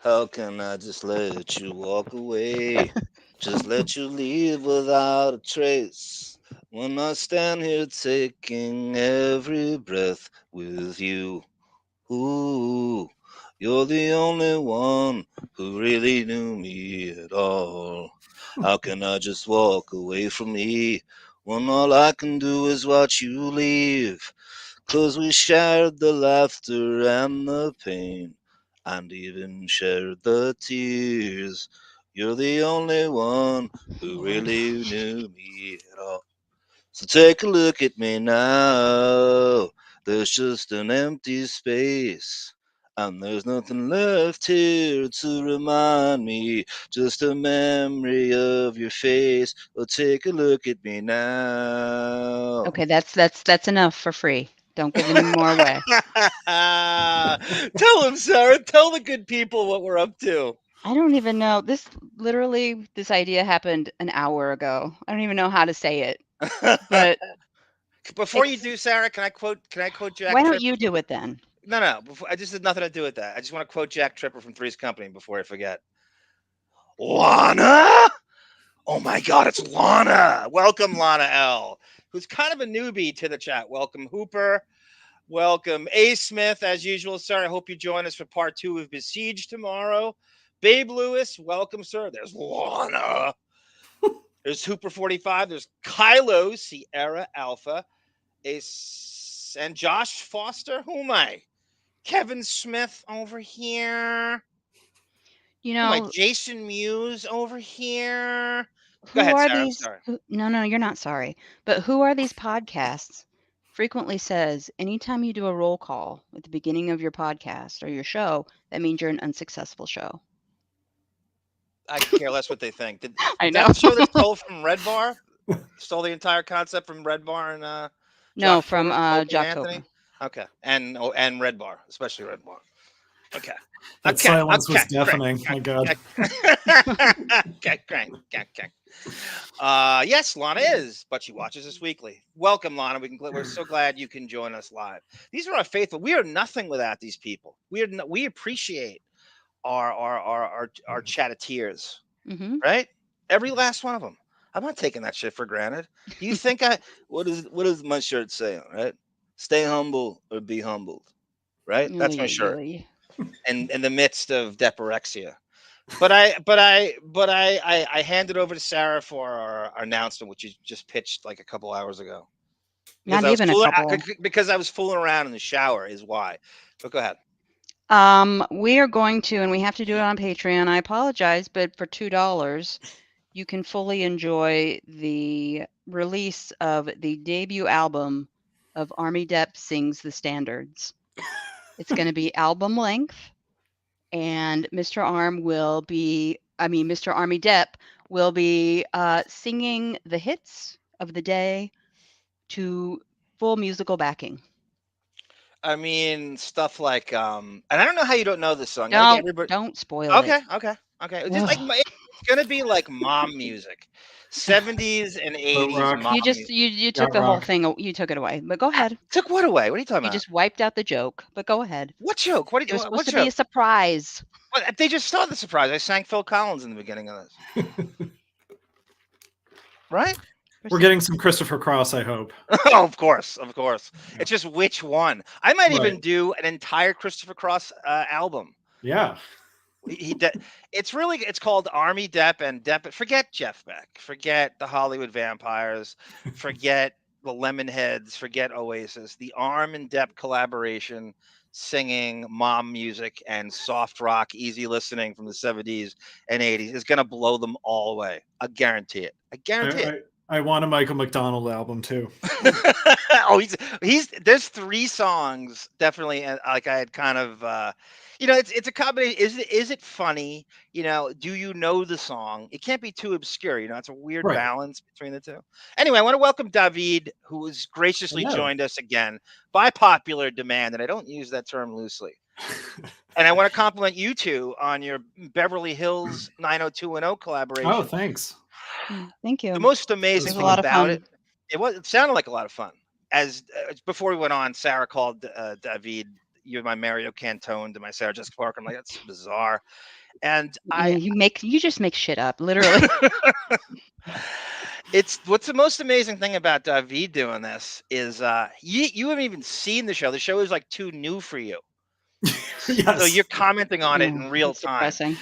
How can I just let you walk away? Just let you leave without a trace. When I stand here taking every breath with you. Ooh, you're the only one who really knew me at all. How can I just walk away from me when all I can do is watch you leave? 'Cause we shared the laughter and the pain, and even shared the tears. You're the only one who Lord. really knew me at all. So take a look at me now. There's just an empty space. And there's nothing left here to remind me. Just a memory of your face. Well, take a look at me now. Okay, that's enough for free. Don't give any more away. Tell them, Sarah. Tell the good people what we're up to. I don't even know. This idea happened an hour ago. I don't even know how to say it. But Before you ex- do, Sarah, can I quote? Can I quote why Jack don't Tripper? you do it then? No, no. Before, I just had nothing to do with that. I just want to quote Jack Tripper from Three's Company before I forget. Lana? Oh my God, it's Lana. Welcome, Lana L, who's kind of a newbie to the chat. Welcome, Hooper. Welcome, A. Smith, as usual, sir. I hope you join us for part 2 of Besiege tomorrow. Babe Lewis, welcome, sir. There's Lana. There's Hooper 45. There's Kylo, Sierra Alpha. And Josh Foster. Who am I? Kevin Smith over here. You Who am I? know, Jason Mewes over here. Go who ahead, are Sarah. I'm these? sorry. No, no, you're not sorry. But who are these podcasts? Frequently says anytime you do a roll call at the beginning of your podcast or your show, that means you're an unsuccessful show. I could care less what they think. I Is know. that the show that stole from Red Bar? Stole the entire concept from Red Bar and No, from Opie and Jocktober. Anthony? Okay. And and Red Bar, especially Red Bar. Okay. That Okay. silence was Okay. Great. deafening. My God. Okay. Great. Okay. Yes, Lana is, but she watches us weekly. Welcome, Lana. We're so glad you can join us live. These are our faithful. We are nothing without these people. We appreciate our chatteteers, Hmm. right? Every last one of them. I'm not taking that shit for granted. Do you think I? What does my shirt say? Right? Stay humble or be humbled. Right? That's my Oy, shirt. oy. And in the midst of deporexia. I handed over to Sarah for our announcement, which you just pitched like a couple hours ago. Not even a couple. Because I was fooling around in the shower is why. But go ahead. We are going to, and we have to do it on Patreon. I apologize, but for $2, you can fully enjoy the release of the debut album of Army Depp Sings the Standards. It's going to be album length, and Mr. Army Depp will be singing the hits of the day to full musical backing. I mean stuff like and I don't know how you don't know this song. I think Don't everybody. don't spoil it. Okay. Just like Ugh. it's gonna be like mom music, 70s and Boat 80s rock. mom You just music. you took Yacht the whole rock. thing. You took it away. But go ahead. Took what away? What are you talking You about? just wiped out the joke. But go ahead. What joke? What? It was What supposed to be a joke? surprise. What, they just saw the surprise. I sang Phil Collins in the beginning of this, right? We're Proceed. getting some Christopher Cross, I hope. Oh, of course, of course. Yeah. It's just which one. I might even Right. do an entire Christopher Cross album. Yeah. It's called Army Depp and Depp. Forget Jeff Beck. Forget the Hollywood vampires. Forget the Lemonheads. Forget Oasis. The Arm and Depp collaboration, singing mom music and soft rock, easy listening from the 70s and 80s is gonna blow them all away. I guarantee it. I I, guarantee it. I, I want a Michael McDonald album too. Oh, he's there's 3 songs definitely, like I had kind of it's a combination. Is it funny? Do you know the song? It can't be too obscure. It's a weird Right. balance between the two. Anyway, I want to welcome David, who has graciously Hello. joined us again by popular demand, and I don't use that term loosely. And I want to compliment you two on your Beverly Hills 90210 Oh, collaboration. thank Thank The you. most It amazing was a thing lot of about it, fun. it sounded like a lot of fun. As before we went on, Sarah called David, you're my Mario Cantone to my Sarah Jessica Parker. I'm like, that's bizarre. And you just make shit up, literally. it's what's the most amazing thing about David doing this is you haven't even seen the show. The show is like too new for you. Yes. So you're commenting on it in real That's time. depressing.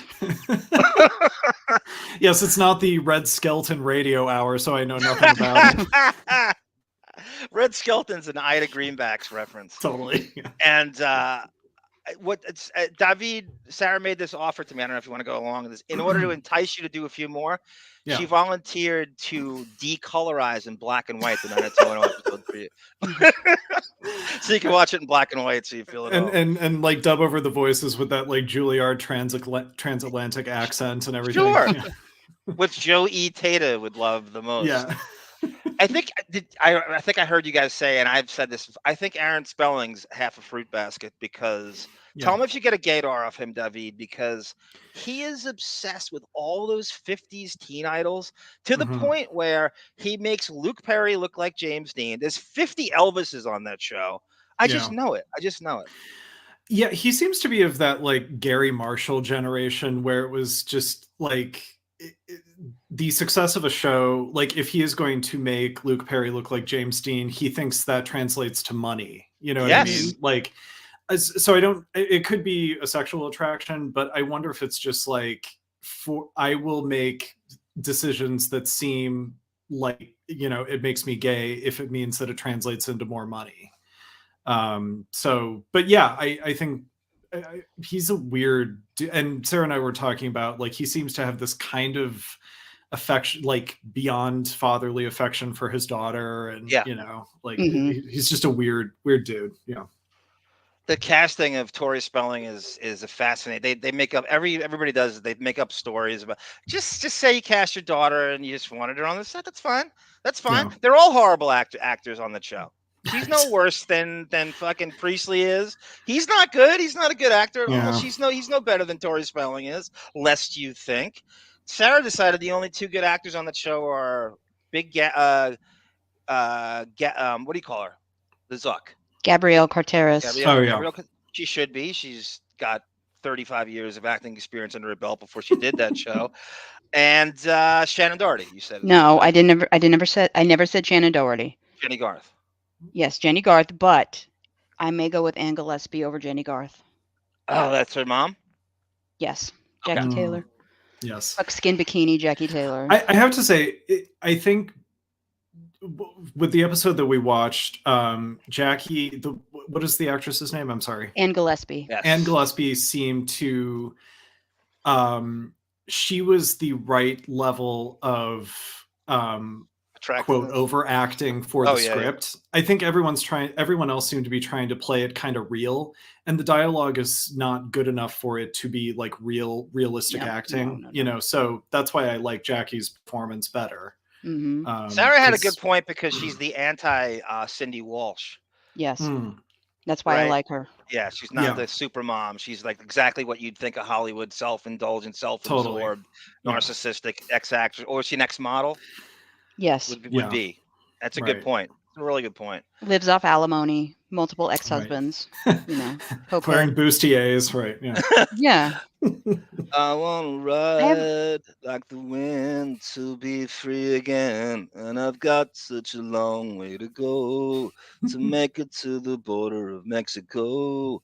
Yes, it's not the Red Skeleton radio hour, so I know nothing about it. Red Skeleton's an Ida Greenbacks reference. Totally. Yeah. And David, Sarah made this offer to me. I don't know if you want to go along with this. In order to entice you to do a few more, Yeah. she volunteered to decolorize in black and white the 90210 episode for you. So you can watch it in black and white so you feel it all. And like dub over the voices with that like Juilliard transatlantic accent and everything. Sure. Yeah. Which Joe E. Tata would love the most. Yeah. I think I heard you guys say, and I've said this, I think Aaron Spelling's half a fruit basket because tell him if you get a gaydar off him, David, because he is obsessed with all those 50s teen idols to the point where he makes Luke Perry look like James Dean. There's 50 Elvises on that show. I just know it. Yeah, he seems to be of that like Gary Marshall generation where it was just like the success of a show, like if he is going to make Luke Perry look like James Dean, he thinks that translates to money. You know what I mean? Like, so it could be a sexual attraction, but I wonder if it's just like, I will make decisions that seem like, you know, it makes me gay if it means that it translates into more money. But yeah, I think he's a weird, and Sarah and I were talking about like he seems to have this kind of affection, like beyond fatherly affection for his daughter, and you know, like he's just a weird dude. Yeah. The casting of Tori Spelling is a fascinating. They make up everybody does. They make up stories about just say you cast your daughter and you just wanted her on the set. That's fine. That's fine. Yeah. They're all horrible actors on the show. She's no worse than fucking Priestley is. He's not good. He's not a good actor at all. He's no better than Tori Spelling is, lest you think. Sarah decided the only two good actors on that show are what do you call her? The Zuck. Gabrielle Carteris. Gabrielle, she should be. She's got 35 years of acting experience under her belt before she did that show. And Shannon Doherty, you said. No, I never said Shannon Doherty. Jenny Garth. Yes, Jenny Garth, but I may go with Ann Gillespie over Jenny Garth. Oh, that's her mom? Yes. Jackie Taylor. Yes. Buckskin bikini, Jackie Taylor. I have to say, I think with the episode that we watched, Jackie, what is the actress's name? I'm sorry. Ann Gillespie. Yes. Ann Gillespie seemed to, she was the right level of, quote, overacting for the script. Yeah. I think everyone else seemed to be trying to play it kind of real, and the dialogue is not good enough for it to be like realistic acting. No. You know, so that's why I like Jackie's performance better. Sarah had a good point because she's the anti Cindy Walsh. Yes. That's why I like her. Yeah, she's not the super mom. She's like exactly what you'd think a Hollywood self-indulgent, self-absorbed, narcissistic ex-actress, or is she an ex-model? Yes. Would be. That's a good point. It's a really good point. Lives off alimony, multiple ex-husbands, you know. Wearing bustiers, right. Yeah. Yeah. I want to ride like the wind to be free again. And I've got such a long way to go to make it to the border of Mexico.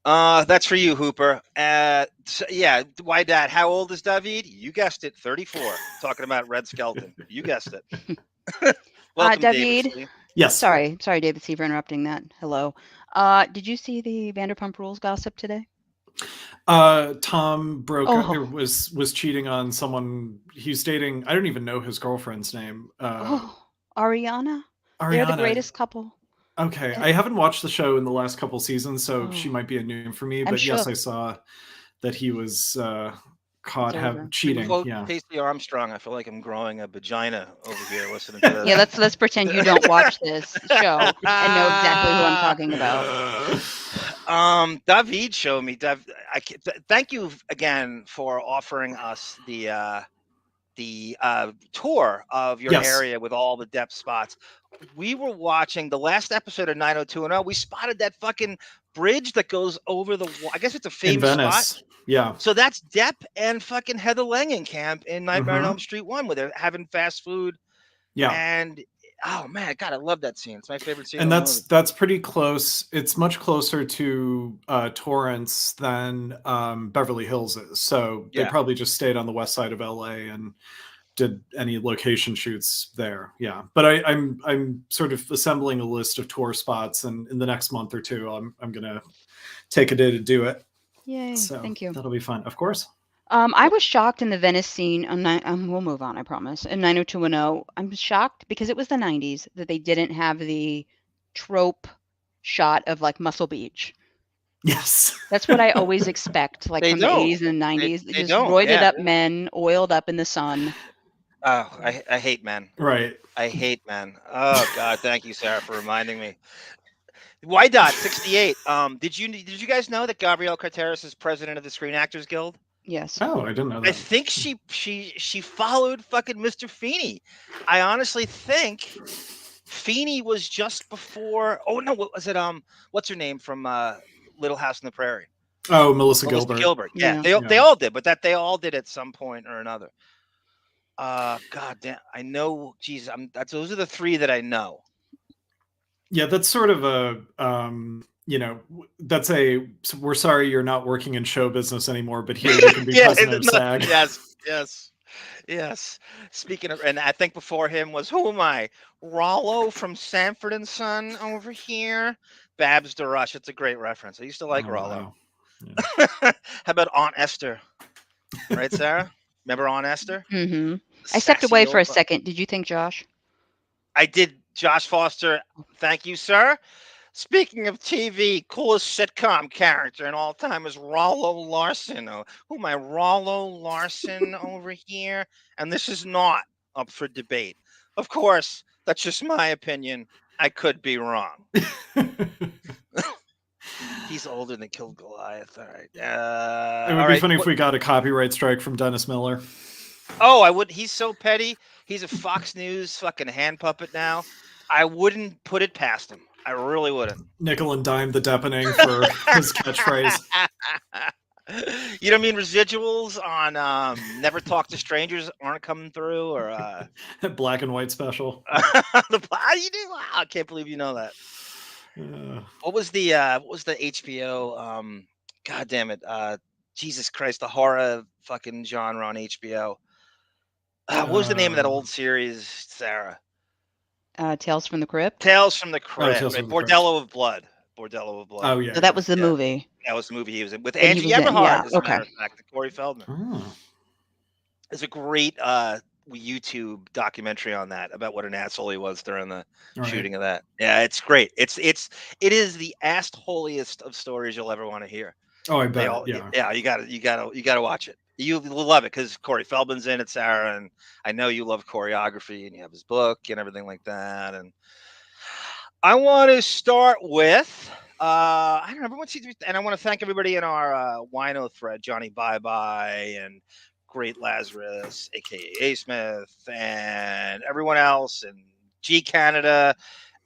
That's for you, Hooper. Why, Dad? How old is David? You guessed it, 34. Talking about Red Skeleton. You guessed it. Welcome, David. Yes. Sorry, David C, for interrupting that. Hello. Did you see the Vanderpump Rules gossip today? Tom broke up, was cheating on someone he's dating. I don't even know his girlfriend's name. Ariana. They're the greatest couple. Okay, I haven't watched the show in the last couple seasons, so she might be a new for me. But yes, I saw that he was caught cheating. Pacey Armstrong. I feel like I'm growing a vagina over here listening to this. Yeah, let's pretend you don't watch this show and know exactly who I'm talking about. David showed me. Thank you again for offering us the tour of your Yes. area with all the Depp spots. We were watching the last episode of 90210. We spotted that fucking bridge that goes over I guess it's a In famous spot. Venice. Yeah. So that's Depp and fucking Heather Langenkamp in Nightmare on Elm Street 1, where they're having fast food. Yeah. And oh man, God, I love that scene. It's my favorite scene. And in the movie. that's pretty close. It's much closer to Torrance than Beverly Hills is. So they probably just stayed on the west side of LA and did any location shoots there. Yeah. But I'm sort of assembling a list of tour spots, and in the next month or two, I'm gonna take a day to do it. Yay! So Thank you. That'll be fun, of course. I was shocked in the Venice scene. We'll move on, I promise. In 90210, I'm shocked because it was the 90s that they didn't have the trope shot of like Muscle Beach. Yes. That's what I always expect, like They from don't. the 80s and 90s. They Just don't, roided yeah. up men, oiled up in the sun. Oh, I hate men. Right. I hate men. Oh God, thank you, Sarah, for reminding me. Y.68. Did you guys know that Gabrielle Carteris is president of the Screen Actors Guild? Yes. Oh, I didn't know that. I think she followed fucking Mr. Feeney. I honestly think Feeney was just before. Oh no, what was it? What's her name from Little House on the Prairie? Oh, Melissa Gilbert. Yeah, Yeah. they all did, but they all did at some point or another. God damn, I know. Jesus, those are the three that I know. Yeah, that's sort of a that's we're sorry you're not working in show business anymore, but here you can be president of SAG. Yes. Speaking of, and I think before him was, who am I? Rollo from Sanford and Son over here. Babs DeRush. It's a great reference. I used to like Rollo. Wow. Yeah. How about Aunt Esther? Right, Sarah? Remember Aunt Esther? Mm-hmm. I stepped away for a second. Did you think Josh? I did. Josh Foster. Thank you, sir. Speaking of TV, coolest sitcom character in all time is Rollo Larson. Who am I? Rollo Larson over here. And this is not up for debate. Of course, that's just my opinion. I could be wrong. He's older than Killed Goliath. All right. It would be funny if we got a copyright strike from Dennis Miller. Oh, I would. He's so petty. He's a Fox News fucking hand puppet now. I wouldn't put it past him. I really wouldn't. Nickel and dime the Deppening for his catchphrase. You don't mean residuals on Never Talk to Strangers aren't coming through, or Black and White special? How you do? Wow, I can't believe you know that. What was the HBO? God damn it! Jesus Christ, the horror fucking genre on HBO. What was the name of that old series, Sarah? Tales from the Crypt. Tales from the Crypt. Tales from the Bordello of Blood. Bordello of Blood. Oh yeah. So that was the movie. That was the movie he was in with That he Angie was in, Everhart. yeah, As a matter okay. of fact, Corey Feldman. Oh. There's a great YouTube documentary on that about what an asshole he was during the shooting of that. Yeah, it's great. It is the holiest of stories you'll ever want to hear. Oh, I bet. Yeah, you gotta watch it. You will love it because Corey Feldman's in it, Sarah, and I know you love choreography and you have his book and everything like that. And I want to start with I don't know, and I want to thank everybody in our WINO thread, Johnny Bye Bye and Great Lazarus, aka A Smith, and everyone else, and G Canada,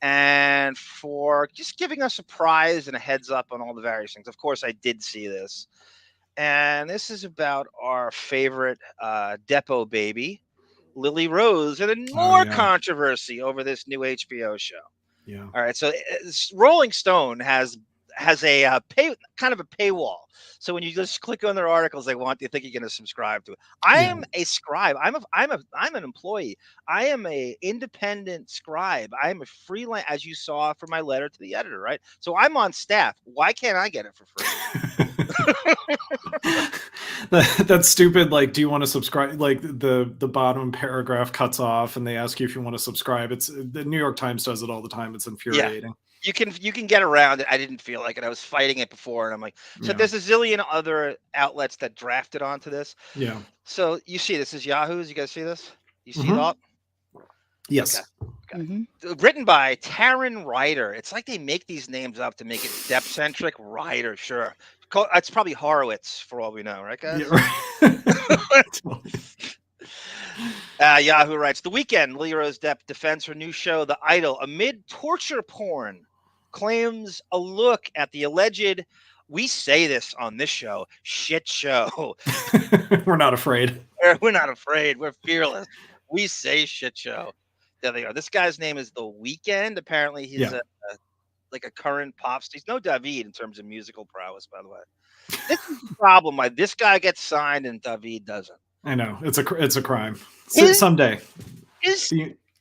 and for just giving us a prize and a heads up on all the various things. Of course, I did see this. And this is about our favorite Depot baby, Lily Rose, and more controversy over this new HBO show. Yeah. All right. So Rolling Stone has a kind of a paywall. So when you just click on their articles, they think you're going to subscribe to it. I am a scribe. I'm an employee. I am a independent scribe. I am a freelance, as you saw from my letter to the editor, right? So I'm on staff. Why can't I get it for free? That's stupid. Like, do you want to subscribe? Like the bottom paragraph cuts off and they ask you if you want to subscribe. It's the New York Times does it all the time. It's infuriating. Yeah. You can get around it. I didn't feel like it. I was fighting it before, and I'm like, so there's a zillion other outlets that drafted onto this. Yeah. So you see, this is Yahoo's. You guys see this? You see that? Yes. Okay. Mm-hmm. Written by Taryn Ryder. It's like they make these names up to make it Depp-centric. Ryder, sure. It's probably Horowitz for all we know, right, guys? Yeah, right. Yahoo writes, The Weeknd, Lily Rose Depp defends her new show, The Idol, amid torture porn, claims a look at the alleged, we say this on this show, shit show. We're not afraid. We're not afraid. We're fearless. We say shit show. There they are. This guy's name is The Weeknd. Apparently, he's like a current pop star. He's no David in terms of musical prowess, by the way. This is the problem. Why this guy gets signed and David doesn't. I know it's a crime. His- Someday. His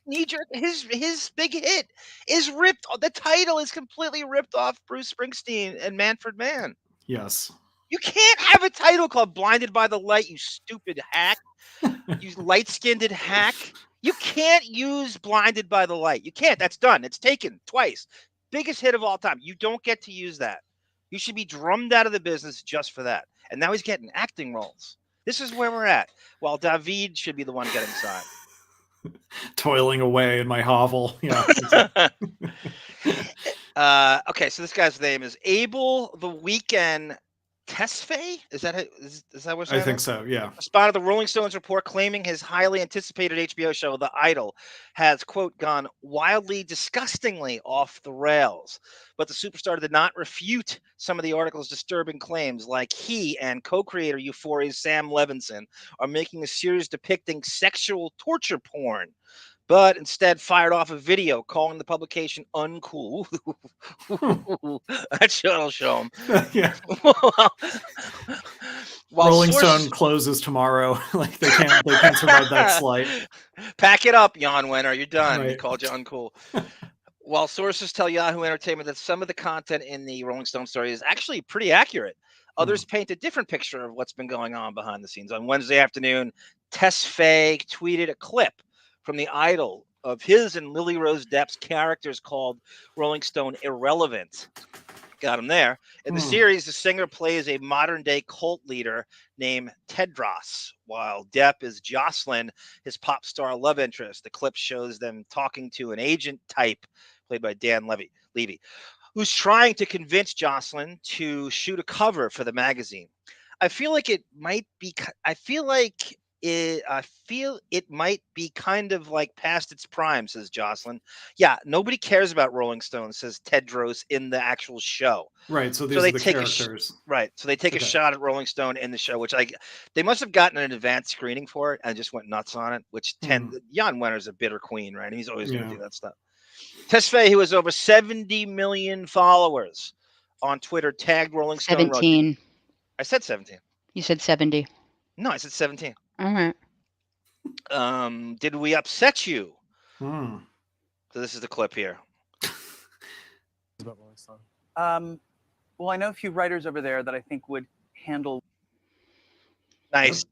knee-jerk, his big hit is ripped. The title is completely ripped off Bruce Springsteen and Manfred Mann. Yes. You can't have a title called "Blinded by the Light," you stupid hack. You light-skinned hack. You can't use "Blinded by the Light." You can't. That's done. It's taken twice. Biggest hit of all time. You don't get to use that. You should be drummed out of the business just for that. And now he's getting acting roles. This is where we're at. While David should be the one getting signed. Toiling away in my hovel. Yeah. Okay, so this guy's name is Abel the Weeknd Tesfaye? Is that what I think so, yeah. Responded to the Rolling Stones report claiming his highly anticipated HBO show, The Idol, has, quote, gone wildly, disgustingly off the rails. But the superstar did not refute some of the article's disturbing claims, like he and co-creator Euphoria's Sam Levinson are making a series depicting sexual torture porn, but instead fired off a video calling the publication uncool. That'll show him. Yeah. While Rolling Stone closes tomorrow. Like they can't survive that slight. Pack it up, Jan Wenner. You're done. Right. He called you uncool. While sources tell Yahoo Entertainment that some of the content in the Rolling Stone story is actually pretty accurate, others paint a different picture of what's been going on behind the scenes. On Wednesday afternoon, Tesfaye tweeted a clip from The Idol of his and Lily Rose Depp's characters called Rolling Stone Irrelevant. Got him there. In the series, the singer plays a modern-day cult leader named Tedros, while Depp is Jocelyn, his pop star love interest. The clip shows them talking to an agent type, played by Dan Levy, who's trying to convince Jocelyn to shoot a cover for the magazine. I feel it might be kind of like past its prime, says Jocelyn. Yeah, nobody cares about Rolling Stone, says Tedros in the actual show. Right, so these are the characters. So they take a shot at Rolling Stone in the show, which they must have gotten an advanced screening for it and just went nuts on it, which Jan Wenner's a bitter queen, right? And he's always going to do that stuff. Tesfaye, who has over 70 million followers on Twitter, tagged Rolling Stone. 17. I said 17. You said 70. No, I said 17. All right. Did we upset you? So this is the clip here. About Rolling Stone. Well, I know a few writers over there that I think would handle Nice.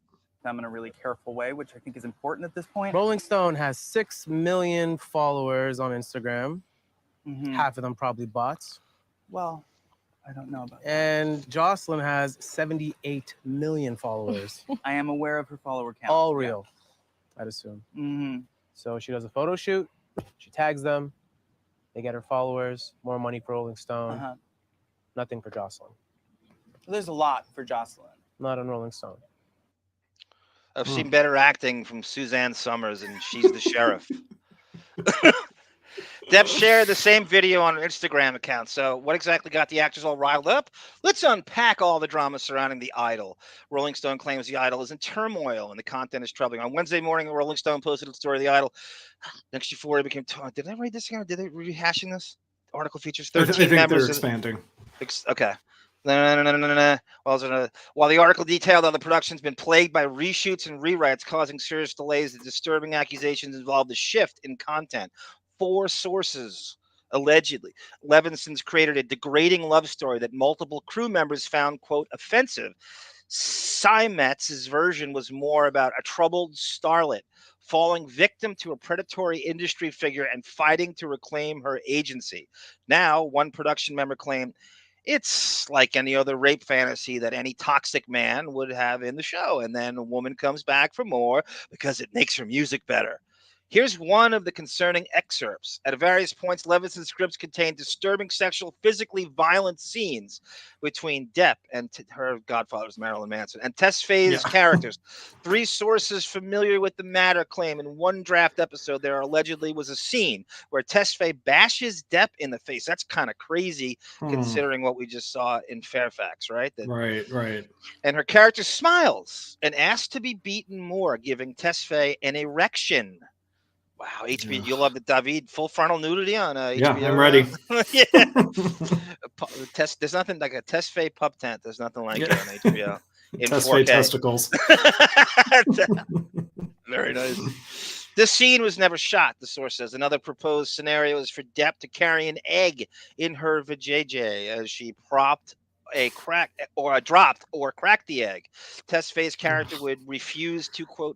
them in a really careful way, which I think is important at this point. Rolling Stone has 6 million followers on Instagram. Half of them probably bots. Well, I don't know about that. And Jocelyn has 78 million followers. I am aware of her follower count. All real, I'd assume. Mm-hmm. So she does a photo shoot, she tags them, they get her followers, more money for Rolling Stone, nothing for Jocelyn. There's a lot for Jocelyn. Not on Rolling Stone. I've seen better acting from Suzanne Summers, and she's the sheriff. Depps shared the same video on her Instagram account. So what exactly got the actors all riled up? Let's unpack all the drama surrounding The Idol. Rolling Stone claims The Idol is in turmoil and the content is troubling. On Wednesday morning, Rolling Stone posted a story of The Idol. Next Euphoria became... Did I read this here? Did they rehashing this? The article features 13 I think members. they're expanding. Okay. While the article detailed how the production's been plagued by reshoots and rewrites causing serious delays, the disturbing accusations involved a shift in content. 4 sources, allegedly. Levinson's created a degrading love story that multiple crew members found, quote, offensive. Simetz's version was more about a troubled starlet falling victim to a predatory industry figure and fighting to reclaim her agency. Now, one production member claimed, it's like any other rape fantasy that any toxic man would have in the show. And then a woman comes back for more because it makes her music better. Here's one of the concerning excerpts. At various points, Levinson's scripts contain disturbing sexual, physically violent scenes between Depp and her godfather's Marilyn Manson and Tesfaye's characters. 3 sources familiar with the matter claim in one draft episode there allegedly was a scene where Tesfaye bashes Depp in the face. That's kind of crazy considering what we just saw in Fairfax, right? Right. And her character smiles and asks to be beaten more, giving Tesfaye an erection. Wow, HBO, you'll love it, David. Full frontal nudity on HBO. Yeah, I'm ready. There's nothing like a Tesfaye pup tent. There's nothing like it on HBO. In Tesfaye 4K. testicles. Very nice. This scene was never shot, the source says. Another proposed scenario is for Depp to carry an egg in her vajayjay as she dropped or cracked the egg. Tesfaye's character would refuse to, quote,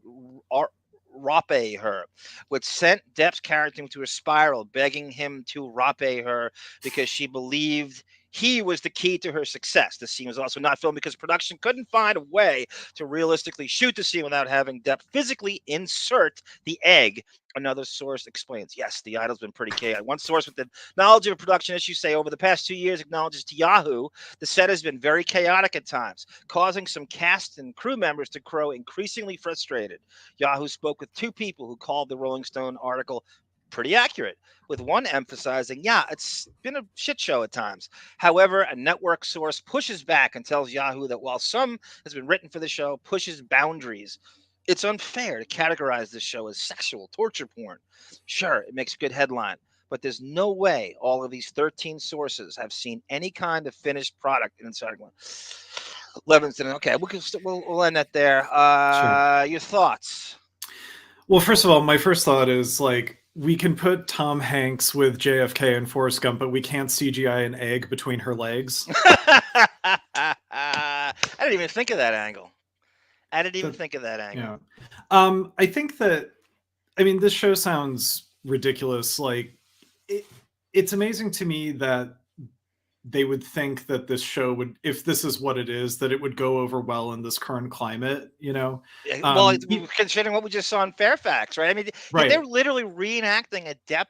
rape her, which sent Depp's character into a spiral, begging him to rape her because she believed he was the key to her success. The scene was also not filmed because production couldn't find a way to realistically shoot the scene without having Depp physically insert the egg. Another source explains, yes, the idol's been pretty chaotic. One source with the knowledge of a production issue say over the past 2 years acknowledges to Yahoo, the set has been very chaotic at times, causing some cast and crew members to grow increasingly frustrated. Yahoo spoke with 2 people who called the Rolling Stone article pretty accurate, with one emphasizing, yeah, it's been a shit show at times. However, a network source pushes back and tells Yahoo that while some has been written for the show pushes boundaries, it's unfair to categorize this show as sexual torture porn. Sure, it makes good headline, but there's no way all of these 13 sources have seen any kind of finished product in Satirical. Levinson, okay, we'll end that there. Sure. Your thoughts? Well, first of all, my first thought is like, we can put Tom Hanks with JFK and Forrest Gump, but we can't CGI an egg between her legs. I didn't even think of that angle. Yeah. I think that, I mean, this show sounds ridiculous. Like, it's amazing to me that they would think that this show would, if this is what it is, that it would go over well in this current climate, you know? Well, considering what we just saw in Fairfax, right? I mean, they're literally reenacting a Depp,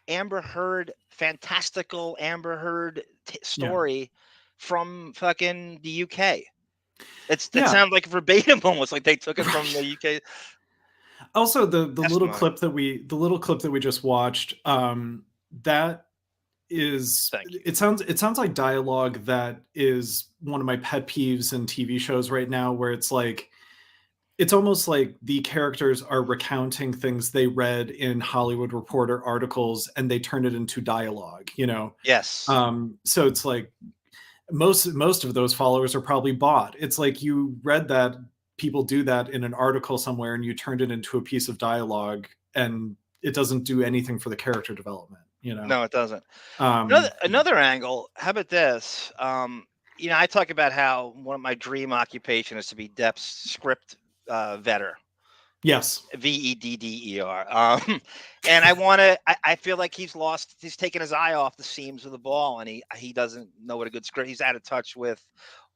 Amber Heard, fantastical Amber Heard story from fucking the UK. It sounds like verbatim, almost like they took it from the UK. Also, the little clip that we just watched, that is, it sounds like dialogue that is one of my pet peeves in TV shows right now, where it's like, it's almost like the characters are recounting things they read in Hollywood Reporter articles and they turn it into dialogue, you know? Yes. So it's like most of those followers are probably bought. It's like you read that people do that in an article somewhere and you turned it into a piece of dialogue and it doesn't do anything for the character development. You know? No, it doesn't. Another angle. How about this? You know, I talk about how one of my dream occupation is to be Depp's script vetter. Yes. VEDDER. And I want to. I feel like he's taken his eye off the seams of the ball, and he doesn't know what a good script. He's out of touch with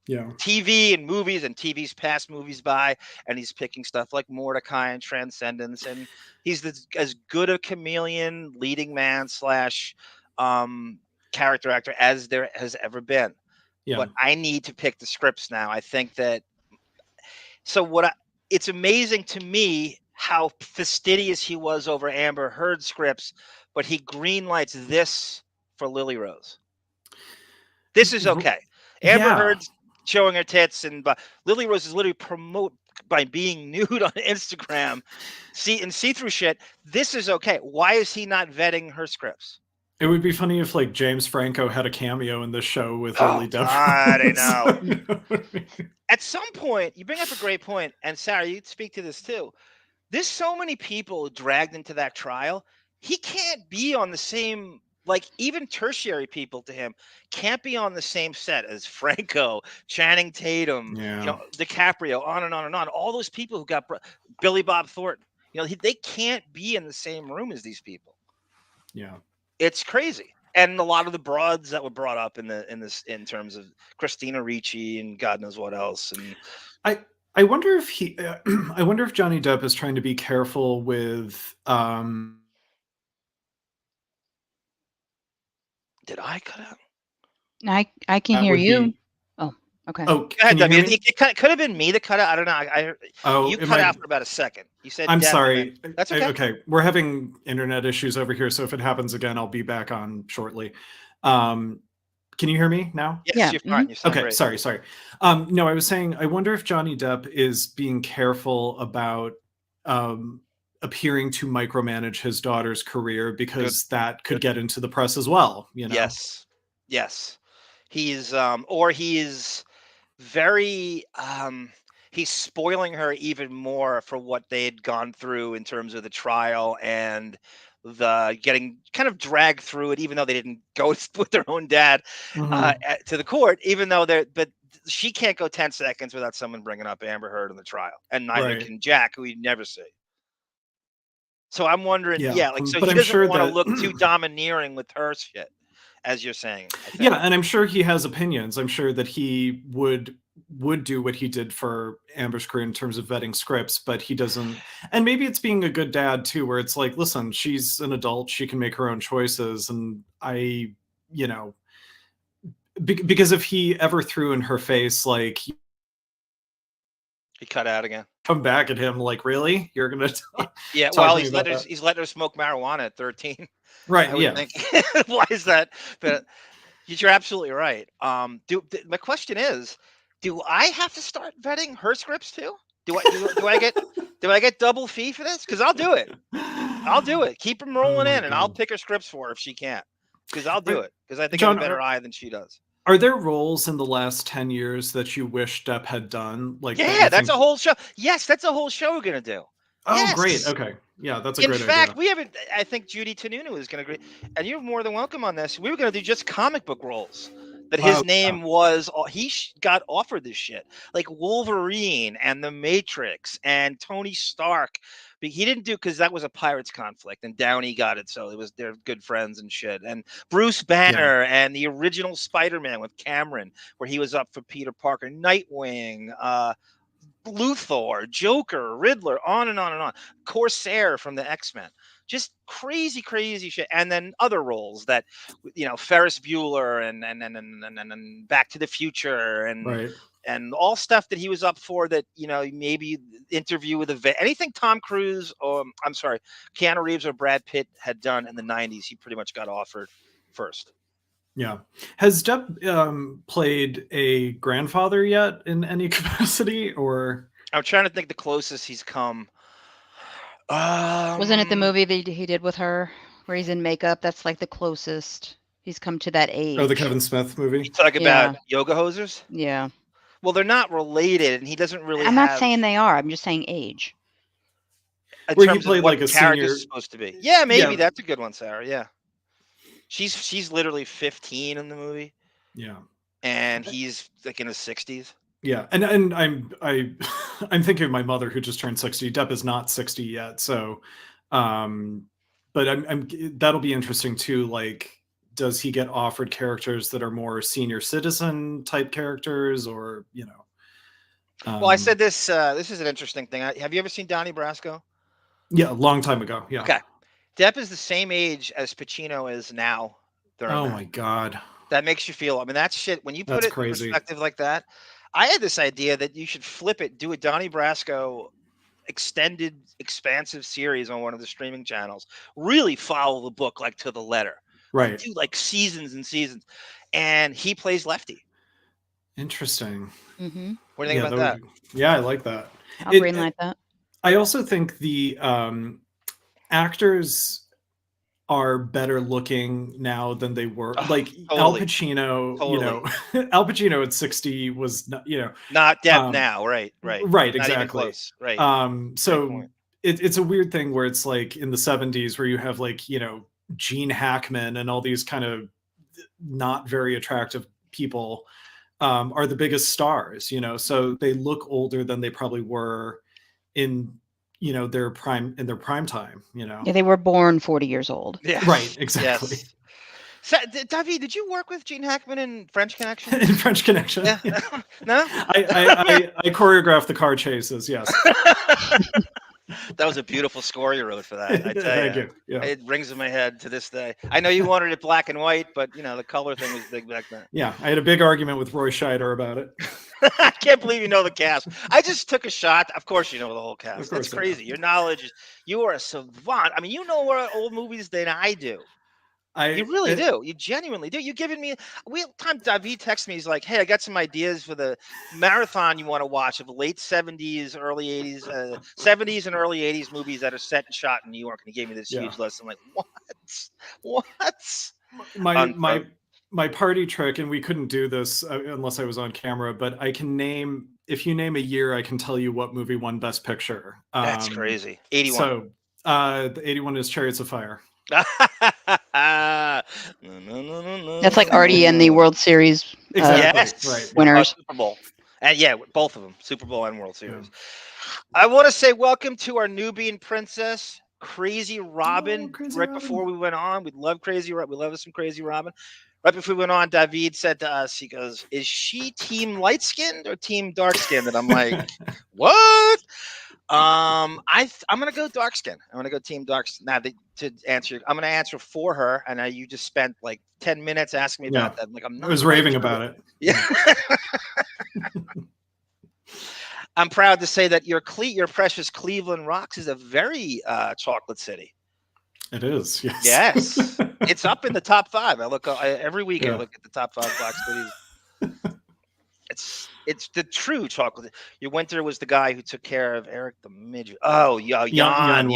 TV and movies, and TV's passed movies by, and he's picking stuff like Mordecai and Transcendence, and he's as good a chameleon leading man / character actor as there has ever been. But I need to pick the scripts now. I think that it's amazing to me how fastidious he was over Amber Heard scripts, but he greenlights this for Lily Rose. This is okay. Amber Heard's showing her tits, and Lily Rose is literally promote by being nude on Instagram, see-through shit. This is okay. Why is he not vetting her scripts? It would be funny if like James Franco had a cameo in this show with Lily Depp. I know. At some point, you bring up a great point, and Sarah, you'd speak to this too. There's so many people dragged into that trial. He can't be on the same, like even tertiary people to him can't be on the same set as Franco, Channing Tatum, DiCaprio, on and on and on. All those people who got Billy Bob Thornton, they can't be in the same room as these people. Yeah, it's crazy. And a lot of the broads that were brought up in terms of Christina Ricci and God knows what else. And I I wonder if I wonder if Johnny Depp is trying to be careful with. Did I cut out? I can That hear would you. be- Oh, okay. Oh, Go ahead, can you hear W. me? It could have been me that cut out. I don't know. Oh, You it cut might- out for about a second. You said I'm Depp, sorry. and then- That's okay. Okay, we're having internet issues over here, so if it happens again, I'll be back on shortly. Can you hear me now? Yes, Yeah, you're fine. You sound Okay, great. sorry. No, I was saying, I wonder if Johnny Depp is being careful about appearing to micromanage his daughter's career, because that could get into the press as well. You know? Yes. He's or he's very he's spoiling her even more for what they had gone through in terms of the trial and the getting kind of dragged through it, even though they didn't go with their own dad to the court, even though but she can't go 10 seconds without someone bringing up Amber Heard in the trial, and neither Right. can Jack, who you never see. So I'm wondering, Yeah, like, so but he I'm doesn't sure want to that- look too domineering with her shit, as you're saying. I think. Yeah, and I'm sure he has opinions. I'm sure that he would do what he did for Amber's career in terms of vetting scripts, but he doesn't. And maybe it's being a good dad too, where it's like, listen, she's an adult, she can make her own choices, and because if he ever threw in her face, like, He cut out again. come back at him, like, really, you're gonna Yeah, talk well, to me about that? he's letting her smoke marijuana at 13. Right? I would Yeah. think. Why is that? But you're absolutely right. My question is, do I have to start vetting her scripts too? Do I get double fee for this? Because I'll do it. I'll do it. Keep them rolling my in, and I'll God. pick her scripts for her if she can't. Because I'll do it. Because I think John, I have a better eye than she does. Are there roles in the last 10 years that you wish Depp had done? Like, Yeah, that's a whole show. Yes, that's a whole show we're gonna do. Oh, yes. Great. Okay. Yeah, that's a great idea. In fact, we haven't. I think Judy Tenunu is going to agree, and you're more than welcome on this. We were going to do just comic book roles. That his name was. He got offered this shit, like Wolverine and the Matrix and Tony Stark. But he didn't do, because that was a Pirates conflict, and Downey got it, so they're good friends and shit. And Bruce Banner and the original Spider-Man with Cameron, where he was up for Peter Parker, Nightwing. Luthor, Joker, Riddler, on and on and on. Corsair from the X-Men. Just crazy shit. And then other roles that, Ferris Bueller and Back to the Future and all stuff that he was up for that, maybe Interview with anything Tom Cruise or Keanu Reeves or Brad Pitt had done in the 90s, he pretty much got offered first. Yeah. Has Depp played a grandfather yet in any capacity, or? I'm trying to think the closest he's come. Wasn't it the movie that he did with her where he's in makeup? That's like the closest he's come to that age. Oh, the Kevin Smith movie? You talk about Yoga Hosers? Yeah. Well, they're not related, and he doesn't really I'm not saying they are. I'm just saying age. Where he played like a senior. Supposed to be. Yeah, maybe that's a good one, Sarah. Yeah. She's literally 15 in the movie. Yeah. And he's like in his 60s. Yeah, and I'm thinking of my mother who just turned 60. Depp is not 60 yet, so but I'm that'll be interesting too. Like, does he get offered characters that are more senior citizen type characters, or well, I said this. This is an interesting thing. Have you ever seen Donnie Brasco? Yeah, a long time ago. Yeah. Okay. Depp is the same age as Pacino is now. Oh my God. That makes you feel. I mean, that shit. When you put it crazy. in perspective like that, I had this idea that you should flip it, do a Donnie Brasco extended, expansive series on one of the streaming channels. Really follow the book like to the letter. Right. Like, do like seasons and seasons, and he plays Lefty. Interesting. Mm-hmm. What do you think about that? Yeah, I like that. I'll greenlight that. I also think the actors are better looking now than they were. Like totally. Al Pacino, Al Pacino at 60 was not, not Depp now, right, not exactly, close. Right. So it's a weird thing where it's like in the 70s where you have like Gene Hackman and all these kind of not very attractive people are the biggest stars, so they look older than they probably were in their prime time. Yeah, they were born 40 years old. Yeah, right, exactly. David, did you work with Gene Hackman in French Connection? In French Connection. Yeah. No? I choreographed the car chases, yes. That was a beautiful score you wrote for that. I tell Thank you. Yeah. It rings in my head to this day. I know you wanted it black and white, but you know the color thing was big back then. Yeah, I had a big argument with Roy Scheider about it. I can't believe you know the cast. I just took a shot. Of course you know the whole cast. Of course That's crazy. Your knowledge, you are a savant. I mean, you know more old movies than I do. You really do. You genuinely do. You're giving me. Time David texts me. He's like, "Hey, I got some ideas for the marathon you want to watch of the late '70s, early '80s, '70s and early '80s movies that are set and shot in New York." And he gave me this huge list. I'm like, "What? What?" My party trick, and we couldn't do this unless I was on camera, but I can name. If you name a year, I can tell you what movie won Best Picture. That's crazy. 81. So, the 81 is Chariots of Fire. No. That's like already in the World Series Exactly. Right. winners. Super Bowl. And yeah, both of them, Super Bowl and World Series. Yeah. I want to say welcome to our Nubian princess, Crazy Robin. Before we went on, we love Crazy Robin. We love some Crazy Robin. Right before we went on, David said to us, he goes, "Is she team light skinned or team dark skinned?" And I'm like, "What?" I'm gonna go dark skin. I'm gonna go team dark. Now to answer, I'm gonna answer for her, and you just spent like 10 minutes asking me about that. Like I was raving about it. Yeah. I'm proud to say that your precious Cleveland Rocks is a very chocolate city. It is. Yes. Yes. It's up in the top 5. I look every week. I look at the top 5 Black cities. It's the true chocolate. Your winter was the guy who took care of Eric the Midget. Oh, Jan.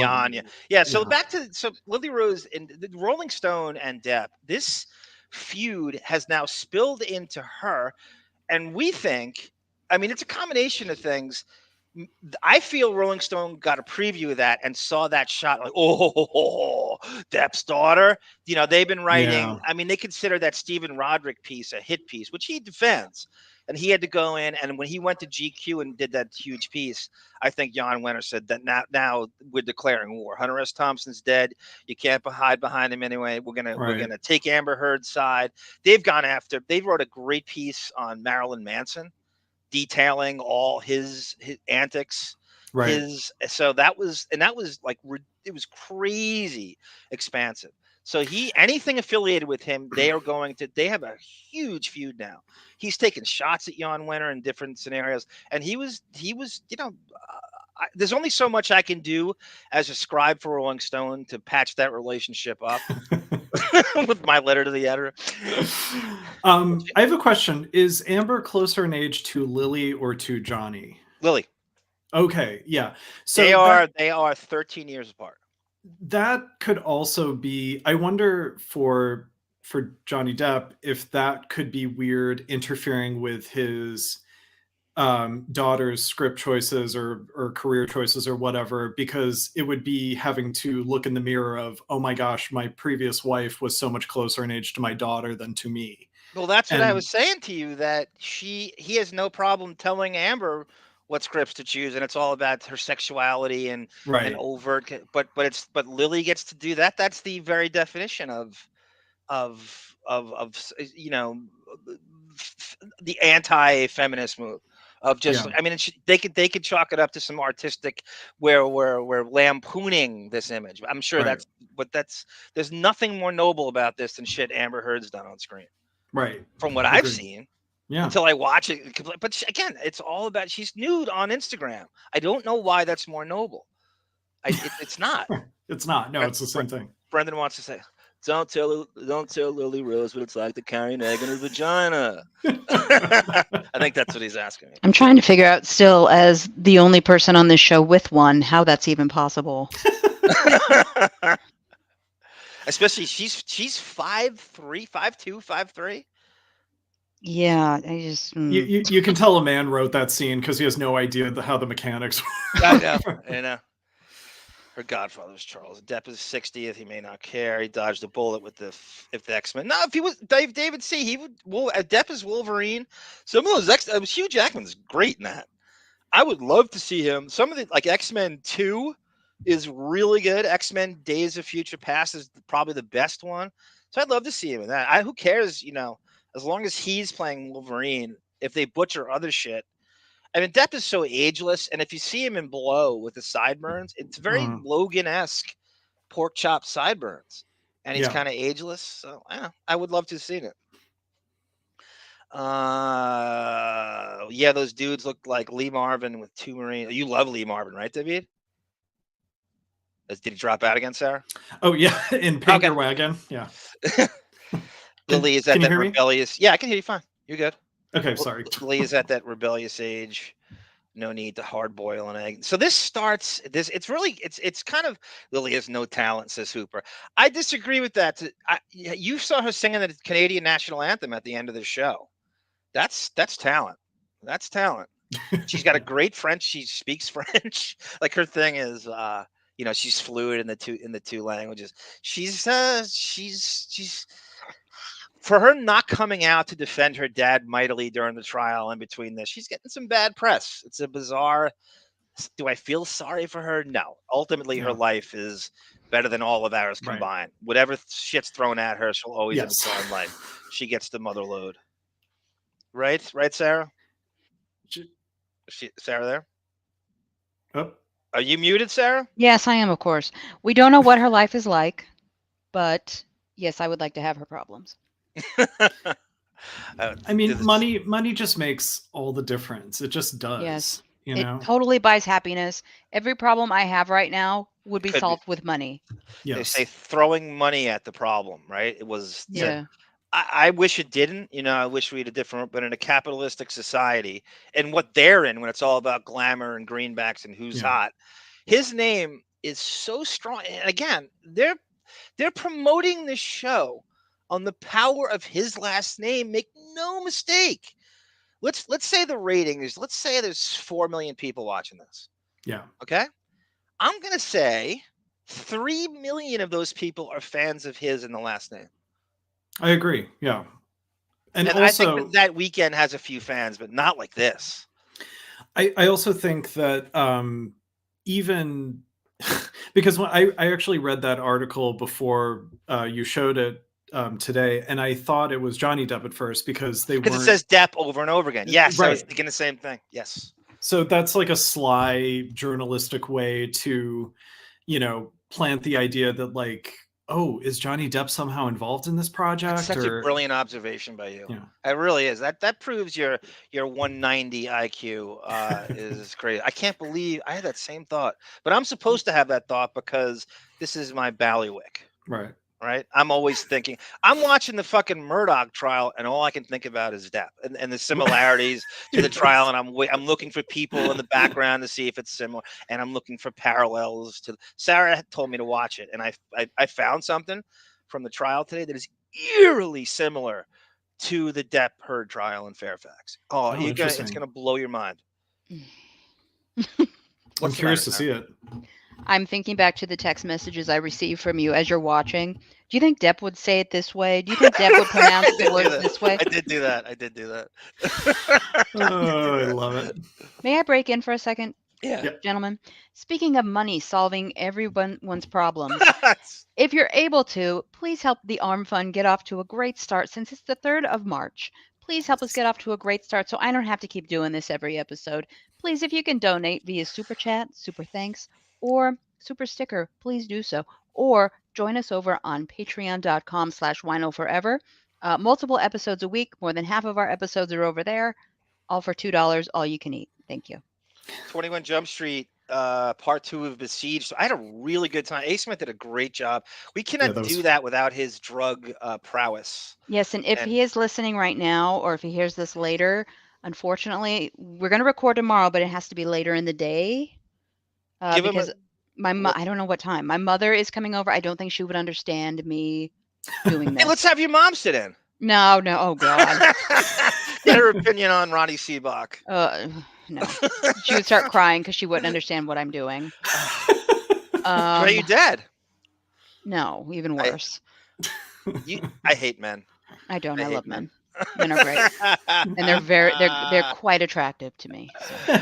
Yeah. So back to Lily Rose and the Rolling Stone and Depp. This feud has now spilled into her, and we think. I mean, it's a combination of things. I feel Rolling Stone got a preview of that and saw that shot like, oh, Depp's daughter. You know, they've been writing. Yeah. I mean, they consider that Stephen Roderick piece a hit piece, which he defends. And he had to go in, and when he went to GQ and did that huge piece, I think Jan Wenner said that now we're declaring war. Hunter S. Thompson's dead. You can't hide behind him anyway. We're gonna take Amber Heard's side. They wrote a great piece on Marilyn Manson, detailing all his antics. So that was like, it was crazy expansive. So anything affiliated with him, they have a huge feud now. He's taken shots at Jan Wenner in different scenarios, and he was, there's only so much I can do as a scribe for Rolling Stone to patch that relationship up with my letter to the editor. I have a question. Is Amber closer in age to Lily or to Johnny? Lily. Okay, yeah. So they are 13 years apart. That could also be, I wonder for Johnny Depp if that could be weird, interfering with his daughter's script choices or career choices or whatever, because it would be having to look in the mirror of, oh my gosh, my previous wife was so much closer in age to my daughter than to me. Well, that's what I was saying to you, that he has no problem telling Amber what scripts to choose, and it's all about her sexuality and overt. But Lily gets to do that. That's the very definition of the anti-feminist move of just. I mean, they could chalk it up to some artistic where we're lampooning this image. I'm sure there's nothing more noble about this than shit Amber Heard's done on screen. Right. From what I've seen. Yeah. Until I watch it. But again, it's all about, she's nude on Instagram. I don't know why that's more noble. It's not. It's not. No, it's the same thing. Brendan wants to say, don't tell Lily Rose what it's like to carry an egg in her vagina. I think that's what he's asking me. I'm trying to figure out still, as the only person on this show with one, how that's even possible. Especially she's 5'3", 5'2", 5'3". Yeah, I just you can tell a man wrote that scene because he has no idea how the mechanics work. I know. Her godfather was Charles. Depp is 60th. He may not care. He dodged a bullet with the X-Men. No, if he was David C, he would. Well, Depp is Wolverine. Some of those Hugh Jackman's great in that. I would love to see him. Some of the X-Men 2 is really good. X-Men Days of Future Past is probably the best one. So I'd love to see him in that. Who cares, as long as he's playing Wolverine, if they butcher other shit. I mean, Depp is so ageless, and if you see him in Blow with the sideburns, it's very Logan-esque pork chop sideburns, and he's kind of ageless. So I would love to have seen it. Yeah, those dudes look like Lee Marvin with two Marine. You love Lee Marvin, right, David? Did he drop out again, Sarah? Oh yeah, in Paint Your Wagon. Yeah. Lily is at that rebellious. Yeah, I can hear you fine. You're good. Okay, sorry. Lily is at that rebellious age. No need to hard boil an egg. So this starts. It's kind of Lily has no talent, says Hooper. I disagree with that. You saw her singing the Canadian national anthem at the end of the show. That's talent. That's talent. She's got a great French. She speaks French. Like her thing is, she's fluid in the two languages. She's for her not coming out to defend her dad mightily during the trial and between this, she's getting some bad press. It's a bizarre. Do I feel sorry for her? No. Ultimately, her life is better than all of ours combined. Right. Whatever shit's thrown at her, she'll always have its own life. She gets the mother load. Right, Sarah? Sarah there? Oh. Are you muted, Sarah? Yes, I am, of course. We don't know what her life is like, but yes, I would like to have her problems. I mean, money just makes all the difference. It just does. Yes. It totally buys happiness. Every problem I have right now would be solved with money. Yes. They say throwing money at the problem, right? It was. Yeah. I wish it didn't. I wish we had a different. But in a capitalistic society, and what they're in, when it's all about glamour and greenbacks and who's hot, his name is so strong. And again, they're promoting this show on the power of his last name. Make no mistake. Let's say the rating is. Let's say there's 4 million people watching this. Yeah. Okay. I'm gonna say 3 million of those people are fans of his in the last name. I agree. Yeah. And also, I think that weekend has a few fans, but not like this. I also think that even because when I actually read that article before you showed it today, and I thought it was Johnny Depp at first because it says Depp over and over again. Yes, right. I was thinking the same thing. Yes. So that's like a sly journalistic way to, plant the idea that like, oh, is Johnny Depp somehow involved in this project? That's such a brilliant observation by you. Yeah. It really is. That proves your 190 IQ is great. I can't believe I had that same thought, but I'm supposed to have that thought because this is my bailiwick. Right. I'm always thinking. I'm watching the fucking Murdoch trial, and all I can think about is Depp and the similarities to the trial. And I'm looking for people in the background to see if it's similar, and I'm looking for parallels to. Sarah had told me to watch it, and I found something from the trial today that is eerily similar to the Depp Heard trial in Fairfax. It's gonna blow your mind. I'm curious to see it. I'm thinking back to the text messages I received from you as you're watching. Do you think Depp would say it this way? Do you think Depp would pronounce the words this way? I did do that. Oh, I love it. May I break in for a second? Yeah. Gentlemen, speaking of money solving everyone's problems, if you're able to, please help the Arm Fund get off to a great start since it's the 3rd of March. Please help us get off to a great start so I don't have to keep doing this every episode. Please, if you can donate via Super Chat, Super Thanks, or Super Sticker, please do so. Or join us over on patreon.com/WINO forever. Multiple episodes a week. More than half of our episodes are over there. All for $2, all you can eat. Thank you. 21 Jump Street, part 2 of Besieged. So I had a really good time. A. Smith did a great job. We cannot do that without his drug prowess. Yes, and if he is listening right now, or if he hears this later, unfortunately, we're going to record tomorrow, but it has to be later in the day. Because I don't know what time. My mother is coming over. I don't think she would understand me doing this. Hey, let's have your mom sit in. No. Oh, God. Get her opinion on Ronnie Seabach. No. She would start crying because she wouldn't understand what I'm doing. Are you dead? No, even worse. I hate men. I don't. I love men. Men are great. And they're quite attractive to me. So.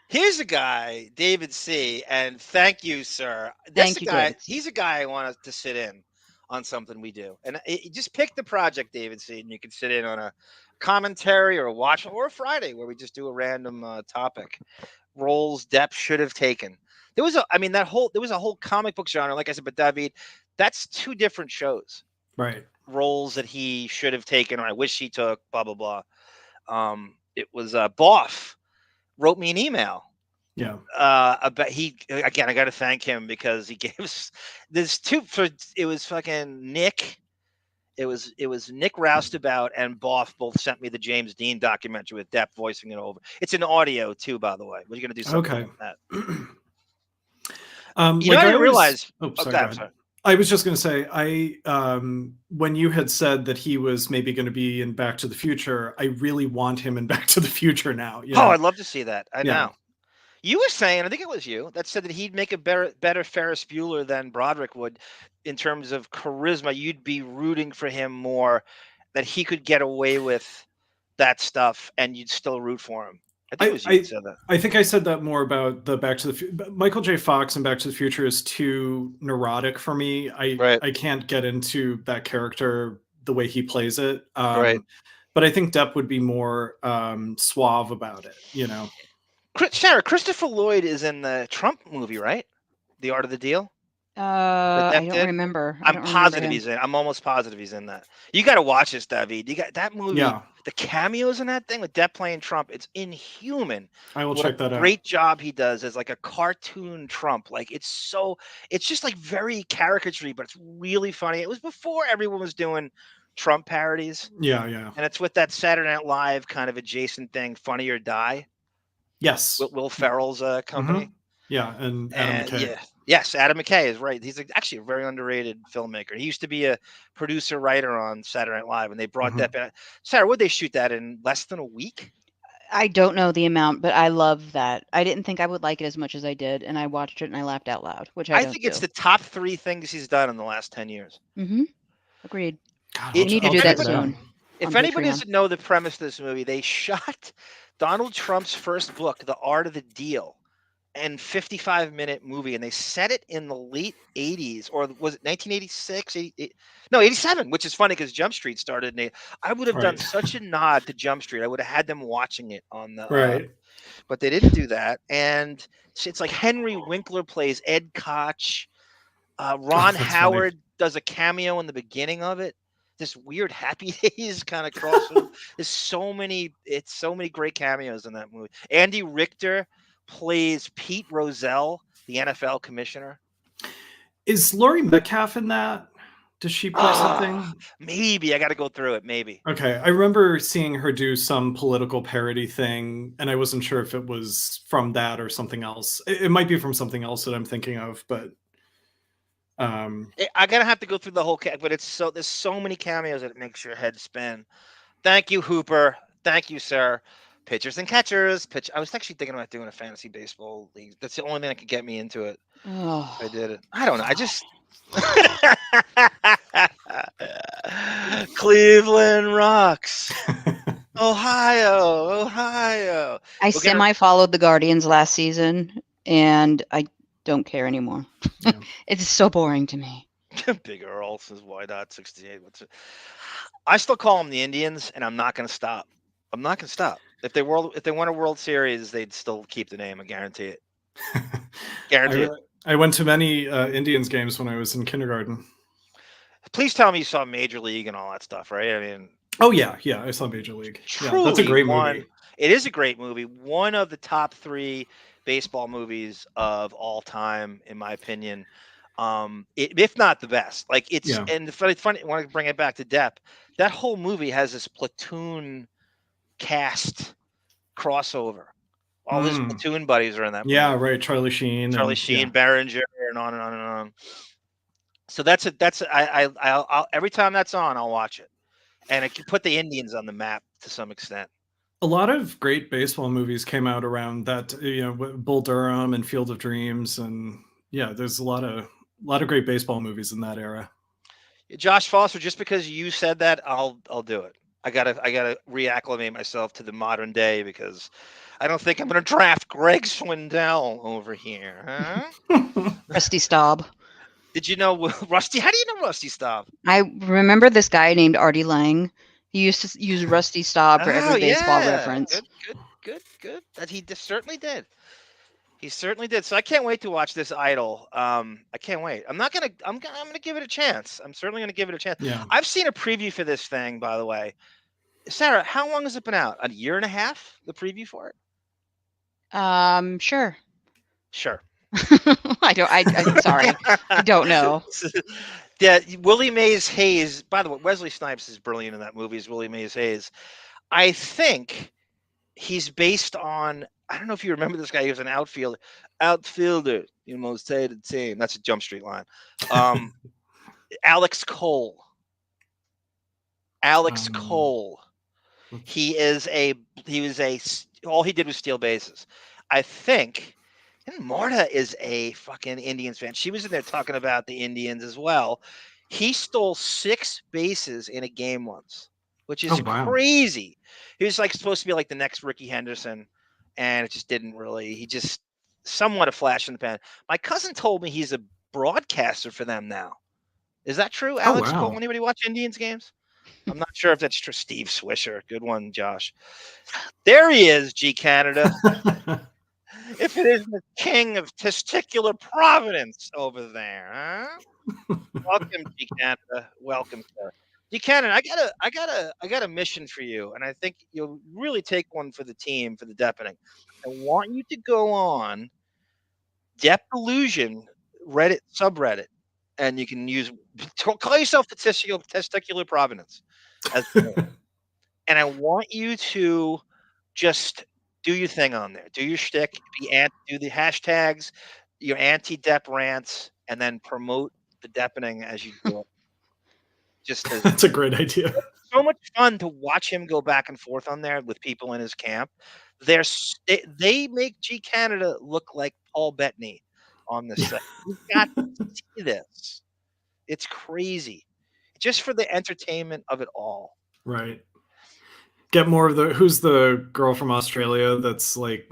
Here's a guy, David C., and thank you, sir. Thank you, guy. David C. He's a guy I want to sit in on something we do. And just pick the project, David C, and you can sit in on a commentary or a watch or a Friday where we just do a random topic. Roles Depp should have taken. There was a whole comic book genre, like I said, but David, that's two different shows. Right. Roles that he should have taken, or I wish he took, blah, blah, blah. It was Boff wrote me an email. Yeah. About I got to thank him because he gave us it was fucking Nick. It was Nick Roustabout and Boff both sent me the James Dean documentary with Depp voicing it over. It's an audio too, by the way. We're going to do something like that. I didn't realize. Oh, sorry. I was just going to say, when you had said that he was maybe going to be in Back to the Future, I really want him in Back to the Future now. You know? I'd love to see that. I know. You were saying, I think it was you, that said that he'd make a better Ferris Bueller than Broderick would in terms of charisma. You'd be rooting for him more, that he could get away with that stuff and you'd still root for him. I think it was you that said that. I think I said that more about the Back to the Future. Michael J. Fox in Back to the Future is too neurotic for me. I can't get into that character the way he plays it. But I think Depp would be more suave about it, you know. Sarah, Christopher Lloyd is in the Trump movie, right? The Art of the Deal? I don't remember. I'm positive he's in. I'm almost positive he's in that. You got to watch this, David. You got that movie. Yeah. The cameos in that thing with Depp playing Trump. It's inhuman. I will check that out. Great job he does as like a cartoon Trump. Like it's just like very caricature-y, but it's really funny. It was before everyone was doing Trump parodies. Yeah. And it's with that Saturday Night Live kind of adjacent thing, Funny or Die. Yes. Will Ferrell's company. Mm-hmm. Yeah, and Adam McKay. Yeah. Yes, Adam McKay is right. He's actually a very underrated filmmaker. He used to be a producer writer on Saturday Night Live, and they brought Depp in. Sarah, would they shoot that in less than a week? I don't know the amount, but I love that. I didn't think I would like it as much as I did, and I watched it and I laughed out loud, which I think it's the top 3 things he's done in the last 10 years. Mm-hmm. Agreed. God, we need to do that soon. If anybody doesn't know the premise of this movie, they shot Donald Trump's first book, The Art of the Deal, and 55-minute movie, and they set it in the late 80s, or was it 1986? 87, which is funny because Jump Street started in I would have done such a nod to Jump Street. I would have had them watching it on the but they didn't do that. And it's like Henry Winkler plays Ed Koch. Ron Howard does a cameo in the beginning of it. This weird Happy Days kind of crossover. There's so many great cameos in that movie. Andy Richter plays Pete Rozelle, the NFL commissioner. Is Laurie Metcalf in that? Does she play something? Maybe. I got to go through it. Maybe. Okay. I remember seeing her do some political parody thing, and I wasn't sure if it was from that or something else. It might be from something else that I'm thinking of, but I'm gonna have to go through the whole but there's so many cameos that it makes your head spin. Thank you, Hooper. Thank you, sir. Pitchers and catchers. I was actually thinking about doing a fantasy baseball league. That's the only thing that could get me into it. Oh. I did it. I don't know. I just Cleveland rocks. Ohio. I semi-followed the Guardians last season, and I don't care anymore. Yeah. It's so boring to me. Big Earl says, why not 68? I still call them the Indians, and I'm not going to stop. If they won a World Series, they'd still keep the name. I guarantee it. Guarantee it. I went to many Indians games when I was in kindergarten. Please tell me you saw Major League and all that stuff, right? I mean, oh yeah, I saw Major League. Truly, that's a great movie. It is a great movie. One of the top 3 baseball movies of all time, in my opinion. If not the best. Like it's and it's funny. I want to bring it back to Depp. That whole movie has this platoon cast crossover. All his platoon buddies are in that movie. Yeah, right. Charlie Sheen, Berenger, and on and on and on. So I'll every time that's on, I'll watch it, and it can put the Indians on the map to some extent. A lot of great baseball movies came out around that, Bull Durham and Field of Dreams, and there's a lot of great baseball movies in that era. Josh Foster, just because you said that, I'll do it. I gotta reacclimate myself to the modern day because I don't think I'm gonna draft Greg Swindell over here, huh? Rusty Staub. Did you know Rusty? How do you know Rusty Staub? I remember this guy named Artie Lang. He used to use Rusty Staub for every baseball reference. Good. That he certainly did. He certainly did. So I can't wait to watch this Idol. I can't wait. I'm gonna give it a chance. I'm certainly gonna give it a chance. Yeah. I've seen a preview for this thing, by the way. Sarah, how long has it been out? A year and a half? The preview for it? Sure. Sure. I'm sorry. I don't know. Yeah, Willie Mays Hayes. By the way, Wesley Snipes is brilliant in that movie as Willie Mays Hayes. I think he's based on, I don't know if you remember this guy. He was an outfielder, you most hated team. That's a Jump Street line. Alex Cole. Cole. He was all he did was steal bases. I think. And Marta is a fucking Indians fan. She was in there talking about the Indians as well. He stole 6 bases in a game once, which is crazy. He was like supposed to be like the next Ricky Henderson, and it just didn't really. He just somewhat a flash in the pan. My cousin told me he's a broadcaster for them now. Is that true, Alex Cole? Anybody watch Indians games? I'm not sure if that's true. Steve Swisher. Good one, Josh. There he is, G Canada. If it isn't the king of testicular providence over there, huh? Welcome, G Canada. Welcome, sir. G Canada, I got a mission for you, and I think you'll really take one for the team for the Deppening. I want you to go on Depp Illusion Reddit subreddit, and you can call yourself the testicular providence, and I want you to just do your thing on there. Do your shtick. Do the hashtags, your anti-Depp rants, and then promote the Deppening as you do it. That's a great idea. It's so much fun to watch him go back and forth on there with people in his camp. They make G Canada look like Paul Bettany on this site. You've got to see this. It's crazy. Just for the entertainment of it all. Right. Get more of who's the girl from Australia that's like,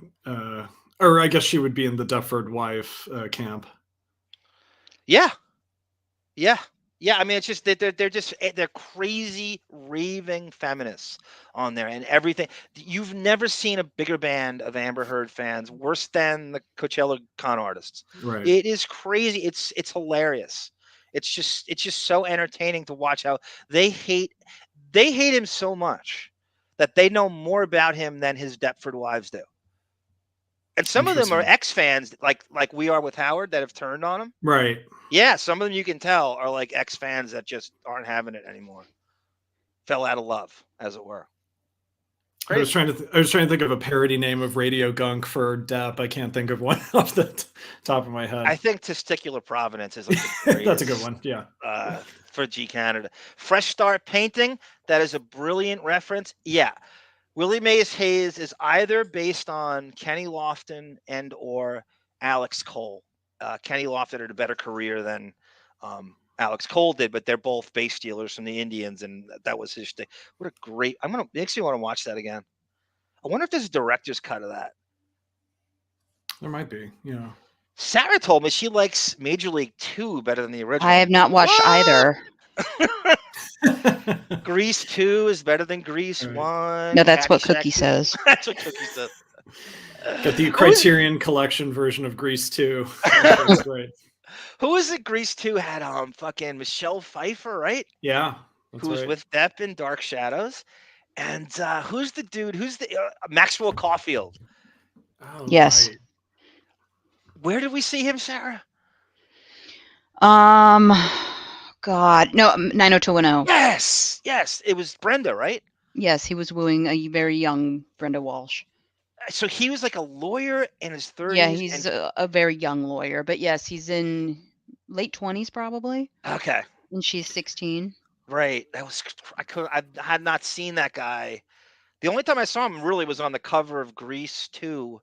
or I guess she would be in the Duffered wife camp. Yeah. I mean, it's just they're crazy raving feminists on there and everything. You've never seen a bigger band of Amber Heard fans, worse than the Coachella con artists. Right. It is crazy. It's hilarious. It's just so entertaining to watch how they hate him so much that they know more about him than his Deptford wives do. And some of them are ex-fans, like we are with Howard, that have turned on him. Right. Yeah, some of them you can tell are like ex-fans that just aren't having it anymore. Fell out of love, as it were. I was trying to think of a parody name of Radio Gunk for Depp. I can't think of one off the top of my head. I think Testicular Providence is like the greatest, that's a good one. Yeah. For G Canada. Fresh Start Painting. That is a brilliant reference. Yeah. Willie Mays Hayes is either based on Kenny Lofton and or Alex Cole. Kenny Lofton had a better career than Alex Cole did, but they're both base stealers from the Indians, and that was his thing. What a great! Makes me want to watch that again. I wonder if there's a director's cut of that. There might be. Yeah. Sarah told me she likes Major League 2 better than the original. I have not watched either. Grease 2 is better than Grease 1. No, that's what Cookie says. That's what Cookie says. Got the Criterion Collection version of Grease 2. That's great. Who was it? Grease 2 had fucking Michelle Pfeiffer, right? Yeah. Who was with Depp in Dark Shadows. And who's the dude? Who's the Maxwell Caulfield? Oh, yes. Right. Where did we see him, Sarah? God, no, 90210. Yes. It was Brenda, right? Yes, he was wooing a very young Brenda Walsh. So he was like a lawyer in his 30s. Yeah, he's a very young lawyer, but yes, he's in late 20s probably. Okay. And she's 16. Right. I had not seen that guy. The only time I saw him really was on the cover of Grease 2,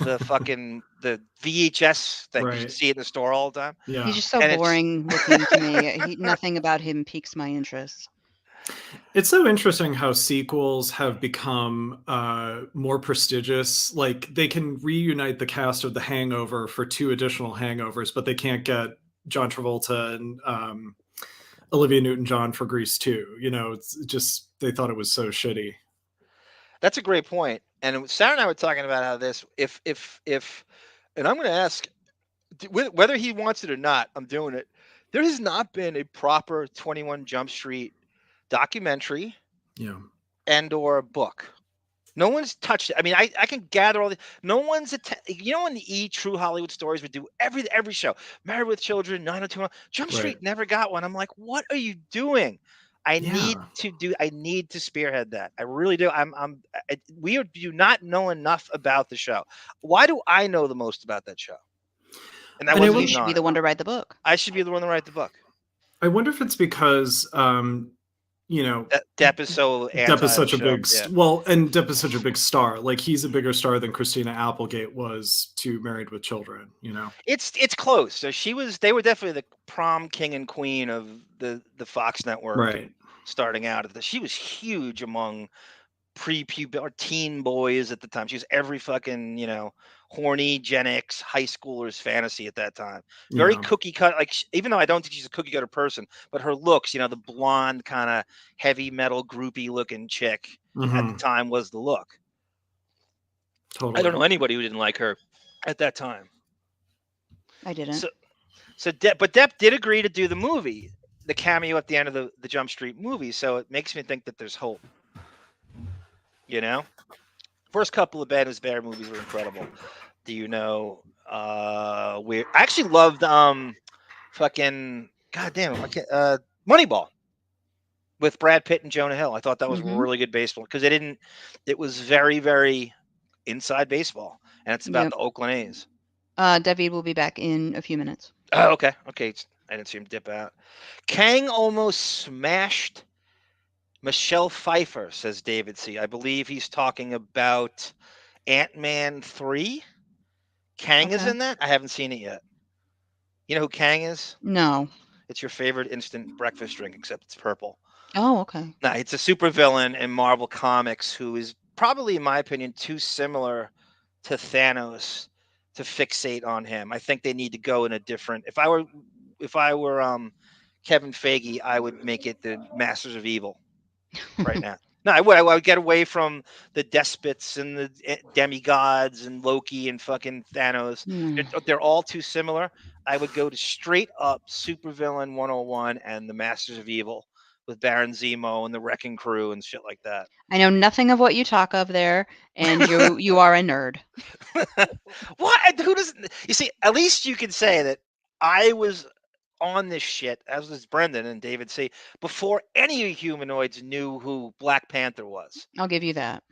the fucking the VHS that you see in the store all the time. Yeah. He's just so boring looking to me. Nothing about him piques my interest. It's so interesting how sequels have become more prestigious. Like they can reunite the cast of The Hangover for 2 additional hangovers, but they can't get John Travolta and Olivia Newton-John for Grease 2. You know, it's just they thought it was so shitty. That's a great point. And Sarah and I were talking about how this, if, and I'm going to ask whether he wants it or not, I'm doing it. There has not been a proper 21 Jump Street documentary and or book. No one's touched it. I mean, I can gather all the. No one's you know, when the True Hollywood Stories would do every show, Married with Children, 90210, Jump Street never got one. I'm like, what are you doing? I need to spearhead that. I really do. We do not know enough about the show. Why do I know the most about that show? And that you should be the one to write the book. I should be the one to write the book. I wonder if it's because you know, Depp is so Depp is such a big and Depp is such a big star. Like, he's a bigger star than Christina Applegate was to Married with Children. You know, it's close. So they were definitely the prom king and queen of the Fox network. Right. Starting out, she was huge among pre-pubertal or teen boys at the time. She was every fucking, you know, horny Gen X high schooler's fantasy at that time. Very cookie cut. Like, even though I don't think she's a cookie cutter person, but her looks, you know, the blonde kind of heavy metal groupie looking chick at the time was the look. Totally. I don't know anybody who didn't like her at that time. I didn't. But Depp did agree to do the movie, the cameo at the end of the Jump Street movie. So it makes me think that there's hope. You know, first couple of Ben is Bear movies were incredible. Do you know? I actually loved fucking goddamn Moneyball with Brad Pitt and Jonah Hill. I thought that was really good baseball because it was very, very inside baseball, and it's about the Oakland A's. David will be back in a few minutes. Oh, okay. I didn't see him dip out. Kang almost smashed Michelle Pfeiffer, says David C. I believe he's talking about Ant-Man 3. Kang is in that? I haven't seen it yet. You know who Kang is? No. It's your favorite instant breakfast drink, except it's purple. Oh, okay. No, it's a supervillain in Marvel Comics who is probably, in my opinion, too similar to Thanos to fixate on him. I think they need to go in a different. If I were Kevin Feige, I would make it the Masters of Evil right now. No, I would get away from the despots and the demigods and Loki and fucking Thanos. They're all too similar. I would go to straight up supervillain 101 and the Masters of Evil with Baron Zemo and the Wrecking Crew and shit like that. I know nothing of what you talk of there, and you are a nerd. What? Who doesn't? You see, at least you can say that I was on this shit, as was Brendan and David C., before any humanoids knew who Black Panther was. I'll give you that.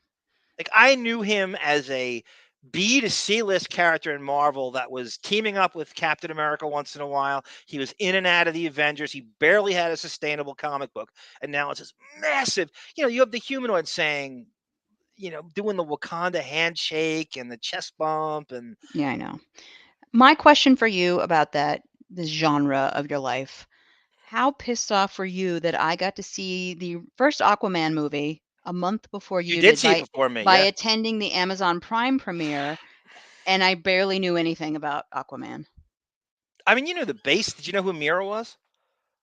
Like, I knew him as a B to C list character in Marvel that was teaming up with Captain America once in a while. He was in and out of the Avengers. He barely had a sustainable comic book. And now it's this massive, you know, you have the humanoid saying, you know, doing the Wakanda handshake and the chest bump. And yeah, I know. My question for you about this genre of your life, how pissed off were you that I got to see the first Aquaman movie a month before you did see it before me by attending the Amazon Prime premiere, and I barely knew anything about Aquaman? I mean, you know the base. Did you know who Mira was?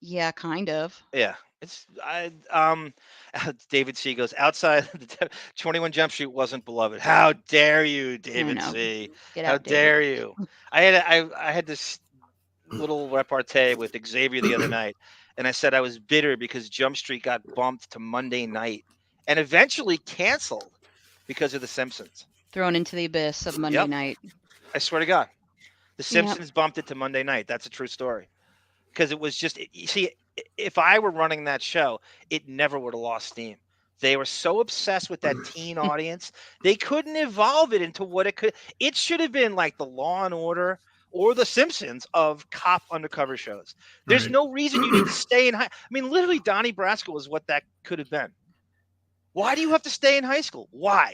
Yeah, kind of. Yeah. David C goes, outside the 21 Jump Street wasn't beloved. How dare you, David C? How dare you? I had this little repartee with Xavier the other night, and I said I was bitter because Jump Street got bumped to Monday night and eventually canceled because of The Simpsons. Thrown into the abyss of Monday night. I swear to God. The Simpsons bumped it to Monday night. That's a true story. Because it was just, you see, if I were running that show, it never would have lost steam. They were so obsessed with that teen audience, they couldn't evolve it into what it could. It should have been like the Law and Order or The Simpsons of cop undercover shows. There's no reason you need to stay in high. I mean, literally, Donnie Brasco is what that could have been. Why do you have to stay in high school? Why?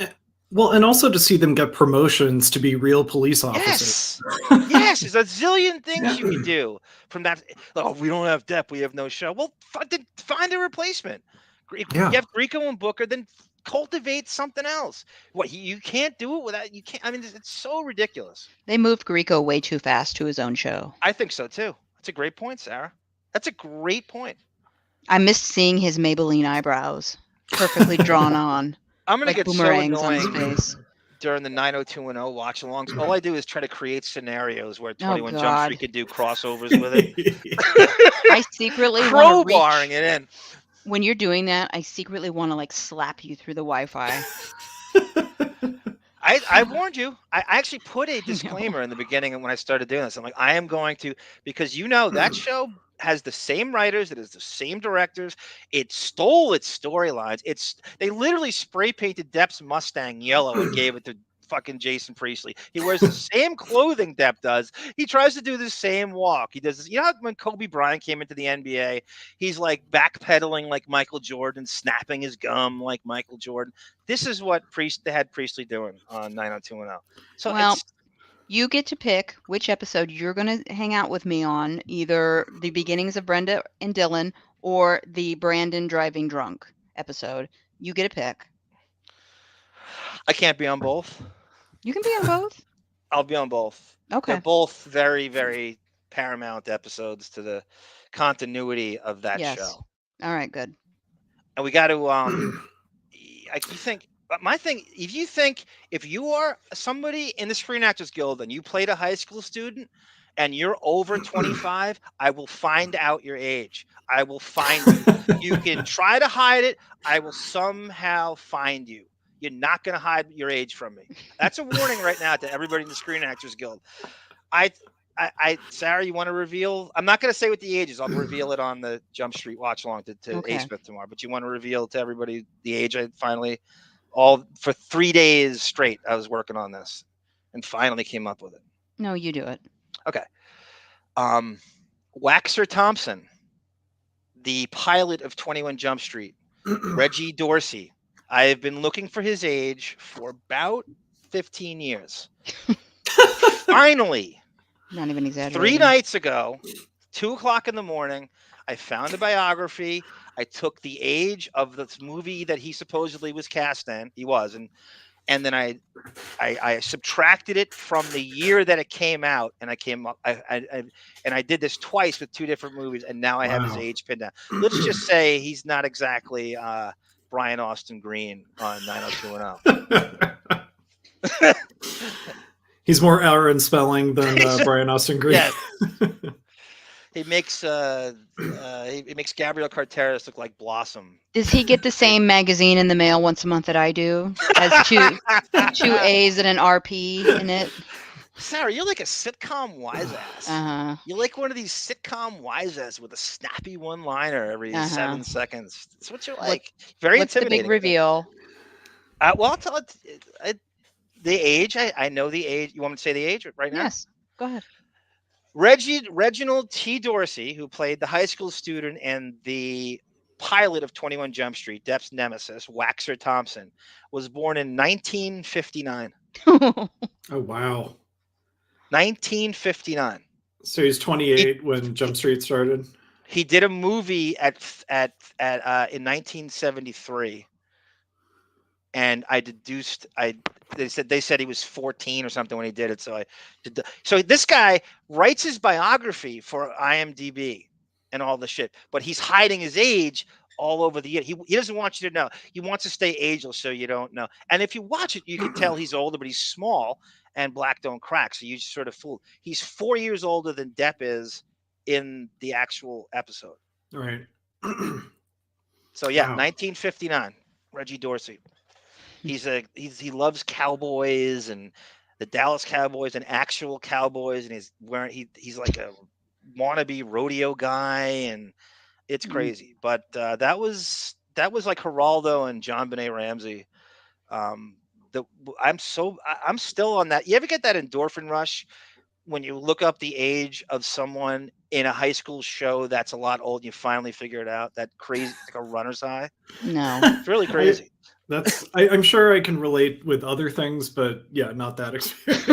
Well, and also to see them get promotions to be real police officers. Yes, there's a zillion things you can do from that. Oh, we don't have Depp, we have no show. Well, find a replacement. If you have Grieco and Booker, then cultivate something else. What, you can't do it without, you can't, I mean, it's so ridiculous. They moved Grieco way too fast to his own show. I think so too. That's a great point, Sarah. That's a great point. I missed seeing his Maybelline eyebrows, perfectly drawn on, I'm gonna like get so boomerangs on his annoying face. during the 90210 watch-alongs. All I do is try to create scenarios where Oh 21 Jump Street God! could do crossovers with it. I secretly want to Crowbarring reach. it in. When you're doing that, I secretly want to like slap you through the Wi-Fi. I warned you. I actually put a I know. disclaimer in the beginning when I started doing this. I'm like, I am going to, because you know that show has the same writers, it is the same directors. It stole its storylines. They literally spray painted Depp's Mustang yellow and gave it to fucking Jason Priestley. He wears the same clothing Depp does. He tries to do the same walk. He does this. You know how when Kobe Bryant came into the NBA, he's like backpedaling like Michael Jordan, snapping his gum like Michael Jordan. This is what they had Priestley doing on 90210. So Well, you get to pick which episode you're going to hang out with me on, either the beginnings of Brenda and Dylan or the Brandon driving drunk episode. You get a pick. I can't be on both. You can be on both. I'll be on both. Okay. They're both very, very paramount episodes to the continuity of that Yes. show. All right, good. And we got to my thing, if you are somebody in the Screen Actors Guild and you played a high school student and you're over 25, I will find out your age. I will find you. You can try to hide it. I will somehow find you. You're not going to hide your age from me. That's a warning right now to everybody in the Screen Actors Guild. Sarah, you want to reveal? I'm not going to say what the age is. I'll reveal it on the Jump Street watch along to Okay. A. Smith tomorrow. But you want to reveal to everybody the age I finally, all for 3 days straight, I was working on this and finally came up with it. No, you do it. Okay. Waxer Thompson, the pilot of 21 Jump Street, Reggie Dorsey. I have been looking for his age for about 15 years. Finally, Not even exaggerating. 3 nights ago, 2:00 in the morning, I found a biography. I took the age of this movie that he supposedly was cast in. He was, and then I subtracted it from the year that it came out, and I came up. I did this twice with 2 different movies, and now I have his age pinned down. Let's just say he's not exactly Brian Austin Green on 90210. He's more Aaron Spelling than Brian Austin Green. Yes. He makes Gabriel Carteris look like Blossom. Does he get the same magazine in the mail once a month that I do? Has two A's and an RP in it. Sarah, you're like a sitcom wise ass. Uh-huh. You're like one of these sitcom wise ass with a snappy one-liner every 7 seconds. That's what you're like. Very What's the intimidating. big reveal? Well, I'll tell it. The age. I know the age. You want me to say the age right now? Yes. Go ahead. Reginald T. Dorsey, who played the high school student and the pilot of 21 Jump Street, Depp's nemesis, Waxer Thompson, was born in 1959. Oh, wow. 1959. So he's 28 when Jump Street started. He did a movie in 1973, and they said he was 14 or something when he did it. So this guy writes his biography for IMDb and all the shit, but he's hiding his age all over the year. He doesn't want you to know. He wants to stay ageless so you don't know. And if you watch it, you can tell he's older, but he's small, and black don't crack. So you just sort of fool. He's 4 years older than Depp is in the actual episode. All right. So yeah, Wow. 1959, Reggie Dorsey. He loves cowboys and the Dallas Cowboys and actual cowboys, and he's like a wannabe rodeo guy, and it's crazy. But that was like Geraldo and John Benet Ramsey. I'm still on that. You ever get that endorphin rush when you look up the age of someone in a high school show that's a lot old? You finally figure it out. That crazy, like a runner's high. No, It's really crazy. I'm sure I can relate with other things, but yeah, not that experience.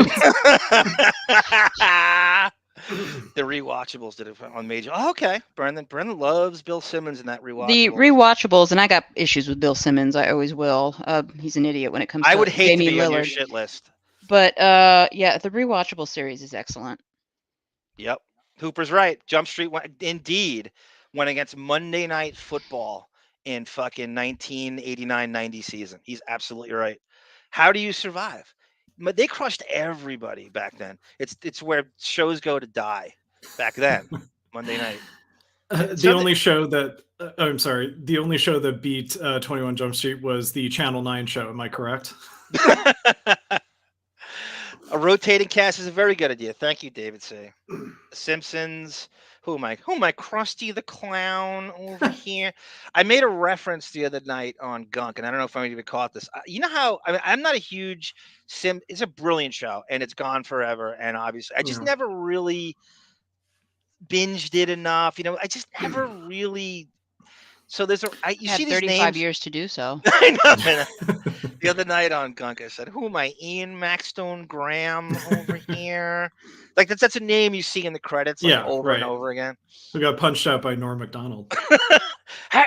The rewatchables did it on Major. Oh, okay, Brendan loves Bill Simmons in that rewatchable. the rewatchables, and I got issues with Bill Simmons. I always will. He's an idiot when it comes to I would hate Jamie to be Lillard. on your shit list. But yeah, the rewatchable series is excellent. Yep. Hooper's right. Jump Street went against Monday Night Football in fucking 1989-90 season. He's absolutely right. How do you survive? But they crushed everybody back then. It's where shows go to die back then. Monday night. The only show that I'm sorry, the only show that beat 21 Jump Street was the Channel 9 show. Am I correct? A rotating cast is a very good idea. Thank you, David C. The Simpsons. Who am I? Krusty the Clown over here. I made a reference the other night on Gunk, and I don't know if anybody caught this. You know how I'm not a huge It's a brilliant show, and it's gone forever. And obviously, I just never really binged it enough. I just never really. So there's you see these 35 names. years to do so. I know. The other night on Gunk, I said, "Who am I? Ian Maxstone Graham over here." Like that's a name you see in the credits, over and over again. Who got punched out by Norm Macdonald?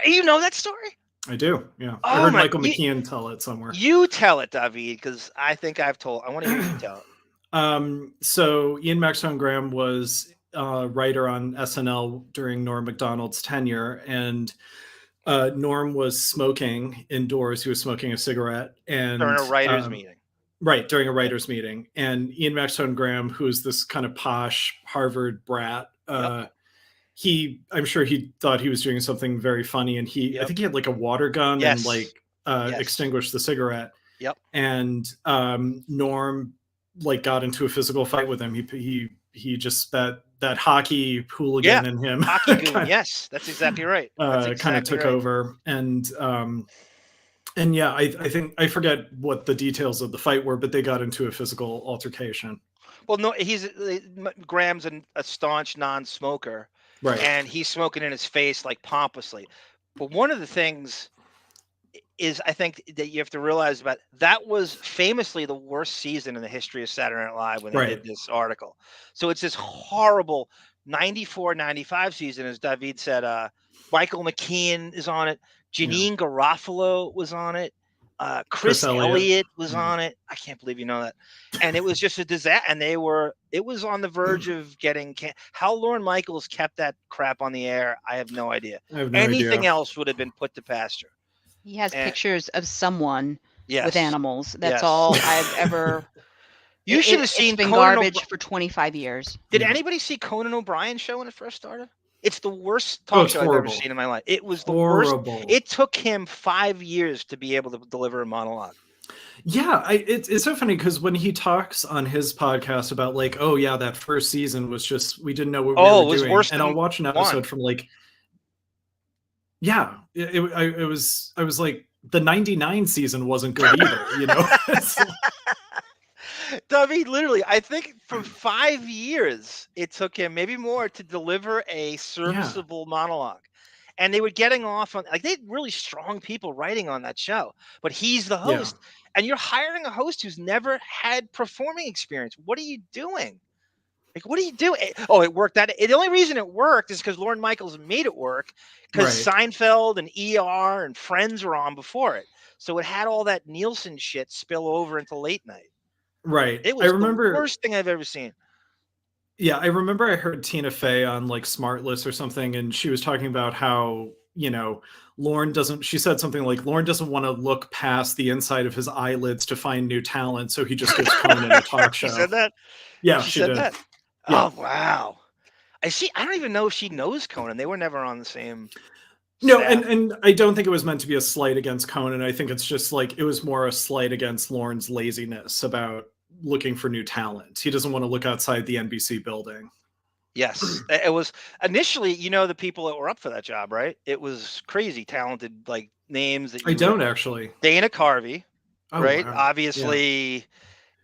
You know that story? I do. Yeah, Oh, I heard Michael McKean tell it somewhere. You tell it, David, because I think I want to hear you tell it. So Ian Maxstone Graham was a writer on SNL during Norm Macdonald's tenure, and Norm was smoking indoors. He was smoking a cigarette and during a writer's meeting. Right, during a writer's meeting. And Ian Maxstone Graham, who's this kind of posh Harvard brat, I'm sure he thought he was doing something very funny. And I think he had like a water gun and extinguished the cigarette. Yep. And Norm got into a physical fight with him. He just that hockey hooligan in him. Hockey goon, yes, that's exactly right. Kind of took over. And yeah, I think I forget what the details of the fight were, but they got into a physical altercation. Well, no, Graham's a staunch non-smoker, right? And he's smoking in his face pompously. But one of the things is I think that you have to realize about that was famously the worst season in the history of Saturday Night Live when they did this article. So it's this horrible 94-95 season, as David said. Michael McKean is on it. Janine Garofalo was on it. Chris Elliott was on it. I can't believe you know that. And it was just a disaster. And it was on the verge of getting how Lorne Michaels kept that crap on the air, I have no idea. Anything else would have been put to pasture. He has pictures of someone with animals. That's all I've ever. You should have seen. It's been garbage for 25 years. Did anybody see Conan O'Brien show when it first started? It's the worst talk show I've ever seen in my life. It was the worst. It took him 5 years to be able to deliver a monologue. Yeah, it's so funny because when he talks on his podcast about that first season was just we didn't know what we were doing, worse and I'll watch an episode from I was like the 99 season wasn't good either, David, literally, I think for 5 years it took him, maybe more, to deliver a serviceable monologue. And they were getting off on they had really strong people writing on that show, but he's the host, and you're hiring a host who's never had performing experience. What are you doing? What are you doing? Oh, it worked. The only reason it worked is because Lorne Michaels made it work, because Seinfeld and ER and Friends were on before it, so it had all that Nielsen shit spill over into late night. Right. It was the worst thing I've ever seen. Yeah, I remember I heard Tina Fey on Smartless or something, and she was talking about how, Lorne doesn't, she said something like, Lorne doesn't want to look past the inside of his eyelids to find new talent, so he just gives Conan a talk show. She said that? Yeah, she said did. That? Yeah. Oh, wow. I don't even know if she knows Conan. They were never on the same No, staff. and I don't think it was meant to be a slight against Conan. I think it's just it was more a slight against Lorne's laziness about looking for new talent. He doesn't want to look outside the NBC building. Yes, it was initially, the people that were up for that job, right? It was crazy talented names that I don't actually. Dana Carvey, right? Wow. Obviously,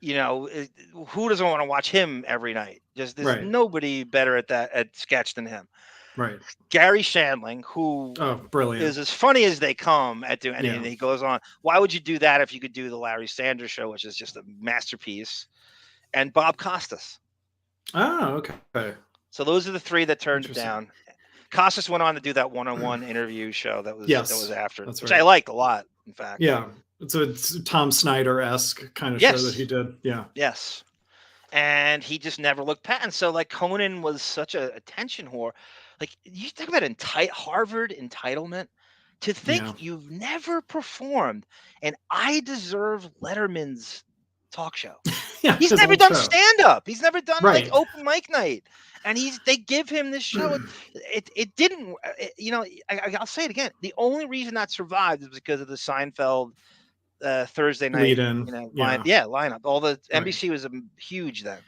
who doesn't want to watch him every night? Just there's nobody better at sketch than him. Right. Gary Shandling, who brilliant, is as funny as they come at doing anything. Yeah. He goes on, why would you do that if you could do the Larry Sanders Show, which is just a masterpiece? And Bob Costas. Oh, okay. So those are the three that turned it down. Costas went on to do that one-on-one interview show that was after, which I liked a lot, in fact. Yeah. It's a Tom Snyder-esque kind of show that he did. Yeah. Yes. and he just never looked past. And so like Conan was such a attention whore. Like you talk about Harvard entitlement. To think you've never performed an I Deserve Letterman's talk show. He's never done stand-up. He's never done like open mic night. And they give him this show. It didn't, I'll say it again. The only reason that survived is because of the Seinfeld Thursday night lineup. All the NBC was huge then.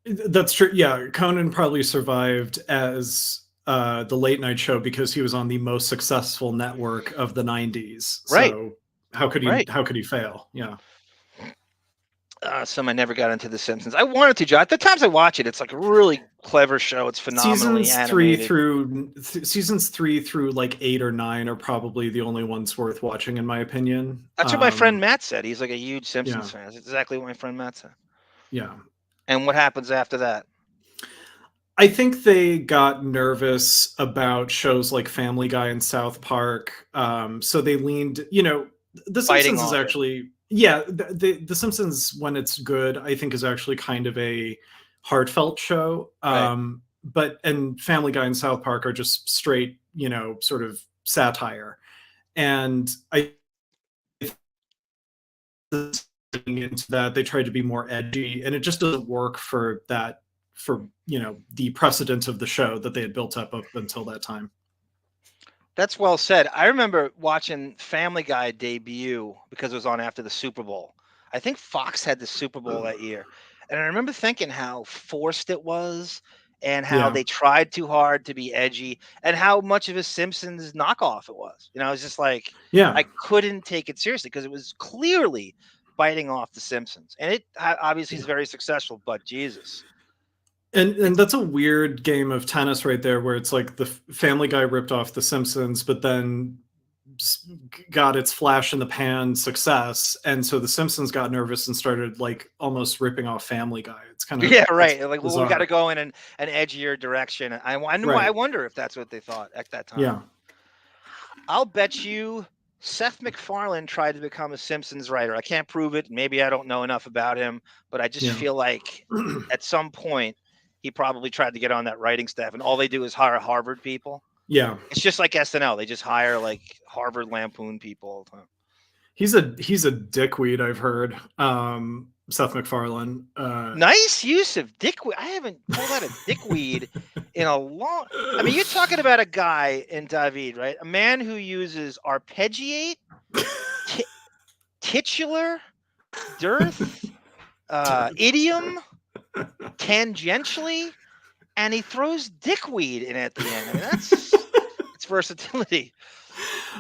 That's true. Yeah, Conan probably survived as the late night show because he was on the most successful network of the 90s. Right. So how could he fail? Yeah. I never got into The Simpsons. I wanted to, John. At the times I watch it, it's like a really clever show. It's phenomenally animated. Seasons 3 through like 8 or 9 are probably the only ones worth watching, in my opinion. That's what my friend Matt said. He's like a huge Simpsons fan. That's exactly what my friend Matt said. Yeah. And what happens after that? I think they got nervous about shows like Family Guy and South Park. So they leaned, The Simpsons is actually, the Simpsons, when it's good, I think is actually kind of a heartfelt show. And Family Guy and South Park are just straight, sort of satire. And I into that they tried to be more edgy, and it just doesn't work for that. For the precedent of the show that they had built up until that time. That's well said. I remember watching Family Guy debut because it was on after the Super Bowl. I think Fox had the Super Bowl that year, and I remember thinking how forced it was, and how they tried too hard to be edgy, and how much of a Simpsons knockoff it was. It was just like, I couldn't take it seriously because it was clearly biting off the Simpsons, and it obviously is very successful. But Jesus. And that's a weird game of tennis right there, where it's like the Family Guy ripped off The Simpsons, but then got its flash in the pan success, and so The Simpsons got nervous and started like almost ripping off Family Guy. It's kind of Like, well, we got to go in an edgier direction. I wonder if that's what they thought at that time. Yeah, I'll bet you Seth MacFarlane tried to become a Simpsons writer. I can't prove it. Maybe I don't know enough about him, but I just feel like at some point he probably tried to get on that writing staff, and all they do is hire Harvard people. Yeah. It's just like SNL. They just hire like Harvard Lampoon people all the time. He's a dickweed, I've heard. Seth MacFarlane. Nice use of dickweed. I haven't pulled out a dickweed in a long. I mean, you're talking about a guy in David, right? A man who uses arpeggiate, titular, dearth, idiom, tangentially, and he throws dickweed in at the end. I mean, it's versatility.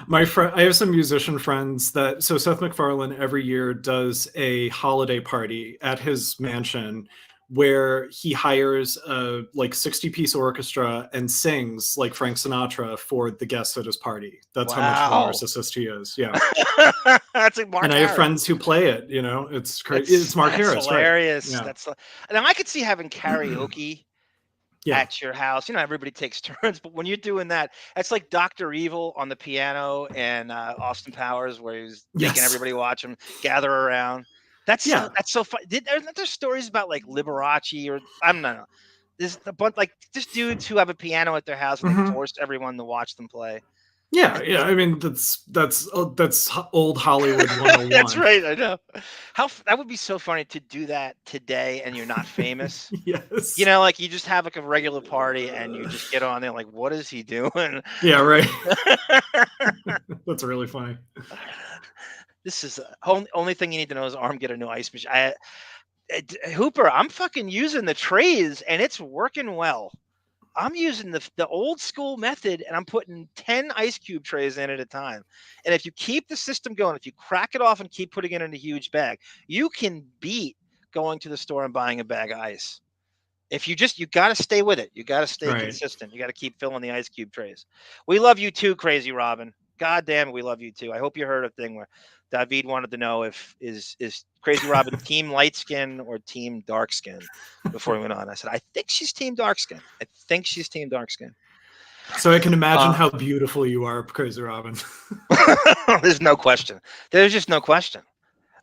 My friend, I have some musician friends so Seth MacFarlane every year does a holiday party at his mansion where he hires a like 60-piece orchestra and sings like Frank Sinatra for the guests at his party. That's how much of a narcissist he is. Yeah. That's like Mark And Harris. I have friends who play it, it's crazy. It's Mark Harris. Hilarious. Right? Yeah. Now I could see having karaoke at your house. Everybody takes turns, but when you're doing that, that's like Dr. Evil on the piano and Austin Powers, where he's making everybody watch him gather around. That's so fun. Aren't there stories about like Liberace or I don't know? There's a bunch like just dudes who have a piano at their house and they forced everyone to watch them play. Yeah. I mean, that's old Hollywood 101. That's right. I know. That would be so funny to do that today, and you're not famous. Yes. Like you just have like a regular party, and you just get on there like, what is he doing? Yeah. Right. That's really funny. This is the only thing you need to know is arm get a new ice machine. Hooper, I'm fucking using the trays, and it's working well. I'm using the old school method, and I'm putting 10 ice cube trays in at a time. And if you keep the system going, if you crack it off and keep putting it in a huge bag, you can beat going to the store and buying a bag of ice. If you got to stay with it. You got to stay consistent. You got to keep filling the ice cube trays. We love you too, Crazy Robin. God damn it, we love you too. I hope you heard a thing where David wanted to know if is Crazy Robin team light skin or team dark skin before we went on. I said, I think she's team dark skin. So I can imagine how beautiful you are, Crazy Robin. There's no question. There's just no question.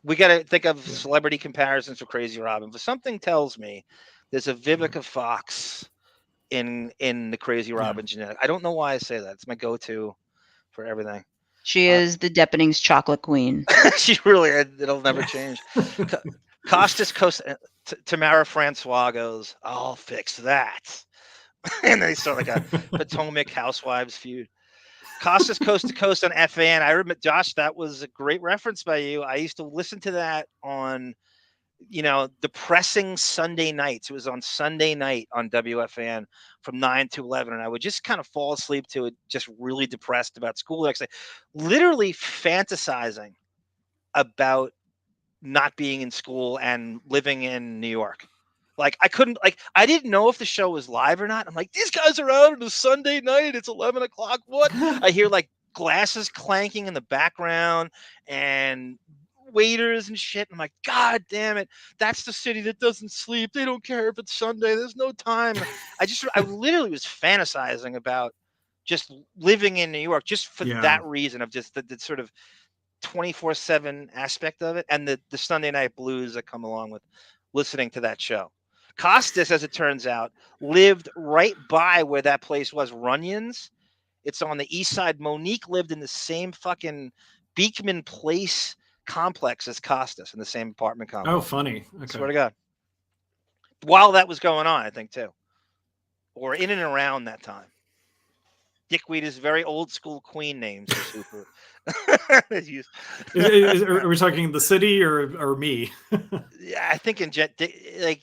We got to think of celebrity comparisons for Crazy Robin. But something tells me there's a Vivica Fox in the Crazy Robin genetic. I don't know why I say that. It's my go-to for everything. She is the Deppining's chocolate queen. She really, it'll never change. Costas Tamara Francois goes, I'll fix that. And they start like a Potomac Housewives feud. Costas Coast to Coast on FAN. I remember, Josh, that was a great reference by you. I used to listen to that on, depressing Sunday nights. It was on Sunday night on WFAN from 9 to 11. And I would just kind of fall asleep to it, just really depressed about school the next day, literally fantasizing about not being in school and living in New York. Like I didn't know if the show was live or not. I'm like, these guys are out on a Sunday night. It's 11 o'clock. What? I hear like glasses clanking in the background and waiters and shit. I'm like, God damn it. That's the city that doesn't sleep. They don't care if it's Sunday. There's no time. I literally was fantasizing about just living in New York just for that reason of just the sort of 24/7 aspect of it and the Sunday night blues that come along with listening to that show. Costas, as it turns out, lived right by where that place was, Runyon's. It's on the east side. Monique lived in the same fucking Beekman Place complex as Costas in the same apartment complex. Oh, funny. Okay. Swear to God. While that was going on, I think, too. Or in and around that time. Dickweed is very old school queen names are super. Are we talking the city or me? Yeah, I think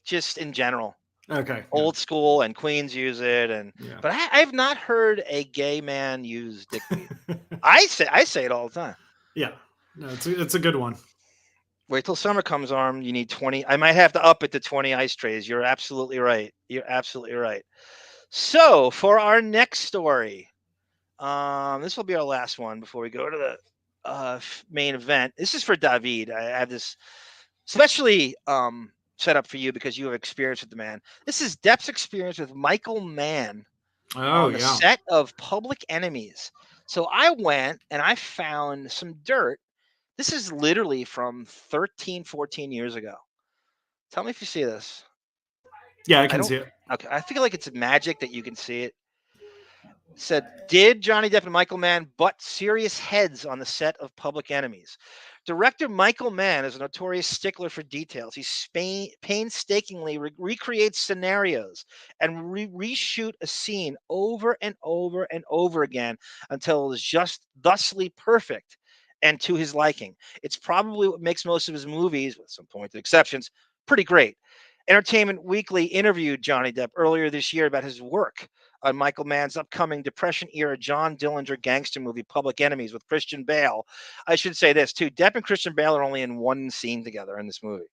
just in general. Okay. Old school and queens use it, but I've not heard a gay man use dickweed. I say it all the time. Yeah, no, it's a good one. Wait till summer comes on. You need 20. I might have to up it to 20 ice trays. You're absolutely right. So for our next story. This will be our last one before we go to the main event. This is for David. I have this especially set up for you because you have experience with the man. This is Depps' experience with Michael Mann on the set of Public Enemies. So I went and I found some dirt. This is literally from 13, 14 years ago. Tell me if you see this. Yeah, I can see it. Okay, I feel like it's magic that you can see it. Said, did Johnny Depp and Michael Mann butt serious heads on the set of Public Enemies? Director Michael Mann is a notorious stickler for details. He painstakingly recreates scenarios and reshoot a scene over and over and over again until it is just thusly perfect and to his liking. It's probably what makes most of his movies, with some pointed exceptions, pretty great. Entertainment Weekly interviewed Johnny Depp earlier this year about his work on Michael Mann's upcoming Depression-era John Dillinger gangster movie, Public Enemies, with Christian Bale. I should say this, too. Depp and Christian Bale are only in one scene together in this movie.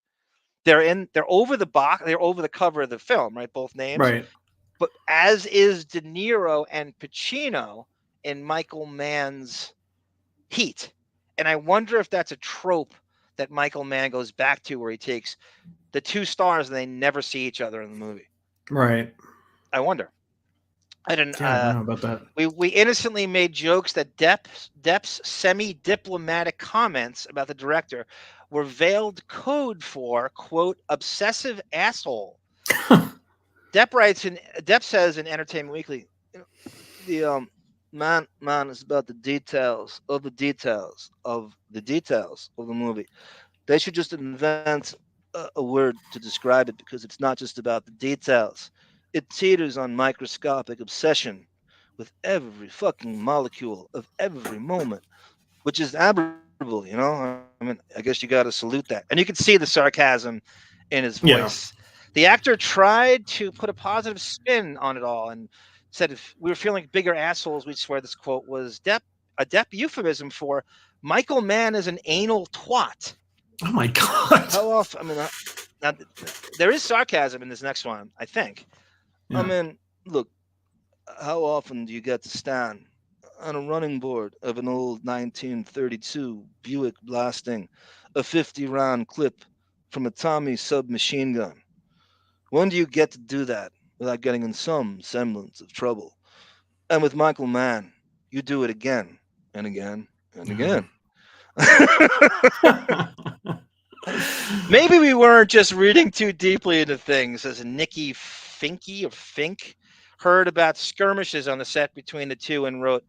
They're over the box. They're over the cover of the film, right? Both names. Right. But as is De Niro and Pacino in Michael Mann's Heat. And I wonder if that's a trope that Michael Mann goes back to where he takes the two stars and they never see each other in the movie. Right. I wonder. I don't know about that. We innocently made jokes that Depp's semi-diplomatic comments about the director were veiled code for, quote, obsessive asshole. Depp says in Entertainment Weekly, the man is about the details of the movie. They should just invent a word to describe it because it's not just about the details. It teeters on microscopic obsession with every fucking molecule of every moment, which is admirable, you know? I mean, I guess you got to salute that. And you can see the sarcasm in his voice. Yeah. The actor tried to put a positive spin on it all and said if we were feeling bigger assholes, we'd swear this quote was a Depp euphemism for Michael Mann is an anal twat. Oh, my God. How often? I mean, now, there is sarcasm in this next one, I think. Yeah. I mean, look, how often do you get to stand on a running board of an old 1932 Buick blasting a 50-round clip from a Tommy submachine gun? When do you get to do that without getting in some semblance of trouble? And with Michael Mann, you do it again and again and again. Maybe we weren't just reading too deeply into things, as Nikki Finky or Fink heard about skirmishes on the set between the two and wrote,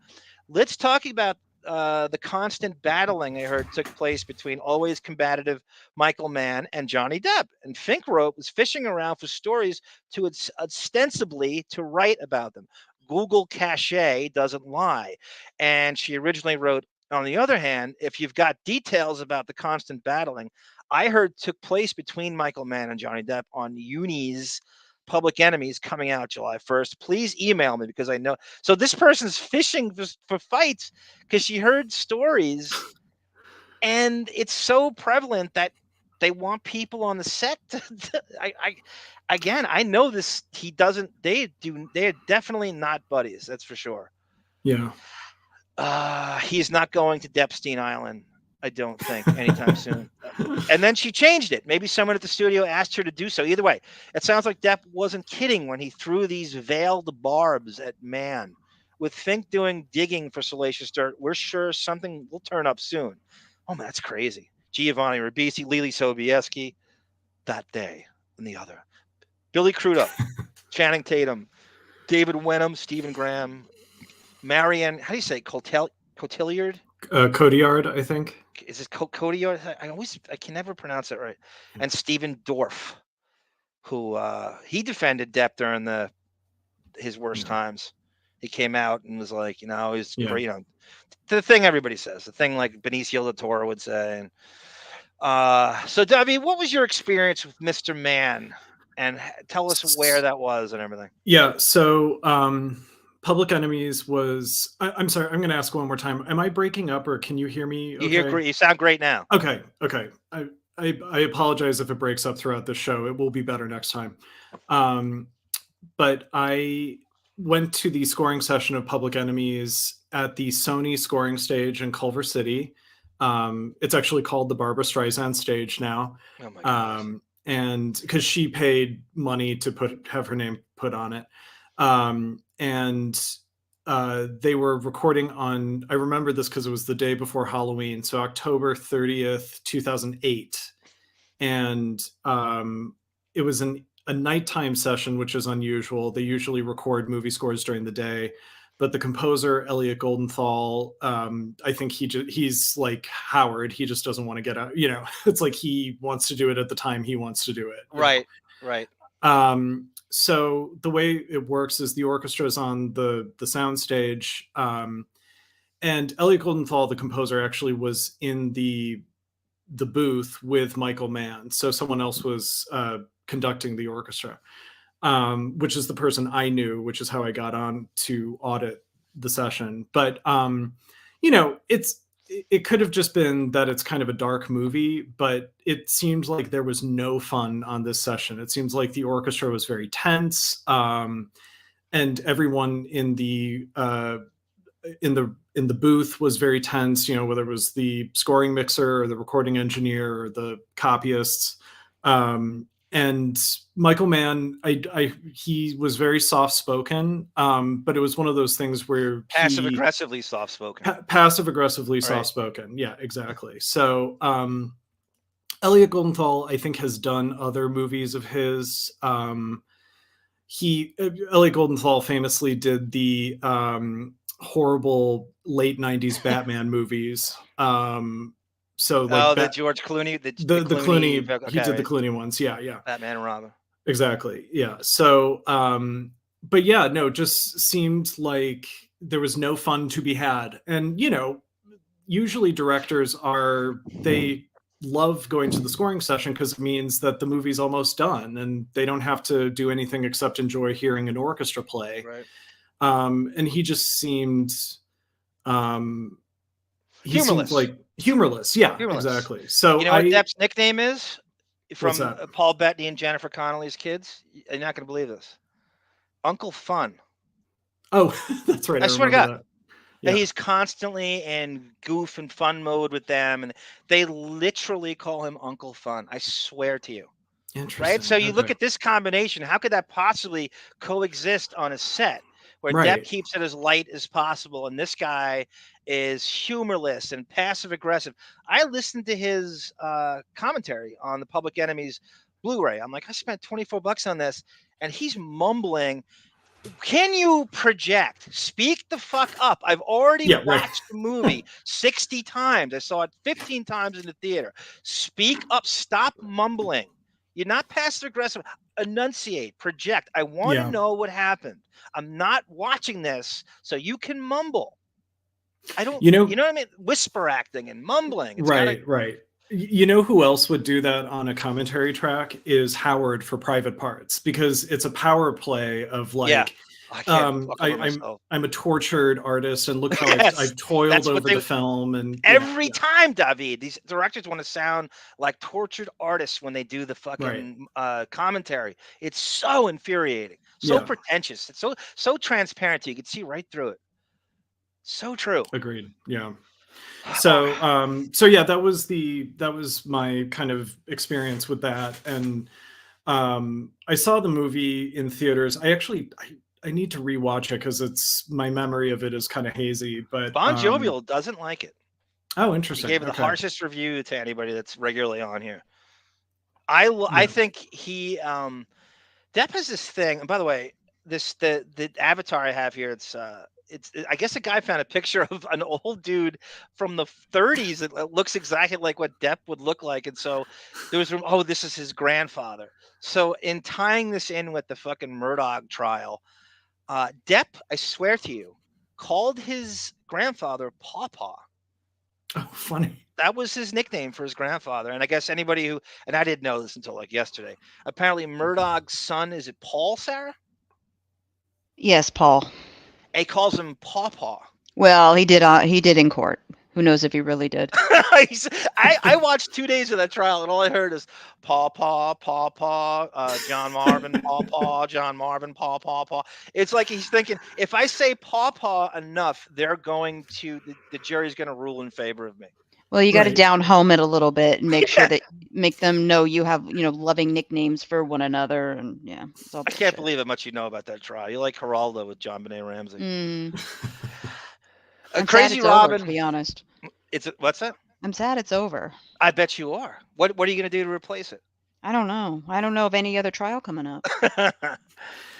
let's talk about the constant battling I heard took place between always combative Michael Mann and Johnny Depp. And Fink wrote, was fishing around for stories to ostensibly to write about them. Google cache doesn't lie. And she originally wrote, on the other hand, if you've got details about the constant battling I heard took place between Michael Mann and Johnny Depp on Uni's Public Enemies coming out July 1st, please email me because I know. So this person's fishing for fights because she heard stories, and it's so prevalent that they want people on the set. I know this. He doesn't. They do. They're definitely not buddies. That's for sure. Yeah. He's not going to Deppstein Island, I don't think, anytime soon. And then she changed it. Maybe someone at the studio asked her to do so. Either way, it sounds like Depp wasn't kidding when he threw these veiled barbs at Mann. With Fink doing digging for Salacious Dirt, we're sure something will turn up soon. Oh, man, that's crazy. Giovanni Ribisi, Lily Sobieski, that day, and the other. Billy Crudup, Channing Tatum, David Wenham, Stephen Graham, Marianne, how do you say, Cotillard? Cotillard, I think. Is it Cotillard? I can never pronounce it right. And Stephen Dorff, who he defended Depp during his worst times. He came out and was like, he's great. The thing everybody says, the thing like Benicio del Toro would say. And so, Debbie, what was your experience with Mr. Mann? And tell us where that was and everything. Yeah. So, Public Enemies was. I'm sorry. I'm going to ask one more time. Am I breaking up, or can you hear me? Okay? You hear great. You sound great now. Okay. I apologize if it breaks up throughout the show. It will be better next time. But I went to the scoring session of Public Enemies at the Sony scoring stage in Culver City. It's actually called the Barbra Streisand stage now. Oh my gosh. And because she paid money to have her name put on it. They were recording on, I remember this because it was the day before Halloween, so October 30th, 2008. And it was a nighttime session, which is unusual. They usually record movie scores during the day. But the composer, Elliot Goldenthal, I think he's like Howard. He just doesn't want to get out. It's like he wants to do it at the time he wants to do it. Right. So the way it works is the orchestra is on the soundstage, and Elliot Goldenthal, the composer, actually was in the booth with Michael Mann. So someone else was conducting the orchestra, which is the person I knew, which is how I got on to audit the session. But it could have just been that it's kind of a dark movie, but it seemed like there was no fun on this session. It seems like the orchestra was very tense, and everyone in the booth was very tense. Whether it was the scoring mixer or the recording engineer or the copyists. And Michael Mann, he was very soft-spoken, but it was one of those things where passive-aggressively soft-spoken. Passive-aggressively soft-spoken, yeah, exactly. So Elliot Goldenthal, I think, has done other movies of his. Elliot Goldenthal famously did the horrible late 90s Batman movies. So like the George Clooney, the Clooney, okay, he did the Clooney ones. Yeah. Batman and Robin. Exactly. Yeah. So, but yeah, no, just seemed like there was no fun to be had. And, usually directors they love going to the scoring session because it means that the movie's almost done and they don't have to do anything except enjoy hearing an orchestra play. Right. And he just seemed, humorless. Humorless. Yeah, humorless. Exactly. So what Depp's nickname is from Paul Bettany and Jennifer Connelly's kids? You're not going to believe this. Uncle Fun. Oh, that's right. I swear to God. That. Yeah. He's constantly in goof and fun mode with them, and they literally call him Uncle Fun. I swear to you. Interesting. Right? So you look at this combination. How could that possibly coexist on a set where Depp keeps it as light as possible, and this guy is humorless and passive aggressive. I listened to his commentary on the Public Enemy's Blu-ray. I'm like, I spent $24 on this, and he's mumbling. Can you project? Speak the fuck up. I've already watched the movie 60 times. I saw it 15 times in the theater. Speak up. Stop mumbling. You're not passive aggressive. Enunciate, project. I want to know what happened. I'm not watching this so you can mumble. I don't, you know what I mean? Whisper acting and mumbling. It's right. You know who else would do that on a commentary track is Howard for Private Parts, because it's a power play of like, I'm a tortured artist, and look how I've toiled over the film. And every time, David, these directors want to sound like tortured artists when they do the fucking commentary. It's so infuriating, so pretentious. It's so transparent. You can see right through it. So true. Agreed. Yeah. So yeah, that was my kind of experience with that. And I saw the movie in theaters. I need to rewatch it because it's my memory of it is kind of hazy. But Bon Jovial doesn't like it. Oh, interesting. He gave it the harshest review to anybody that's regularly on here. I think he Depp has this thing. And by the way, the avatar I have here, it's I guess a guy found a picture of an old dude from the 30s that looks exactly like what Depp would look like. And so there was, this is his grandfather. So in tying this in with the fucking Murdoch trial, Depp, I swear to you, called his grandfather Pawpaw. Oh, funny. That was his nickname for his grandfather. And I guess anybody who, and I didn't know this until like yesterday, apparently Murdoch's son, is it Paul, Sarah? Yes, Paul. He calls him Pawpaw. Well, he did in court. Who knows if he really did? I watched 2 days of that trial, and all I heard is Pawpaw, Pawpaw, John Marvin, Pawpaw, John Marvin, Pawpaw. It's like he's thinking, if I say Pawpaw enough, they're going to, the jury's going to rule in favor of me. Well, you got to down home it a little bit and make sure that make them know you have, loving nicknames for one another. And I can't believe how much you know about that trial. You're like Geraldo with John Benet Ramsey. Crazy Robin, to be honest. What's that? I'm sad it's over. I bet you are. What are you going to do to replace it? I don't know. I don't know of any other trial coming up.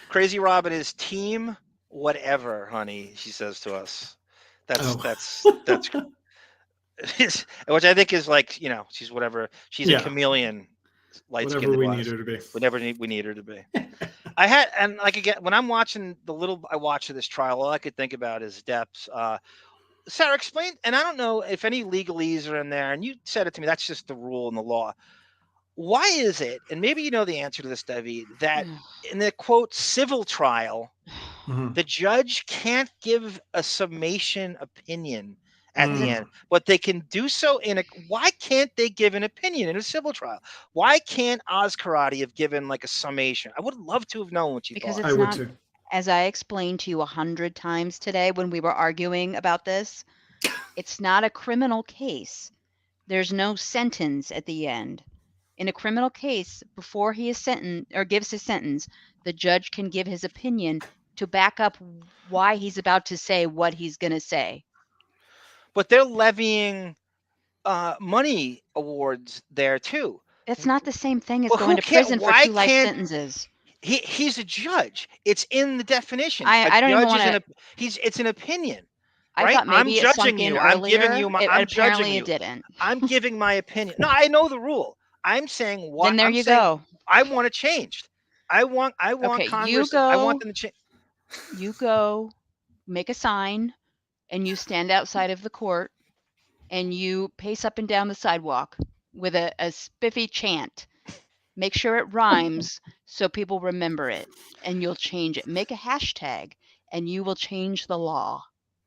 Crazy Robin is team whatever, honey, she says to us. That's which I think is like, she's whatever. She's a chameleon. Whatever we need her to be. Whatever we need her to be. And like, again, when I'm watching the little I watch of this trial, all I could think about is Depps. Sarah, explain, and I don't know if any legalese are in there, and you said it to me, that's just the rule in the law. Why is it, and maybe you know the answer to this, David, that in the quote civil trial, the judge can't give a summation opinion at the end, but they can do so why can't they give an opinion in a civil trial? Why can't Oz Karate have given like a summation? I would love to have known what you thought. It's not, as I explained to you 100 times today when we were arguing about this, it's not a criminal case. There's no sentence at the end. In a criminal case, before he is sentenced or gives his sentence, the judge can give his opinion to back up why he's about to say what he's going to say. But they're levying money awards there too. It's not the same thing as going to prison for 2 life sentences. He's a judge. It's in the definition. I don't even want to. It's an opinion. I thought maybe I'm judging you. I'm giving you my. I'm judging you. It didn't. I'm giving my opinion. No, I know the rule. I'm saying what. Then there you go. I want it changed. I want Congress. I want them to change. You go, make a sign, and you stand outside of the court, and you pace up and down the sidewalk with a spiffy chant. Make sure it rhymes so people remember it, and you'll change it. Make a hashtag, and you will change the law.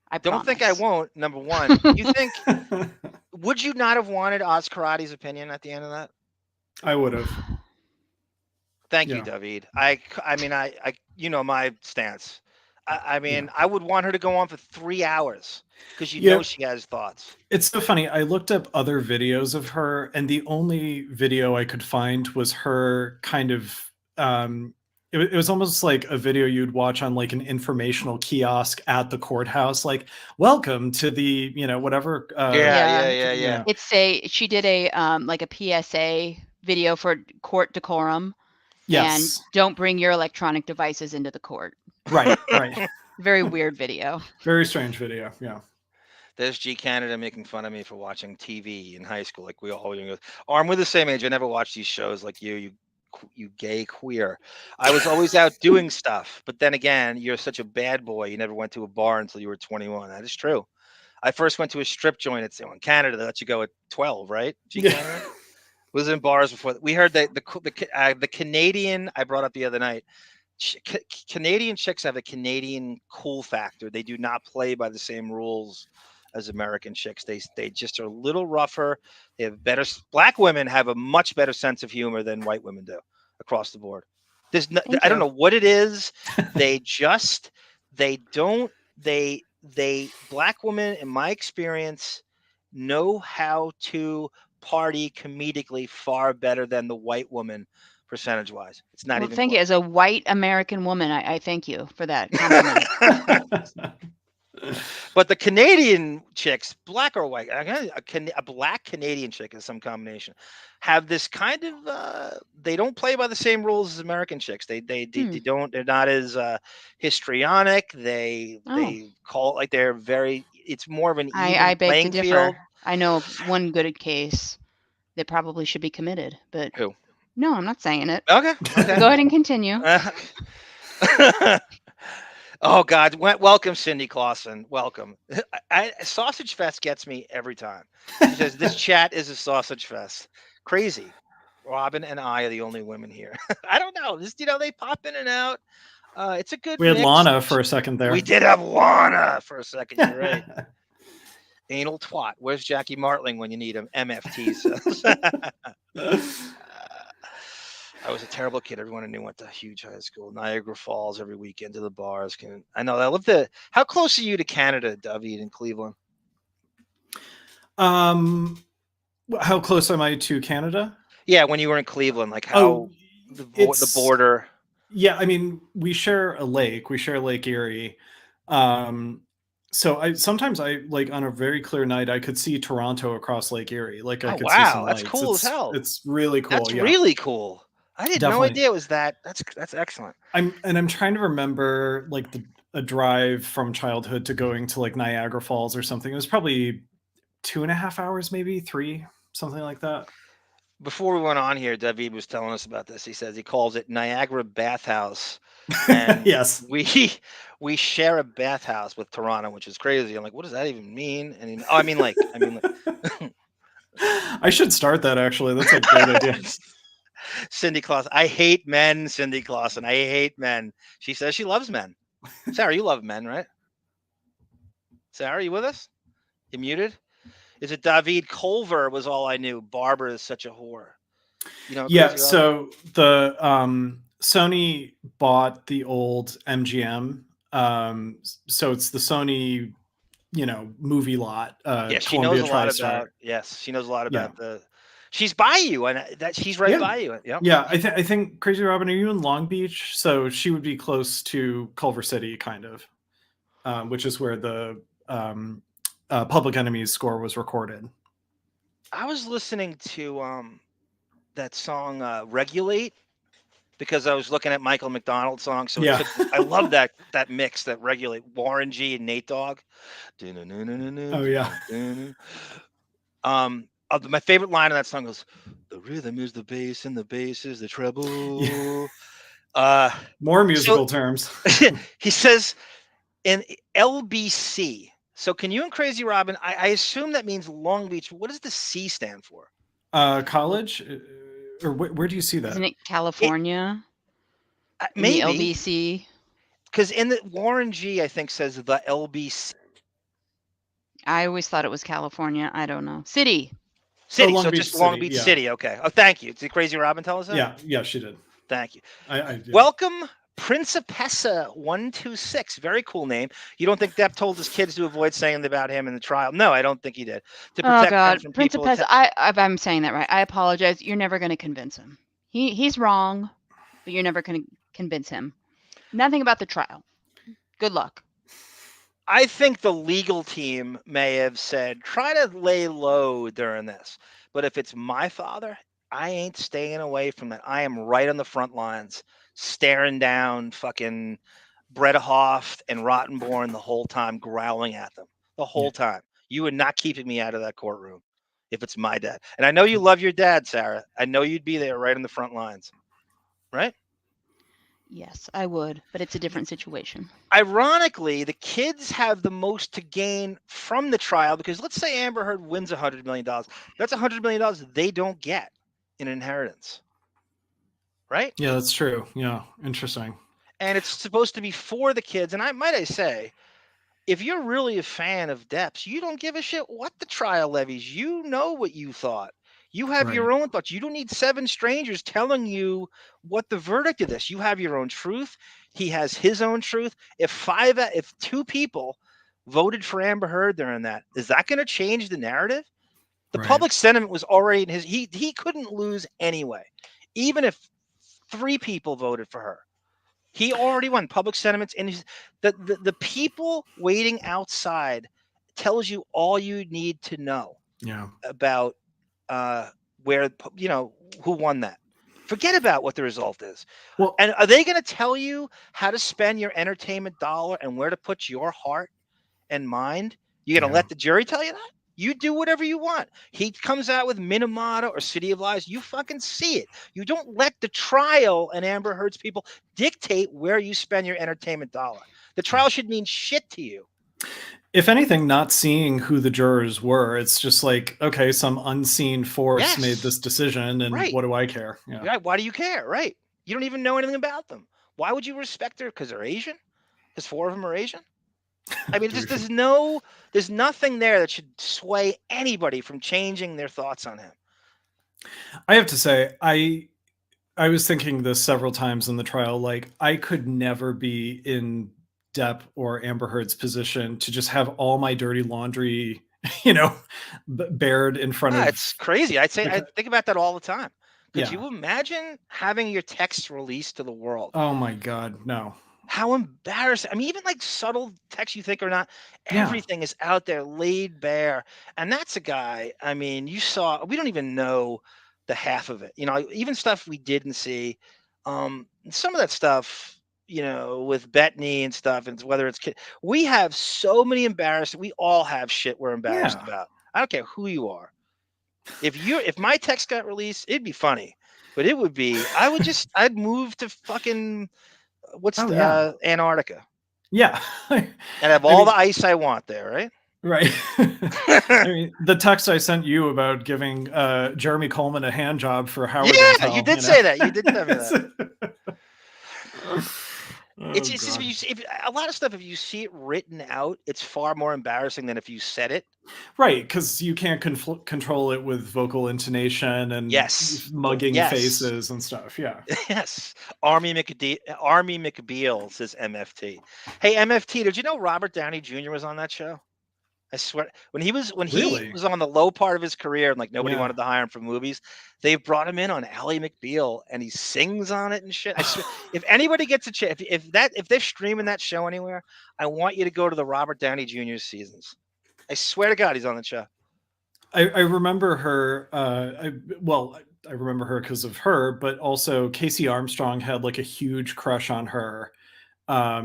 I don't promise. think I won't. Number one, you think? Would you not have wanted Oz Karate's opinion at the end of that? I would have. Thank you, David. I mean, you know my stance. I mean, I would want her to go on for 3 hours because know she has thoughts. It's so funny. I looked up other videos of her, and the only video I could find was her kind of. It it was almost like a video you'd watch on like an informational kiosk at the courthouse, like, welcome to the, whatever. Yeah. She did a like a PSA video for court decorum. Yes. And don't bring your electronic devices into the court. Right. Very weird video. Very strange video. Yeah. There's G Canada making fun of me for watching TV in high school. Like we all, I'm with the same age. I never watched these shows like you gay queer. I was always out doing stuff. But then again, you're such a bad boy. You never went to a bar until you were 21. That is true. I first went to a strip joint in Canada. They let you go at 12, right? G Canada was in bars before. We heard that the Canadian I brought up the other night. Canadian chicks have a Canadian cool factor. They do not play by the same rules as American chicks. They just are a little rougher. They have better. Black women have a much better sense of humor than white women do across the board. I don't know what it is. Black women, in my experience, know how to party comedically far better than the white woman percentage wise. It's not even thank close. you. As a white American woman, I thank you for that compliment. But the Canadian chicks, black or white, a black Canadian chick is some combination, have this kind of they don't play by the same rules as American chicks. They don't. They're not as histrionic. They call it like they're very. It's more of an even playing field. I know one good case that probably should be committed, but who? No, I'm not saying it. Okay. Go ahead and continue. Oh God! Welcome, Cindy Clausen. Welcome. Sausage Fest gets me every time. She says this chat is a sausage fest. Crazy. Robin and I are the only women here. I don't know. They pop in and out. It's a good. We had Lana for a second there. We did have Lana for a second. You're right. Anal twat. Where's Jackie Martling when you need him? MFT says. I was a terrible kid. Everyone I knew went to huge high school, Niagara Falls every weekend to the bars. I know. I love How close are you to Canada, David, in Cleveland? How close am I to Canada? Yeah, when you were in Cleveland, like how the border. Yeah, I mean, we share a lake. We share Lake Erie. So sometimes like on a very clear night, I could see Toronto across Lake Erie. Like I could see some lights. That's cool as hell. It's really cool. That's really cool. I had no idea it was that. That's excellent. I'm trying to remember like a drive from childhood to going to like Niagara Falls or something. It was probably 2.5 hours, maybe 3, something like that. Before we went on here, David was telling us about this. He says he calls it Niagara Bathhouse. And yes, we share a bathhouse with Toronto, which is crazy. I'm like, what does that even mean? And I should start that actually. That's a great idea. Cindy Clausen. I hate men, Cindy Clausen. I hate men. She says she loves men. Sarah, you love men, right? Sarah, you with us? You muted? Is it David Culver was all I knew? Barbara is such a whore. Yeah, so the Sony bought the old MGM. So it's the Sony, movie lot. Yeah, she knows a lot about. Yes, she knows a lot about the. She's by you, and she's right by you. Yep. Yeah, I think Crazy Robin, are you in Long Beach? So she would be close to Culver City, kind of, which is where the Public Enemy's score was recorded. I was listening to that song "Regulate" because I was looking at Michael McDonald's song. So I love that mix, that "Regulate." Warren G and Nate Dogg. Oh yeah. My favorite line of that song goes, "The rhythm is the bass and the bass is the treble." More musical terms. He says in LBC. So can you and Crazy Robin, I assume that means Long Beach. What does the C stand for? College? Or where do you see that? Isn't it California? Maybe. The LBC? Because in the Warren G, I think, says the LBC. I always thought it was California. I don't know. City. So just Long Beach City. Okay. Oh, thank you. Did Crazy Robin tell us that? Yeah, she did. Thank you. I did. Welcome, Principessa126. Very cool name. You don't think Depp told his kids to avoid saying about him in the trial? No, I don't think he did. To protect them from Principessa. If I'm saying that right, I apologize. You're never going to convince him. He's wrong, but you're never going to convince him. Nothing about the trial. Good luck. I think the legal team may have said, try to lay low during this. But if it's my father, I ain't staying away from that. I am right on the front lines, staring down fucking Bredehoft and Rottenborn the whole time, growling at them the whole time. You are not keeping me out of that courtroom if it's my dad. And I know you love your dad, Sarah. I know you'd be there right on the front lines, right? Yes, I would, but it's a different situation. Ironically, the kids have the most to gain from the trial because let's say Amber Heard wins $100 million. That's $100 million they don't get in inheritance, right? Yeah, that's true. Yeah, interesting. And it's supposed to be for the kids. And I say, if you're really a fan of Depps, you don't give a shit what the trial levies. You know what you thought. You have your own thoughts. You don't need 7 strangers telling you what the verdict of this. You have your own truth. He has his own truth. If 2 people voted for Amber Heard during that, is that going to change the narrative? The public sentiment was already in his. He couldn't lose anyway, even if 3 people voted for her. He already won. Public sentiments, and the people waiting outside tells you all you need to know. About where who won that. Forget about what the result is. Well, and are they going to tell you how to spend your entertainment dollar and where to put your heart and mind? You're going to let the jury tell you that? You do whatever you want. He comes out with Minamata or City of Lies. You fucking see it. You don't let the trial and Amber Heard's people dictate where you spend your entertainment dollar. The trial should mean shit to you. If anything, not seeing who the jurors were, it's just like, okay, some unseen force made this decision, and what do I care? Right. Why do you care? Right. You don't even know anything about them. Why would you respect her? Because they're Asian? Because 4 of them are Asian? I mean, just there's nothing there that should sway anybody from changing their thoughts on him. I have to say, I was thinking this several times in the trial, like I could never be in Depp or Amber Heard's position to just have all my dirty laundry, bared in front of. It's crazy. I think about that all the time. Could you imagine having your texts released to the world? Oh my God, no. How embarrassing. I mean, even like subtle texts you think or not, everything is out there laid bare. And that's a guy, I mean, we don't even know the half of it. Even stuff we didn't see. Some of that stuff, with Bettany and stuff, and whether it's we have so many we all have shit we're embarrassed about. I don't care who you are. If my text got released, it'd be funny, but it would be, I'd move to fucking Antarctica. Yeah. And have all the ice I want there, right? Right. I mean, the text I sent you about giving Jeremy Coleman a hand job for Howard. Yeah, you did say that. You did tell me that. It's just if a lot of stuff, if you see it written out, it's far more embarrassing than if you said it. Right, because you can't control it with vocal intonation and mugging faces and stuff. Yeah. Yes. Army McBeal says MFT. Hey, MFT, did you know Robert Downey Jr. was on that show? I swear, when he was on the low part of his career and like nobody wanted to hire him for movies, they brought him in on Ally McBeal and he sings on it and shit. I swear, if anybody gets a chance, if they're streaming that show anywhere, I want you to go to the Robert Downey Jr. seasons. I swear to God, he's on the show. I remember her. I remember her because of her, but also Casey Armstrong had like a huge crush on her.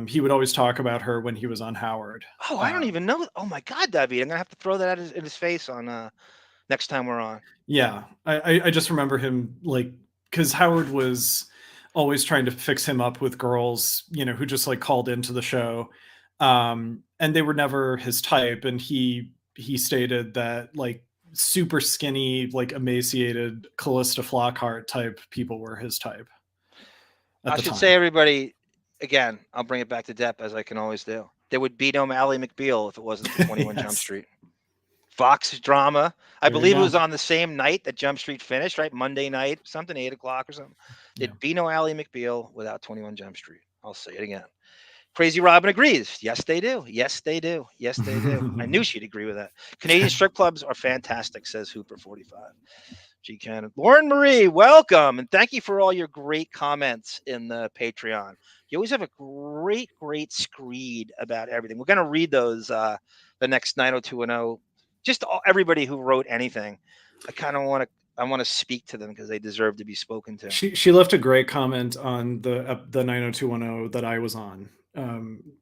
He would always talk about her when he was on Howard. Oh, I don't even know. Oh my God, David, I'm gonna have to throw that in his face on next time we're on. Yeah, I just remember him like because Howard was always trying to fix him up with girls, who just like called into the show, and they were never his type. And he stated that like super skinny, like emaciated Callista Flockhart type people were his type. I should say, everybody. Again, I'll bring it back to Depp, as I can always do. There would be no Ally McBeal if it wasn't for 21 Jump Street. Fox drama. I believe it was on the same night that Jump Street finished, right? Monday night, something, 8 o'clock or something. There'd be no Ally McBeal without 21 Jump Street. I'll say it again. Crazy Robin agrees. Yes, they do. Yes, they do. Yes, they do. I knew she'd agree with that. Canadian strip clubs are fantastic, says Hooper45. G. Cannon. Lauren Marie, welcome. And thank you for all your great comments in the Patreon. You always have a great screed about everything. We're going to read those the next 90210. Just everybody who wrote anything. I kind of want to speak to them because they deserve to be spoken to. She left a great comment on the 90210 that I was on.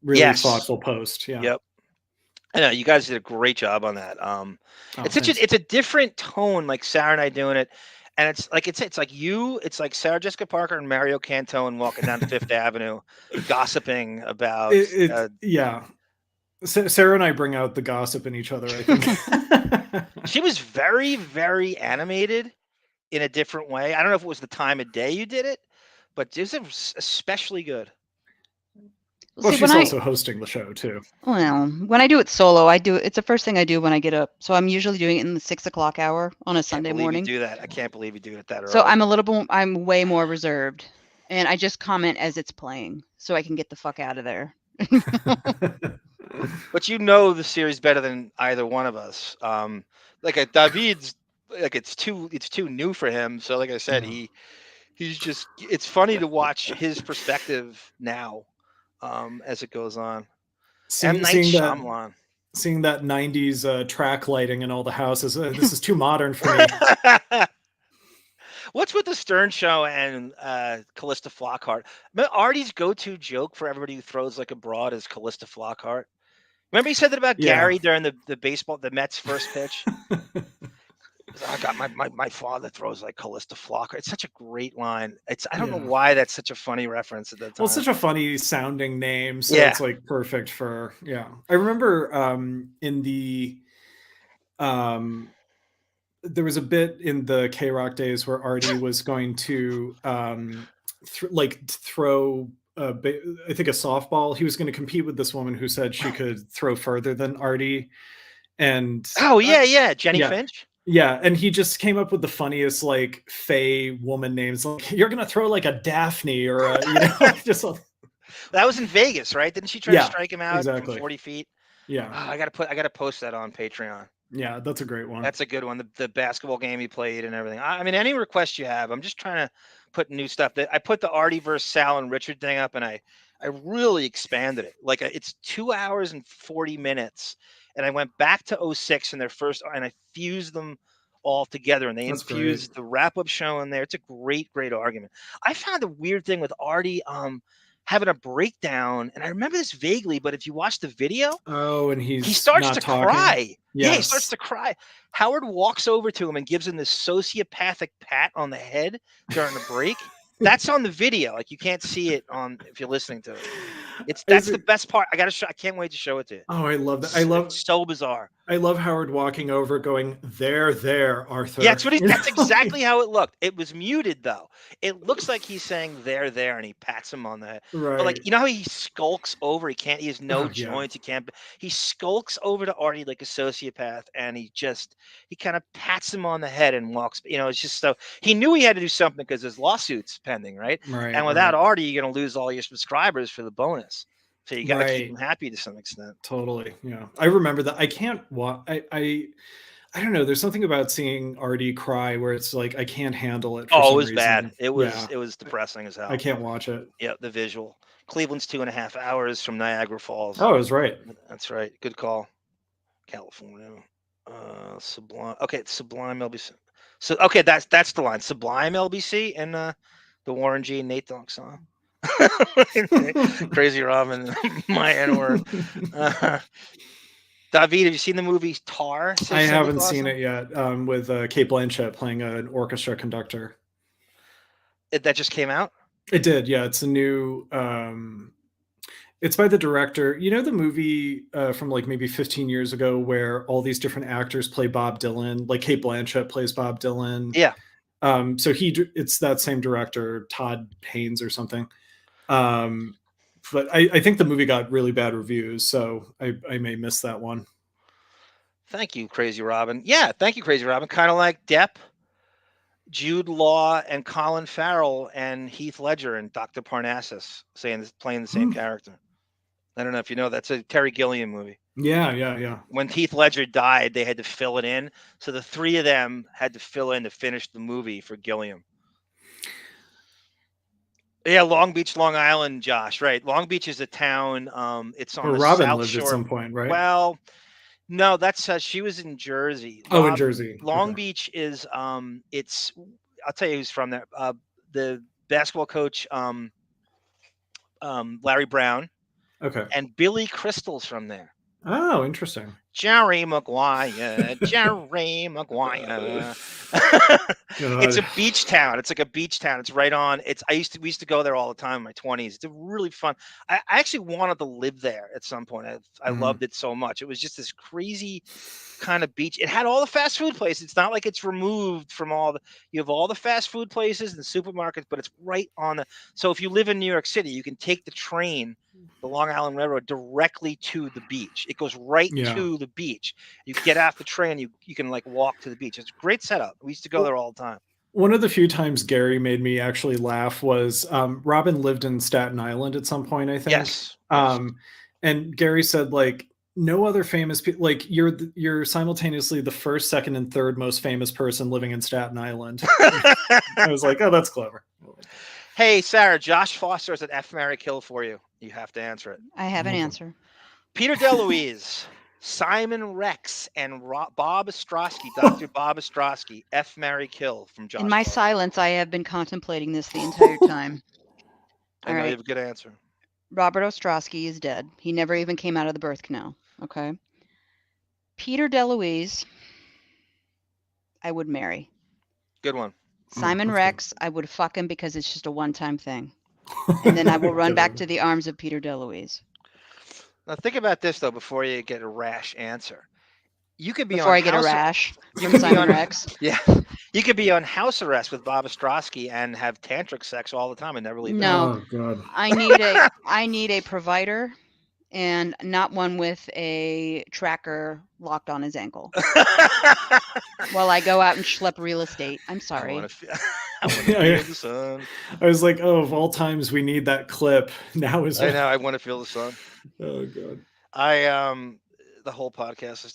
Really thoughtful post. Yeah. Yep. I know you guys did a great job on that. It's a different tone, like Sarah and I doing it, and it's like Sarah Jessica Parker and Mario Cantone walking down Fifth Avenue, gossiping about. Yeah, Sarah and I bring out the gossip in each other, I think. She was very, very animated in a different way. I don't know if it was the time of day you did it, but this was especially good. Well, she's also hosting the show too. Well, when I do it solo, it's the first thing I do when I get up. So I'm usually doing it in the 6 o'clock hour on a Sunday morning. You do that. I can't believe you do it that early. So I'm way more reserved, and I just comment as it's playing, so I can get the fuck out of there. But you know the series better than either one of us. Like David's, like it's too new for him. So like I said, he's just. It's funny to watch his perspective now. As it goes on. Seeing that 90s track lighting in all the houses. This is too modern for me. What's with the Stern Show and Callista Flockhart? Artie's go-to joke for everybody who throws like a broad is Callista Flockhart. Remember he said that about Gary during the Mets first pitch? I got my father throws like Callista Flockhart. It's such a great line. I don't know why that's such a funny reference at that time. Well, it's such a funny sounding name, so it's like perfect for I remember in the there was a bit in the K-Rock days where Artie was going to throw I think a softball. He was going to compete with this woman who said she could throw further than Artie. And Jenny Finch. Yeah, and he just came up with the funniest like Fae woman names. Like, you're gonna throw like a Daphne or a, just. That was in Vegas, right? Didn't she try to strike him out from 40 feet? Yeah. Oh, I gotta post that on Patreon. Yeah, that's a great one. That's a good one. The basketball game he played and everything. I mean, any request you have. I'm just trying to put new stuff. I put the Artie versus Sal and Richard thing up, and I really expanded it. Like it's 2 hours and 40 minutes. And I went back to 06 and I fused them all together, and they infused the wrap-up show in there. It's a great argument. I found a weird thing with Artie having a breakdown, and I remember this vaguely, but if you watch the video, he starts to cry. Yes. Yeah, he starts to cry. Howard walks over to him and gives him this sociopathic pat on the head during the break. That's on the video. Like you can't see it if you're listening to it. That's the best part. I can't wait to show it to you. Oh, I love that. It's so bizarre. I love Howard walking over going, there, Arthur. Yeah, that's exactly how it looked. It was muted though. It looks like he's saying there, and he pats him on the head. Right. But like, you know how he skulks over? He has no joints. He skulks over to Artie like a sociopath, and he kind of pats him on the head and walks. It's just so he knew he had to do something because there's lawsuits pending, right? Right. And without Artie, you're going to lose all your subscribers for the bonus. So you got to keep them happy to some extent. Totally. Yeah. I remember that. I can't watch. I don't know. There's something about seeing Artie cry where it's like, I can't handle it. It was bad. It was depressing as hell. I can't watch it. Yeah. The visual. Cleveland's 2.5 hours from Niagara Falls. Oh, I was right. That's right. Good call. California. Sublime. Okay. It's Sublime LBC. So, okay. That's the line. Sublime LBC and the Warren G and Nate Dogg song. Crazy Robin, my N-word. David, have you seen the movie Tar? I haven't seen it yet. With Kate Blanchett playing an orchestra conductor. That just came out? It did, yeah. It's a new. It's by the director. You know the movie from like maybe 15 years ago where all these different actors play Bob Dylan, like Kate Blanchett plays Bob Dylan. Yeah. So it's that same director, Todd Haynes or something. But I think the movie got really bad reviews, so I may miss that one. Thank you, Crazy Robin. Yeah, thank you, Crazy Robin. Kind of like Depp, Jude Law, and Colin Farrell and Heath Ledger and Dr. Parnassus playing the same character. I don't know if you know, that's a Terry Gilliam movie. Yeah. When Heath Ledger died, they had to fill it in. So the three of them had to fill in to finish the movie for Gilliam. Yeah, Long Beach, Long Island, Josh. Right. Long Beach is a town. It's on Where the Robin South lived Shore. at some point, right? Well, no, that's she was in Jersey. In Jersey. Long Okay. Beach is it's I'll tell you who's from there. The basketball coach Larry Brown. Okay. And Billy Crystal's from there. Oh, interesting. Jerry Maguire. It's a beach town. It's like a beach town. It's right on. We used to go there all the time in my 20s. It's really fun. I actually wanted to live there at some point. I loved it so much. It was just this crazy kind of beach. It had all the fast food places. It's not like it's removed from you have all the fast food places and supermarkets, but it's right on so if you live in New York City, you can take the train, the Long Island Railroad, directly to the beach. It goes right to the beach. You get off the train, you can like walk to the beach. It's a great setup. We used to go there all the time. One of the few times Gary made me actually laugh was Robin lived in Staten Island at some point, I think. Yes. And Gary said, like, no other famous people, like you're simultaneously the first, second, and third most famous person living in Staten Island. I was like, oh, that's clever. Hey, Sarah, Josh Foster is an F, Marry, Kill for you. You have to answer it. I have an answer. Peter DeLuise, Simon Rex, and Bob Ostrowski, Dr. Bob Ostrowski, F, Marry, Kill from Josh. In my silence, I have been contemplating this the entire time. I know you have a good answer. Robert Ostrowski is dead. He never even came out of the birth canal. Okay. Peter DeLuise, I would marry. Good one. Simon Rex, I would fuck him because it's just a one-time thing. And then I will run back to the arms of Peter DeLuise. Now think about this, though, before you get a rash answer. You could be before I get a rash from Simon Rex. Yeah. You could be on house arrest with Bob Ostrowski and have tantric sex all the time and never leave. No. Oh, God. I need a provider and not one with a tracker locked on his ankle. While I go out and schlep real estate. I'm sorry. I want to feel the sun. I was like, oh, of all times we need that clip. Now is I know. I want to feel the sun. Oh, God. The whole podcast is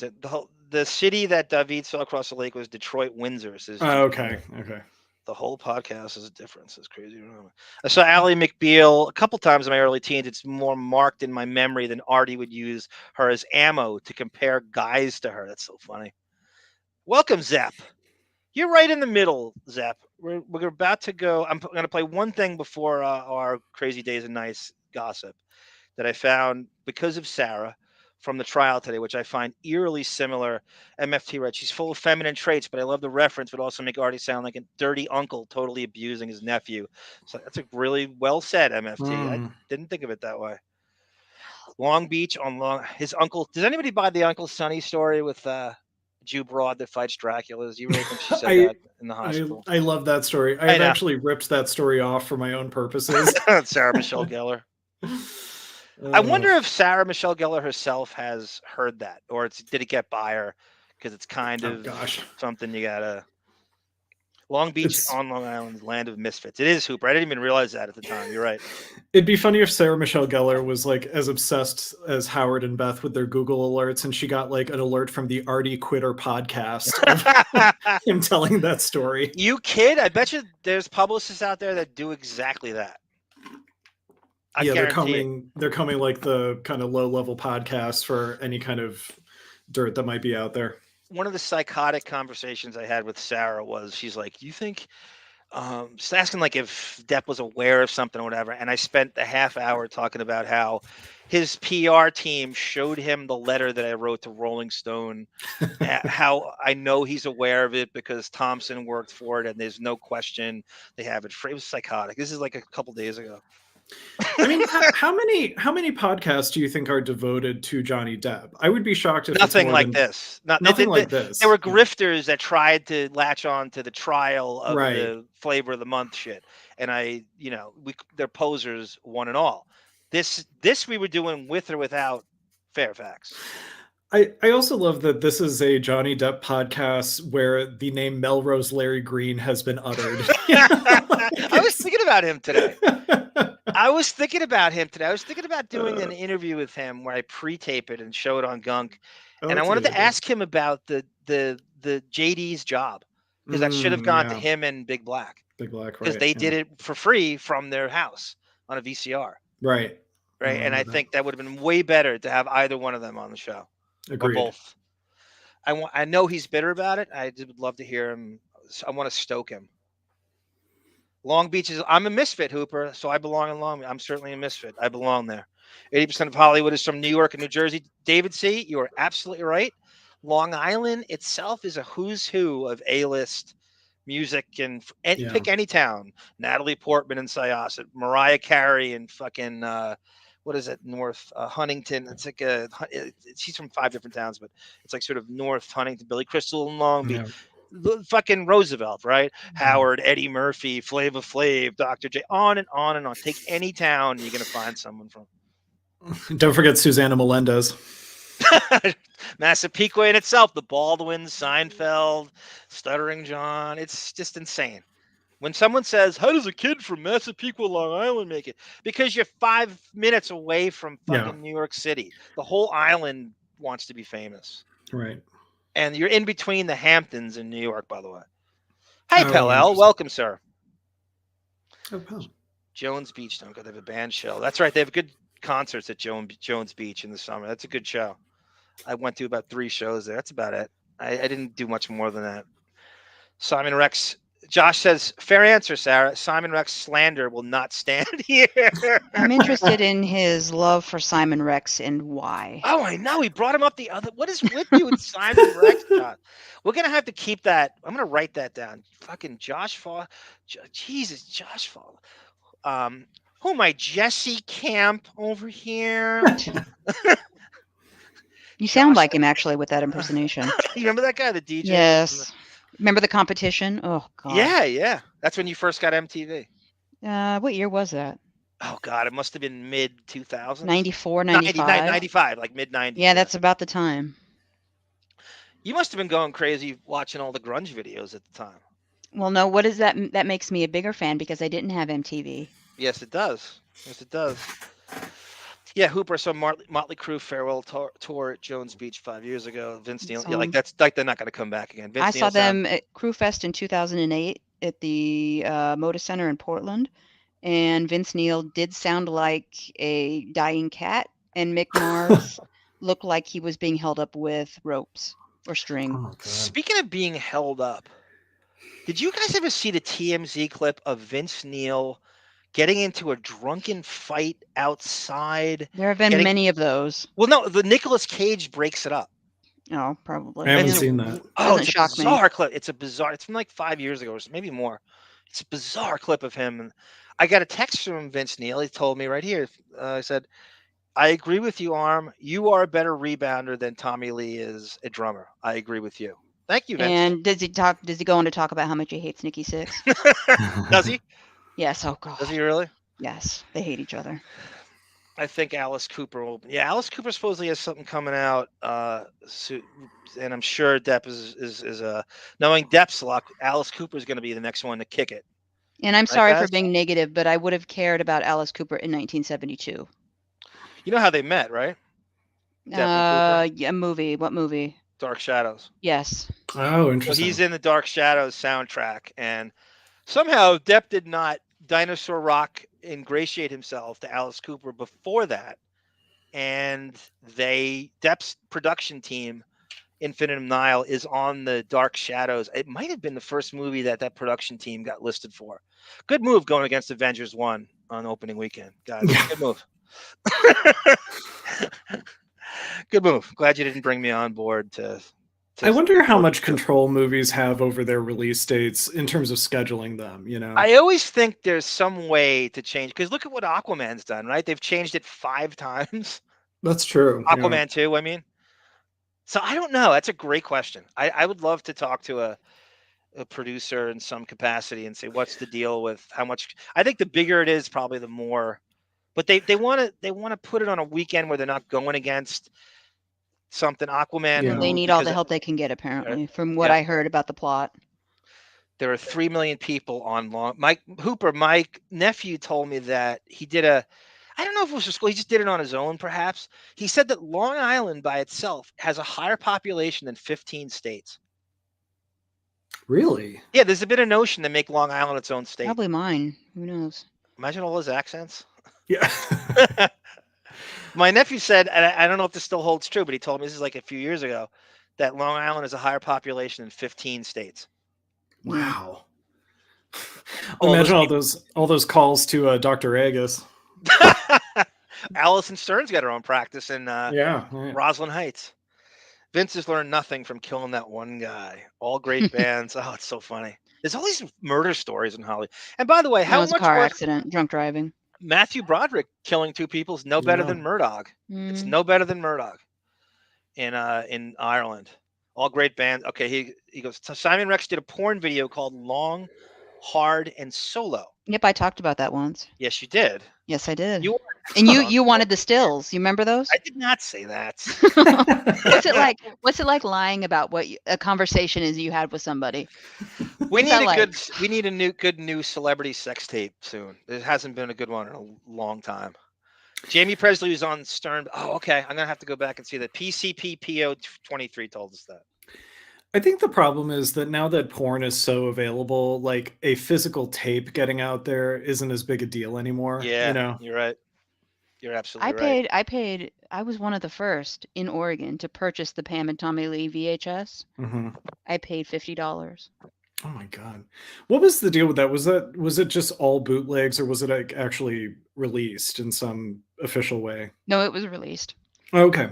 the city that David saw across the lake was Detroit, Windsor. Okay. The whole podcast is a difference. It's crazy. I saw Ally McBeal a couple times in my early teens. It's more marked in my memory than Artie would use her as ammo to compare guys to her. That's so funny. Welcome, Zep. You're right in the middle, Zep. We're about to go. I'm going to play one thing before our Crazy Days and Nights gossip that I found because of Sarah from the trial today, which I find eerily similar. MFT, right? She's full of feminine traits, but I love the reference, would also make Artie sound like a dirty uncle totally abusing his nephew. So that's a really well said, MFT. I didn't think of it that way. Long Beach his uncle. Does anybody buy the Uncle Sonny story with Jew broad that fights Dracula? Do you really think she said that in the hospital? I love that story. I've actually ripped that story off for my own purposes. Sarah Michelle Gellar. I wonder if Sarah Michelle Gellar herself has heard that, or did it get by her? Because it's kind of something you gotta. Long Beach on Long Island, land of misfits. It is, Hooper. I didn't even realize that at the time. You're right. It'd be funny if Sarah Michelle Gellar was like as obsessed as Howard and Beth with their Google alerts, and she got like an alert from the Artie Quitter podcast of him telling that story. You kid? I bet you there's publicists out there that do exactly that. They're coming like the kind of low-level podcasts for any kind of dirt that might be out there. One of the psychotic conversations I had with Sarah was, she's like, you think, just asking like if Depp was aware of something or whatever. And I spent a half hour talking about how his PR team showed him the letter that I wrote to Rolling Stone, how I know he's aware of it because Thompson worked for it and there's no question they have it. It was psychotic. This is like a couple days ago. I mean, how many podcasts do you think are devoted to Johnny Depp? I would be shocked if nothing like this. Nothing like this. There were grifters that tried to latch on to the trial of the flavor of the month shit, and they're posers one and all. This we were doing with or without Fairfax. I also love that this is a Johnny Depp podcast where the name Melrose Larry Green has been uttered. I was thinking about him today. I was thinking about him today. I was thinking about doing an interview with him where I pre-tape it and show it on Gunk. And I wanted to ask him about the JD's job, because that should have gone to him and Big Black. Big Black, right? Because they did it for free from their house on a VCR. Right. Right. And I think that would have been way better to have either one of them on the show. Agreed. Or both. I know he's bitter about it. I would love to hear him. I want to stoke him. Long Beach I'm a misfit, Hooper, so I belong in Long Beach. I'm certainly a misfit. I belong there. 80% of Hollywood is from New York and New Jersey. David C., you are absolutely right. Long Island itself is a who's who of A-list music, and pick any town. Natalie Portman and Syosset, Mariah Carey and fucking what is it? North Huntington. It's like she's from 5 different towns, but it's like sort of North Huntington. Billy Crystal and Long Beach. Fucking Roosevelt, right? Howard, Eddie Murphy, Flava Flav, Dr. J, on and on and on. Take any town, you're gonna find someone from. Don't forget Susanna Melendez. Massapequa in itself, the Baldwins, Seinfeld, Stuttering John. It's just insane. When someone says, "How does a kid from Massapequa, Long Island make it?" Because you're 5 minutes away from fucking New York City. The whole island wants to be famous. Right. And you're in between the Hamptons in New York, by the way. Hi, Pell. Welcome, sir. Oh, Pell. Jones Beach. Don't go. They have a band show. That's right. They have good concerts at Jones Beach in the summer. That's a good show. I went to about 3 shows there. That's about it. I didn't do much more than that. Simon Rex. Josh says, fair answer, Sarah. Simon Rex slander will not stand here. I'm interested in his love for Simon Rex and why. Oh, I know. He brought him up the other. What is with you and Simon Rex, Josh? We're going to have to keep that. I'm going to write that down. Fucking Josh Fall. Jesus, Josh Fall. Who am I? Jesse Camp over here. You sound like him, actually, with that impersonation. You remember that guy, the DJ? Yes. Remember the competition? Oh, God. Yeah. That's when you first got MTV. What year was that? Oh, God. It must have been mid-2000s. 94, 95? 95, like mid-90s. Yeah, that's about the time. You must have been going crazy watching all the grunge videos at the time. Well, no, what is that? That makes me a bigger fan because I didn't have MTV. Yes, it does. Yes, it does. Yeah, Hooper saw Motley Crue farewell tour at Jones Beach 5 years ago. Vince Neil, yeah, like that's like they're not going to come back again. Vince I saw them at Crew Fest in 2008 at the Moda Center in Portland, and Vince Neil did sound like a dying cat, and Mick Mars looked like he was being held up with ropes or string. Oh, speaking of being held up, did you guys ever see the TMZ clip of Vince Neil getting into a drunken fight outside? There have been many of those. Well, no, the Nicolas Cage breaks it up. Oh, probably. I haven't seen that. Oh, it's a bizarre clip. It's from like 5 years ago, or maybe more. It's a bizarre clip of him. And I got a text from Vince Neil. He told me right here. I said, I agree with you, Arm. You are a better rebounder than Tommy Lee is a drummer. I agree with you. Thank you, Vince. And does he go on to talk about how much he hates Nikki Sixx? Does he? Yes. Oh, God. Does he really? Yes. They hate each other. I think Alice Cooper will. Yeah, Alice Cooper supposedly has something coming out. And I'm sure Depp is knowing Depp's luck. Alice Cooper is going to be the next one to kick it. And I'm sorry for being negative, but I would have cared about Alice Cooper in 1972. You know how they met, right? Yeah, movie. What movie? Dark Shadows. Yes. Oh, interesting. So he's in the Dark Shadows soundtrack, and somehow Depp did not Dinosaur Rock ingratiate himself to Alice Cooper before that, and Depp's production team, Infinitum Nihil, is on the Dark Shadows. It might have been the first movie that production team got listed for. Good move going against Avengers 1 on opening weekend, guys. Good move. Good move. Glad you didn't bring me on board to I wonder how much control movies have over their release dates in terms of scheduling them, you know? I always think there's some way to change, because look at what Aquaman's done, right? They've changed it 5 times. That's true. Aquaman 2, I mean. So I don't know. That's a great question. I would love to talk to a producer in some capacity and say, what's the deal with how much? I think the bigger it is, probably the more. But they want to put it on a weekend where they're not going against something. Aquaman. Yeah. They need all the help they can get, apparently, from what I heard about the plot. there are 3 million people on Long. My nephew told me that he did I don't know if it was for school. He just did it on his own, perhaps. He said that Long Island by itself has a higher population than 15 states. Really? Yeah, there's a bit of notion to make Long Island its own state. Probably mine. Who knows? Imagine all those accents. Yeah. My nephew said, and I don't know if this still holds true, but he told me this is like a few years ago, that Long Island has a higher population than 15 states. Wow. Imagine all those calls to Dr. Agus. Allison Stern's got her own practice in Right. Roslyn Heights. Vince has learned nothing from killing that one guy. All great bands. Oh, it's so funny. There's all these murder stories in Hollywood. And by the way, how That was a much car worse accident, drunk driving. Matthew Broderick killing 2 people is no better than Murdoch. It's no better than Murdoch in Ireland. All great bands. Okay, he goes. So Simon Rex did a porn video called "Long, Hard, and Solo." Yep, I talked about that once. Yes, you did. Yes, I did. You And you wanted the stills. You remember those? I did not say that. What's it like? What's it like lying about what a conversation is you had with somebody? We What's need that a like? we need a good new celebrity sex tape soon. There hasn't been a good one in a long time. Jamie Presley was on Stern. Oh, okay. I'm gonna have to go back and see that. Pt.4 told us that. I think the problem is that now that porn is so available, like a physical tape getting out there isn't as big a deal anymore. Yeah, you know? You're right. You're absolutely right. I was one of the first in Oregon to purchase the Pam and Tommy Lee VHS. Mm-hmm. I paid $50. Oh my God. What was the deal with that? Was it just all bootlegs, or was it like actually released in some official way? No, it was released. Okay.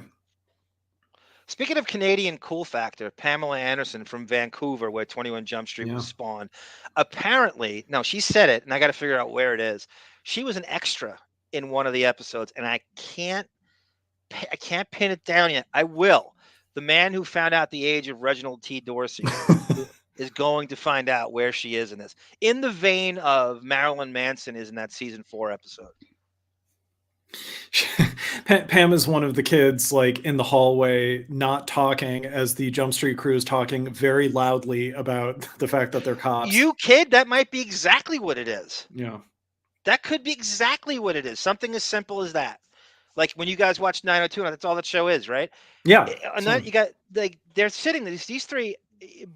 Speaking of Canadian cool factor, Pamela Anderson from Vancouver, where 21 Jump Street was spawned, apparently, no, she said it, and I got to figure out where it is. She was an extra in one of the episodes, and I can't pin it down yet. I will. The man who found out the age of Reginald T. Dorsey is going to find out where she is in this, in the vein of Marilyn Manson is in that season 4 episode. Pam is one of the kids, like in the hallway, not talking as the Jump Street crew is talking very loudly about the fact that they're cops. You kid, that might be exactly what it is. Yeah. That could be exactly what it is. Something as simple as that. Like when you guys watch 902, that's all that show is, right? Yeah. And then you got like they're sitting these 3,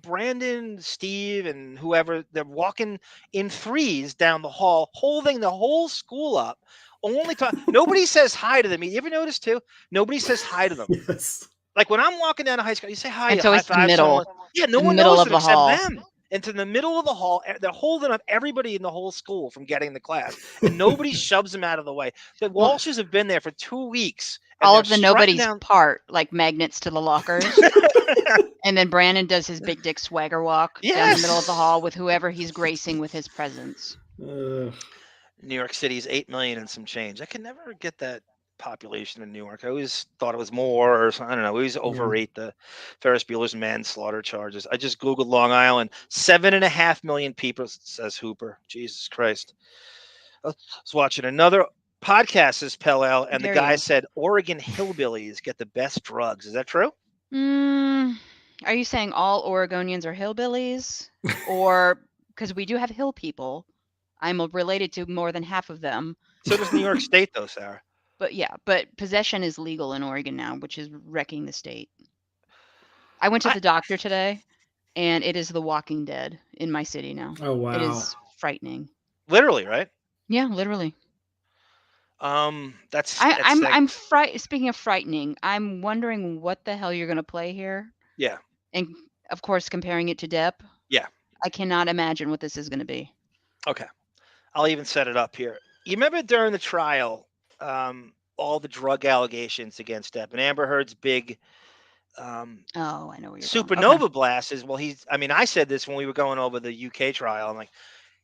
Brandon, Steve, and whoever, they're walking in 3s down the hall, holding the whole school up. Only talk. Nobody says hi to them. You ever notice too? Nobody says hi to them. Yes. Like when I'm walking down to high school, you say hi. And so it's the middle. Someone. Yeah, no one middle knows of them the except hall. them. And to the middle of the hall, they're holding up everybody in the whole school from getting to class, and nobody shoves them out of the way. The Walshes have been there for 2 weeks. All of the nobody's part, like magnets to the lockers. And then Brandon does his big dick swagger walk down the middle of the hall with whoever he's gracing with his presence. New York City's 8 million and some change. I can never get that population in New York. I always thought it was more, or I don't know. We always overrate the Ferris Bueller's manslaughter charges. I just Googled Long Island. 7.5 million people, says Hooper. Jesus Christ. I was watching another podcast, says Pell, and the guy said Oregon hillbillies get the best drugs. Is that true? Are you saying all Oregonians are hillbillies? Or because we do have hill people. I'm related to more than half of them. So does New York State, though, Sarah. But possession is legal in Oregon now, which is wrecking the state. I went to the doctor today, and it is The Walking Dead in my city now. Oh, wow. It is frightening. Literally, right? Yeah, literally. I'm Speaking of frightening, I'm wondering what the hell you're going to play here. Yeah. And of course, comparing it to Depp. Yeah. I cannot imagine what this is going to be. Okay. I'll even set it up here. You remember during the trial, all the drug allegations against Depp and Amber Heard's big I know what you're supernova blast is, well, I said this when we were going over the UK trial. I'm like,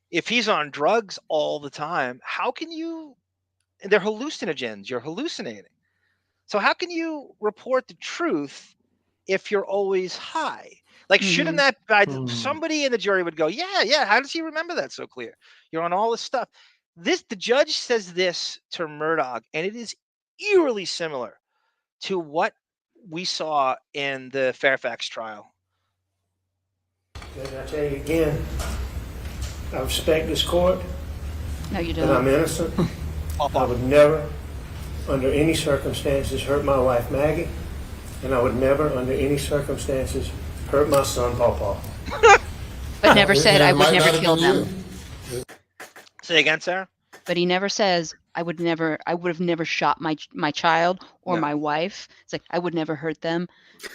if he's on drugs all the time, how can you, they're hallucinogens, you're hallucinating. So how can you report the truth if you're always high? Like, shouldn't that, somebody in the jury would go, yeah, how does he remember that so clear? You're on all this stuff. The judge says this to Murdoch, and it is eerily similar to what we saw in the Fairfax trial. I tell you again, I respect this court, No, you and I'm don't. innocent. I would never, under any circumstances, hurt my wife Maggie, and I would never, under any circumstances, hurt my son Pawpaw. But never said And it I would might never not have kill been them. you. Say again, Sarah. But he never says I would have never shot my child or No. my wife. It's like I would never hurt them.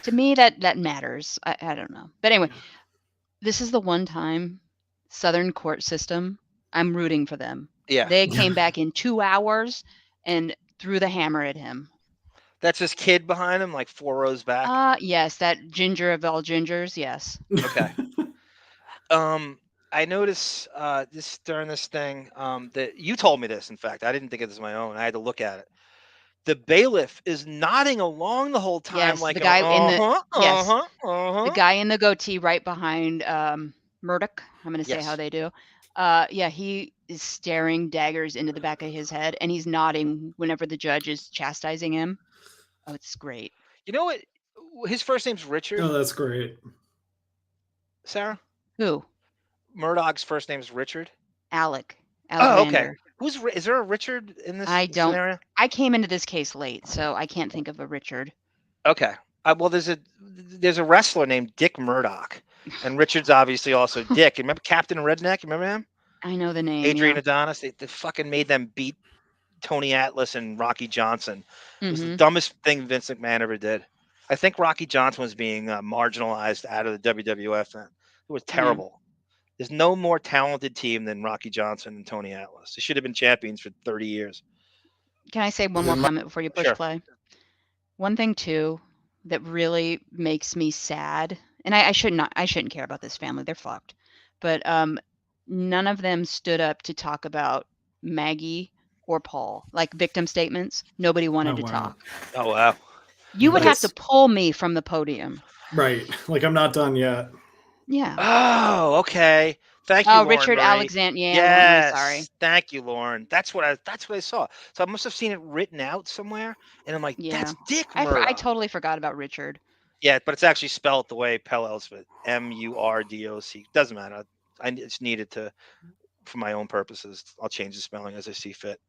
To me, that matters. I don't know. But anyway, this is the one time Southern court system I'm rooting for them. Yeah. They came back in 2 hours and threw the hammer at him. That's his kid behind him, like 4 rows back. Yes, that ginger of all gingers. Yes. Okay. I noticed this during this thing that you told me this. In fact, I didn't think of this on my own. I had to look at it. The bailiff is nodding along the whole time, Yes, like the guy in the yes, the the guy in the goatee right behind Murdoch. I'm going to say Yes. how they do. Yeah, he is staring daggers into the back of his head, and he's nodding whenever the judge is chastising him. Oh, it's great. You know what? His first name's Richard. Oh, that's great. Sarah? Who? Murdoch's first name's Richard. Alec. Oh, okay. Alexander. Is there a Richard in this I don't. scenario? I came into this case late, so I can't think of a Richard. Okay. Well, there's a wrestler named Dick Murdoch, and Richard's obviously also Dick. You remember Captain Redneck? You remember him? I know the name. Adrian yeah. Adonis. They fucking made them beat Tony Atlas and Rocky Johnson. It was the Mhm. dumbest thing Vince McMahon ever did. I think Rocky Johnson was being marginalized out of the WWF then. It was terrible. There's no more talented team than Rocky Johnson and Tony Atlas. They should have been champions for 30 years. Can I say one more comment before you push Sure. play? One thing too that really makes me sad, and I shouldn't care about this family. They're fucked. But none of them stood up to talk about Maggie or Paul, like victim statements. Nobody wanted to wow. talk. Oh, wow. You would have Nice. to pull me from the podium. Right. Like I'm not done yet. Yeah. Oh, okay. Thank you, Oh, Lauren Richard Marie. Alexander. Yeah, Yes. I'm sorry. Thank you, Lauren. That's what I saw. So I must have seen it written out somewhere, and I'm like, Yeah. that's Dick I Murdoch. totally forgot about Richard. Yeah, but it's actually spelled the way Pell spelled Murdoc. Doesn't matter. I just needed to, for my own purposes. I'll change the spelling as I see fit.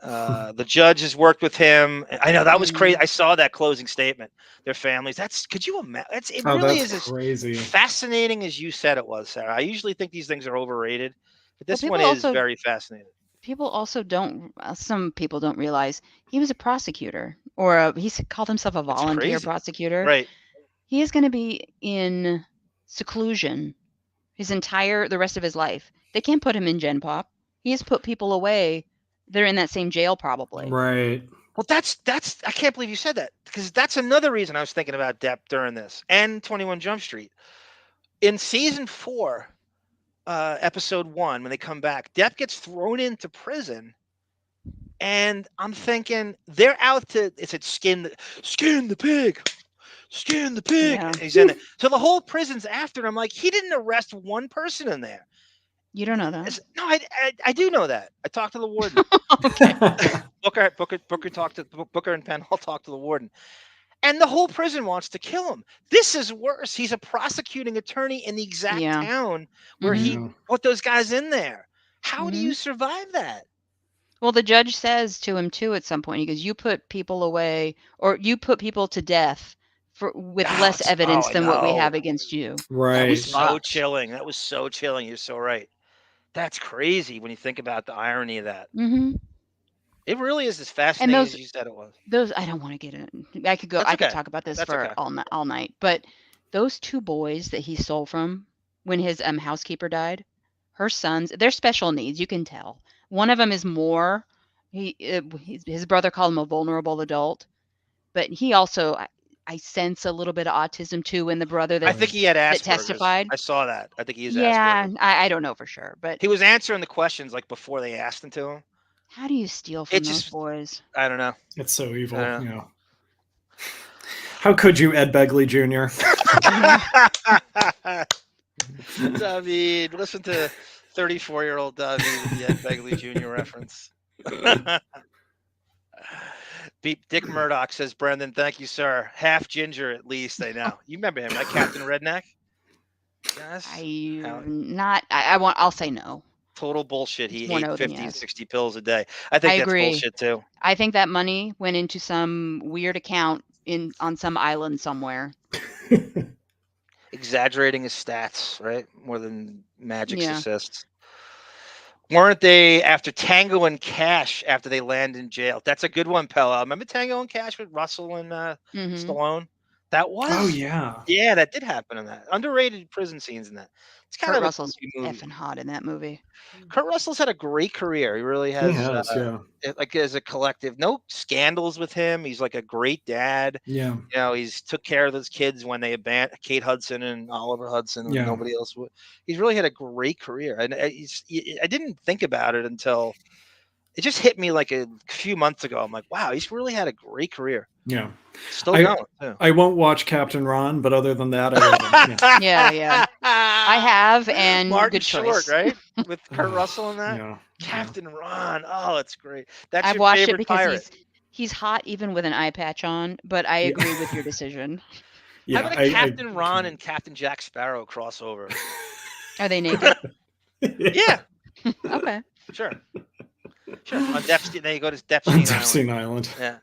The judge has worked with him. I know that was crazy. I saw that closing statement. Their families. Could you imagine? It really that's is crazy. as fascinating as you said it was, Sarah. I usually think these things are overrated, but this people one is also- very fascinating. People also don't. Some people don't realize he was a prosecutor, or he called himself a volunteer crazy. prosecutor. Right. He is going to be in seclusion the rest of his life. They can't put him in Gen Pop. He has put people away. They're in that same jail probably. Right. Well, that's. I can't believe you said that, because that's another reason I was thinking about Depp during this and 21 Jump Street. In season 4, episode 1, when they come back, Depp gets thrown into prison, and I'm thinking they're out to. It said skin the pig. Skin the pig. Yeah. And he's in it. So the whole prison's after him. I'm like, he didn't arrest one person in there. You don't know that. No, I do know that. I talked to the warden. Booker talked to Booker and Penn all talked to the warden, and the whole prison wants to kill him. This is worse. He's a prosecuting attorney in the exact town where he put those guys in there. How do you survive that? Well, the judge says to him too at some point. He goes, "You put people away, or you put people to death with less evidence than what we have against you." Right. That was so chilling. That was so chilling. You're so right. That's crazy when you think about the irony of that. Mm-hmm. It really is as fascinating as you said it was. Those I don't want to get in. I could go. That's I could okay. talk about this That's for okay. all night. But those 2 boys that he stole from when his housekeeper died, her sons, they're special needs. You can tell. One of them is more. His brother called him a vulnerable adult, but he also. I sense a little bit of autism too in the brother that I think he had that Asperger's. testified. I saw that. I think he is Yeah, Asperger's. I don't know for sure, but He was answering the questions like before they asked him to him. how do you steal from It those just- boys? I don't know. It's so evil. I know. Yeah. How could you, Ed Begley Jr.? David, listen to 34-year-old David with the Ed Begley Jr. reference. Dick Murdoch says, Brendan, thank you, sir. Half ginger at least, I know. You remember him, right? Captain Redneck? Yes. I'll say no. Total bullshit. He more ate no than 50, yes. 60 pills a day. I think I that's agree. bullshit too. I think that money went into some weird account on some island somewhere. Exaggerating his stats, right? More than Magic's Yeah. assists. Weren't they after Tango and Cash after they land in jail? That's a good one, Pella. Remember Tango and Cash with Russell and Stallone? That was. Oh yeah. Yeah, that did happen in that. Underrated prison scenes in that. It's kind Kurt of Russell's a goofy movie. effing hot in that movie. Kurt Russell's had a great career. He really has. He has, yeah. Like as a collective, no scandals with him. He's like a great dad. Yeah. You know, he's took care of those kids when they abandoned Kate Hudson and Oliver Hudson. And nobody else would. He's really had a great career, and I didn't think about it until it just hit me like a few months ago. I'm like, wow, he's really had a great career. Yeah. Still going. Too. I won't watch Captain Ron, but other than that, I love him. Yeah. I have, and Martin good choice. Short, right? With Kurt Russell in that. Yeah. Captain Ron. Oh, it's great. That's I've your watched it favorite because pirate. he's hot even with an eye patch on, but I agree with your decision. How about a Captain Ron and Captain Jack Sparrow crossover? Are they naked? Yeah. Okay. Sure. On Depps, then you go to Depps Island. Yeah.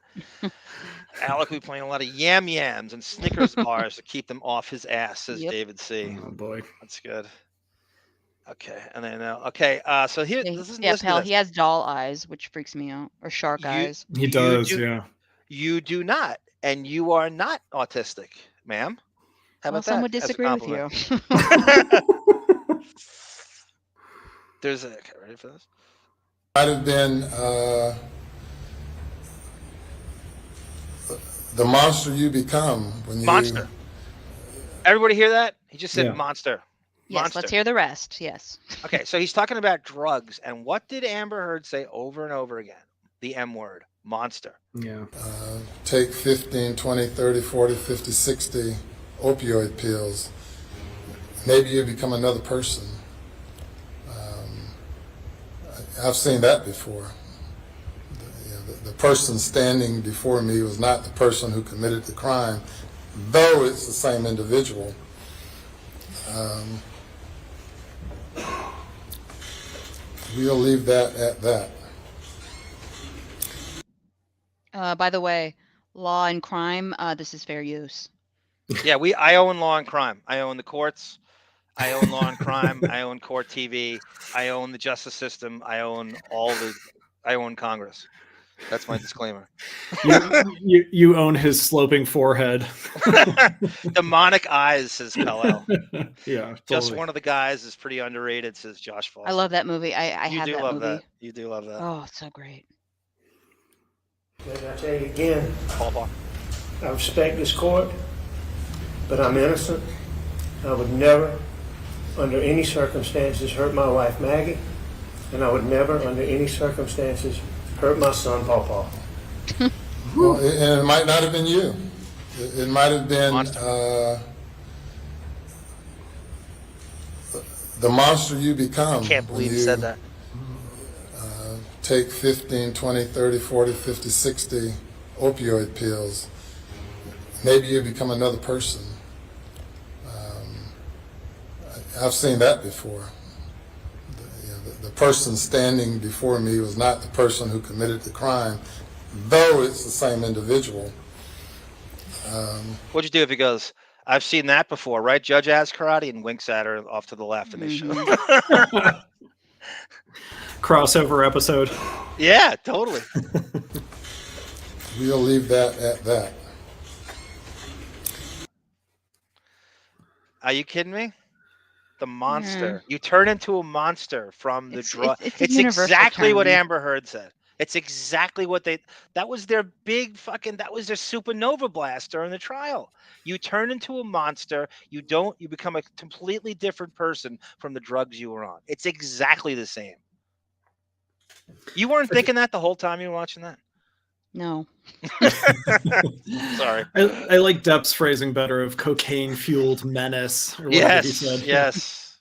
Alec will be playing a lot of yams and Snickers bars to keep them off his ass, says David C. Oh boy. That's good. Okay, and then so here, Pell, he has doll eyes, which freaks me out, or shark eyes. He does, yeah. You do not, and you are not autistic, ma'am. How about that? Some would disagree with you. There's a ready for this? Might have been the monster you become when you monster. Everybody hear that? He just said monster. Yes, monster. Let's hear the rest. Yes. Okay, so he's talking about drugs, and what did Amber Heard say over and over again? The M word, monster. Yeah. Take 15, 20, 30, 40, 50, 60 opioid pills. Maybe you become another person. I've seen that before. The person standing before me was not the person who committed the crime, though it's the same individual. We'll leave that at that. By the way, Law and Crime, this is fair use. Yeah, I own Law and Crime. I own the courts. I own Law and Crime. I own Court TV. I own the justice system. I own I own Congress. That's my disclaimer. You own his sloping forehead. Demonic eyes, says Pell. Yeah, totally. Just One of the Guys is pretty underrated, says Josh Foster. I love that movie. I have that movie. That. You do love that. Oh, it's so great. As I tell you again, Paul. I respect this court, but I'm innocent. I would never, under any circumstances, hurt my wife, Maggie, and I would never, under any circumstances, hurt my son, Paul. Well, and it might not have been you. It might have been the monster you become. I can't believe you said that. Take 15, 20, 30, 40, 50, 60 opioid pills. Maybe you become another person. I've seen that before. The person standing before me was not the person who committed the crime, though it's the same individual. What'd you do if he goes, I've seen that before, right? Judge asks karate and winks at her off to the left and they show. Crossover episode. Yeah, totally. We'll leave that at that. Are you kidding me? The monster. You turn into a monster from the drug. It's exactly what Amber Heard said. It's exactly what that was their big that was their supernova blast during the trial. You turn into a monster. You become a completely different person from the drugs you were on. It's exactly the same. You weren't thinking that the whole time you were watching that? No. Sorry. I like Depp's phrasing better of cocaine-fueled menace. Or whatever he said. Yes.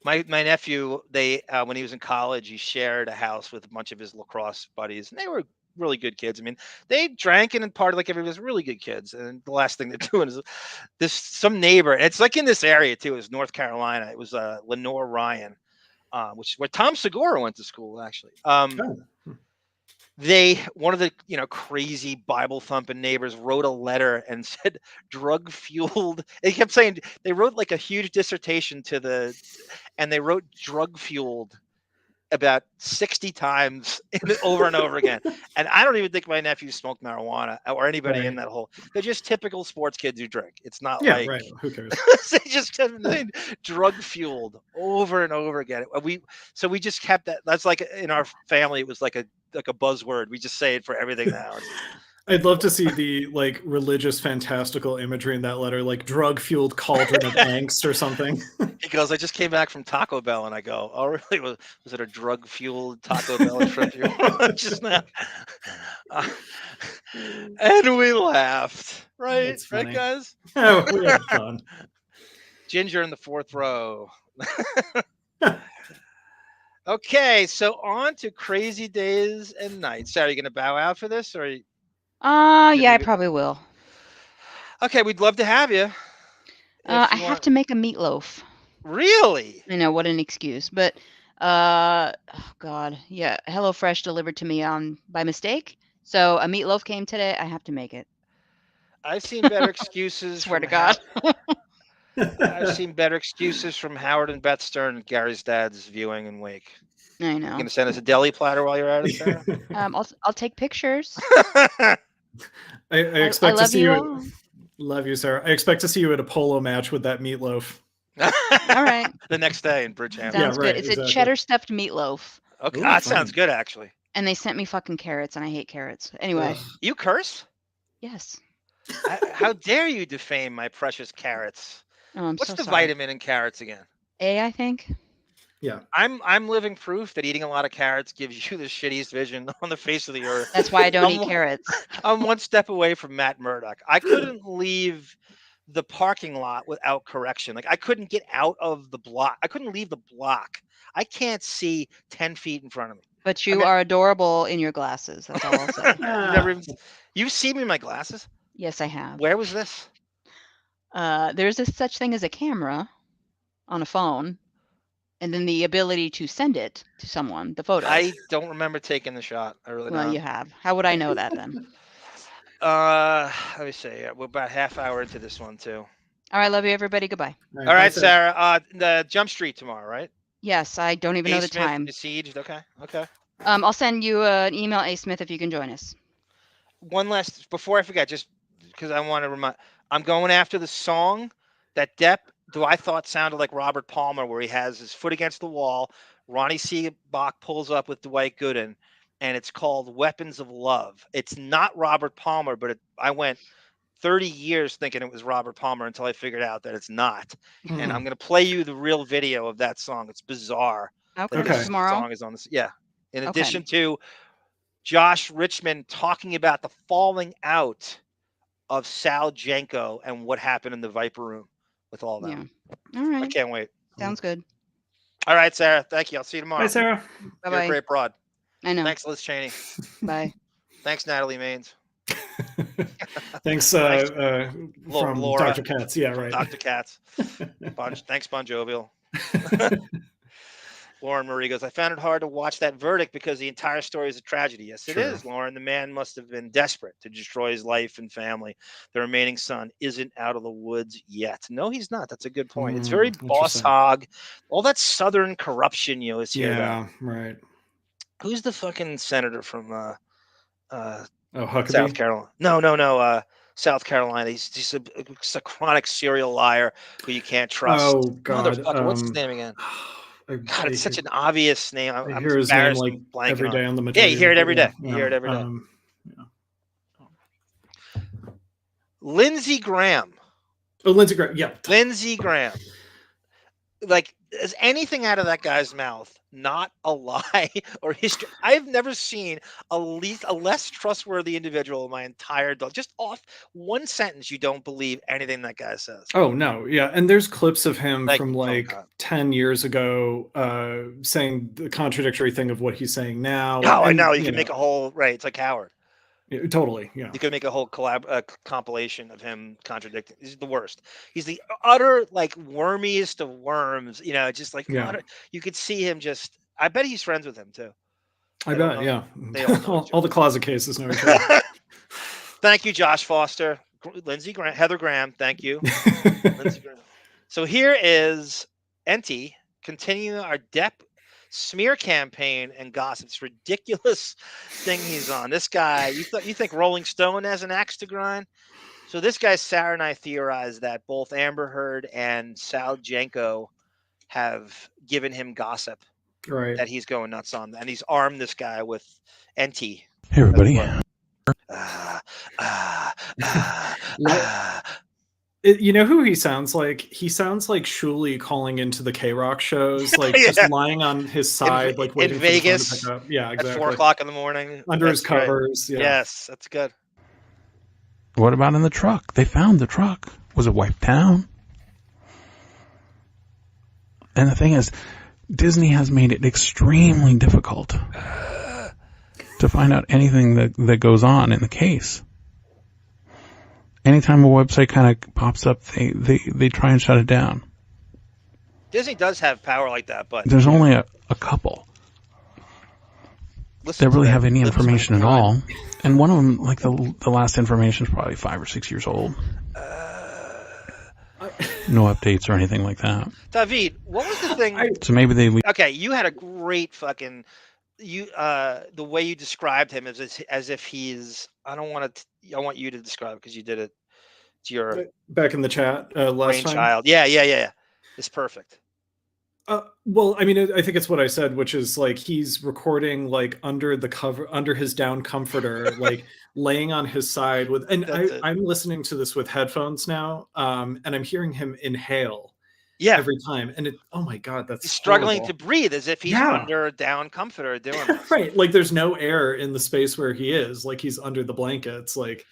My nephew, when he was in college, he shared a house with a bunch of his lacrosse buddies, and they were really good kids. I mean, they drank and partied like everybody was really good kids. And the last thing they're doing is some neighbor. It's like in this area too. It was North Carolina. It was Lenore Ryan, which is where Tom Segura went to school actually. One of the crazy Bible thumping neighbors wrote a letter and said drug fueled. They kept saying they wrote like a huge dissertation and they wrote drug fueled about 60 times over and over again. And I don't even think my nephew smoked marijuana or anybody in that whole. They're just typical sports kids who drink. It's not like who cares? they just drug fueled over and over again. We just kept that. That's like in our family. It was like a buzzword. We just say it for everything now. I'd love to see the like religious fantastical imagery in that letter, like drug-fueled cauldron of angst or something. He goes, I just came back from Taco Bell, and I go, oh really? Was it a drug-fueled Taco Bell trip you just now? And we laughed, right? Right, guys? Oh, we had fun. Ginger in the fourth row. Okay, so on to Crazy Days and Nights. Sarah, are you going to bow out for this, or? Yeah, I probably will. Okay, we'd love to have you. I have to make a meatloaf. Really? I know, what an excuse. But, oh God, yeah, HelloFresh delivered to me by mistake. So a meatloaf came today. I have to make it. I've seen better excuses. Swear to God. I've seen better excuses from Howard and Beth Stern at Gary's dad's viewing and wake. I know. You gonna send us a deli platter while you're at it, Sarah? I'll take pictures. I expect to see you. all. Love you, Sarah. I expect to see you at a polo match with that meatloaf. All right. The next day in Bridgehampton. Sounds good. It's a cheddar stuffed meatloaf. Okay, that sounds good actually. And they sent me fucking carrots, and I hate carrots. Anyway. You curse? Yes. How dare you defame my precious carrots? Oh, I'm What's so the sorry. vitamin in carrots again? A, I think. Yeah. I'm living proof that eating a lot of carrots gives you the shittiest vision on the face of the earth. That's why I don't eat carrots. I'm one step away from Matt Murdock. I couldn't leave the parking lot without correction. Like I couldn't get out of the block. I couldn't leave the block. I can't see 10 feet in front of me. But you are adorable in your glasses. That's all I'll say. You've seen me in my glasses? Yes, I have. Where was this? There's such thing as a camera on a phone, and then the ability to send it to someone, the photo. I don't remember taking the shot. I really don't. Well, you have. How would I know that then? Let me see. We're about half hour into this one too. All right, love you, everybody. Goodbye. All right, Sarah. The Jump Street tomorrow, right? Yes, I don't even know the Smith time. Besieged. Okay. Okay. I'll send you an email, A. Smith, if you can join us. One last before I forget, just because I want to remind. I'm going after the song that Depp, who I thought sounded like Robert Palmer, where he has his foot against the wall. Ronnie Seabach pulls up with Dwight Gooden, and it's called Weapons of Love. It's not Robert Palmer, but I went 30 years thinking it was Robert Palmer until I figured out that it's not. And I'm going to play you the real video of that song. It's bizarre. Okay. Tomorrow? Song is on this. Yeah. In addition to Josh Richmond talking about the falling out of Sal Jenko and what happened in the Viper Room with all that. Yeah. All right. I can't wait. Sounds good. All right, Sarah. Thank you. I'll see you tomorrow. Bye, Sarah. You're a great broad. I know. Thanks, Liz Cheney. Bye. Thanks, Natalie Maines. Thanks from Laura. Dr. Katz. Yeah, right. Dr. Katz. Thanks, Bon Jovial. Lauren Marie goes, I found it hard to watch that verdict because the entire story is a tragedy. Yes, it is, Lauren. The man must have been desperate to destroy his life and family. The remaining son isn't out of the woods yet. No, he's not. That's a good point. It's very boss hog. All that Southern corruption is here. Yeah, right. Who's the fucking senator from Huckabee? South Carolina? No. South Carolina. He's a chronic serial liar who you can't trust. Oh, God. What's his name again? God, it's such an obvious name. I hear his name like every day on the majority. Yeah, you hear it every day. Yeah. You hear it every day. Lindsey Graham. Oh, Lindsey Graham. Yeah. Lindsey Graham. Like, is anything out of that guy's mouth not a lie or history. I've never seen a less trustworthy individual in my entire life. Just off one sentence, you don't believe anything that guy says. Oh no, yeah, and there's clips of him Like, from oh, like God. 10 years ago saying the contradictory thing of what he's saying now. Oh, I and, know. You can make a whole It's like Howard. Yeah, totally, yeah. You could make a whole compilation of him contradicting. He's the worst. He's the utter like wormiest of worms. You know, just like Yeah. you could see him just. I bet he's friends with him too. I bet, yeah. They all know all the closet cases know each other. Thank you, Josh Foster, Lindsey Graham, Heather Graham. Thank you, Lindsey Graham. So here is Enty continuing our Depp smear campaign and gossip. It's ridiculous thing he's on. This guy, you think Rolling Stone has an axe to grind? So this guy, Sarah and I theorized that both Amber Heard and Sal Janko have given him gossip Right. that he's going nuts on, and he's armed this guy with Enty. Hey everybody. You know who he sounds like? He sounds like Shuli calling into the K-Rock shows, like just lying on his side, like waiting in for Vegas. the phone to pick up. Yeah, exactly. At 4 o'clock in the morning, under his covers. Right. Yeah. Yes, that's good. What about in the truck? They found the truck. Was it wiped down? And the thing is, Disney has made it extremely difficult to find out anything that goes on in the case. Anytime a website kind of pops up, they try and shut it down. Disney does have power like that, but there's only a couple that really have any information at all. And one of them, like the last information is probably 5 or 6 years old. No updates or anything like that. David, what was the thing? So maybe they. Okay, you had a great fucking the way you described him as if he's. I want you to describe because you did it to your back in the chat last brainchild. Yeah. It's perfect. Well, I mean, I think it's what I said, which is like he's recording like under the cover, under his down comforter, like laying on his side with. And I'm listening to this with headphones now, and I'm hearing him inhale. Yeah, every time, and oh my god, that's he's struggling horrible. To breathe as if he's under a down comforter doing this. Right, like there's no air in the space where he is, like he's under the blankets. Like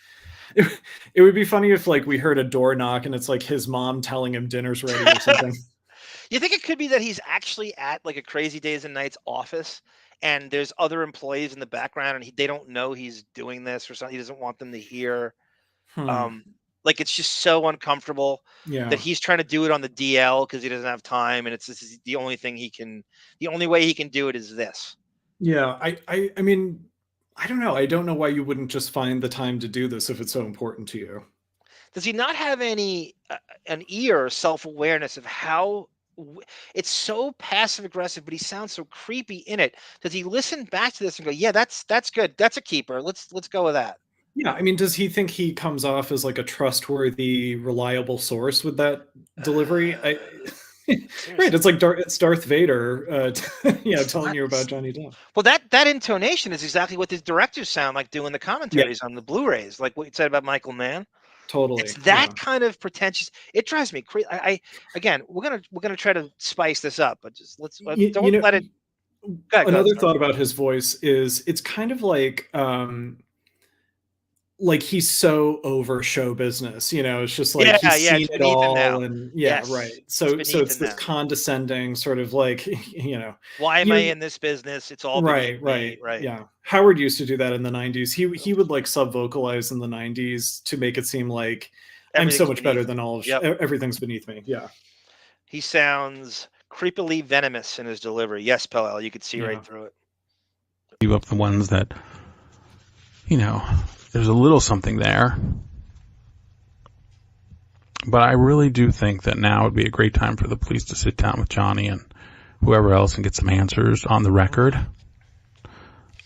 it would be funny if like we heard a door knock and it's like his mom telling him dinner's ready or something. You think it could be that he's actually at like a Crazy Days and Nights office and there's other employees in the background and they don't know he's doing this or something. He doesn't want them to hear. Like it's just so uncomfortable that he's trying to do it on the DL because he doesn't have time, and this is the only thing the only way he can do it is this. Yeah, I mean, I don't know. I don't know why you wouldn't just find the time to do this if it's so important to you. Does he not have any an ear or self-awareness of how it's so passive aggressive, but he sounds so creepy in it? Does he listen back to this and go, "Yeah, that's good. That's a keeper. Let's go with that." Yeah, I mean, does he think he comes off as like a trustworthy, reliable source with that delivery? Right, it's like it's Darth Vader, telling you about Johnny Depp. Well, that intonation is exactly what the directors sound like doing the commentaries on the Blu-rays, like what you said about Michael Mann. Totally, it's that kind of pretentious. It drives me crazy. Again, we're gonna try to spice this up, but just let it. Another thought about his voice is it's kind of like he's so over show business, it's just like he's seen it all, and right. So it's this condescending sort of like, why am I in this business? It's all right. Yeah, Howard used to do that in the 90s. He would like sub vocalize in the 90s to make it seem like I'm so much better than all of everything's beneath me. Yeah, he sounds creepily venomous in his delivery. Yes, Pellel, you could see right through it. Leave up the ones that there's a little something there. But I really do think that now would be a great time for the police to sit down with Johnny and whoever else and get some answers on the record.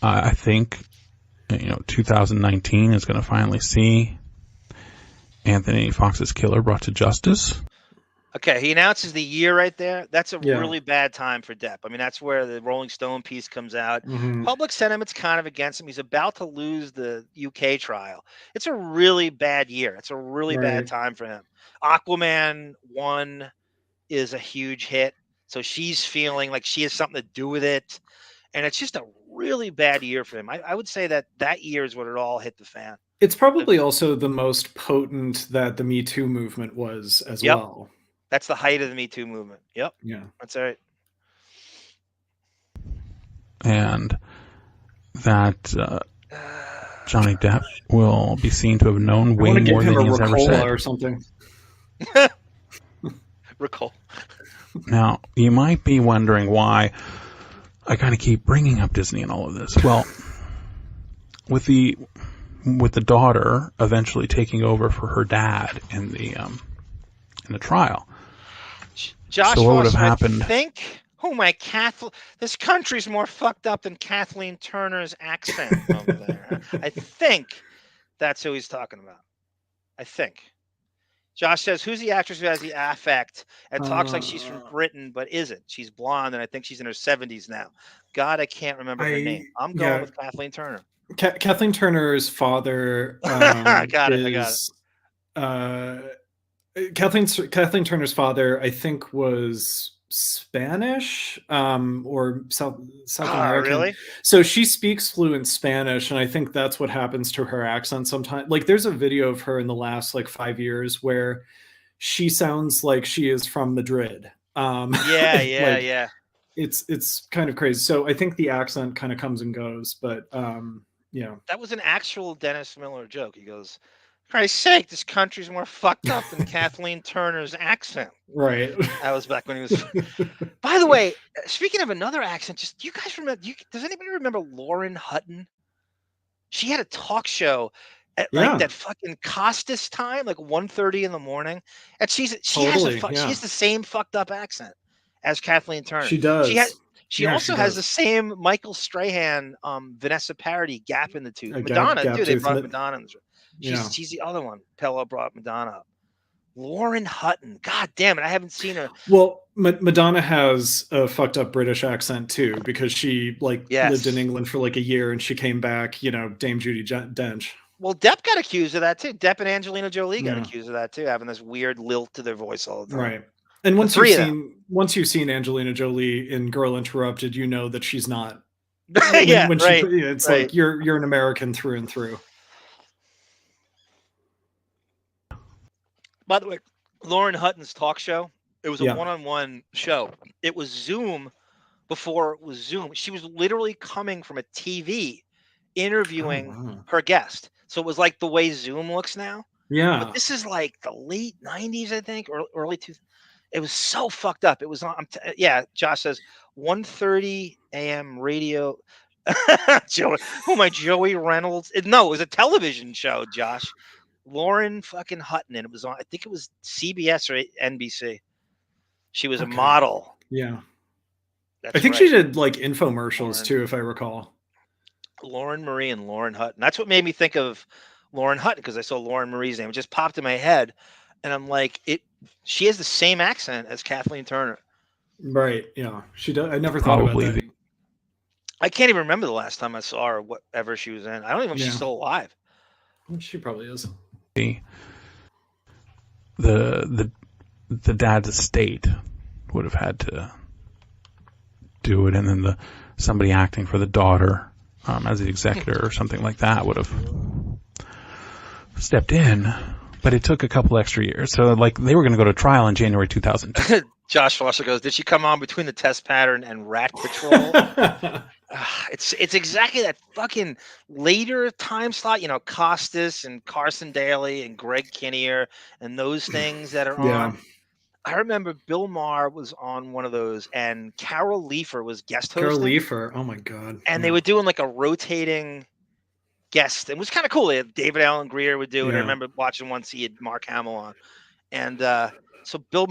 I think, 2019 is going to finally see Anthony Fox's killer brought to justice. Okay, he announces the year right there. That's a really bad time for Depp. I mean, that's where the Rolling Stone piece comes out. Public sentiment's kind of against him. He's about to lose the UK trial. It's a really bad year. It's a really bad time for him. Aquaman 1 is a huge hit. So she's feeling like she has something to do with it. And it's just a really bad year for him. I would say that year is when it all hit the fan. It's probably also the most potent that the Me Too movement was as well. That's the height of the Me Too movement. Yep. Yeah. That's right. And that Johnny Depp will be seen to have known way more than he's ever said. Or something. Recall. Now, you might be wondering why I kind of keep bringing up Disney and all of this. Well, with the daughter eventually taking over for her dad in the trial. Josh, so what would have Foster, happened? I think, this country's more fucked up than Kathleen Turner's accent over there. I think that's who he's talking about. I think. Josh says, who's the actress who has the affect and talks like she's from Britain but isn't? She's blonde, and I think she's in her 70s now. God, I can't remember her name. I'm going with Kathleen Turner. Kathleen Turner's father I got it. Kathleen Turner's father, I think, was Spanish or South American. Really? So she speaks fluent Spanish, and I think that's what happens to her accent sometimes. Like, there's a video of her in the last 5 years where she sounds like she is from Madrid. Yeah. It's kind of crazy. So I think the accent kind of comes and goes, but that was an actual Dennis Miller joke. He goes, for Christ's sake, this country's more fucked up than Kathleen Turner's accent. Right. That was back when he was. By the way, speaking of another accent, do you guys remember? Does anybody remember Lauren Hutton? She had a talk show at that fucking Costas time, 1:30 in the morning, and she has the same fucked up accent as Kathleen Turner. She does. She also has the same Michael Strahan, Vanessa Parody gap in the tooth. Madonna too. They brought Madonna. She's the other one. Pella brought Madonna up. Lauren Hutton. God damn it. I haven't seen her. Well, Madonna has a fucked up British accent too, because she lived in England for a year and she came back, Dame Judi Dench. Well, Depp got accused of that too. Depp and Angelina Jolie got accused of that too, having this weird lilt to their voice all the time. Right. And once you've seen Angelina Jolie in Girl Interrupted, you know that she's not. It's like you're an American through and through. By the way, Lauren Hutton's talk show, it was a one-on-one show. It was Zoom before it was Zoom. She was literally coming from a TV interviewing her guest. So it was like the way Zoom looks now. Yeah. But this is the late 90s, I think, or early 2000s. It was so fucked up. It was on. Josh says 1:30 a.m. radio. Joey Reynolds. No, it was a television show, Josh. Lauren fucking Hutton, and it was on. I think it was CBS or NBC. She was a model. Yeah, I think she did infomercials too, if I recall. Lauren Marie and Lauren Hutton. That's what made me think of Lauren Hutton, because I saw Lauren Marie's name. It just popped in my head, and I'm like, she has the same accent as Kathleen Turner. Right. Yeah, she does. I never thought about that. I can't even remember the last time I saw her, whatever she was in. I don't even know if she's still alive. She probably is. The dad's estate would have had to do it, and then somebody acting for the daughter as the executor or something like that would have stepped in. But it took a couple extra years. So they were going to go to trial in January 2000. Josh Foster goes, did she come on between the Test Pattern and Rat Patrol? It's exactly that fucking later time slot, Costas and Carson Daly and Greg Kinnear and those things that are on. I remember Bill Maher was on one of those, and Carol Leifer was guest hosting. Carol Leifer, oh my God. And they were doing a rotating guest. It was kind of cool. They had David Allen Greer would do it. I remember watching once he had Mark Hamill on. And so Bill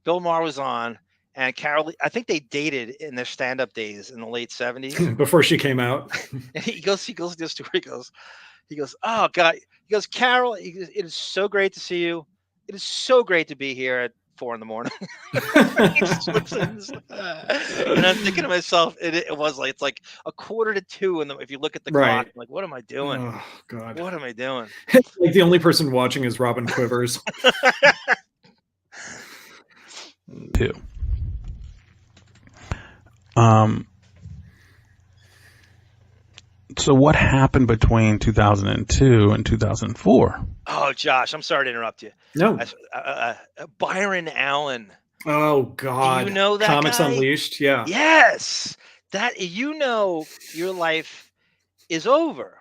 Maher was on. And Carol, I think they dated in their stand-up days in the late 70s. Before she came out. And he goes, oh God. He goes, Carol, it is so great to see you. It is so great to be here at 4 a.m. And I'm thinking to myself, it's like 1:45, and if you look at the clock, I'm like, what am I doing? Oh God. What am I doing? The only person watching is Robin Quivers. Too. So what happened between 2002 and 2004? Oh, Josh, I'm sorry to interrupt you. No. Byron Allen. Oh God. Do you know that Comics guy? Unleashed? Yeah. Yes. That your life is over.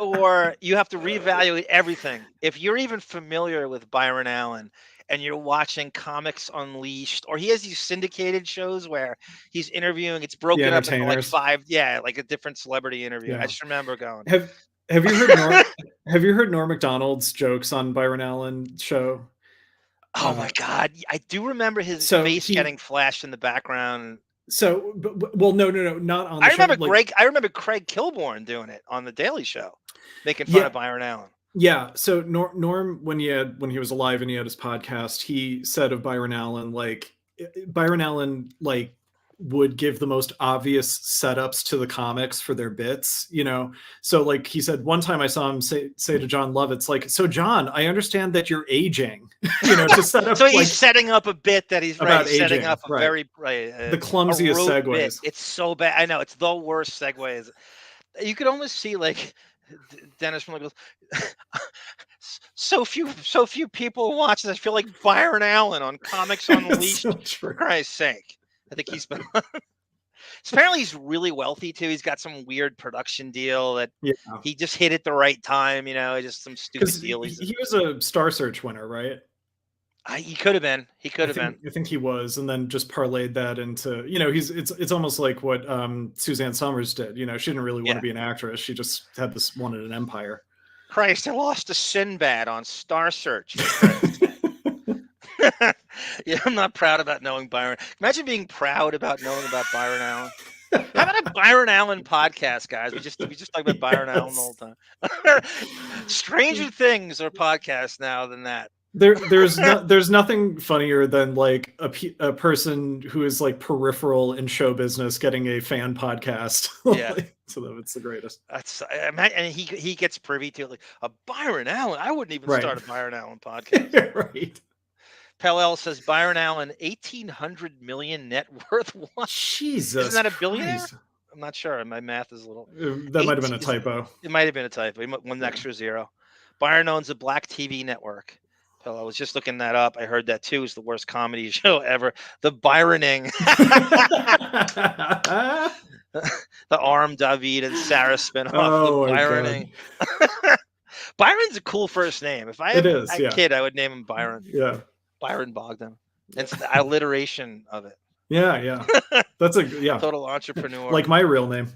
Or you have to reevaluate everything. If you're even familiar with Byron Allen and you're watching Comics Unleashed, or he has these syndicated shows where he's interviewing, it's broken up into like 5, like a different celebrity interview. Yeah. I just remember going. Have you heard Norm Macdonald's jokes on Byron Allen's show? Oh my God. I do remember his face getting flashed in the background. So, well, no, not on the I remember show. I remember Craig Kilborn doing it on The Daily Show, making fun of Byron Allen. Yeah. So Norm, when he was alive and he had his podcast, he said of Byron Allen, would give the most obvious setups to the comics for their bits, So like he said, one time I saw him say to John Lovitz, like, so John, I understand that you're aging, to set up. So he's setting up a bit that he's about setting aging, up a very the clumsiest segues. Bit. It's so bad. I know, it's the worst segues. You could almost see like Dennis from goes, so few people watch this. I feel like Byron Allen on Comics Unleashed. So for Christ's sake. I think he's been. Apparently, he's really wealthy too. He's got some weird production deal that he just hit at the right time. Just some stupid deal. He was a Star Search winner, right? He could have been. He could have been. I think he was, and then just parlayed that into. It's almost like what Suzanne Summers did. She didn't really want to be an actress. She just wanted an empire. Christ, I lost to Sinbad on Star Search. Yeah, I'm not proud about knowing Byron. Imagine being proud about knowing about Byron Allen. How about a Byron Allen podcast, guys? We just talk about Byron Allen the whole time. Stranger things are podcasts now than that. There's nothing funnier than like a person who is like peripheral in show business getting a fan podcast. Yeah. So it's the greatest. And he gets privy to like a Byron Allen. I wouldn't even start a Byron Allen podcast. Right. Pell says Byron Allen, 1,800 million net worth. What? Jesus, isn't that a billionaire? Christ. I'm not sure. My math is a little. That might have been a typo. It might have been a typo. One extra zero. Byron owns a black TV network. Pell, I was just looking that up. I heard that too. Is the worst comedy show ever. The Byroning. The Arm David and Sarah spinoff. The Byroning. Byron's a cool first name. If I had a kid, I would name him Byron. Yeah. Byron Bogdan. It's the alliteration of it. Yeah. That's a total entrepreneur. Like my real name.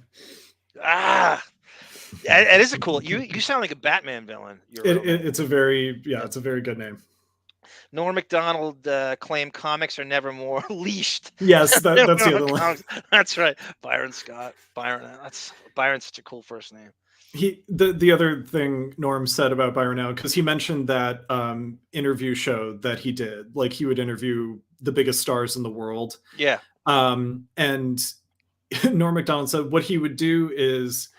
It is a cool. You sound like a Batman villain. It's a very good name. Norm Macdonald claimed comics are never more leashed. Yes, that's the other one. That's right. Byron Scott. Byron's such a cool first name. The other thing Norm said about Byron Allen, because he mentioned that interview show that he did, like he would interview the biggest stars in the world. Yeah. And Norm Macdonald said what he would do is,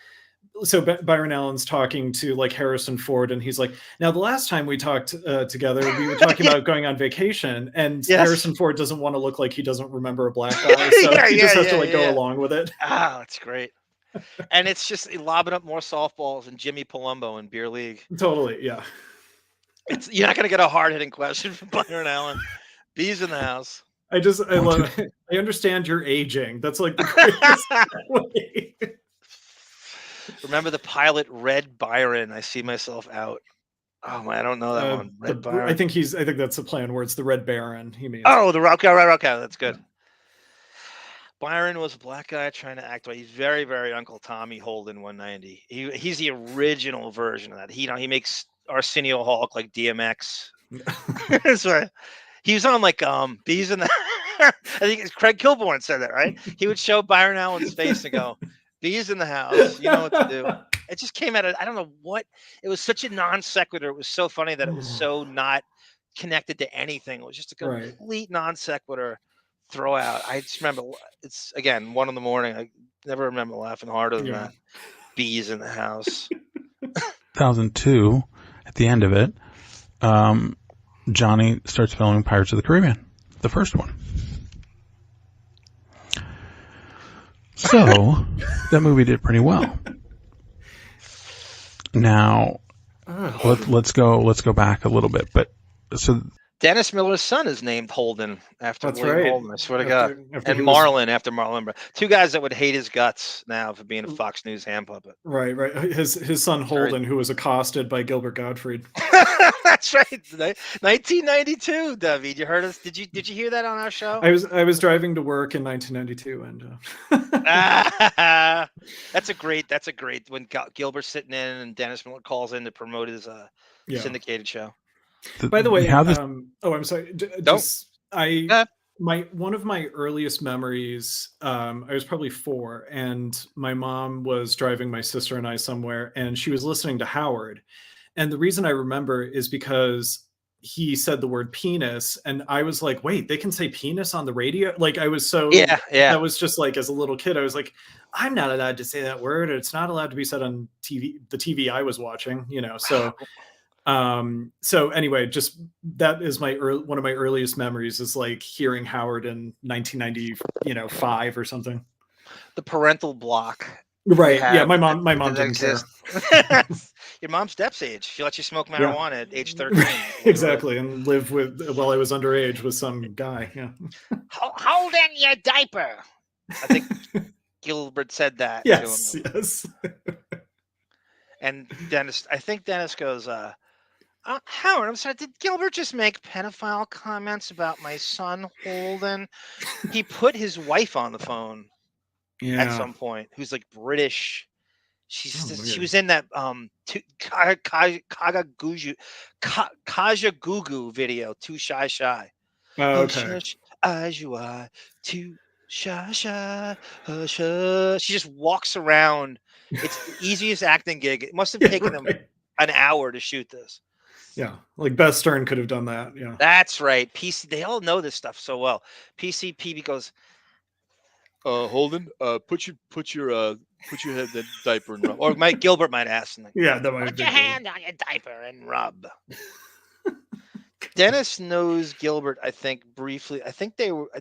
so Byron Allen's talking to like Harrison Ford, and he's like, now the last time we talked together, we were talking about going on vacation, and Harrison Ford doesn't want to look like he doesn't remember a black guy, so he just has to go along with it. That's great. And it's just lobbing up more softballs than Jimmy Palumbo in Beer League. Totally, yeah. You're not going to get a hard-hitting question from Byron Allen. Bees in the house. I love it. I understand you're aging. That's like the greatest way. Remember the pilot Red Byron? I see myself out. Oh man, I don't know that one. Red Byron. I think that's the plan where it's the Red Baron. He means. Oh, the Rock. Okay, that's good. Byron was a black guy trying to act like he's very, very Uncle Tommy Holden 190. He's the original version of that. He makes Arsenio Hall look like DMX. That's right. He was on like Bees in the. I think Craig Kilborn said that, right? He would show Byron Allen's face and go, "Bees in the house. You know what to do." It just came out of I don't know what. It was such a non sequitur. It was so funny that it was so not connected to anything. It was just a complete non sequitur. Throw out. I just remember it's again 1 a.m. I never remember laughing harder than that. Bees in the house. 2002, at the end of it, Johnny starts filming Pirates of the Caribbean, the first one. So that movie did pretty well. Now, let's go back a little bit. But so Dennis Miller's son is named Holden after That's William right. Holden. I swear to God. After And he was- Marlon after Marlon. Two guys that would hate his guts now for being a Fox News hand puppet. Right. His son Holden, who was accosted by Gilbert Gottfried. That's right. 1992, David. You heard us? Did you hear that on our show? I was driving to work in 1992, and that's a great when Gilbert's sitting in and Dennis Miller calls in to promote his syndicated show. By the way, this... I'm sorry. One of my earliest memories, I was probably 4, and my mom was driving my sister and I somewhere, and she was listening to Howard. And the reason I remember is because he said the word penis, and I was like, wait, they can say penis on the radio? Like, I was so... Yeah. That was just like, as a little kid, I was like, I'm not allowed to say that word. It's not allowed to be said on TV, the TV I was watching, so... So anyway, just that is one of my earliest memories is like hearing Howard in 1990, 5 or something. The parental block. Right. Yeah. My mom didn't care. Your mom's Depps age. She lets you smoke marijuana at age 13. Exactly. And live while I was underage with some guy. Yeah. Hold in your diaper. I think Gilbert said that. Yes. To him. Yes. And Dennis goes, Howard, I'm sorry, did Gilbert just make pedophile comments about my son Holden? He put his wife on the phone at some point, who's like British. She was in that Kajagoogoo video, Too Shy Shy. Oh, okay. As you are, too shy. She just walks around. It's the easiest acting gig. It must have taken them an hour to shoot this. Yeah, like Beth Stern could have done that. Yeah, that's right. PC, they all know this stuff so well. PCPB goes, Holden, put your head in the diaper and rub. Or Gilbert might ask him. Yeah, that might put your hand on your diaper and rub. Dennis knows Gilbert, I think, briefly. I think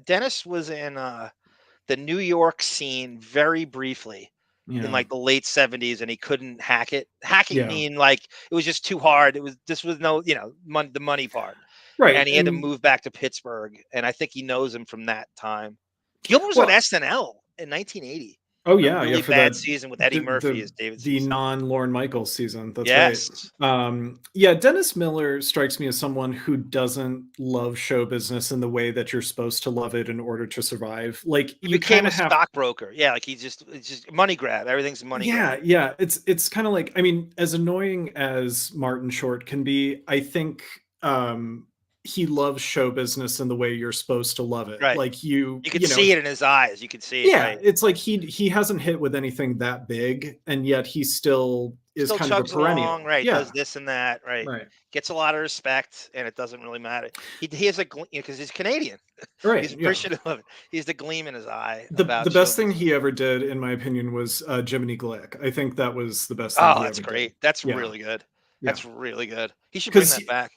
Dennis was in the New York scene very briefly. Yeah. In like the late 70s, and he couldn't hack it. Hacking mean like it was just too hard. This was no, the money part. Right. And he had to move back to Pittsburgh. And I think he knows him from that time. Gilbert was on SNL in 1980. Oh yeah, really bad season with Eddie Murphy as David. The non-Lorne Michaels season. That's yes. Right. Yeah, Dennis Miller strikes me as someone who doesn't love show business in the way that you're supposed to love it in order to survive. Like he became a stockbroker. Yeah, like it's just money grab. Everything's money grab. Yeah. It's kind of like, I mean, as annoying as Martin Short can be, I think he loves show business in the way you're supposed to love it. Right. Like you can see it in his eyes. You can see it. Yeah. Right? It's like he hasn't hit with anything that big, and yet he still is kind of a perennial. Along, right. Yeah. Does this and that. Right. Right. Gets a lot of respect, and it doesn't really matter. He has because he's Canadian. Right. He's appreciative of it. He's the gleam in his eye. The best thing he ever did, in my opinion, was Jiminy Glick. I think that was the best thing. Oh, that's great. That's really good. That's really good. He should bring that back.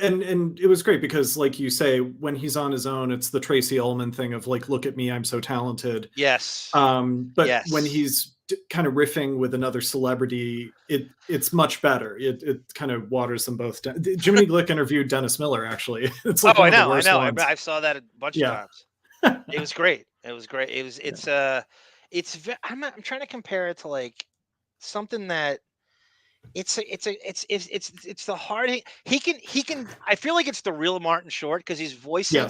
And it was great because, like you say, when he's on his own, it's the Tracy Ullman thing of like, look at me, I'm so talented. Yes. But when he's kind of riffing with another celebrity, it's much better. It kind of waters them both down. Jiminy Glick interviewed Dennis Miller, actually. It's like I know. I saw that a bunch of times. It was great. I'm trying to compare it to like something that it's the hard he can I feel like it's the real Martin Short because he's voicing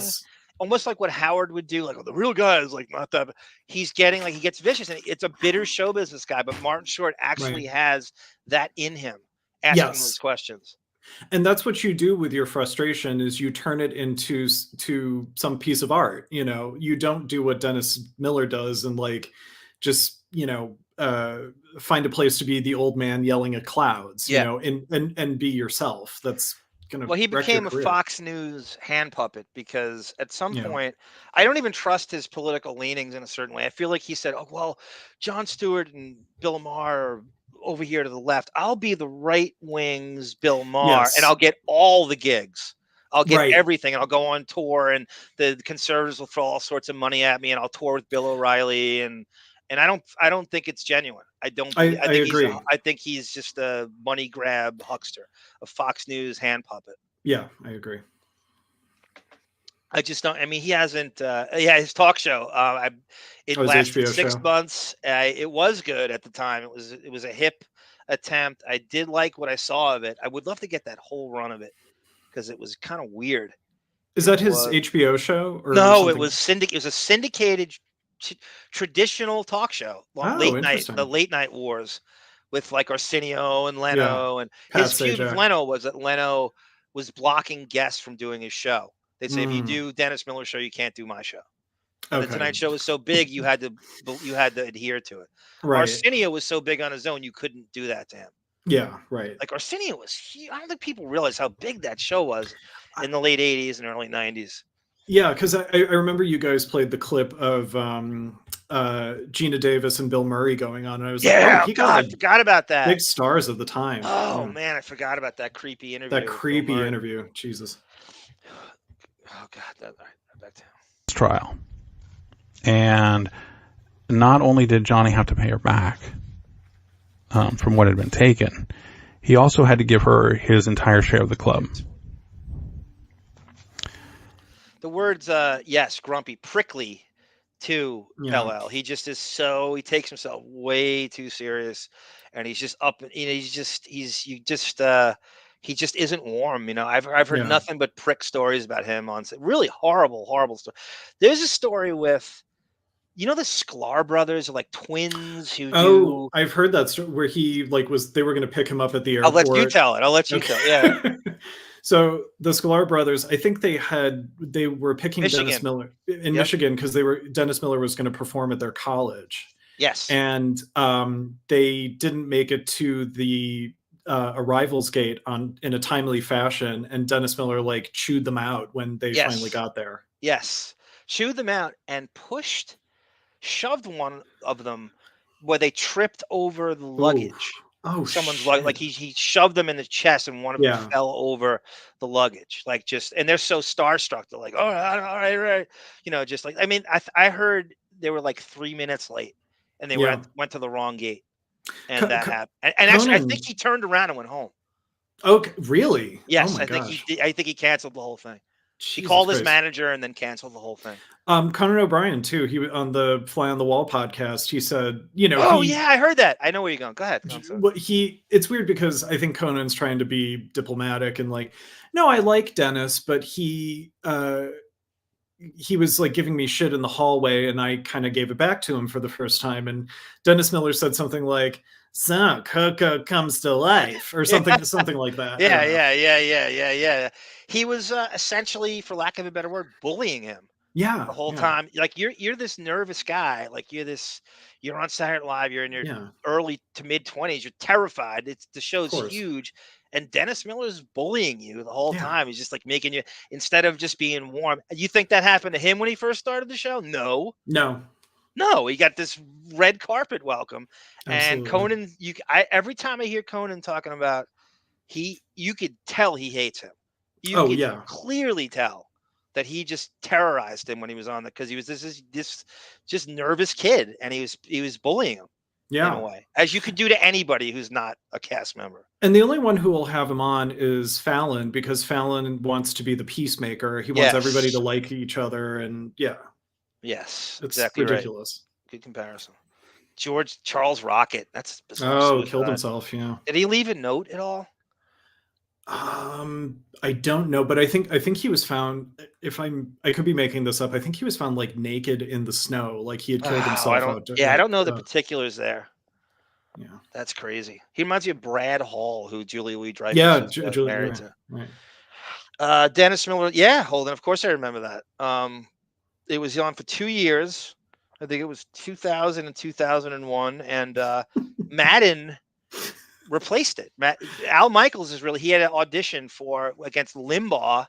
almost like what Howard would do, like the real guy is like not that he's getting like he gets vicious and it's a bitter show business guy, but Martin Short actually has that in him asking those questions. And that's what you do with your frustration is you turn it into some piece of art. You don't do what Dennis Miller does and like just find a place to be the old man yelling at clouds, and be yourself. That's gonna. Well, he became a Fox News hand puppet because at some point, I don't even trust his political leanings in a certain way. I feel like he said, "Oh well, Jon Stewart and Bill Maher are over here to the left. I'll be the right wing's Bill Maher, and I'll get all the gigs. I'll get everything, and I'll go on tour, and the conservatives will throw all sorts of money at me, and I'll tour with Bill O'Reilly and and I don't think it's genuine. I think agree. I think he's just a money grab huckster, a Fox News hand puppet. Yeah, I agree. I just don't. I mean, he hasn't. His talk show. It lasted HBO 6 show. months. It was good at the time. It was a hip attempt. I did like what I saw of it. I would love to get that whole run of it because it was kind of weird. Is that his HBO show? Or no, something? It was a syndicated, traditional talk show. Late night, the late night wars with like Arsenio and Leno, and his feud with Leno was that Leno was blocking guests from doing his show. They'd say, if you do Dennis Miller's show, you can't do my show. And the Tonight Show was so big, you had to adhere to it. Right. Arsenio was so big on his own, you couldn't do that to him. Yeah, right. Like Arsenio was huge. I don't think people realize how big that show was in the late 80s and early 90s. Yeah, because I remember you guys played the clip of Gina Davis and Bill Murray going on, and I was like, oh, I forgot about that. Big stars at the time. Oh, man, I forgot about that creepy interview. That creepy interview. Jesus. Oh, God. Back to trial. And not only did Johnny have to pay her back from what had been taken, he also had to give her his entire share of the club. The words, yes, grumpy, prickly to LL. He just is he takes himself way too serious, and he's just up. He just isn't warm. I've heard nothing but prick stories about him on set. Really horrible story. There's a story with, the Sklar brothers are like twins who do. I've heard that story where he they were going to pick him up at the airport. I'll let you tell it. Yeah. So the Sklar brothers, I think they were picking Michigan. Dennis Miller in Michigan because Dennis Miller was going to perform at their college. Yes. And they didn't make it to the arrivals gate in a timely fashion, and Dennis Miller chewed them out when they finally got there. Yes. Chewed them out and shoved one of them where they tripped over the luggage. Oh, someone's like he shoved them in the chest, and one of them fell over the luggage. And they're so starstruck. They're like, all right. I heard they were 3 minutes late, and they went to the wrong gate, and that happened. And actually, I think he turned around and went home. Okay, really? Yes, I think he canceled the whole thing. He called his manager and then canceled the whole thing. Conan O'Brien too. He on the Fly on the Wall podcast. He said, I heard that. I know where you're going. Go ahead. It's weird because I think Conan's trying to be diplomatic and no, I like Dennis, but he was giving me shit in the hallway, and I kind of gave it back to him for the first time. And Dennis Miller said something like, "So Coco comes to life," or something, something like that. Yeah. He was essentially, for lack of a better word, bullying him. Yeah, the whole time. You're this nervous guy. You're on Saturday Night Live. You're in your early to mid 20s. You're terrified. The show's huge, and Dennis Miller's bullying you the whole time. He's just making you, instead of just being warm. You think that happened to him when he first started the show? No. He got this red carpet welcome. Absolutely. And Conan, every time I hear Conan talking about, you could tell he hates him. You could clearly tell that he just terrorized him when he was on because he was this just nervous kid, and he was bullying him in a way, as you could do to anybody who's not a cast member. And the only one who will have him on is Fallon, because Fallon wants to be the peacemaker. He wants everybody to like each other, and yes, it's exactly ridiculous. Right. Good comparison. Charles Rocket. That's bizarre. Killed himself. Yeah. Did he leave a note at all? I don't know, but I think he was found. I could be making this up. I think he was found naked in the snow, he had killed himself. I don't know the particulars there. Yeah, that's crazy. He reminds me of Brad Hall, who Julia Louis-Dreyfus is married to. Right. Dennis Miller. Yeah, Holden. Of course, I remember that. It was on for 2 years. I think it was 2000 and 2001, and Madden replaced it. Al Michaels he had an audition against Limbaugh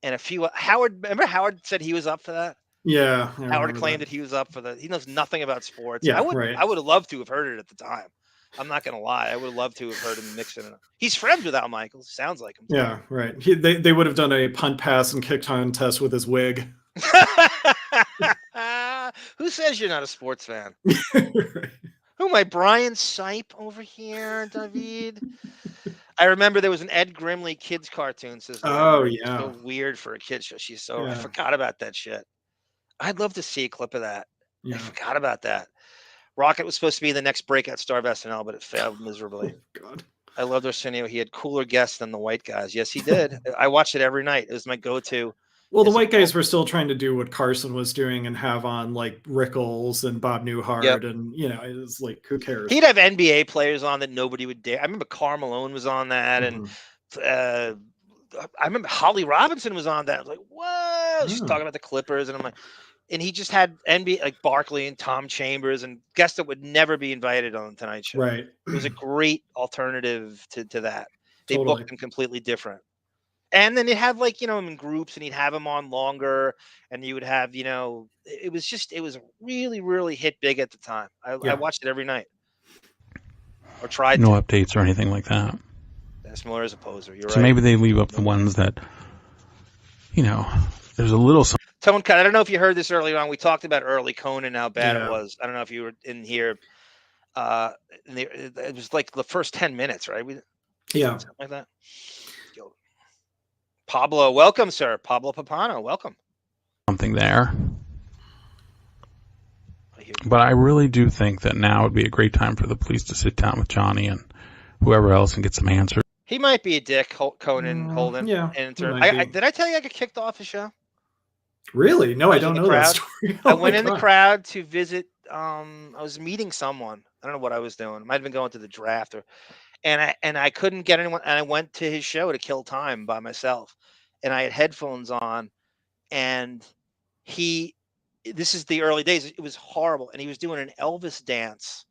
and a few Howard. Remember Howard said he was up for that? Yeah. Howard claimed that he was up for that. He knows nothing about sports. Yeah, I would have loved to have heard it at the time. I'm not going to lie. I would have loved to have heard him mixing it up. He's friends with Al Michaels. Sounds like him. Yeah, right. They would have done a punt, pass, and kick contest with his wig. Who Who says you're not a sports fan? Who am I, Brian Sipe over here, David? I remember there was an Ed Grimley kids cartoon. Says Oh, Larry. yeah. So weird for a kid show. She's so. I Yeah. forgot about that shit. I'd love to see a clip of that. Yeah. I forgot about that. Rocket was supposed to be the next breakout star of SNL, but it failed miserably. Oh, God. I loved Arsenio. He had cooler guests than the white guys. Yes, he did. I watched it every night. It was my go-to. Well, the white guys were still trying to do what Carson was doing and have on like Rickles and Bob Newhart, and it was like, who cares? He'd have NBA players on that nobody would dare. I remember Karl Malone was on that, and I remember Holly Robinson was on that. I was like, whoa! She's talking about the Clippers, and I'm like, and he just had NBA like Barkley and Tom Chambers and guests that would never be invited on the Tonight Show. Right. It was a great alternative to that. They Totally. booked them completely different. And then he'd have like, them in groups, and he'd have them on longer, and you would have, it was really, really hit big at the time. I watched it every night. Or tried No to. updates or anything like that. Dennis Miller is a poser. You're So right. maybe they leave up the ones that, there's a little. Tone cut. I don't know if you heard this earlier on. We talked about early Conan, how bad it was. I don't know if you were in here. It was like the first 10 minutes, right? Something like that. Pablo, welcome, sir. Pablo Papano, welcome. Something there. But I really do think that now would be a great time for the police to sit down with Johnny and whoever else and get some answers. He might be a dick, Conan Holden. Yeah. Did I tell you I got kicked off the show? Really? No, I don't know that story. I went in the crowd to visit. I was meeting someone. I don't know what I was doing. Might have been going to the draft, and I couldn't get anyone. And I went to his show to kill time by myself, and I had headphones on, and this is the early days. It was horrible, and he was doing an Elvis dance.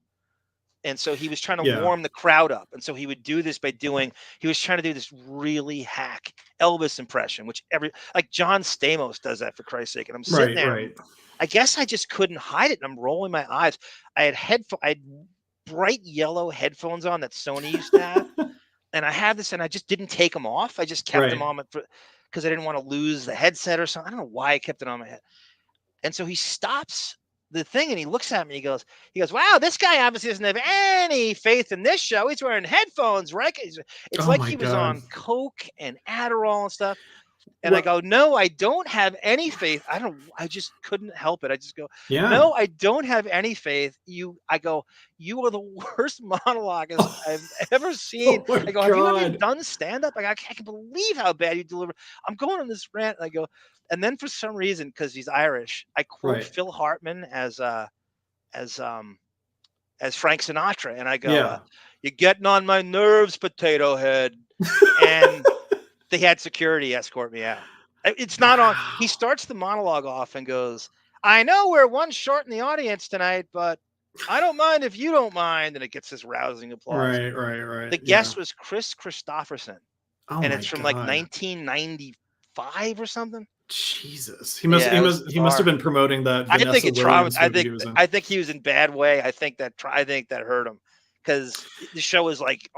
And so he was trying to warm the crowd up. And so he would do this he was trying to do this really hack Elvis impression, which like John Stamos does that, for Christ's sake. And I'm sitting there. Right. I guess I just couldn't hide it. And I'm rolling my eyes. I had bright yellow headphones on that Sony used to have. And I had this, and I just didn't take them off. I just kept them on because I didn't want to lose the headset or something. I don't know why I kept it on my head. And so he stops the thing, and he looks at me, he goes, wow, this guy obviously doesn't have any faith in this show. He's wearing headphones, right? It's like he was on Coke and Adderall and stuff. And I go, no, I don't have any faith. I just couldn't help it. I just go, no, I don't have any faith. I go, you are the worst monologuist I've ever seen. I go, have you ever done stand-up? I can't believe how bad you deliver. I'm going on this rant. And I go, and then for some reason, because he's Irish, I quote Phil Hartman as Frank Sinatra, and I go, "You're getting on my nerves, potato head." And they had security escort me out. It's not on. He starts the monologue off and goes, "I know we're one short in the audience tonight, but I don't mind if you don't mind." And it gets this rousing applause. Right. The guest was Chris Christopherson, and it's from like 1995 or something. Jesus, he must have been promoting that. I think it traumatized. I think he was in bad way. I think that hurt him, because the show is like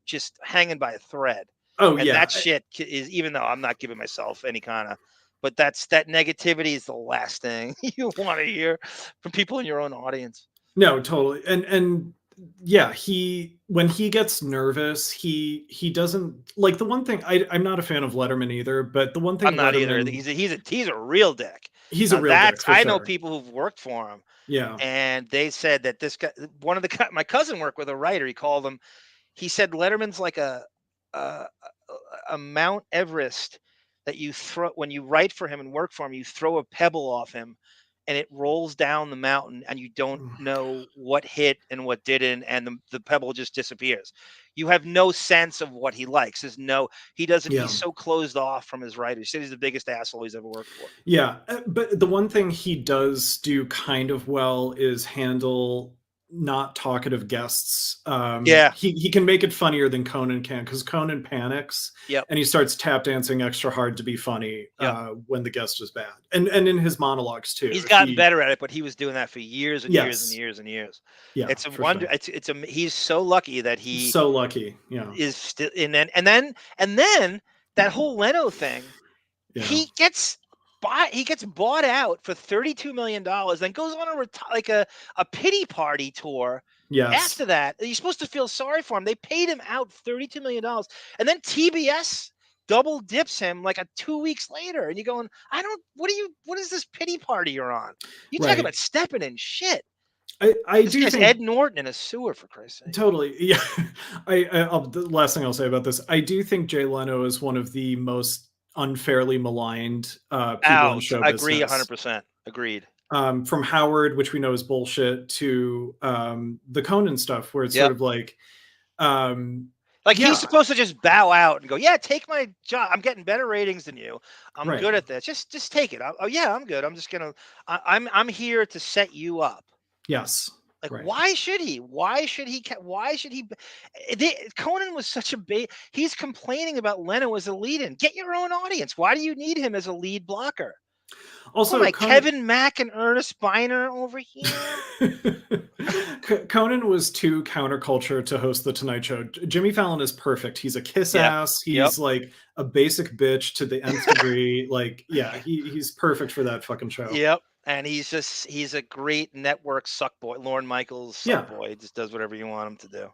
just hanging by a thread. Oh, and that shit is, even though I'm not giving myself any kind of, but that negativity is the last thing you want to hear from people in your own audience. No, totally. And yeah, when he gets nervous, he doesn't like. The one thing, I'm not a fan of Letterman either, but the one thing I'm not either. He's a real dick. He's a real dick. I know people who've worked for him. Yeah. And they said that this guy, my cousin worked with a writer. He called him. He said Letterman's like a Mount Everest that you throw when you write for him and work for him. You throw a pebble off him, and it rolls down the mountain, and you don't know what hit and what didn't, and the pebble just disappears. You have no sense of what he likes. He doesn't. He's so closed off from his writers. He said he's the biggest asshole he's ever worked for. Yeah, but the one thing he does do kind of well is handle not talkative guests. He can make it funnier than Conan can, because Conan panics and he starts tap dancing extra hard to be funny when the guest is bad, and in his monologues too. He's gotten better at it, but he was doing that for years and years and years and years. Yeah, it's a wonder. Sure. He's so lucky that he's so lucky. Yeah, is still, and then that whole Leno thing. He gets gets bought out for $32 million, then goes on a pity party tour. Yes. After that, you're supposed to feel sorry for him. They paid him out $32 million, and then TBS double dips him like 2 weeks later, and you're going, what is this pity party you're on? You talk about stepping in shit. I do think Ed Norton in a sewer, for Christ's sake. Totally, yeah. The last thing I'll say about this, I do think Jay Leno is one of the most unfairly maligned people in show business. Agree, 100%. Agreed. From Howard, which we know is bullshit, to the Conan stuff, where it's sort of like he's supposed to just bow out and go, yeah, take my job. I'm getting better ratings than you. I'm good at this. Just take it. I'm good. I'm just gonna. I'm here to set you up. Yes. Why should he? Why should he? Conan was such a bait. He's complaining about Leno as a lead-in. Get your own audience. Why do you need him as a lead blocker? Also, Kevin Mack and Ernest Biner over here. Conan was too counterculture to host the Tonight Show. Jimmy Fallon is perfect. He's a kiss ass. He's like a basic bitch to the nth degree. He's perfect for that fucking show. Yep. And he's a great network suck boy. Lorne Michaels suck boy. He just does whatever you want him to do.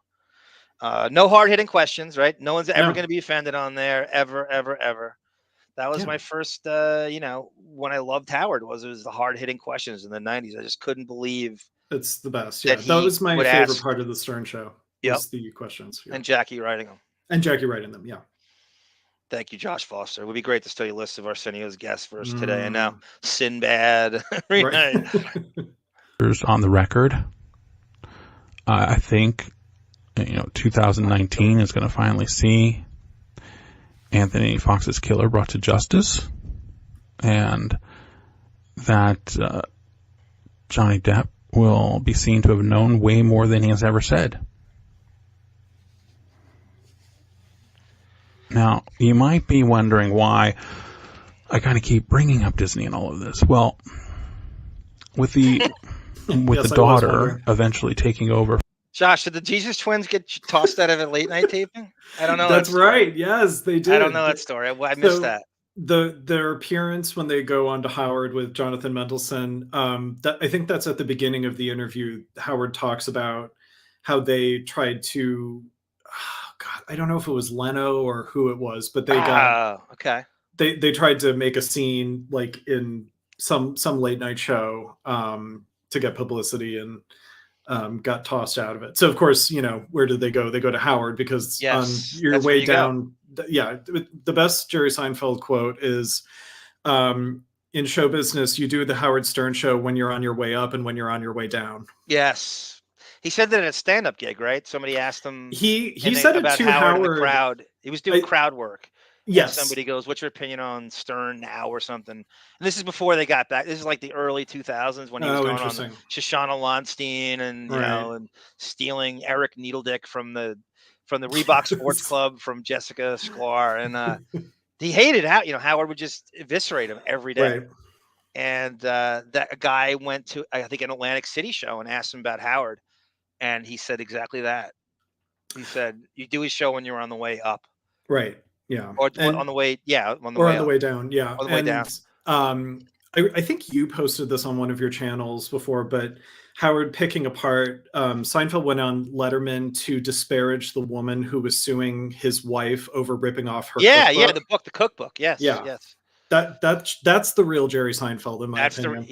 No hard hitting questions, right? No one's ever going to be offended on there, ever, ever, ever. That was my first, when I loved Howard, it was the hard hitting questions in the 90s. I just couldn't believe. It's the best. Yeah, that was my favorite part of the Stern Show. Was the questions. Yeah. And Jackie writing them. Yeah. Thank you, Josh Foster. It would be great to study a list of Arsenio's guests for us today. And now Sinbad. On the record, I think 2019 is going to finally see Anthony Fox's killer brought to justice, and that Johnny Depp will be seen to have known way more than he has ever said. Now, you might be wondering why I kind of keep bringing up Disney and all of this. Well, with the the daughter eventually taking over. Josh, did the Jesus twins get tossed out of a late night taping? I don't know. That's right. Yes, they did. I don't know that story. I missed that. Their appearance when they go on to Howard with Jonathan Mendelsohn, I think that's at the beginning of the interview. Howard talks about how they tried to. God, I don't know if it was Leno or who it was, but they got They tried to make a scene like in some late night show to get publicity and got tossed out of it. So of course, where did they go? They go to Howard because on your way down. The best Jerry Seinfeld quote is, in show business, you do the Howard Stern show when you're on your way up and when you're on your way down. Yes. He said that at a stand-up gig, right? Somebody asked him. He said it to Howard in the crowd. He was doing crowd work. Yes. Somebody goes, "What's your opinion on Stern now?" or something. And this is before they got back. This is like the early 2000s when he was going on Shoshana Lonstein and and stealing Eric Needledick from the Reebok Sports Club from Jessica Sklar, and he hated Howard would just eviscerate him every day. Right. And that guy went to I think an Atlantic City show and asked him about Howard. And he said exactly that. He said, "You do his show when you're on the way up." Right. Yeah. Or on the way. Yeah. On the way down. Yeah. On the way down. I think you posted this on one of your channels before, but Howard picking apart. Seinfeld went on Letterman to disparage the woman who was suing his wife over ripping off her. The cookbook. Yes. Yeah. Yes. That's the real Jerry Seinfeld in my opinion.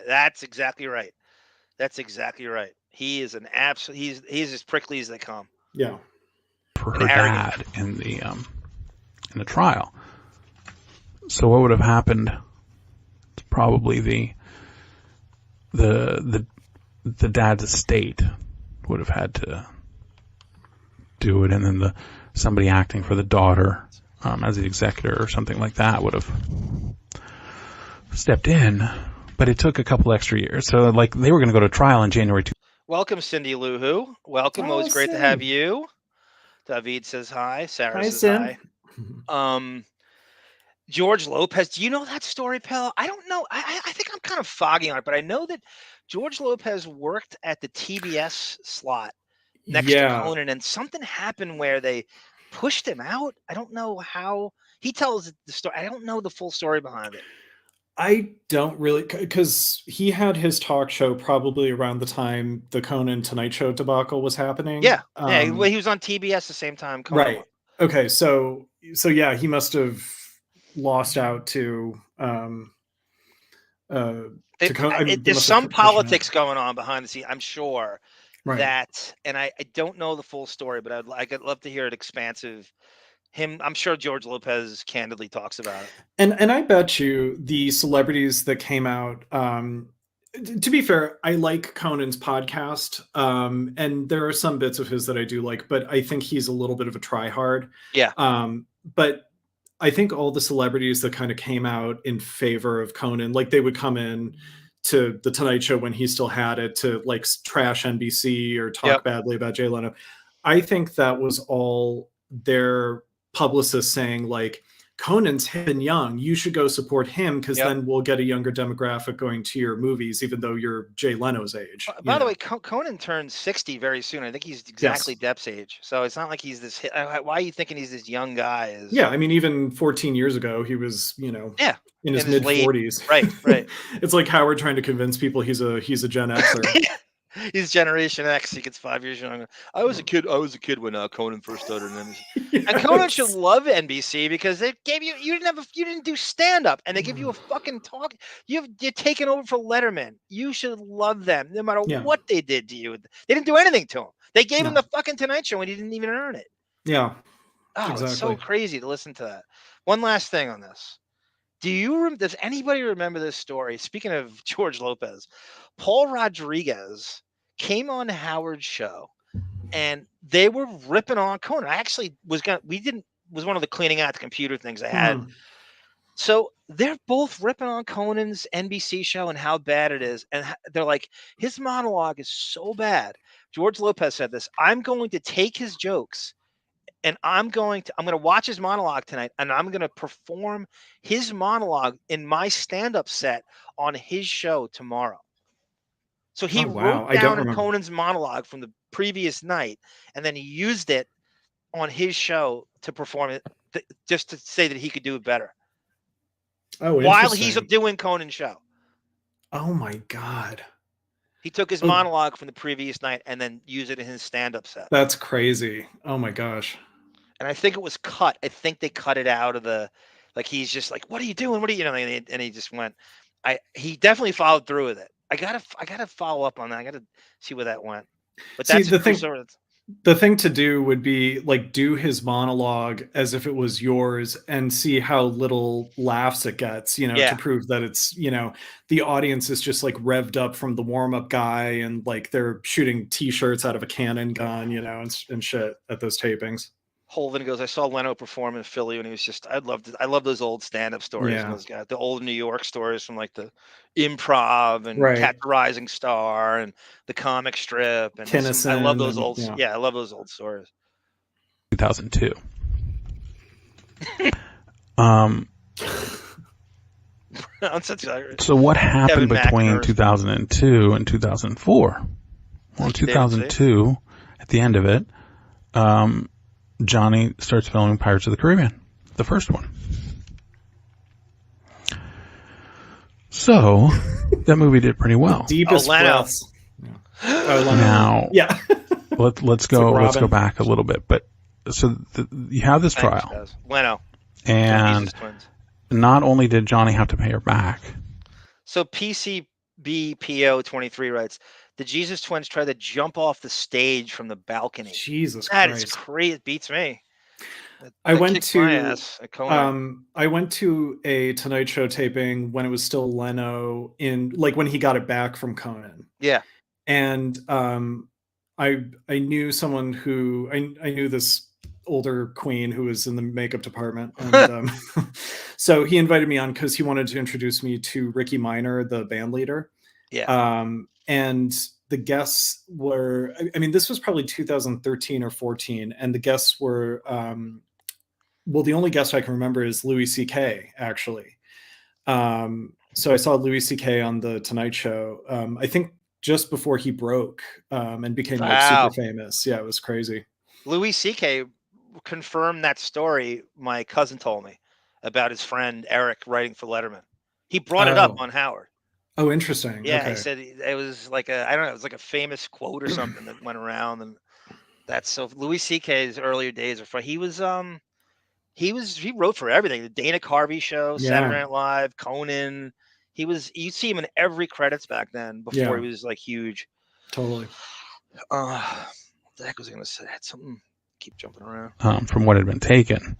That's exactly right. That's exactly right. He is an absolute. He's as prickly as they come. Yeah. For her dad in the trial. So what would have happened? Probably the dad's estate would have had to do it, and then somebody acting for the daughter as the executor or something like that would have stepped in. But it took a couple extra years. So they were going to go to trial in January 2000. Welcome, Cindy Lou Who. Welcome. Always great to have you. David says hi. Sarah says hi. George Lopez. Do you know that story, Pell? I don't know. I think I'm kind of foggy on it, but I know that George Lopez worked at the TBS slot next to Conan, and something happened where they pushed him out. I don't know how. He tells the story. I don't know the full story behind it. I don't really, because he had his talk show probably around the time the Conan Tonight Show debacle was happening. Yeah, he was on TBS the same time Conan right. was. Okay, so yeah, he must have lost out to There's some politics going on behind the scenes, I'm sure. Right. That, and I don't know the full story, but I'd love to hear it expansive. I'm sure George Lopez candidly talks about it. And I bet you the celebrities that came out, to be fair, I like Conan's podcast, and there are some bits of his that I do like, but I think he's a little bit of a tryhard. Yeah. But I think all the celebrities that kind of came out in favor of Conan, like they would come in to the Tonight Show when he still had it to like trash NBC or talk badly about Jay Leno. I think that was all their publicists saying like, Conan's hip and young, you should go support him because then we'll get a younger demographic going to your movies, even though you're Jay Leno's age. By the way, Conan turns 60 very soon. I think he's exactly Depp's age. So it's not like he's this. Why are you thinking he's this young guy? Yeah, I mean, even 14 years ago, he was, in his mid 40s. Right. It's like Howard trying to convince people he's a Gen Xer. He's Generation X. He gets 5 years younger. I was a kid when Conan first started. And Conan should love NBC because they gave you didn't do stand up, and they give you a fucking talk. You're taking over for Letterman. You should love them no matter what they did to you. They didn't do anything to him. They gave him the fucking Tonight Show, and he didn't even earn it. Yeah. Oh, exactly. It's so crazy to listen to that. One last thing on this. Does anybody remember this story? Speaking of George Lopez, Paul Rodriguez came on Howard's show and they were ripping on Conan. I actually was one of the cleaning out the computer things I had. So they're both ripping on Conan's NBC show and how bad it is. And they're like, his monologue is so bad. George Lopez said this, I'm going to take his jokes and I'm going to watch his monologue tonight, and I'm going to perform his monologue in my stand-up set on his show tomorrow. So he wrote down Conan's monologue from the previous night, and then he used it on his show to perform it, just to say that he could do it better. Oh, while he's doing Conan's show. Oh my God. He took his monologue from the previous night and then used it in his stand-up set. That's crazy. Oh my gosh. And I think it was cut. I think they cut it out of the, like, he's just like, what are you doing? What are you doing? And he just went, he definitely followed through with it. I gotta follow up on that. I gotta see where that went. But that's the thing to do would be like do his monologue as if it was yours and see how little laughs it gets, to prove that it's, the audience is just like revved up from the warm-up guy and like they're shooting t-shirts out of a cannon gun, and shit at those tapings. Holden goes, I saw Leno perform in Philly and he was just, I love those old stand-up stories. Yeah. Those guys, the old New York stories from like the Improv and Cat the Rising Star and the comic strip. And I love those old, I love those old stories. 2002. So what happened between 2002 and 2004? Well, in 2002, at the end of it, Johnny starts filming Pirates of the Caribbean, the first one. So that movie did pretty well. Deepest breaths. Now, let's go back a little bit. But so you have this trial, Leno, and not only did Johnny have to pay her back. So Pt.4 writes, the Jesus twins tried to jump off the stage from the balcony. Jesus Christ. That is crazy. It beats me. I went to a Tonight Show taping when it was still Leno when he got it back from Conan. Yeah. And I knew someone who I knew this older queen who was in the makeup department. And so he invited me on because he wanted to introduce me to Ricky Minor, the band leader. Yeah. And the guests were, this was probably 2013 or 14. And the guests were, the only guest I can remember is Louis C.K. actually. So I saw Louis C.K. on the Tonight Show. I think just before he broke and became super famous. Yeah, it was crazy. Louis C.K. confirmed that story my cousin told me about his friend Eric writing for Letterman. He brought it up on Howard. Oh, interesting. Yeah, Okay. he said it was like I don't know, it was like a famous quote or something that went around, and that's so Louis C.K.'s earlier days are fun. He wrote for everything. The Dana Carvey show, Saturday Night Live, Conan. You see him in every credits back then before he was like huge. Totally. What the heck was I gonna say? I had something keep jumping around. From what had been taken.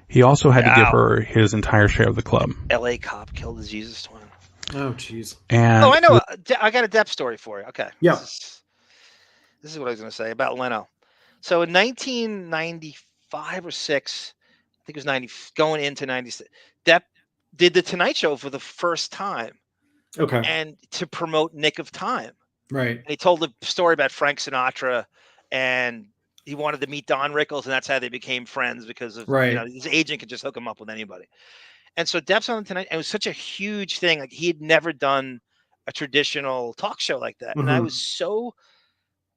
He also had to give her his entire share of the club. L.A. cop killed his Jesus twin. Oh, jeez. And I know. I got a Depp story for you. Okay. Yeah. This is what I was going to say about Leno. So in 1995 or 6, I think it was 90, going into 96, Depp did the Tonight Show for the first time. Okay. And to promote Nick of Time. Right. And he told a story about Frank Sinatra, and he wanted to meet Don Rickles, and that's how they became friends because of his agent could just hook him up with anybody. And so Depp's on Tonight, and it was such a huge thing. Like he had never done a traditional talk show like that. And I was so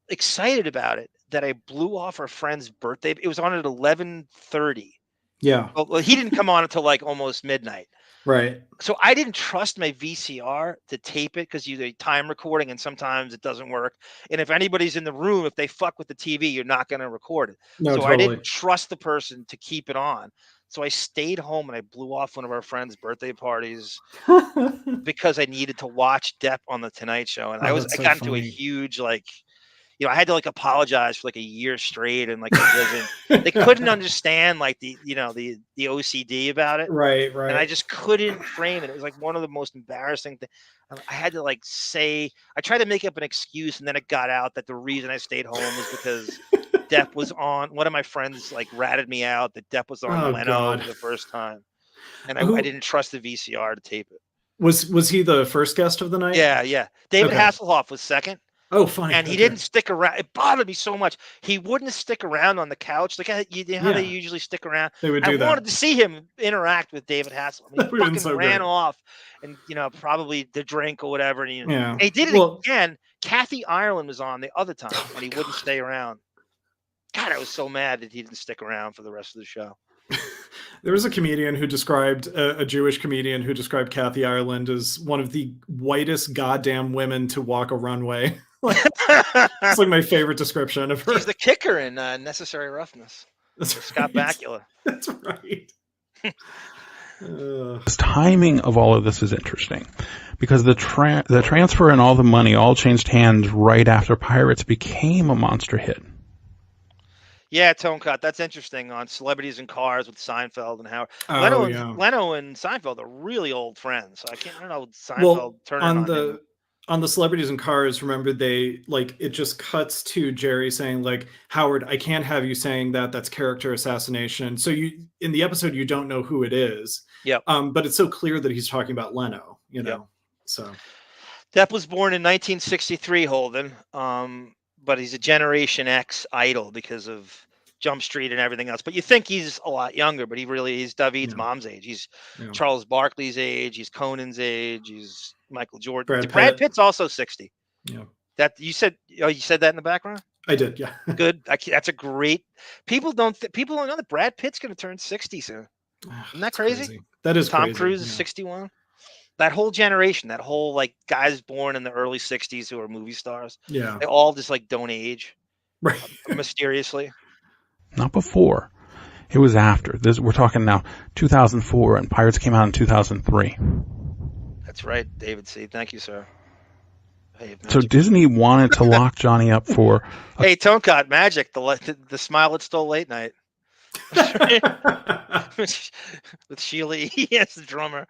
excited about it that I blew off our friend's birthday. It was on at 11:30. Yeah. Well, he didn't come on until like almost midnight. Right. So I didn't trust my VCR to tape it because you time recording and sometimes it doesn't work. And if anybody's in the room, if they fuck with the TV, you're not going to record it. No, so totally. I didn't trust the person to keep it on. So I stayed home and I blew off one of our friends' birthday parties because I needed to watch Depp on the Tonight Show. And I got into a huge I had to like apologize for like a year straight, and like they couldn't understand like the OCD about it. Right. And I just couldn't frame it. It was like one of the most embarrassing things. I had to like say, I tried to make up an excuse, and then it got out that the reason I stayed home was because Depp was on. One of my friends like ratted me out that Depp was on Leno for the first time, and I didn't trust the VCR to tape it. Was he the first guest of the night? Yeah. David Hasselhoff was second. Oh, funny. And he didn't stick around. It bothered me so much. He wouldn't stick around on the couch. Like how they usually stick around. They would do that. I wanted to see him interact with David Hasselhoff. He fucking ran off, and probably the drink or whatever. And, and he did it again. Kathy Ireland was on the other time, and he wouldn't stay around. God, I was so mad that he didn't stick around for the rest of the show. There was a comedian who described a Jewish comedian who described Kathy Ireland as one of the whitest goddamn women to walk a runway. It's like my favorite description of her. She's the kicker in Necessary Roughness. That's right. Scott Bakula. That's right. The timing of all of this is interesting because the transfer and all the money all changed hands right after Pirates became a monster hit. Yeah, Tone Cut. That's interesting on Celebrities in Cars with Seinfeld and Howard. Leno and Seinfeld are really old friends. So I don't know Seinfeld turning on him. On the Celebrities in Cars, remember it just cuts to Jerry saying like, Howard, I can't have you saying that's character assassination. So in the episode you don't know who it is. Yep. But it's so clear that he's talking about Leno, So Depp was born in 1963, Holden. But he's a Generation X idol because of Jump Street and everything else. But you think he's a lot younger, but he's David's mom's age. He's Charles Barkley's age. He's Conan's age. He's Michael Jordan. Brad Pitt's also 60. Yeah. That you said that in the background? I did, yeah. Good. That's a great. People don't know that Brad Pitt's going to turn 60 soon. Isn't that crazy? That is Tom crazy. Cruise is 61. That whole generation, that whole like guys born in the early 60s who are movie stars. Yeah. They all just like don't age. Right. Mysteriously. Not before. It was after. We're talking now 2004, and Pirates came out in 2003. That's right, David C. Thank you, sir. Hey, so Disney wanted to lock Johnny up for... Hey, Tone Cut, Magic, the smile that stole late night. With Sheila E. as the drummer.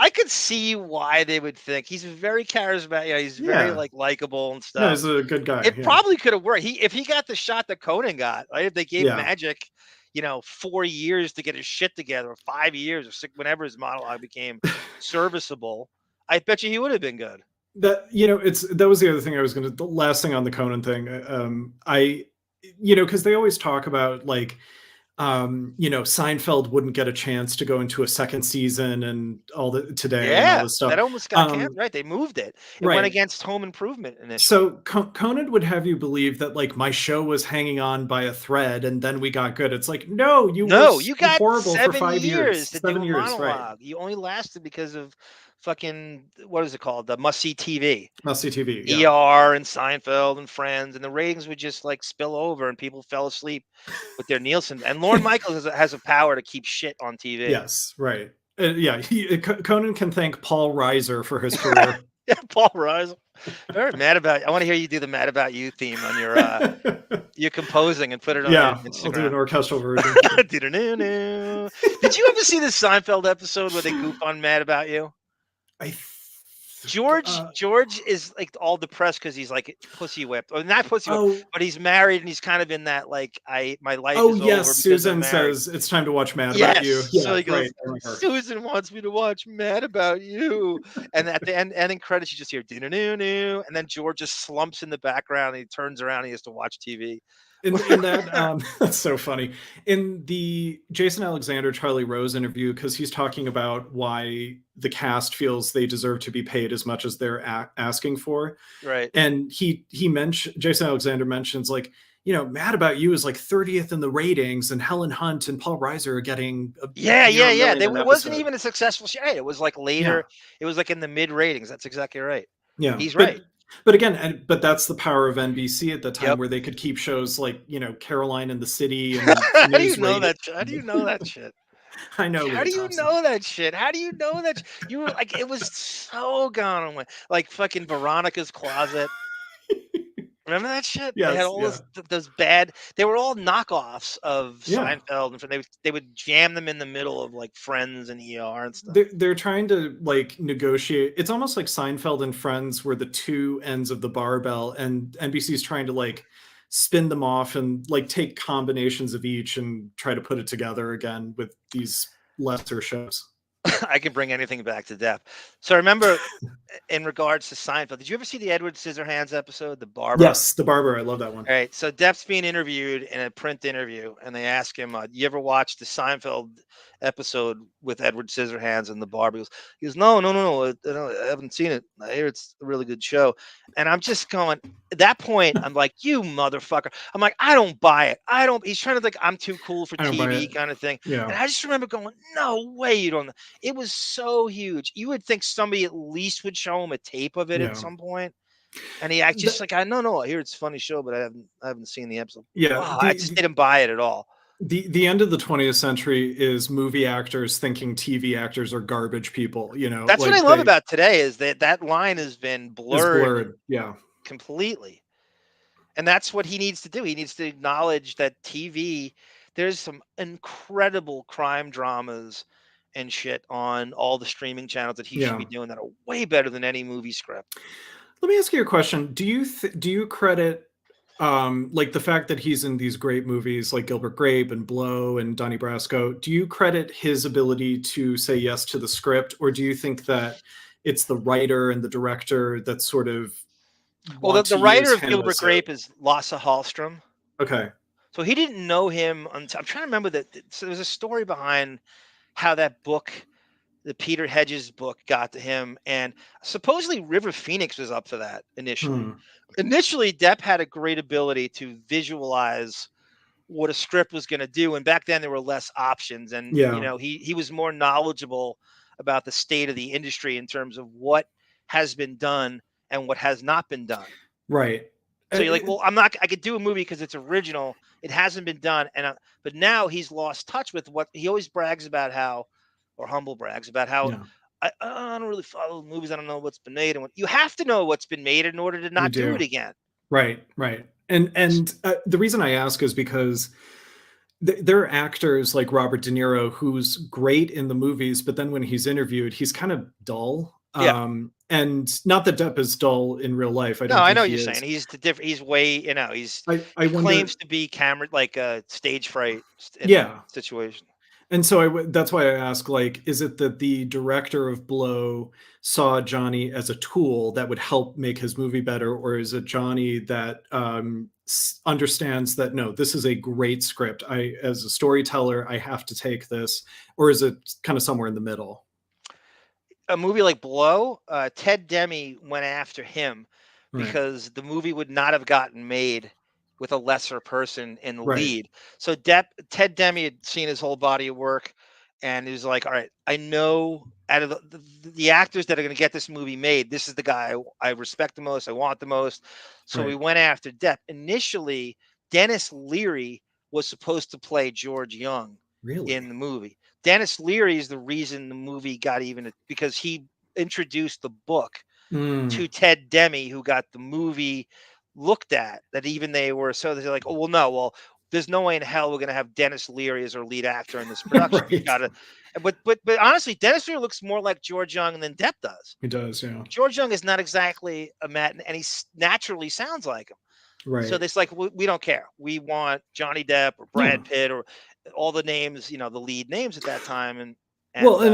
I could see why they would think he's very charismatic. Yeah, he's very like likable and stuff. No, he's a good guy. It probably could have worked. If he got the shot that Conan got, right? If they gave Magic, 4 years to get his shit together, or 5 years, or 6, whenever his monologue became serviceable, I bet you he would have been good. That that was the other thing I was going to. The last thing on the Conan thing, because they always talk about like. Seinfeld wouldn't get a chance to go into a second season and all the today and all Yeah, this stuff. that almost got canceled. Right, they moved it. It went Right. against Home Improvement initially. So Conan would have you believe that like my show was hanging on by a thread and then we got good. It's like, no, you got horrible 7 for 5 years. to 7 do a years, monologue. right. You only lasted because of fucking, what is it called? The must-see TV. Must-see TV, yeah. ER and Seinfeld and Friends, and the ratings would just like spill over and people fell asleep with their Nielsen. And Lorne Michaels has a power to keep shit on TV. Yes, right. Conan can thank Paul Reiser for his career. Yeah, Paul Reiser. Very mad about. I want to hear you do the "Mad About You" theme on your composing and put it on Instagram. I'll do an orchestral version. Did you ever see the Seinfeld episode where they goof on "Mad About You"? George is like all depressed because he's like pussy whipped, or not pussy whipped, but he's married and he's kind of in that like my life is over. Yes, Susan says it's time to watch Mad About You. So he goes, Susan wants me to watch Mad About You, and at the ending credits you just hear "do-do-do-do," and then George just slumps in the background and he turns around and he has to watch TV. In that, that's so funny. In the Jason Alexander, Charlie Rose interview, because he's talking about why the cast feels they deserve to be paid as much as they're asking for. Right. And Jason Alexander mentions like, Mad About You is like 30th in the ratings, and Helen Hunt and Paul Reiser are getting It wasn't even a successful show. It was like later. Yeah. It was like in the mid ratings. That's exactly right. Yeah, he's right. But again, that's the power of NBC at the time, where they could keep shows like Caroline in the City. And How do you know that? How do you know that shit? I know. How do you know that shit? How do you know that? You were like, it was so gone away. Like fucking Veronica's Closet. Remember that shit? Yes, they had all those bad. They were all knockoffs of Seinfeld, and they would jam them in the middle of like Friends and ER and stuff. They're trying to like negotiate. It's almost like Seinfeld and Friends were the two ends of the barbell, and NBC's trying to like spin them off and like take combinations of each and try to put it together again with these lesser shows. I can bring anything back to Depp. So remember, in regards to Seinfeld, did you ever see the Edward Scissorhands episode, The Barber? Yes, The Barber. I love that one. All right. So Depp's being interviewed in a print interview, and they ask him, you ever watch the Seinfeld episode with Edward Scissorhands and The Barber? He goes, no, I haven't seen it. I hear it's a really good show. And I'm just going, at that point, I'm like, you motherfucker. I'm like, I don't buy it. He's trying to think I'm too cool for TV kind of thing. Yeah. And I just remember going, no way you don't. It was so huge. You would think somebody at least would show him a tape of it at some point. And he acts just like, I hear it's a funny show, but I haven't seen the episode. Yeah. I just didn't buy it at all. The end of the 20th century is movie actors thinking TV actors are garbage people. That's like what I love about today is that line has been blurred. Yeah. Completely. And that's what he needs to do. He needs to acknowledge that TV, there's some incredible crime dramas and shit on all the streaming channels that he should be doing that are way better than any movie script. Let me ask you a question. Do you credit like the fact that he's in these great movies like Gilbert Grape and Blow and Donnie Brasco, do you credit his ability to say yes to the script, or do you think that it's the writer and the director that sort of the writer of Gilbert Grape is Lasse Hallström. Okay. So he didn't know him until, I'm trying to remember that. So there's a story behind how that book, the Peter Hedges book, got to him, and supposedly River Phoenix was up for that initially. Initially, Depp had a great ability to visualize what a script was going to do, and back then there were less options, and he was more knowledgeable about the state of the industry in terms of what has been done and what has not been done. Right. So you're like, well, I could do a movie because it's original. It hasn't been done. But now he's lost touch with what he always brags about humble brags about how I don't really follow movies. I don't know what's been made. And you have to know what's been made in order to not do it again. Right. And the reason I ask is because there are actors like Robert De Niro who's great in the movies, but then when he's interviewed, he's kind of dull. And not that Depp is dull in real life. I know what you're saying. He's He's way, he claims to be camera, like a stage fright situation. And so that's why I ask, like, is it that the director of Blow saw Johnny as a tool that would help make his movie better? Or is it Johnny that understands that, no, this is a great script. As a storyteller, I have to take this, or is it kind of somewhere in the middle? A movie like Blow, Ted Demme went after him because the movie would not have gotten made with a lesser person in the lead. So Ted Demme had seen his whole body of work, and he was like, all right, I know out of the actors that are going to get this movie made, this is the guy I respect the most, I want the most. So we went after Depp. Initially, Dennis Leary was supposed to play George Young in the movie. Dennis Leary is the reason the movie got even, because he introduced the book to Ted Demme, who got the movie looked at. That even they're like, oh well, no, well, there's no way in hell we're gonna have Dennis Leary as our lead actor in this production. You gotta, but honestly, Dennis Leary looks more like George Young than Depp does. He does, yeah. George Young is not exactly a Matt, and he naturally sounds like him. Right. So it's like, we don't care. We want Johnny Depp or Brad Pitt or all the names, the lead names at that time. And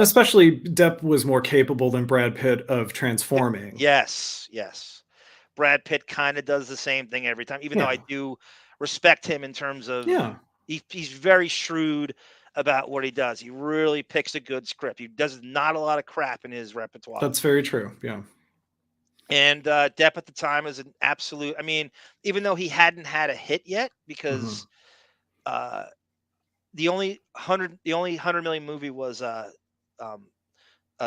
especially Depp was more capable than Brad Pitt of transforming. Yes. Brad Pitt kind of does the same thing every time, even though I do respect him in terms of he's very shrewd about what he does. He really picks a good script. He does not a lot of crap in his repertoire. That's very true. Yeah. And Depp at the time is an absolute. I mean, even though he hadn't had a hit yet, because the only 100 million movie was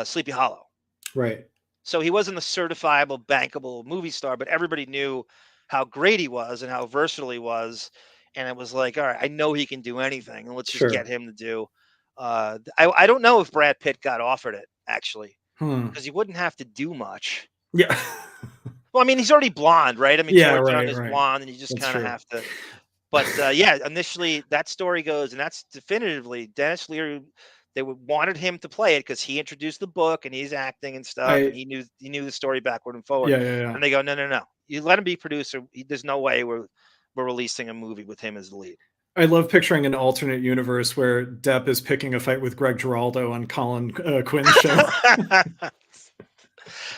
Sleepy Hollow. Right. So he wasn't a certifiable, bankable movie star, but everybody knew how great he was and how versatile he was. And it was like, all right, I know he can do anything, and let's just get him to do. I don't know if Brad Pitt got offered it, actually, because he wouldn't have to do much. Yeah. Well, I mean, he's already blonde, right? I mean, George Young is blonde, and you just kind of have to. But initially that story goes, and that's definitively Dennis Leary. They wanted him to play it because he introduced the book and he's acting and stuff, and he knew the story backward and forward. Yeah. And they go, no, you let him be producer. There's no way we're releasing a movie with him as the lead. I love picturing an alternate universe where Depp is picking a fight with Greg Giraldo on Colin Quinn's show.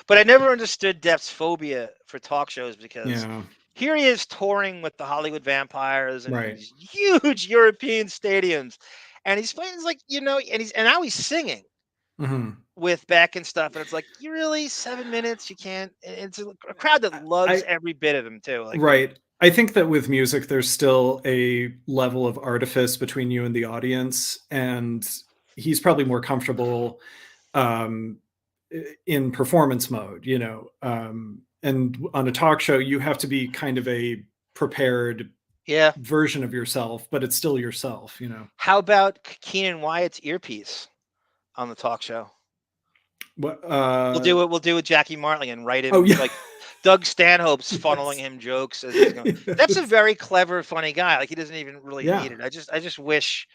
But I never understood Depp's phobia for talk shows, because here he is touring with the Hollywood Vampires and these huge European stadiums, and he's playing, it's like, and now he's singing with Beck and stuff, and it's like, you really 7 minutes? You can't. It's a crowd that loves every bit of him too. Like, I think that with music, there's still a level of artifice between you and the audience, and he's probably more comfortable in performance mode, and on a talk show, you have to be kind of a prepared version of yourself, but it's still yourself, How about Keenan Wyatt's earpiece on the talk show? What, we'll do it Jackie Martling right in. Like Doug Stanhope's funneling him jokes as he's going. That's a very clever, funny guy. Like, he doesn't even really need it. I just wish.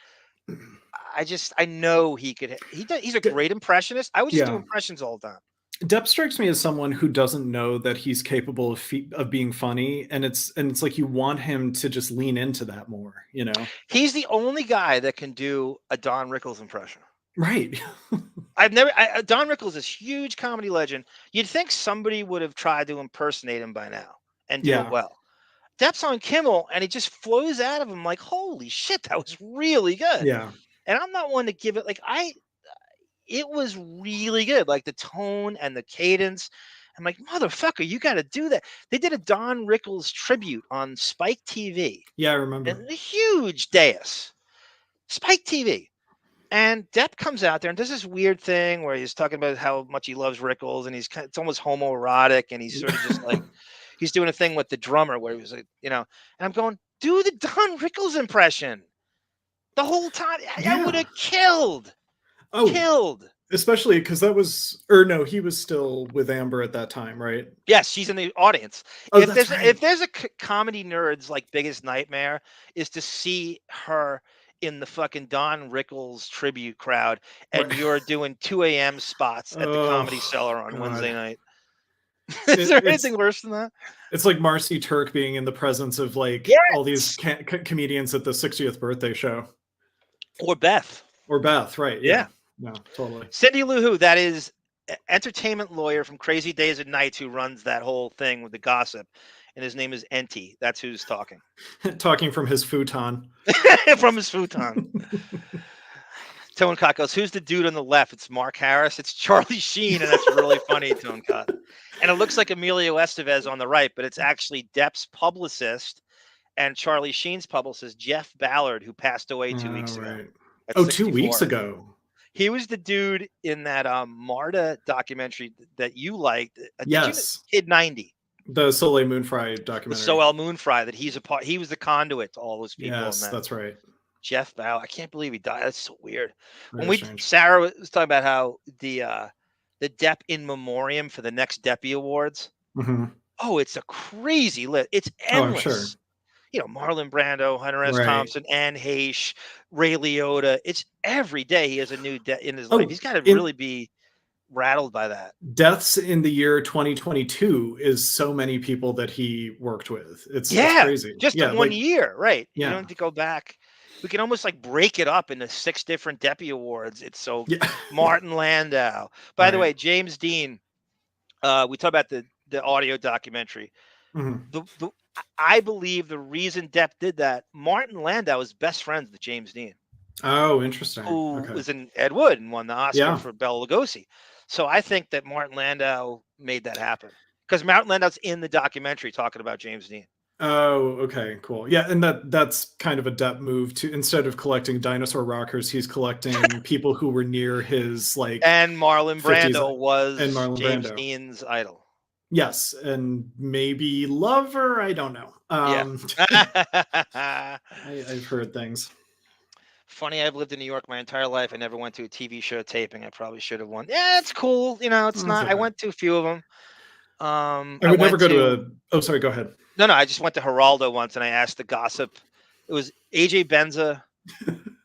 I know he could. He's a great impressionist. I would just do impressions all the time. Depp strikes me as someone who doesn't know that he's capable of being funny, and it's like you want him to just lean into that more. He's the only guy that can do a Don Rickles impression. Right. Don Rickles is huge comedy legend. You'd think somebody would have tried to impersonate him by now and do it well. Depp's on Kimmel, and he just flows out of him like, holy shit, that was really good. Yeah. And I'm not one to give it it was really good. Like, the tone and the cadence. I'm like, motherfucker, you got to do that. They did a Don Rickles tribute on Spike TV. Yeah, I remember. And a huge dais. Spike TV. And Depp comes out there and does this weird thing where he's talking about how much he loves Rickles, and it's almost homoerotic, and he's sort of just like, he's doing a thing with the drummer where he was like, and I'm going, do the Don Rickles impression the whole time. I would have killed. Especially because he was still with Amber at that time, right? Yes, she's in the audience. If there's a comedy nerd's biggest nightmare is to see her in the fucking Don Rickles tribute crowd, and you're doing 2 a.m. spots at the Comedy Cellar on Wednesday night. Is there anything worse than that? It's like Marcy Turk being in the presence of all these comedians at the 60th birthday show. Or Beth, right? Yeah. No, totally. Cindy Lou Who, that is entertainment lawyer from Crazy Days and Nights, who runs that whole thing with the gossip. and his name is Enti. That's who's talking. Talking from his futon. From his futon. Tone Cot goes, who's the dude on the left? It's Mark Harris. It's Charlie Sheen, and that's really funny, Tone Cot. And it looks like Emilio Estevez on the right, but it's actually Depp's publicist and Charlie Sheen's publicist, Jeff Ballard, who passed away 2 weeks ago. Oh, 2 weeks ago. He was the dude in that Marta documentary that you liked. Yes. Kid 90. The Soleil Moonfry documentary. The Soleil Moonfry, that he's a part. He was the conduit to all those people. Yes, that's right. Jeff Ballard. I can't believe he died. That's so weird. Very When Sarah was talking about how the Depp in memoriam for the next Deppie Awards. Mm-hmm. Oh, it's a crazy list. It's endless. Oh, I'm sure. You know, Marlon Brando, Hunter S. Thompson, Anne Heche, Ray Liotta. It's every day he has a new death in his life. He's got to really be rattled by that. Deaths in the year 2022 is so many people that he worked with. It's crazy. Just in 1 year, right? Yeah. You don't have to go back. We can almost like break it up into 6 different Deppie Awards. It's so Martin Landau. By the way, James Dean, we talked about the audio documentary. Mm-hmm. I believe the reason Depp did that, Martin Landau is best friends with James Dean. Oh, interesting. Who was in Ed Wood and won the Oscar for Bela Lugosi. So I think that Martin Landau made that happen. Because Martin Landau's in the documentary talking about James Dean. Oh, okay, cool. Yeah, and that's kind of a Depp move to, instead of collecting dinosaur rockers, he's collecting people who were near his And Marlon 50s, Brando was James Brando. Dean's idol. Yes, and maybe lover. I don't know. I've heard things. Funny, I've lived in New York my entire life. I never went to a TV show taping. I probably should have won. Yeah, it's cool. You know, it's not. Okay. I went to a few of them. I would never go to a. Oh, sorry. Go ahead. No, I just went to Geraldo once, and I asked the gossip. It was AJ Benza,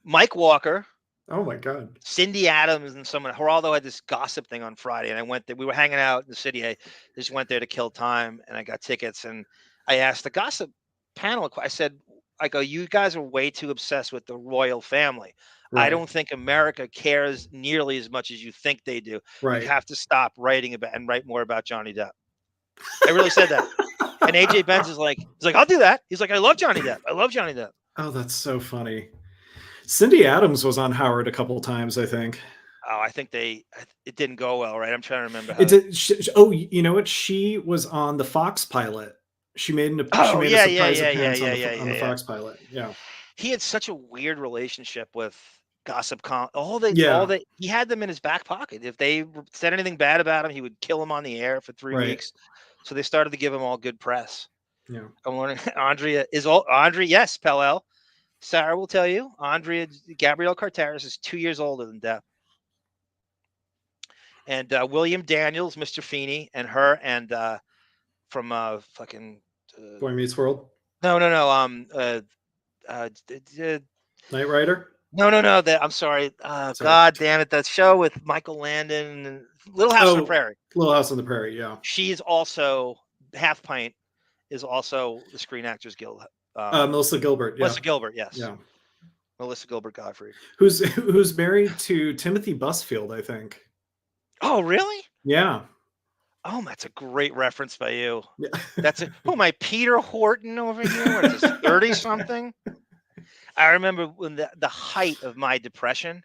Mike Walker. Oh my God. Cindy Adams and someone. Geraldo had this gossip thing on Friday, and I went there. We were hanging out in the city. I just went there to kill time, and I got tickets. And I asked the gossip panel. I said, "I go, you guys are way too obsessed with the royal family. Right. I don't think America cares nearly as much as you think they do. Right. You have to stop writing about and write more about Johnny Depp." I really said that. And AJ Benz is like, I'll do that. He's like, I love Johnny Depp. I love Johnny Depp. Oh, that's so funny. Cindy Adams was on Howard a couple of times, I think. Oh, I think it didn't go well, right? I'm trying to remember how. Oh, you know what? She was on the Fox pilot. She made a surprise appearance on the Fox pilot. Yeah. He had such a weird relationship with Gossip. He had them in his back pocket. If they said anything bad about him, he would kill them on the air for 3 weeks. So they started to give him all good press. Yeah. I'm learning. Andrea, yes, Pellel. Sarah will tell you, Gabrielle Carteris is 2 years older than Depp. And William Daniels, Mr. Feeney, and her, and from Boy Meets World. No. Knight Rider. No. I'm sorry. God damn it! That show with Michael Landon and Little House on the Prairie. Little House on the Prairie. Yeah. She's also Half Pint. Is also the Screen Actors Guild. Melissa Gilbert. Yeah. Melissa Gilbert. Yes. Yeah. Melissa Gilbert Gottfried. Who's married to Timothy Busfield, I think. Oh, really? Yeah. Oh, that's a great reference by you. Yeah. That's it. Who am I, Peter Horton over here? What is this, 30-something? I remember when the height of my depression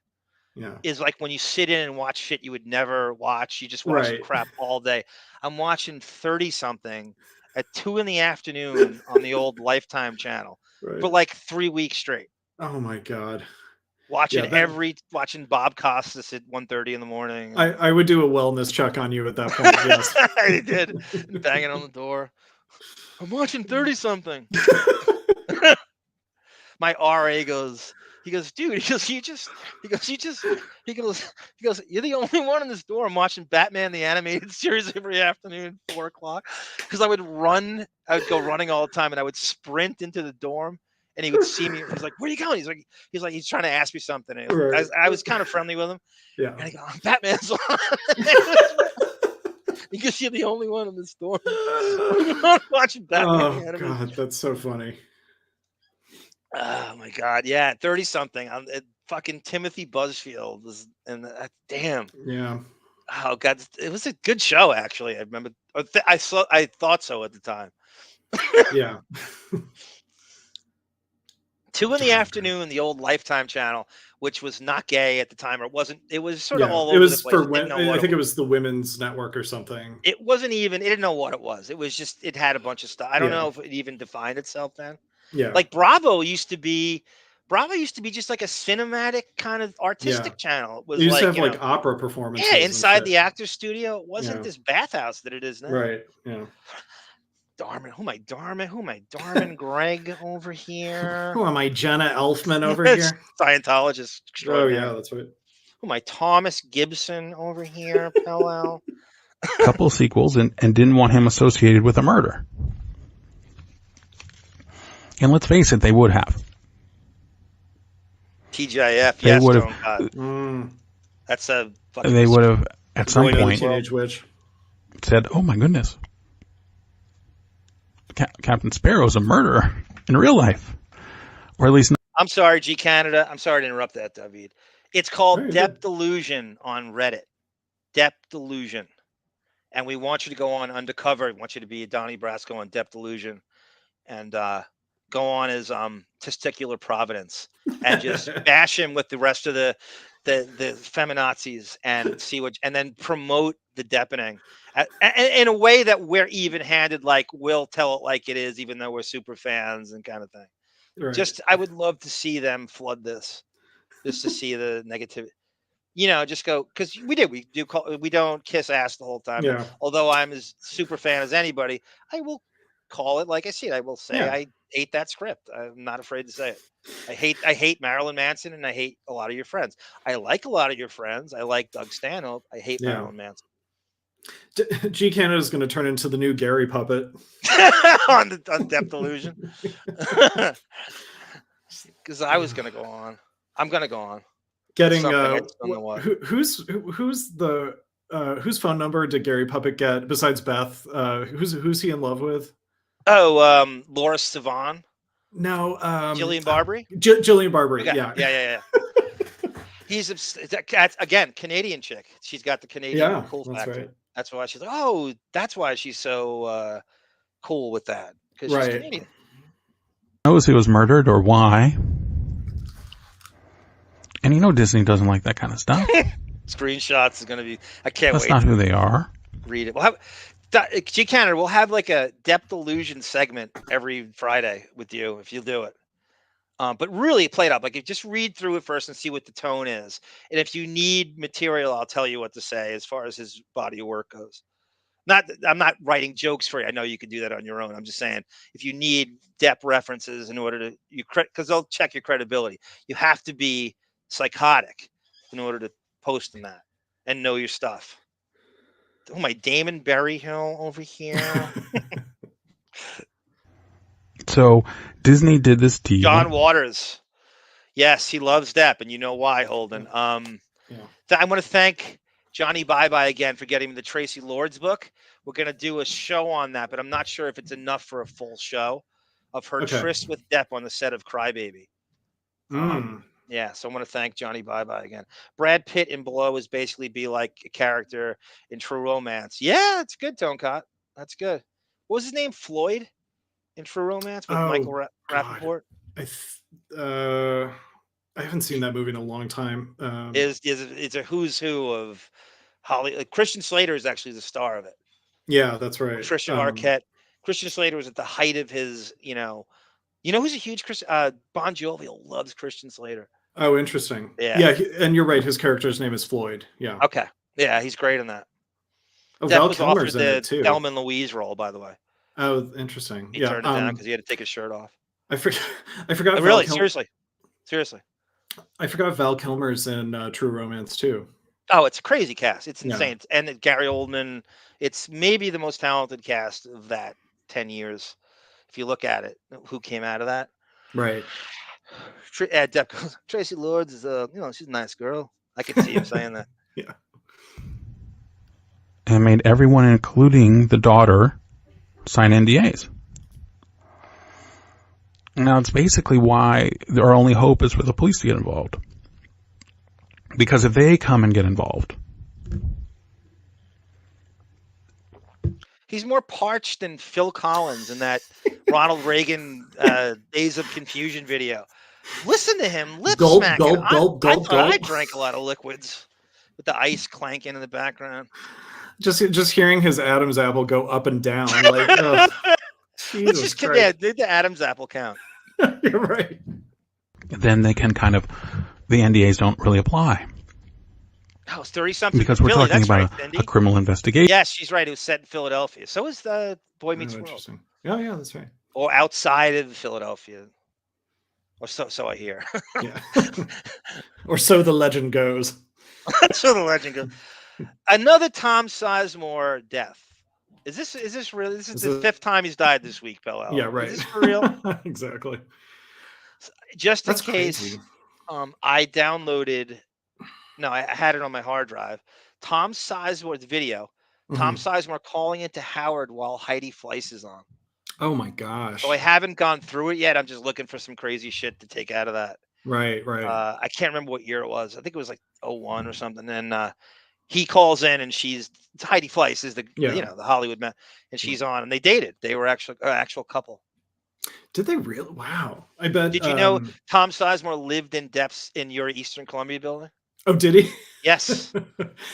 is like when you sit in and watch shit you would never watch. You just watch crap all day. I'm watching 30-something at 2 p.m. on the old Lifetime channel for like 3 weeks straight. Oh my God. Watching Bob Costas at 1:30 in the morning. I would do a wellness check on you at that point. Yes. I did. Banging on the door. I'm watching 30-something. My RA goes, dude, you're the only one in this door. I'm watching Batman the Animated Series every afternoon at 4:00. Because I would go running all the time, and I would sprint into the dorm, and he would see me. He's like, "Where are you going?" He's trying to ask me something. I was kind of friendly with him. Yeah. And I go, "Batman's on." Because you're the only one in the store. I'm watching Batman. Oh God, that's so funny. Oh my God, yeah, 30-something. Fucking Timothy Busfield damn. Yeah. Oh God, it was a good show actually. I remember. I thought so at the time. Yeah. 2 in the afternoon, the old Lifetime channel, which was not gay at the time, or it wasn't. It was sort of all it over was the place. for It didn't know what I think it was the Women's Network or something. It wasn't even. It didn't know what it was. It was just. It had a bunch of stuff. I don't Yeah. know if it even defined itself then. Yeah. Like Bravo used to be just like a cinematic kind of artistic channel. It was They used like, to have you like know, opera performances. yeah, and inside shit. the actor's studio. It wasn't Yeah. this bathhouse that it is now. Right. Yeah. Darman, who am I? Darman Greg over here. Who am I, Jenna Elfman over here? Scientologist. Oh extraordinaire. yeah, that's right. Who am I? Thomas Gibson over here. Pell. Couple sequels and didn't want him associated with a murder. And let's face it, they would have. TGIF. They Yes, would Stone have. God. That's a. Fucking They would have at some point Teenage Witch said, "Oh my goodness, Captain Sparrow's a murderer in real life," or at least. I'm sorry, G Canada. I'm sorry to interrupt that, David. It's called Very Depp good. Delusion on Reddit. Depp Delusion. And we want you to go on undercover. We want you to be Donnie Brasco on Depp Delusion and go on as Testicular Providence and just bash him with the rest of the feminazis and see what, and then promote the deppening in a way that we're even-handed, like we'll tell it like it is, even though we're super fans and kind of thing. Right. Just, I would love to see them flood this, just to see the negativity. You know, just go, because we don't kiss ass the whole time. Yeah. Although I'm as super fan as anybody, I will call it like I see it. I will say I hate that script. I'm not afraid to say it. I hate Marilyn Manson, and I hate a lot of your friends. I like a lot of your friends. I like Doug Stanhope. I hate Marilyn Manson. G Canada is going to turn into the new Gary puppet on Depp Delusion. Because I was going to go on. I'm going to go on. Getting whose phone number did Gary Puppet get besides Beth? Who's he in love with? Oh, Laura Sivan. No, Jillian Barbary. Jillian Barbary. Okay. Yeah. He's again Canadian chick. She's got the Canadian cool factor. Right. That's why she's like, oh, that's why she's so cool with that, because she's Canadian. Knows he was murdered or why. And you know Disney doesn't like that kind of stuff. Screenshots is going to be. I can't wait. That's not who they are. Read it. We'll have G Canada. We'll have like a Depp Delusion segment every Friday with you if you'll do it. But really play it up. Like, just read through it first and see what the tone is. And if you need material, I'll tell you what to say as far as his body of work goes. I'm not writing jokes for you. I know you can do that on your own. I'm just saying, if you need Depp references in order to because they'll check your credibility. You have to be psychotic in order to post in that and know your stuff. Oh, my Damon Berryhill over here. So Disney did this deal. John Waters. Yes, he loves Depp, and you know why, Holden. I want to thank Johnny Bye again for getting me the Tracy Lords book. We're going to do a show on that, but I'm not sure if it's enough for a full show of her tryst with Depp on the set of Crybaby. Yeah, so I want to thank Johnny Bye again. Brad Pitt in Below is basically be like a character in True Romance. Yeah, it's good, Tonecott. That's good. What was his name? Floyd in True Romance with Michael Rappaport? I haven't seen that movie in a long time. It's a who's who of Hollywood. Like, Christian Slater is actually the star of it. Yeah, that's right. Christian Arquette. Christian Slater was at the height of his, you know who's a huge Bon Jovi loves Christian Slater. Oh, interesting. Yeah. And you're right. His character's name is Floyd. Yeah. Okay. Yeah, he's great in that. Oh, Val Kilmer's in it too. Thelma and Louise role, by the way. Oh, interesting. He turned it down because he had to take his shirt off. I forgot. Really, seriously. I forgot Val Kilmer's in True Romance too. Oh, it's a crazy cast. It's insane. Yeah. And Gary Oldman. It's maybe the most talented cast of that 10 years. If you look at it, who came out of that? Right. Depp goes, Tracy Lords is she's a nice girl. I could see him saying that. Yeah. And made everyone, including the daughter, sign NDAs. Now, it's basically why our only hope is for the police to get involved. Because if they come and get involved... He's more parched than Phil Collins in that Ronald Reagan Days of Confusion video. Listen to him lip Gulp, smacking. gulp, gulp, I gulp, thought I gulp. drank a lot of liquids with the ice clanking in the background. Just hearing his Adam's apple go up and down, like, oh, Let's just Christ. yeah, did the Adam's apple count? You're right. Then they can kind of, the NDAs don't really apply. Oh, it's 30-something. Because we're talking about a criminal investigation. Yes, she's right. It was set in Philadelphia. So is the Boy Meets World. Interesting. Oh, yeah, that's right. Or outside of Philadelphia. Or so I hear. Yeah. Or so the legend goes. So the legend goes. Another Tom Sizemore death. Is this really? This is the fifth time he's died this week, Bell. Yeah, right. Is this for real? Exactly. Just in That's case, crazy. I downloaded. No, I had it on my hard drive. Tom Sizemore's video. Tom Sizemore calling into Howard while Heidi Fleiss is on. Oh my gosh. So I haven't gone through it yet. I'm just looking for some crazy shit to take out of that. Right. I can't remember what year it was. I think it was like 01 or something. And he calls in, and Heidi Fleiss is the the Hollywood man, and she's on, and they dated. They were actual couple. Did they really? Wow. I bet. Did you know Tom Sizemore lived in Depps in your Eastern Columbia building? Oh, did he? Yes.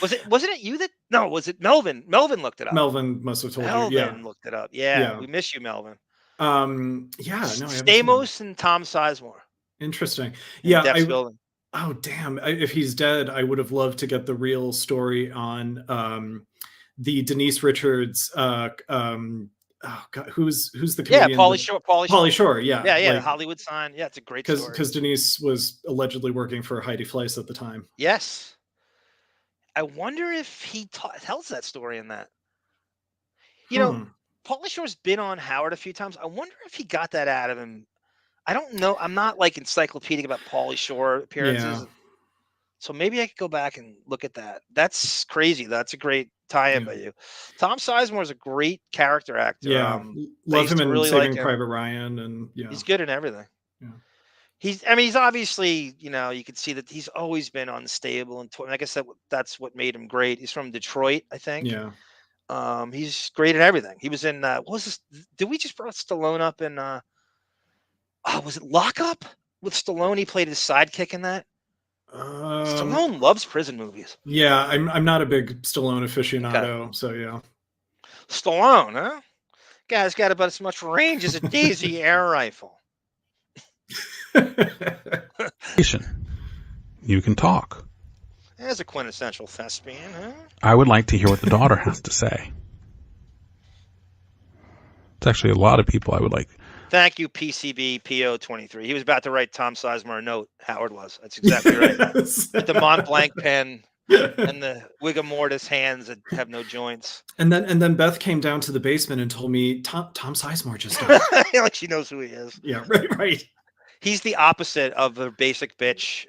Wasn't it you that? No, was it Melvin? Melvin looked it up. Melvin must have told you. Melvin looked it up. Yeah, we miss you, Melvin. Yeah. No. Stamos and Tom Sizemore. Interesting. Yeah. Depps building. Oh, damn. If he's dead, I would have loved to get the real story on the Denise Richards. Oh God, who's the comedian? Yeah, Pauly Shore. Yeah. Yeah. Like, Hollywood sign. Yeah, it's a great story. Because Denise was allegedly working for Heidi Fleiss at the time. Yes. I wonder if he tells that story in that. You know, Pauly Shore's been on Howard a few times. I wonder if he got that out of him. I don't know. I'm not like encyclopedic about Pauly Shore appearances. Yeah. So maybe I could go back and look at that. That's crazy. That's a great tie-in by you. Tom Sizemore is a great character actor. Yeah, love him in really Saving Private Ryan, and he's good in everything. Yeah. He's obviously, you can see that he's always been unstable, and like I said, that's what made him great. He's from Detroit, I think. Yeah. He's great at everything. He was in what was this? Did we just brought Stallone up in was it Lock Up with Stallone? He played his sidekick in that. Stallone loves prison movies. Yeah, I'm not a big Stallone aficionado, so yeah. Stallone, huh? Guy's got about as much range as a Daisy air rifle. You can talk. As a quintessential thespian, huh? I would like to hear what the daughter has to say. It's actually a lot of people I would like. Thank you, PCB Pt.4. He was about to write Tom Sizemore a note. Howard was. That's exactly right. With the Mont Blanc pen and the rigor mortis hands that have no joints. And then Beth came down to the basement and told me Tom Sizemore just died. Like she knows who he is. Yeah, right. He's the opposite of the basic bitch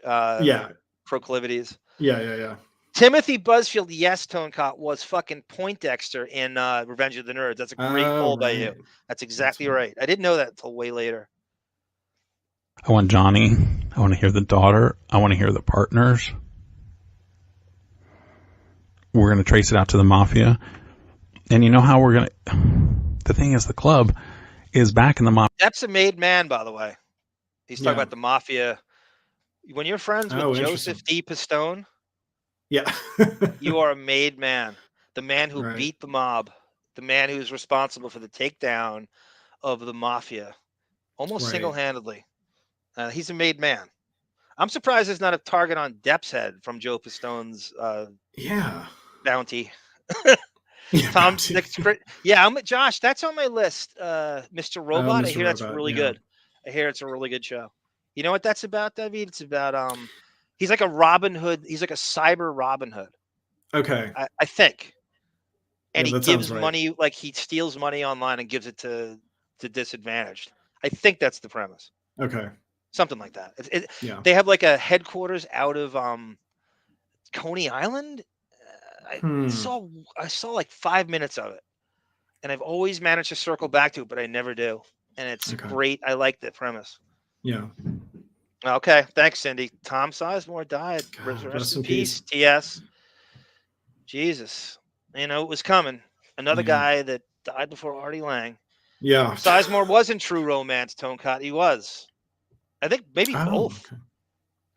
proclivities. Yeah. Timothy Busfield, yes, Tone Cop, was fucking Poindexter in Revenge of the Nerds. That's a great poll by you. That's exactly right. I didn't know that until way later. I want Johnny. I want to hear the daughter. I want to hear the partners. We're going to trace it out to the mafia. And you know how we're going to... The thing is, the club is back in the mafia. That's a made man, by the way. He's talking about the mafia. When you're friends with Joseph D. Pistone... Yeah. You are a made man. The man who beat the mob. The man who's responsible for the takedown of the mafia. Almost single-handedly. He's a made man. I'm surprised there's not a target on Depps' head from Joe Pistone's bounty. Tom, Josh, that's on my list. Mr. Robot. I hear that's really good. I hear it's a really good show. You know what that's about, David? It's about he's like a Robin Hood. He's like a cyber Robin Hood. Okay. I think. And he gives money, like he steals money online and gives it to disadvantaged. I think that's the premise. Okay. Something like that. They have like a headquarters out of Coney Island. I saw like 5 minutes of it. And I've always managed to circle back to it, but I never do. And it's great. I like the premise. Yeah. Okay, thanks, Cindy. Tom Sizemore died. Rest in peace. TS. Jesus, it was coming. Another guy that died before Artie Lang. Yeah. Sizemore was in True Romance, Tone Cott. He was. I think maybe both. Okay.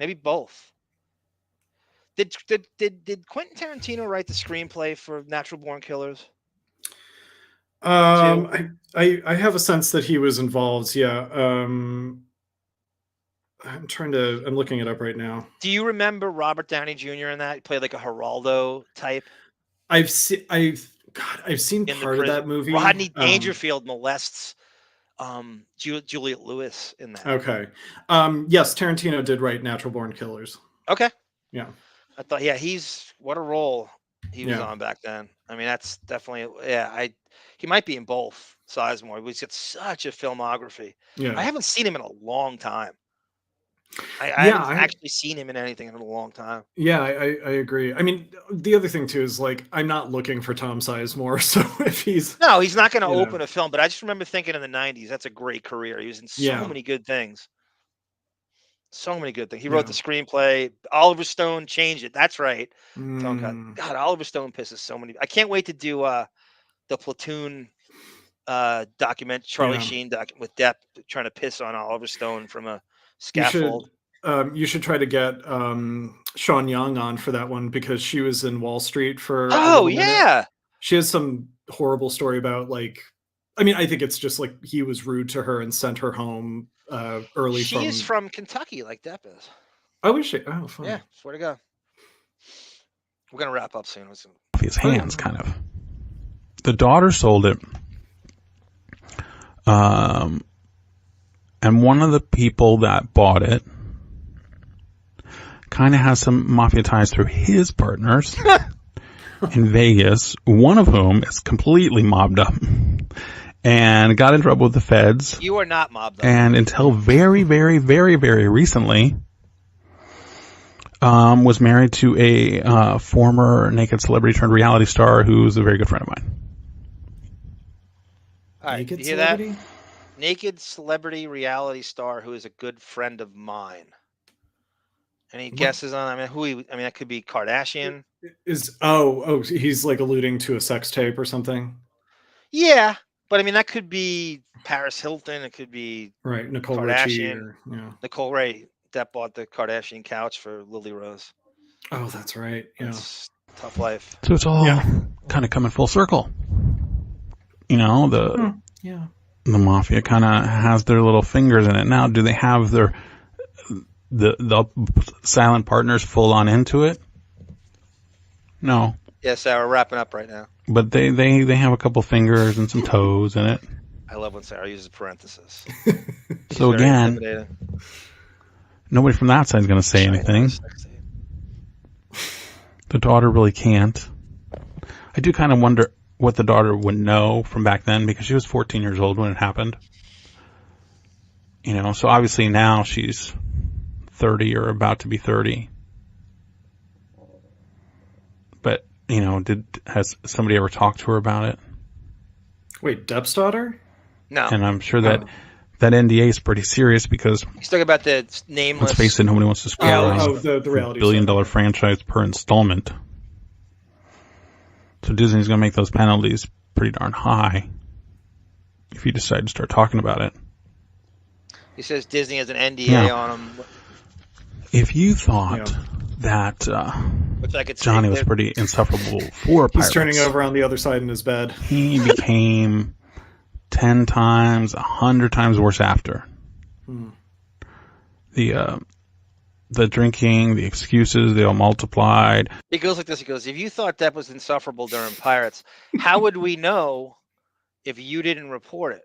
Maybe both. Did Quentin Tarantino write the screenplay for Natural Born Killers? I have a sense that he was involved. Yeah. I'm looking it up right now. Do you remember Robert Downey Jr. in that? He played like a Geraldo type. I've seen part of that movie. Rodney Dangerfield molests Juliette Lewis in that. Okay. Yes, Tarantino did write Natural Born Killers. Okay. Yeah. I thought, what a role he was on back then. I mean, that's definitely, he might be in both Sizemore. He's got such a filmography. Yeah. I haven't seen him in a long time. I haven't actually seen him in anything in a long time. Yeah, I agree. I mean, the other thing too is like I'm not looking for Tom Sizemore, so if he's not going to open a film. But I just remember thinking in the '90s, that's a great career. He was in so many good things. So many good things. He wrote the screenplay. Oliver Stone changed it. That's right. God, Oliver Stone pisses so many. I can't wait to do the Platoon document, Charlie Sheen document with Depp trying to piss on Oliver Stone from a scaffold. You should try to get Sean Young on for that one because she was in Wall Street for she has some horrible story about I think it's just like he was rude to her and sent her home early. She's from Kentucky, like Depp is. Oh, is she? Oh, fine. Yeah, swear to God. We're gonna wrap up soon. His hands, kind of. The daughter sold it. And one of the people that bought it kind of has some mafia ties through his partners in Vegas, one of whom is completely mobbed up and got in trouble with the feds. You are not mobbed up. And until very, very, very, very recently, was married to a former naked celebrity turned reality star who's a very good friend of mine. All right, naked you hear celebrity? that? Naked celebrity reality star who is a good friend of mine. Any guesses on? That could be Kardashian. He's like alluding to a sex tape or something. Yeah, but that could be Paris Hilton. It could be Nicole Kardashian. Richie. Nicole Ray. Depp bought the Kardashian couch for Lily Rose. Oh, that's right. Yeah, it's tough life. So it's all kind of coming full circle. The mafia kind of has their little fingers in it. Now, do they have the silent partners full on into it? No. Yes, Sarah, we're wrapping up right now. But they have a couple fingers and some toes in it. I love when Sarah uses parentheses. So again, nobody from that side is going to say anything. The daughter really can't. I do kind of wonder what the daughter would know from back then because she was 14 years old when it happened. So obviously now she's 30 or about to be 30. But, has somebody ever talked to her about it? Wait, Depp's daughter? No. And I'm sure that NDA is pretty serious because he's talking about the nameless. Let's face it, nobody wants to screw the reality $1 billion franchise per installment. So Disney's going to make those penalties pretty darn high if you decide to start talking about it. He says Disney has an NDA on him. If you thought that Johnny was pretty insufferable for Pirates, he's turning over on the other side in his bed. He became 10 times, 100 times worse after. The drinking, the excuses, they all multiplied. He goes like this. He goes, if you thought Depp was insufferable during Pirates, how would we know if you didn't report it?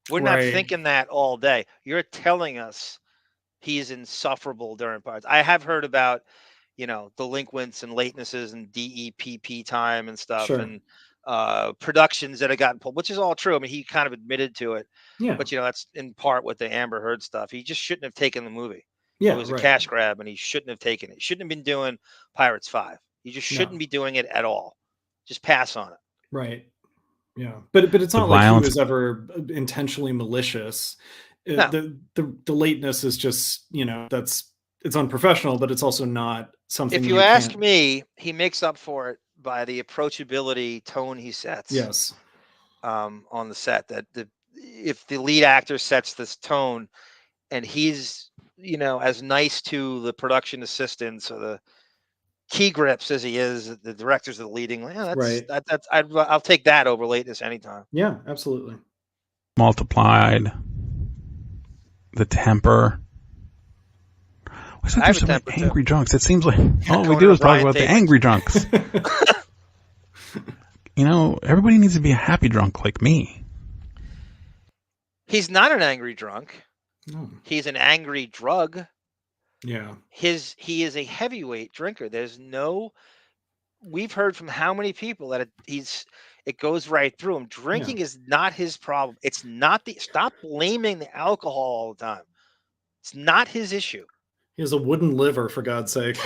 We're not thinking that all day. You're telling us he's insufferable during Pirates. I have heard about, delinquents and latenesses and DEPP time and stuff and productions that have gotten pulled, which is all true. He kind of admitted to it. Yeah. But, that's in part with the Amber Heard stuff. He just shouldn't have taken the movie. Yeah, it was a cash grab, and he shouldn't have taken it. He shouldn't have been doing Pirates 5. He just shouldn't be doing it at all. Just pass on it. Right. Yeah, but it's not like he was ever intentionally malicious. No. The lateness is just it's unprofessional, but it's also not something. If you ask me, he makes up for it by the approachability tone he sets. Yes. on the set, that if the lead actor sets this tone and he's, as nice to the production assistants or the key grips as he is the directors of the leading, I'll take that over lateness anytime. Yeah, absolutely. Multiplied the temper. Why is there so many angry drunks? It seems like all we do is talk about the angry drunks. Everybody needs to be a happy drunk like me. He's not an angry drunk. No. He's an angry drug. Yeah. He is a heavyweight drinker. We've heard from how many people that it goes right through him. Drinking is not his problem. It's not stop blaming the alcohol all the time. It's not his issue. He has a wooden liver, for God's sake.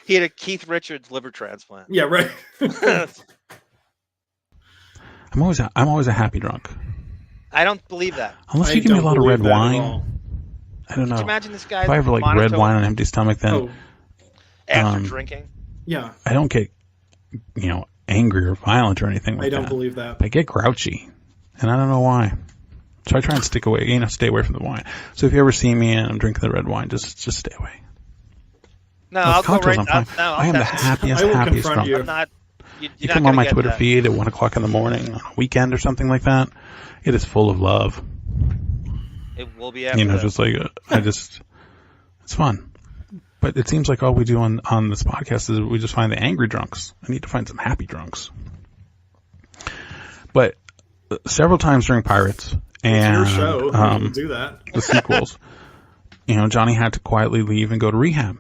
He had a Keith Richards liver transplant. Yeah, right. I'm always a happy drunk. I don't believe that. Unless you give me a lot of red wine. I don't know. Could you imagine this guy? If I have red wine on an empty stomach, then after drinking. Yeah. I don't get angry or violent or anything like that. I don't believe that. I get grouchy, and I don't know why. So I try and stay away from the wine. So if you ever see me and I'm drinking the red wine, just stay away. No, I'll go right. I am the happiest drunk. I'm not. You come on my Twitter feed at 1 o'clock in the morning on a weekend or something like that. It is full of love. It will be after it's fun. But it seems like all we do on this podcast is we just find the angry drunks. I need to find some happy drunks. But several times during Pirates and it's your show. You can do that. The sequels, Johnny had to quietly leave and go to rehab.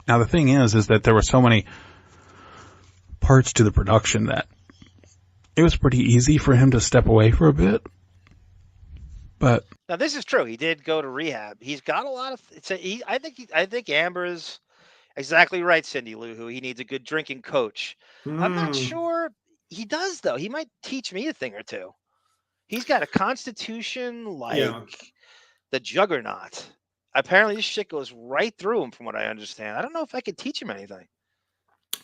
Now the thing is that there were so many parts to the production that it was pretty easy for him to step away for a bit. But now this is true. He did go to rehab. He's got a lot of. I think Amber's exactly right, Cindy Lou. Who he needs a good drinking coach. I'm not sure he does though. He might teach me a thing or two. He's got a constitution like the Juggernaut. Apparently, this shit goes right through him, from what I understand. I don't know if I could teach him anything.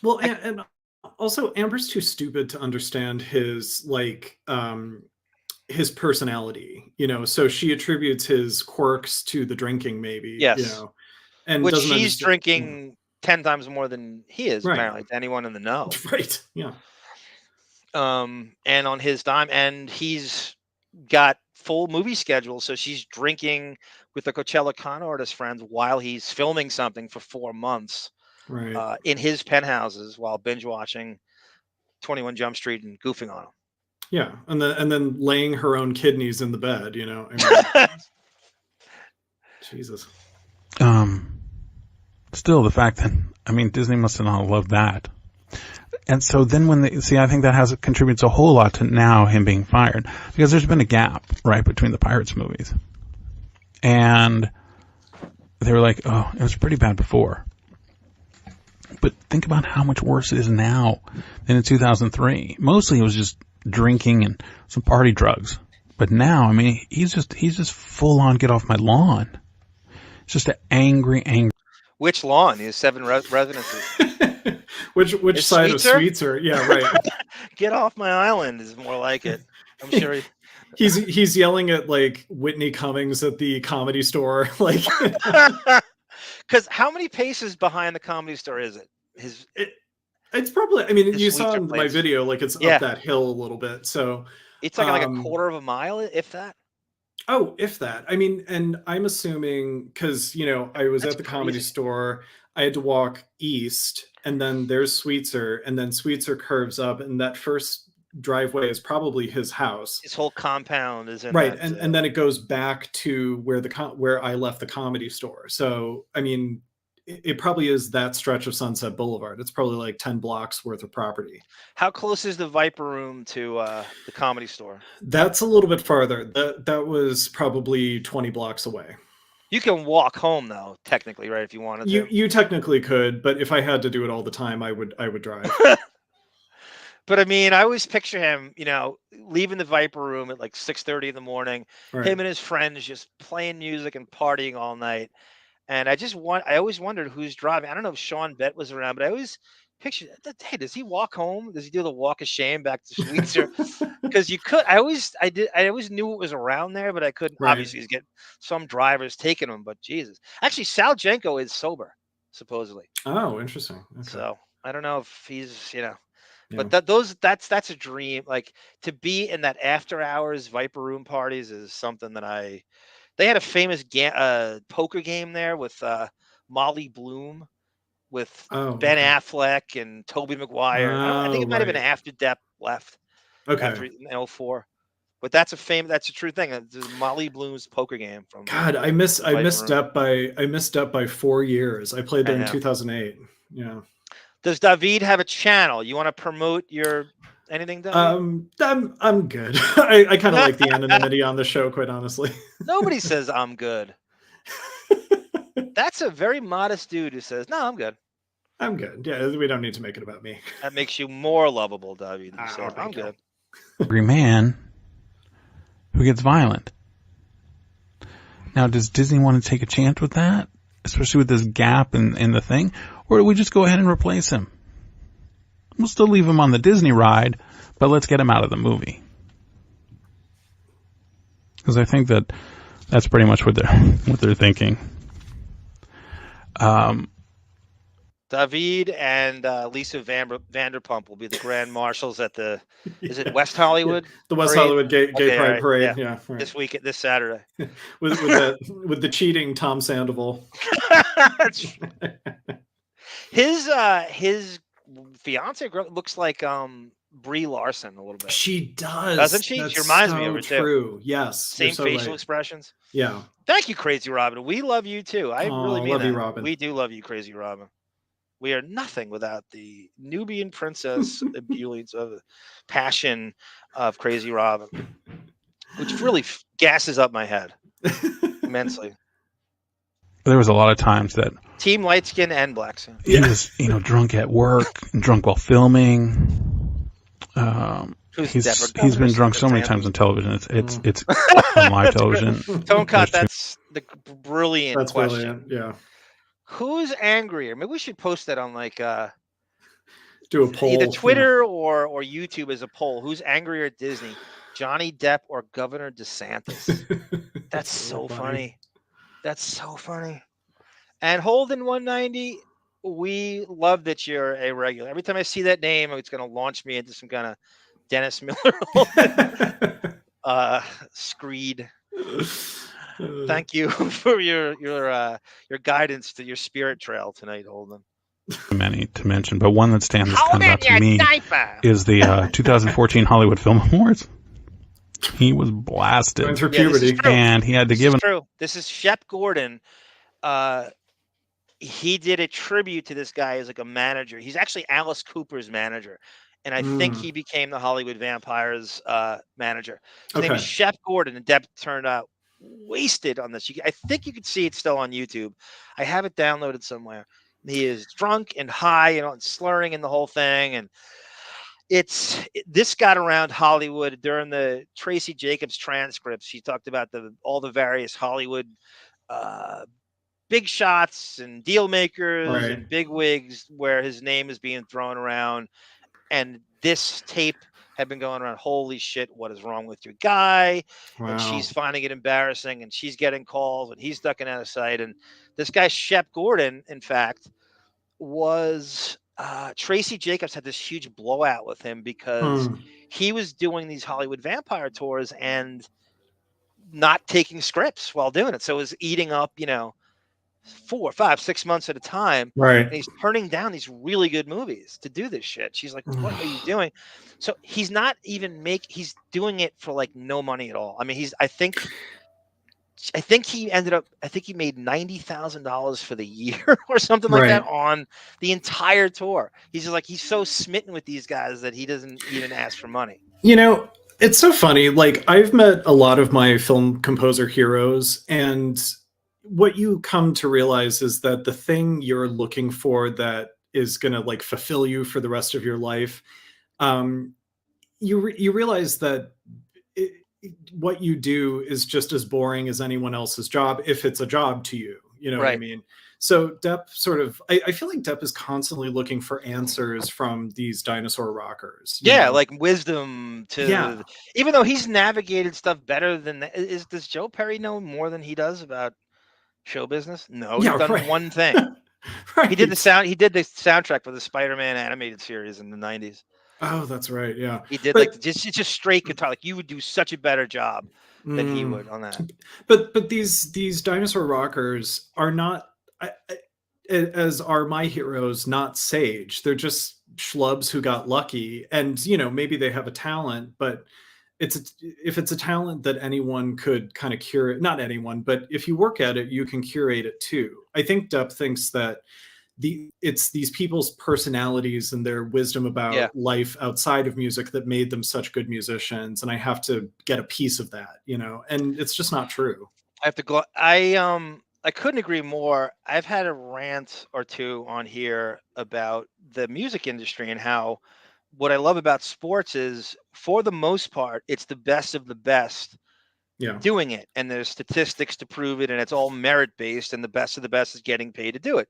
Well, and also Amber's too stupid to understand his his personality, so she attributes his quirks to the drinking, maybe. Yes. And which she's drinking 10 times more than he is, apparently, to anyone in the know. Right. Yeah. And on his dime, and he's got full movie schedule, so she's drinking with the Coachella con artist friends while he's filming something for 4 months, in his penthouses while binge watching 21 Jump Street and goofing on him. Yeah, and then laying her own kidneys in the bed, I mean, Jesus. Still, the fact that Disney must have not loved that. And so then I think that contributes a whole lot to now him being fired, because there's been a gap, right, between the Pirates movies. And they were like, oh, it was pretty bad before. But think about how much worse it is now than in 2003. Mostly it was just drinking and some party drugs. But now, he's just full on get off my lawn. It's just an angry. Which lawn? He has 7 residences. Which side of Sweetser? Yeah, right. Get off my island is more like it. I'm sure he's yelling at Whitney Cummings at the Comedy Store, Because how many paces behind the Comedy Store is it? It's probably. You saw in my video, it's up that hill a little bit. So it's like a quarter of a mile, if that. Oh, if that. And I'm assuming because I was at the Comedy Store. I had to walk east, and then there's Sweetser, and then Sweetser curves up, and that first driveway is probably his house. His whole compound is in right, and then it goes back to where I left the Comedy Store. So it probably is that stretch of Sunset Boulevard. It's probably 10 blocks worth of property. How close is the Viper Room to the Comedy Store? That's a little bit farther. That was probably 20 blocks away. You can walk home though, technically, right? If you wanted to. You technically could, but if I had to do it all the time, I would drive. But I always picture him, leaving the Viper Room at 6:30 in the morning, him and his friends just playing music and partying all night. And I always wondered who's driving. I don't know if Sean Bett was around, but I always picture. Hey, does he walk home? Does he do the walk of shame back to Schweitzer? Because you could. I always knew it was around there, but I couldn't. Right. Obviously, he's getting some drivers taking him, but Jesus. Actually, Sal Jenko is sober, supposedly. Oh, interesting. Okay. So I don't know if he's, Yeah. but that's a dream. Like to be in that after hours Viper Room parties is something that they had a famous poker game there with Molly Bloom, with Ben Affleck and Tobey Maguire. I think it might have been after Depp left. Okay. After in 2004. But that's a true thing. It's Molly Bloom's poker game from. God, I missed Depp by 4 years. I played there in 2008. Yeah. Does David have a channel? You want to promote your anything, David? I'm good. I kind of like the anonymity on the show, quite honestly. Nobody says I'm good. That's a very modest dude who says, "No, I'm good." I'm good. Yeah, we don't need to make it about me. That makes you more lovable, David. You said, I'm good. Every man who gets violent. Now, does Disney want to take a chance with that, especially with this gap in the thing, or do we just go ahead and replace him? We'll still leave him on the Disney ride, but let's get him out of the movie. Because I think that's pretty much what they're thinking. David and Lisa Vanderpump will be the grand marshals at the, is it West Hollywood? The West parade? Hollywood Gay Pride right, Parade. Yeah, right. this Saturday. with the cheating Tom Sandoval. His fiance looks like Brie Larson a little bit. She does, doesn't she? That's She reminds so me of her true. too. Yes, same so facial right. expressions. Yeah. Thank you, Crazy Robin. We love you too. I really mean love that. you, Robin. We do love you, Crazy Robin. We are nothing without the Nubian princess ebullience of the passion of Crazy Robin, which really gasses up my head immensely. There was a lot of times that Team light skin and black skin. he was, drunk at work, drunk while filming. He's been drunk so many times on television. It's on live television. Don't cut. That's the brilliant question. Brilliant. Yeah. Who's angrier? Maybe we should post that on do a poll. Either Twitter or YouTube as a poll. Who's angrier at Disney? Johnny Depp or Governor DeSantis? That's so funny. That's so funny. And Holden 190, we love that you're a regular. Every time I see that name, it's going to launch me into some kind of Dennis Miller screed. Thank you for your guidance to your spirit trail tonight, Holden. Many to mention, but one that stands out to me is the 2014 Hollywood Film Awards. He was blasted. Going through puberty. And he had to give True. This is Shep Gordon. He did a tribute to this guy as like a manager. He's actually Alice Cooper's manager. And I think he became the Hollywood Vampires manager. His name is Shep Gordon, and Depp turned out wasted on this. I think you could see it still on YouTube. I have it downloaded somewhere. He is drunk and high, and slurring in the whole thing. And this got around Hollywood during the Tracy Jacobs transcripts. She talked about all the various Hollywood big shots and deal makers and big wigs where his name is being thrown around. And this tape had been going around. Holy shit, what is wrong with your guy? Wow. And she's finding it embarrassing, and she's getting calls, and he's ducking out of sight. And this guy, Shep Gordon, in fact, was Tracy Jacobs had this huge blowout with him because he was doing these Hollywood vampire tours and not taking scripts while doing it. So it was eating up, 4, 5, 6 months at a time. Right. And he's turning down these really good movies to do this shit. She's like, what are you doing? So he's not even he's doing it for no money at all. I mean, I think he made $90,000 for the year or something like that on the entire tour. He's just he's so smitten with these guys that he doesn't even ask for money. It's so funny. I've met a lot of my film composer heroes, and what you come to realize is that the thing you're looking for that is going to fulfill you for the rest of your life, you realize that what you do is just as boring as anyone else's job, if it's a job to you. You know what I mean? So Depp sort of, I feel like Depp is constantly looking for answers from these dinosaur rockers. You Yeah, know? like wisdom to, Yeah. even though he's navigated stuff better than that. Does Joe Perry know more than he does about show business? No, he's Yeah, done right. one thing. Right. He did the soundtrack for the Spider-Man animated series in the 90s. Oh, that's right. Yeah. He did But, like just straight guitar. Like you would do such a better job than he would on that. But these dinosaur rockers are not, as are my heroes, not sage. They're just schlubs who got lucky, and you know, maybe they have a talent, but if it's a talent that anyone could kind of curate, not anyone, but if you work at it, you can curate it too. I think Depp thinks that it's these people's personalities and their wisdom about life outside of music that made them such good musicians, and I have to get a piece of that, you know, and it's just not true. I have to go. I couldn't agree more. I've had a rant or two on here about the music industry and how what I love about sports is, for the most part, it's the best of the best doing it, and there's statistics to prove it, and it's all merit based, and the best of the best is getting paid to do it.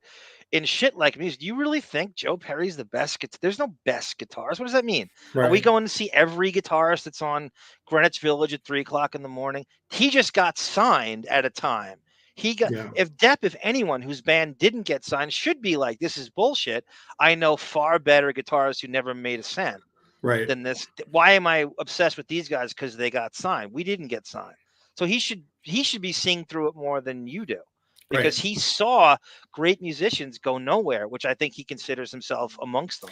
In shit like music, do you really think Joe Perry's the best? There's no best guitarist. What does that mean? Right. Are we going to see every guitarist that's on Greenwich Village at 3:00 in the morning? He just got signed at a time. He got, if Depp, if anyone whose band didn't get signed, should be like, this is bullshit. I know far better guitarists who never made a cent than this. Why am I obsessed with these guys? Because they got signed. We didn't get signed. So he should be seeing through it more than you do, because he saw great musicians go nowhere, which I think he considers himself amongst them.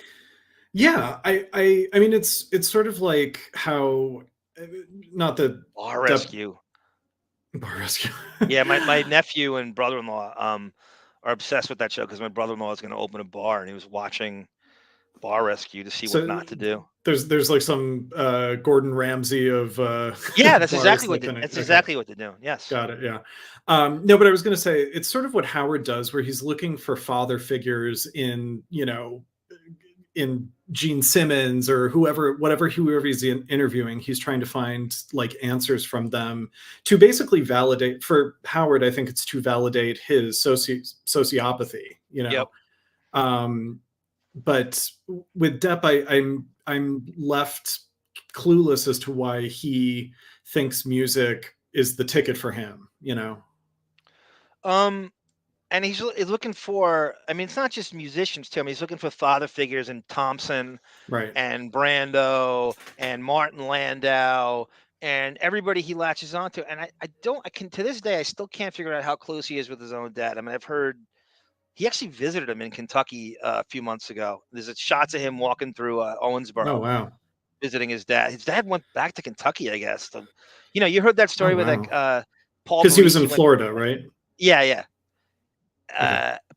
Yeah, I mean, it's sort of like how, not that Bar Rescue. Yeah, my nephew and brother-in-law are obsessed with that show, because my brother-in-law is going to open a bar, and he was watching Bar Rescue to see what not to do. There's like some Gordon Ramsay of yeah, that's exactly what exactly what they're doing. Yes, got it. Yeah. No, but I was going to say, it's sort of what Howard does, where he's looking for father figures in, you know, in Gene Simmons or whoever he's interviewing. He's trying to find like answers from them to basically validate. For Howard, I think it's to validate his sociopathy, you know. But with Depp, I'm left clueless as to why he thinks music is the ticket for him, you know. And he's looking for, I mean, it's not just musicians too. I mean, he's looking for father figures in Thompson, and Brando, and Martin Landau, and everybody he latches onto. And I can, to this day, I still can't figure out how close he is with his own dad. I mean, I've heard he actually visited him in Kentucky a few months ago. There's shots of him walking through Owensboro. Oh, wow. Visiting his dad. His dad went back to Kentucky, I guess. You know, you heard that story with like Paul, because he was in Florida, right? Yeah.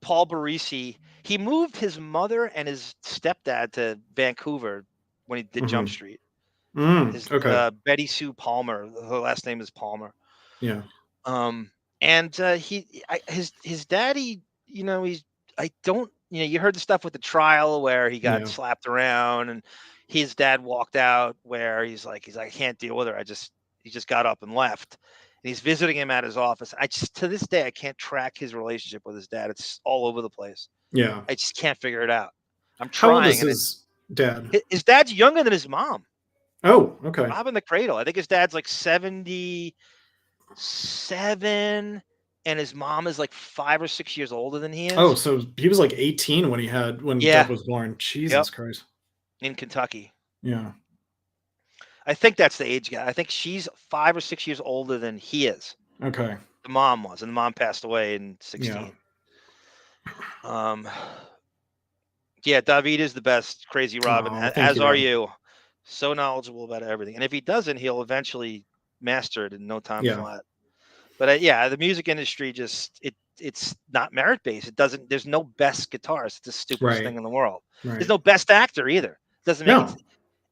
Paul Barisi, he moved his mother and his stepdad to Vancouver when he did Jump Street. Betty Sue Palmer, her last name is Palmer. Yeah. And his daddy, you know, you heard the stuff with the trial where he got slapped around, and his dad walked out where he's like, I can't deal with her. He just got up and left. And he's visiting him at his office. To this day, I can't track his relationship with his dad. It's all over the place. Yeah. I just can't figure it out. I'm trying. How old is his dad? His dad's younger than his mom. Oh, okay. Robbing the cradle. I think his dad's like 77, and his mom is like 5 or 6 years older than he is. Oh, so he was like 18 when Depp was born. Jesus Christ. In Kentucky. Yeah. I think that's the age gap. I think she's 5 or 6 years older than he is. Okay. The mom was, and the mom passed away in 16. Yeah, David is the best, Crazy Robin, as are you. So knowledgeable about everything. And if he doesn't, he'll eventually master it in no time flat. But the music industry it's not merit based. It doesn't. There's no best guitarist. It's the stupidest thing in the world. There's no best actor either. Doesn't make it.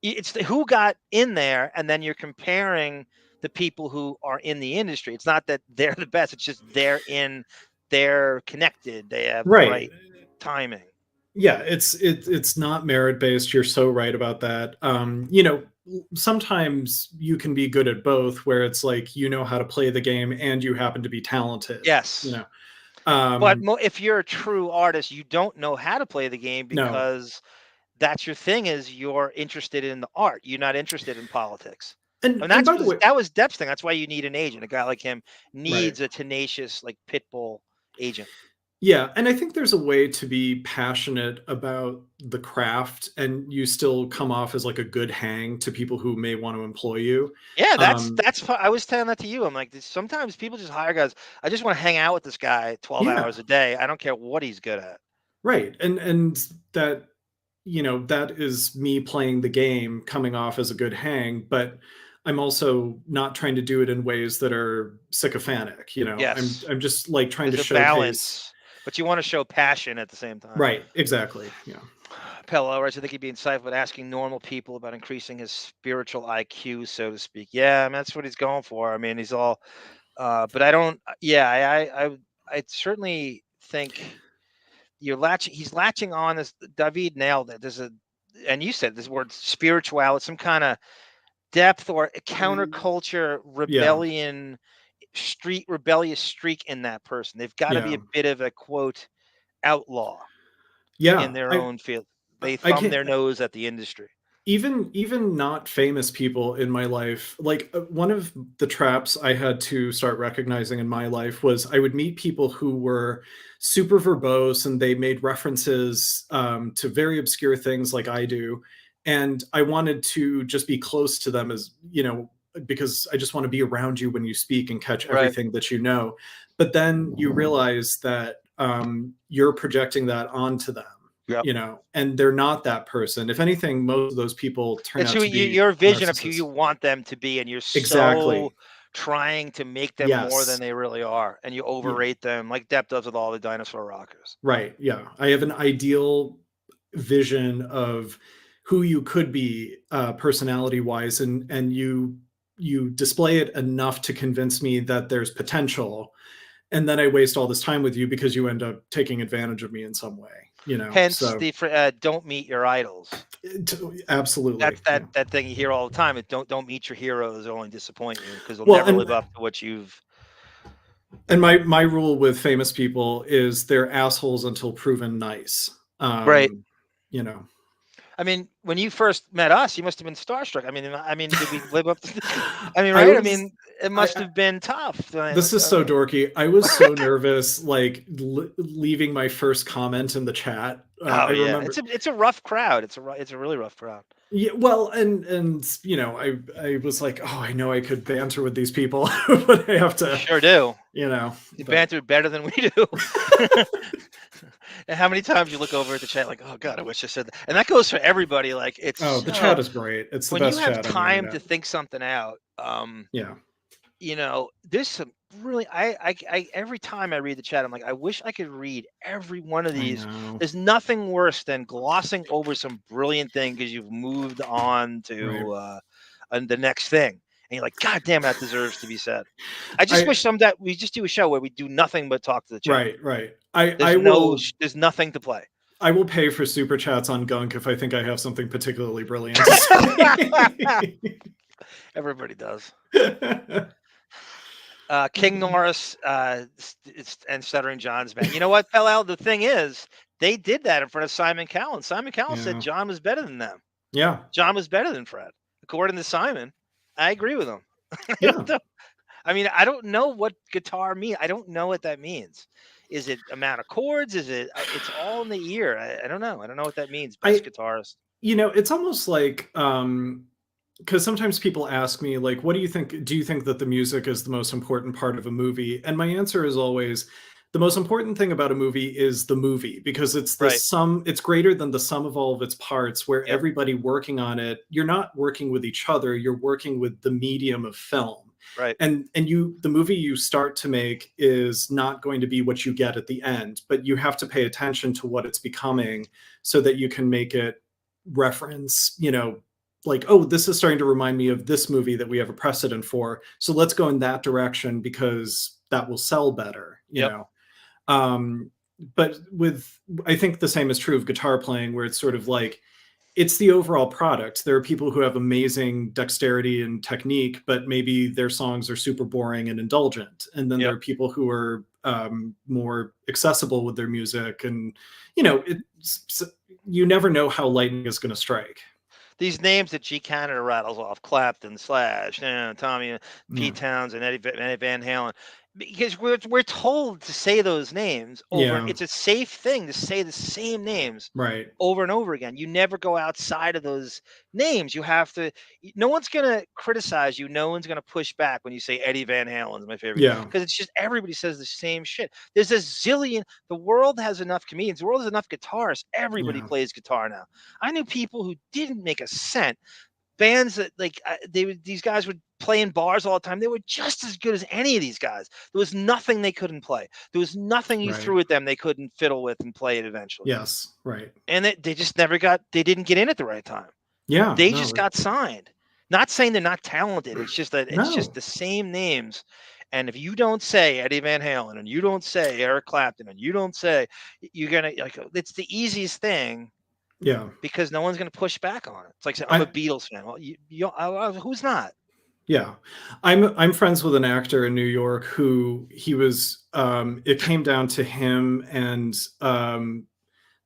It's who got in there, and then you're comparing the people who are in the industry. It's not that they're the best. It's just they're connected. They have the right timing. Yeah, it's not merit based. You're so right about that. You know, sometimes you can be good at both, where it's like, you know how to play the game and you happen to be talented. Yes. You know. But if you're a true artist, you don't know how to play the game No. because that's your thing. Is you're interested in the art. You're not interested in politics. And by the way, that was Depp's thing. That's why you need an agent. A guy like him needs Right. a tenacious, like pit bull agent. Yeah, and I think there's a way to be passionate about the craft and you still come off as like a good hang to people who may want to employ you. Yeah, that's I was telling that to you. I'm like, sometimes people just hire guys. I just want to hang out with this guy 12 hours a day. I don't care what he's good at. Right. And that, you know, that is me playing the game, coming off as a good hang, but I'm also not trying to do it in ways that are sycophantic, you know. Yes. I'm just like trying There's to a showcase balance, but you want to show passion at the same time. Right, exactly. Yeah. Pello writes, I think he'd be insightful at asking normal people about increasing his spiritual IQ, so to speak. Yeah, I mean, that's what he's going for. I mean, he's all but I don't I certainly think he's latching on this. David nailed it. And you said this word spirituality, some kind of depth or a counterculture rebellion, rebellious streak in that person. They've got to be a bit of a quote outlaw in their own field. They thumb their nose at the industry. Even not famous people in my life, like one of the traps I had to start recognizing in my life was I would meet people who were super verbose and they made references to very obscure things like I do. And I wanted to just be close to them as, you know, because I just want to be around you when you speak and catch everything that you know. But then you realize that you're projecting that onto them. Yep. You know, and they're not that person. If anything, most of those people turn out to be your vision of who you want them to be, and you're so trying to make them more than they really are, and you overrate them, like Depp does with all the dinosaur rockers. Right. Yeah, I have an ideal vision of who you could be, personality-wise, and you display it enough to convince me that there's potential, and then I waste all this time with you because you end up taking advantage of me in some way. You know, hence the don't meet your idols. Absolutely, that's that thing you hear all the time. Don't meet your heroes; they'll only disappoint you because they'll never live up to what you've. And my rule with famous people is they're assholes until proven nice. Right. You know. I mean, when you first met us, you must have been starstruck. I mean, did we live up to? I mean, right? I mean, it must have been tough. This is so dorky. I was so nervous, like leaving my first comment in the chat. I remember it's a rough crowd. It's a really rough crowd. Yeah, well, and you know, I was like, oh, I know I could banter with these people, but I have to. Sure do. You know, you banter better than we do. And how many times you look over at the chat like, oh God, I wish I said that. And that goes for everybody. Like it's the chat is great. It's the when best you have chat time to think something out. You know, there's some really I every time I read the chat, I'm like, I wish I could read every one of these. There's nothing worse than glossing over some brilliant thing because you've moved on to the next thing. And you're like, God damn, that deserves to be said. I just wish that we just do a show where we do nothing but talk to the chat. Right. There's nothing to play. I will pay for super chats on Gunk if I think I have something particularly brilliant to say. Everybody does. King Norris and Stuttering John's band. You know what, Pell? The thing is, they did that in front of Simon Cowell. Simon Cowell said John was better than them. Yeah. John was better than Fred. According to Simon, I agree with him. I mean, I don't know what guitar means. I don't know what that means. Is it amount of chords? Is it? It's all in the ear. I don't know. I don't know what that means. Best guitarist. You know, it's almost like because sometimes people ask me, like, what do you think? Do you think that the music is the most important part of a movie? And my answer is always, the most important thing about a movie is the movie, because it's the sum. It's greater than the sum of all of its parts, where everybody working on it, you're not working with each other, you're working with the medium of film. Right. And the movie you start to make is not going to be what you get at the end, but you have to pay attention to what it's becoming so that you can make it reference, you know, like, oh, this is starting to remind me of this movie that we have a precedent for. So let's go in that direction because that will sell better, you know? But I think the same is true of guitar playing, where it's sort of like, it's the overall product. There are people who have amazing dexterity and technique, but maybe their songs are super boring and indulgent. And then there are people who are more accessible with their music. And, you know, you never know how lightning is going to strike. These names that G. Canada rattles off, Clapton, Slash, Tommy, Pete Townsend, Eddie Van Halen, because we're told to say those names over. It's a safe thing to say the same names over and over again. You never go outside of those names. You have to. No one's gonna criticize you. No one's gonna push back when you say Eddie Van Halen is my favorite. Because it's just everybody says the same shit. There's a zillion. The world has enough comedians. The world has enough guitarists. Everybody plays guitar now. I knew people who didn't make a cent. Bands that these guys would play in bars all the time. They were just as good as any of these guys. There was nothing they couldn't play. There was nothing you threw at them they couldn't fiddle with and play it eventually. Yes, right. And they just never got. They didn't get in at the right time. Yeah, they just got signed. Not saying they're not talented. It's just that it's just the same names. And if you don't say Eddie Van Halen and you don't say Eric Clapton and you don't say, you're gonna it's the easiest thing. Yeah, because no one's going to push back on it. It's like saying, I'm a Beatles fan. Well, who's not? Yeah, I'm friends with an actor in New York who he was. It came down to him and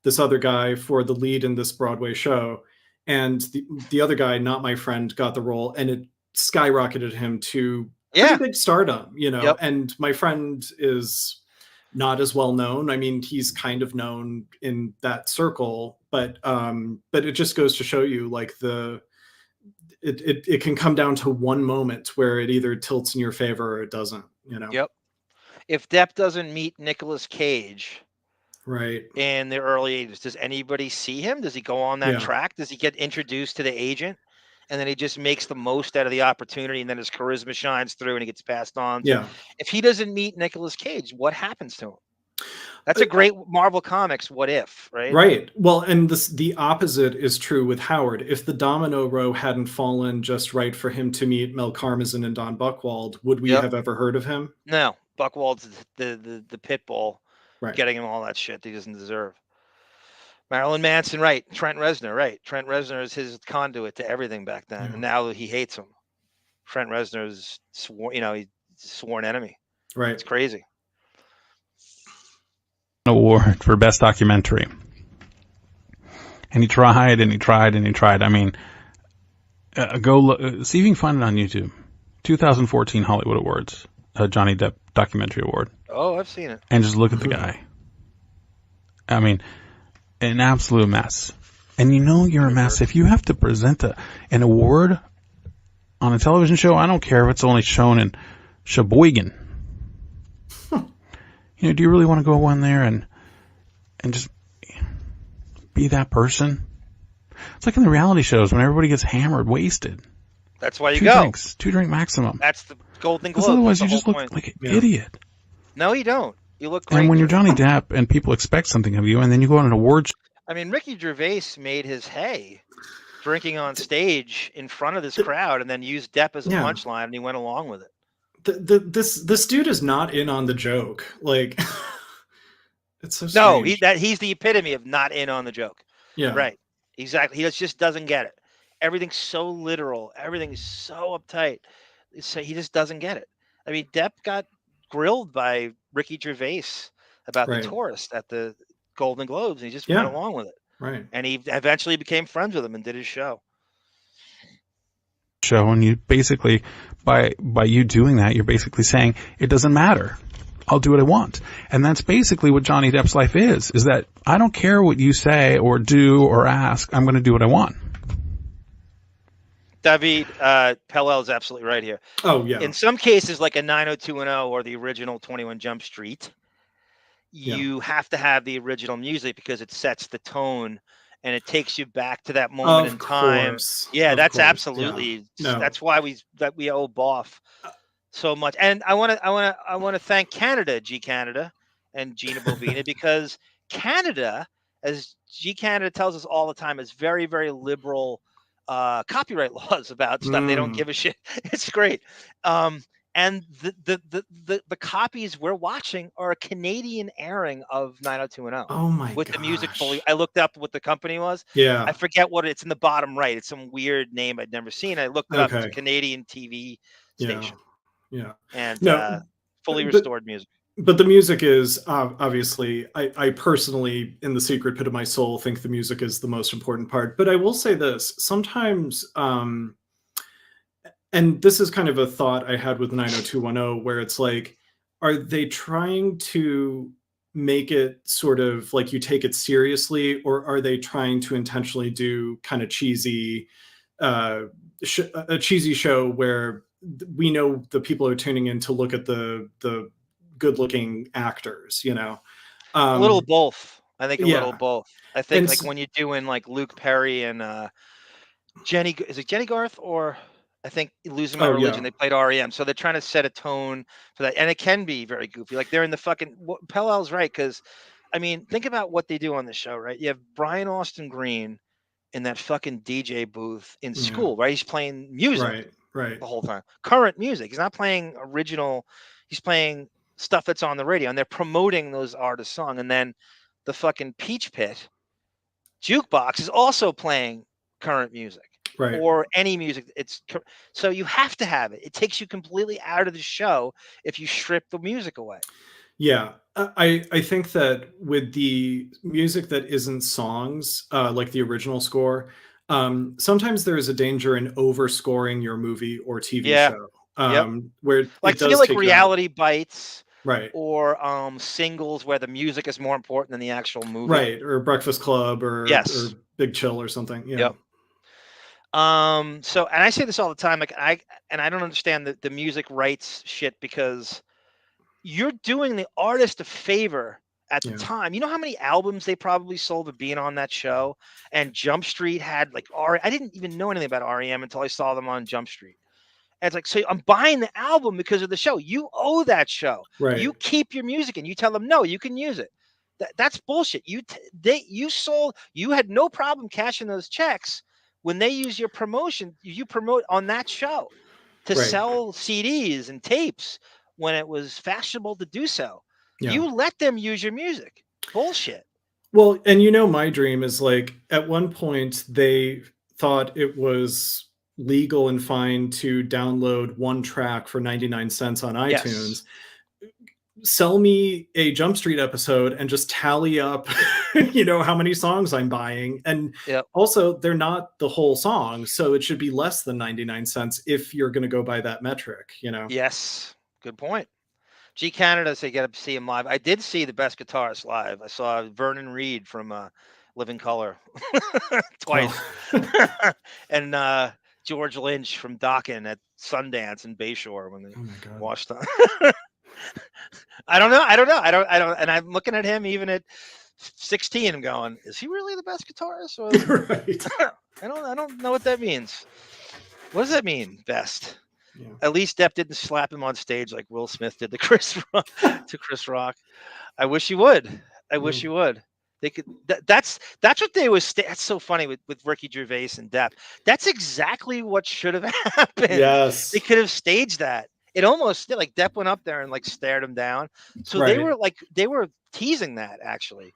this other guy for the lead in this Broadway show, and the other guy, not my friend, got the role, and it skyrocketed him to pretty big stardom. You know, and my friend is not as well known. I mean, he's kind of known in that circle, but it just goes to show you, like, it can come down to one moment where it either tilts in your favor or it doesn't, you know? Yep. If Depp doesn't meet Nicolas Cage in the early 80s, does anybody see him? Does he go on that track? Does he get introduced to the agent? And then he just makes the most out of the opportunity, and then his charisma shines through and he gets passed on. If he doesn't meet Nicolas Cage, what happens to him? That's a great Marvel Comics what if, right? Right. Well, and the opposite is true with Howard. If the domino row hadn't fallen just right for him to meet Mel Karmazin and Don Buchwald, would we have ever heard of him? No. Buchwald's the pit bull, getting him all that shit he doesn't deserve. Marilyn Manson, right. Trent Reznor, right. Trent Reznor is his conduit to everything back then. And now he hates him. Trent Reznor is he's a sworn enemy. Right. It's crazy. Award for best documentary. And he tried and he tried and he tried. I mean, go look, see if you can find it on YouTube. 2014 Hollywood Awards, Johnny Depp documentary award. Oh, I've seen it. And just look at the guy. I mean, an absolute mess. And you know you're a mess if you have to present an award on a television show. I don't care if it's only shown in Sheboygan. You know, do you really want to go on there and just be that person? It's like in the reality shows when everybody gets hammered, wasted. That's why you Two go. drinks, 2 drink maximum. That's the Golden Globe. Otherwise, you just look like an idiot. No, you don't. You look great. And when you're Johnny Depp and people expect something of you, and then you go on an award show. I mean, Ricky Gervais made his hay drinking on stage in front of this crowd, and then used Depp as a punchline, and he went along with it. This dude is not in on the joke. Like, it's so strange. No, he's the epitome of not in on the joke. Yeah, right. Exactly. He just doesn't get it. Everything's so literal. Everything is so uptight. So he just doesn't get it. I mean, Depp got grilled by Ricky Gervais about the tourist at the Golden Globes, and he just went along with it. Right. And he eventually became friends with him and did his show. And you basically, by you doing that, you're basically saying it doesn't matter. I'll do what I want. And that's basically what Johnny Depp's life is that I don't care what you say or do or ask. I'm going to do what I want. David Pellel is absolutely right here. Oh, yeah. In some cases, like a 90210 or the original 21 Jump Street, you have to have the original music because it sets the tone and it takes you back to that moment in time. Yeah, that's absolutely. Yeah. No. That's why we owe Boff so much. And I want to thank Canada, G Canada, and Gina Bovina, because Canada, as G Canada tells us all the time, is very, very liberal copyright laws about stuff. They don't give a shit. It's great. And the copies we're watching are a Canadian airing of 90210. Oh my with gosh. the music fully. I looked up what the company was. Yeah. I forget what it's in the bottom right. It's some weird name I'd never seen. I looked it up. It's a Okay. Canadian TV station. Yeah. And No, fully restored music. But the music is obviously, I personally, in the secret pit of my soul, think the music is the most important part. But I will say this, sometimes, and this is kind of a thought I had with 90210, where it's like, are they trying to make it sort of like you take it seriously, or are they trying to intentionally do kind of cheesy, a cheesy show where we know the people are tuning in to look at the good-looking actors, you know? A little both. I think a yeah. little both. I think And like when you're doing like Luke Perry and Jenny, is it Jenny Garth or I think Losing My Religion? Yeah. They played REM, so they're trying to set a tone for that, and it can be very goofy. Like they're in the fucking Pellel's right, because I mean, think about what they do on the show, right? You have Brian Austin Green in that fucking DJ booth in school, right? He's playing music right the whole time, current music. He's not playing original. He's playing stuff that's on the radio, and they're promoting those artists' song. And then the fucking Peach Pit jukebox is also playing current music. Right. Or any music. So you have to have it. It takes you completely out of the show if you strip the music away. Yeah, I think that with the music that isn't songs, like the original score, sometimes there is a danger in overscoring your movie or TV show. Where like it does like take Reality Bites, right? Or singles where the music is more important than the actual movie, right? Or Breakfast Club, or Big Chill, or something. Yeah. Yep. So, and I say this all the time, like I don't understand the music rights shit, because you're doing the artist a favor at the time. You know how many albums they probably sold for being on that show? And Jump Street had like I didn't even know anything about REM until I saw them on Jump Street. And it's like, so I'm buying the album because of the show. You owe that show. Right. You keep your music and you tell them, no, you can use it. That's bullshit. You had no problem cashing those checks when they use your promotion. You promote on that show to sell CDs and tapes when it was fashionable to do so. Yeah. You let them use your music. Bullshit. Well, and you know, my dream is like, at one point they thought it was legal and fine to download one track for 99 cents on iTunes. Sell me a Jump Street episode and just tally up, you know, how many songs I'm buying. And also, they're not the whole song, so it should be less than 99 cents if you're going to go by that metric, you know? Yes, good point. G Canada say get to see him live. I did see the best guitarist live. I saw Vernon Reid from Living Color twice, and George Lynch from Dokken at Sundance in Bayshore when they washed on. I don't know. And I'm looking at him even at 16 and going, is he really the best guitarist? Or I don't know what that means. What does that mean, best? Yeah. At least Depp didn't slap him on stage like Will Smith did to Chris Rock. I wish he would. I wish he would. They could. That's what they was. That's so funny with Ricky Gervais and Depp. That's exactly what should have happened. Yes, they could have staged that. It almost like Depp went up there and like stared him down. So they were teasing that actually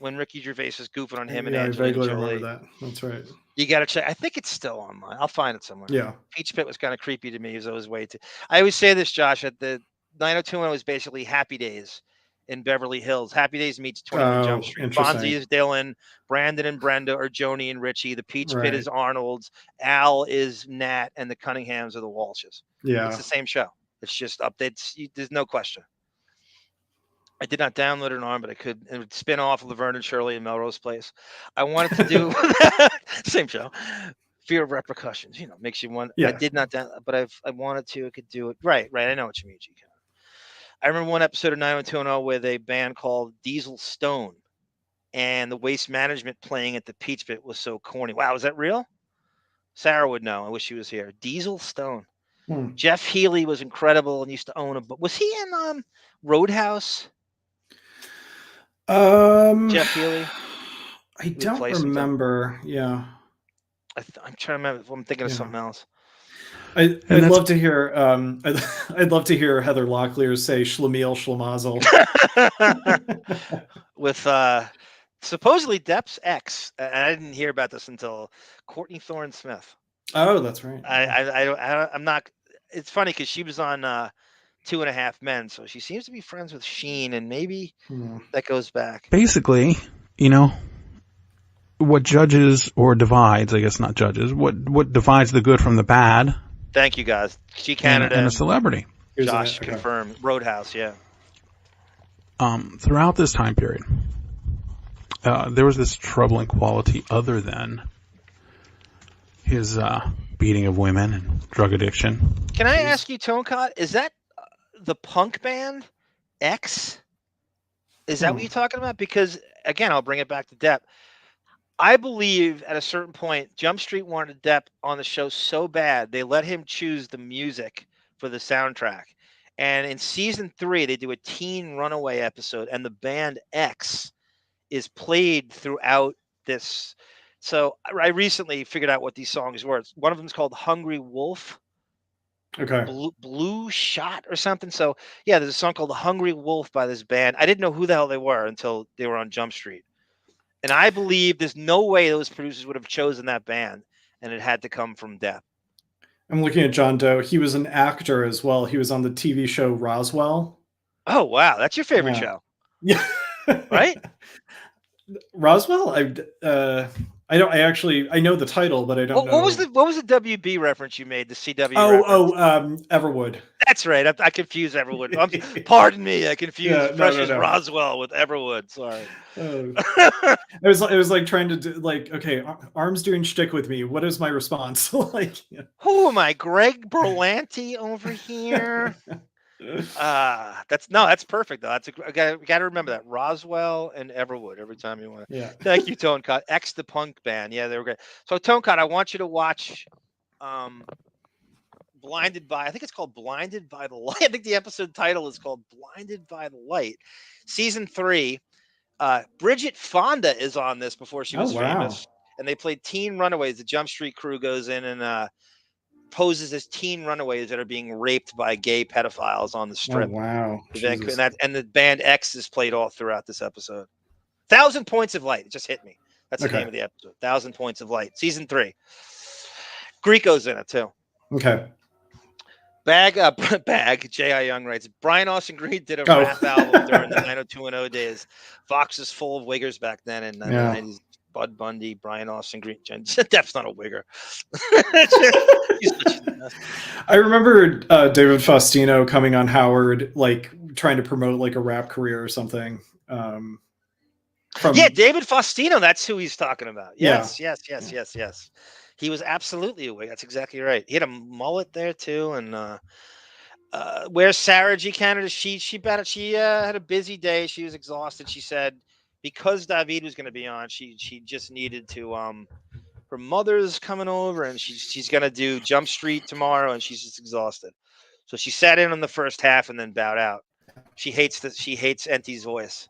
when Ricky Gervais was goofing on him and Angelina Jolie. I vaguely remember that. That's right. You got to check. I think it's still online. I'll find it somewhere. Yeah. Peach Pit was kind of creepy to me. He was always way too. I always say this, Josh, at the 90210 was basically Happy Days in Beverly Hills. Happy Days meets 21 Jump Street. Fonzie is Dylan, Brandon and Brenda are Joni and Richie. The Peach Pit is Arnold's. Al is Nat, and the Cunninghams are the Walshes. Yeah. It's the same show. It's just updates. There's no question. I did not download it on, but I could. It would spin off of Laverne and Shirley and Melrose Place. I wanted to do same show. Fear of repercussions, you know, makes you want. Yeah. I did not download, but I wanted to. I could do it. Right. I know what you mean, G. I remember one episode of 90210 with a band called Diesel Stone, and the Waste Management playing at the Peach Pit was so corny. Wow, is that real? Sarah would know. I wish she was here. Diesel Stone. Jeff Healey was incredible and used to own a book. Was he in Roadhouse? Jeff Healey. I don't remember. Yeah. I'm trying to remember if I'm thinking of something else. I'd love to hear. I'd love to hear Heather Locklear say "Schlemiel Schlemazel" with supposedly Depp's ex. And I didn't hear about this until Courtney Thorne Smith. Oh, that's right. I'm not. It's funny because she was on 2.5 Men, so she seems to be friends with Sheen, and maybe that goes back. Basically, what judges or divides, I guess not judges, what divides the good from the bad. Thank you, guys. G Canada and a celebrity. Josh confirmed. Roadhouse, yeah. Throughout this time period, there was this troubling quality other than his beating of women and drug addiction. Can I ask you, Tonecott, is that the punk band X? Is that what you're talking about? Because, again, I'll bring it back to Depp. I believe at a certain point, Jump Street wanted Depp on the show so bad, they let him choose the music for the soundtrack. And in season 3, they do a teen runaway episode, and the band X is played throughout this. So I recently figured out what these songs were. One of them is called Hungry Wolf. Okay. Blue Shot or something. So, yeah, there's a song called Hungry Wolf by this band. I didn't know who the hell they were until they were on Jump Street. And I believe there's no way those producers would have chosen that band, and it had to come from Depp. I'm looking at John Doe. He was an actor as well. He was on the TV show Roswell. Oh, wow. That's your favorite show. Yeah. Right? Roswell? I know the title, but I don't know. What was the WB reference you made? The CW. Everwood. That's right. I confused Everwood. Pardon me. I confused Precious Roswell with Everwood. Sorry. It was like trying to do, okay, Arm's doing shtick with me. What is my response? Who am I? Greg Berlanti over here. That's perfect though. I got to remember that. Roswell and Everwood every time you want to. Yeah. Thank you, Tonecott. X the punk band. Yeah, they were great. So Tonecott, I want you to watch Blinded by, I think it's called Blinded by the Light. I think the episode title is called Blinded by the Light. Season 3. Bridget Fonda is on this before she was famous. And they played teen runaways. The Jump Street crew goes in and poses as teen runaways that are being raped by gay pedophiles on the strip. Oh, wow. And the band X is played all throughout this episode. 1,000 Points of Light. It just hit me. That's the name of the episode. 1,000 Points of Light. Season 3. Greco's in it too. Okay. Bag, J.I. Young writes, Brian Austin Green did a rap album during the 90210 days. Vox is full of wiggers back then in the 90s. Bud Bundy, Brian Austin Green. Depp's not a wigger. I remember David Faustino coming on Howard, trying to promote a rap career or something. David Faustino. That's who he's talking about. Yes. He was absolutely a wig. That's exactly right. He had a mullet there too. And where's Sarah G. Canada? She had a busy day. She was exhausted. She said because David was going to be on, she just needed to. Her mother's coming over, and she's going to do Jump Street tomorrow, and she's just exhausted. So she sat in on the first half and then bowed out. She hates Enty's voice.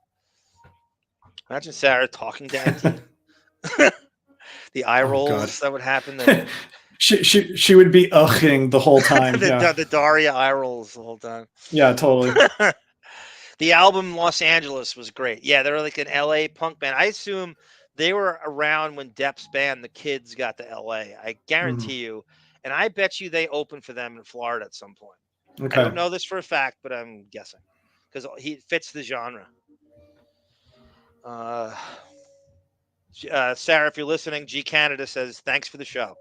Imagine Sarah talking to Enty. The eye rolls that would happen. She would be ughing the whole time. the Daria eye rolls the whole time. Yeah, totally. The album Los Angeles was great. Yeah, they're like an LA punk band. I assume they were around when Depp's band, The Kids, got to LA. I guarantee you. And I bet you they opened for them in Florida at some point. Okay. I don't know this for a fact, but I'm guessing. Because he fits the genre. Sarah, if you're listening, G Canada says, thanks for the show.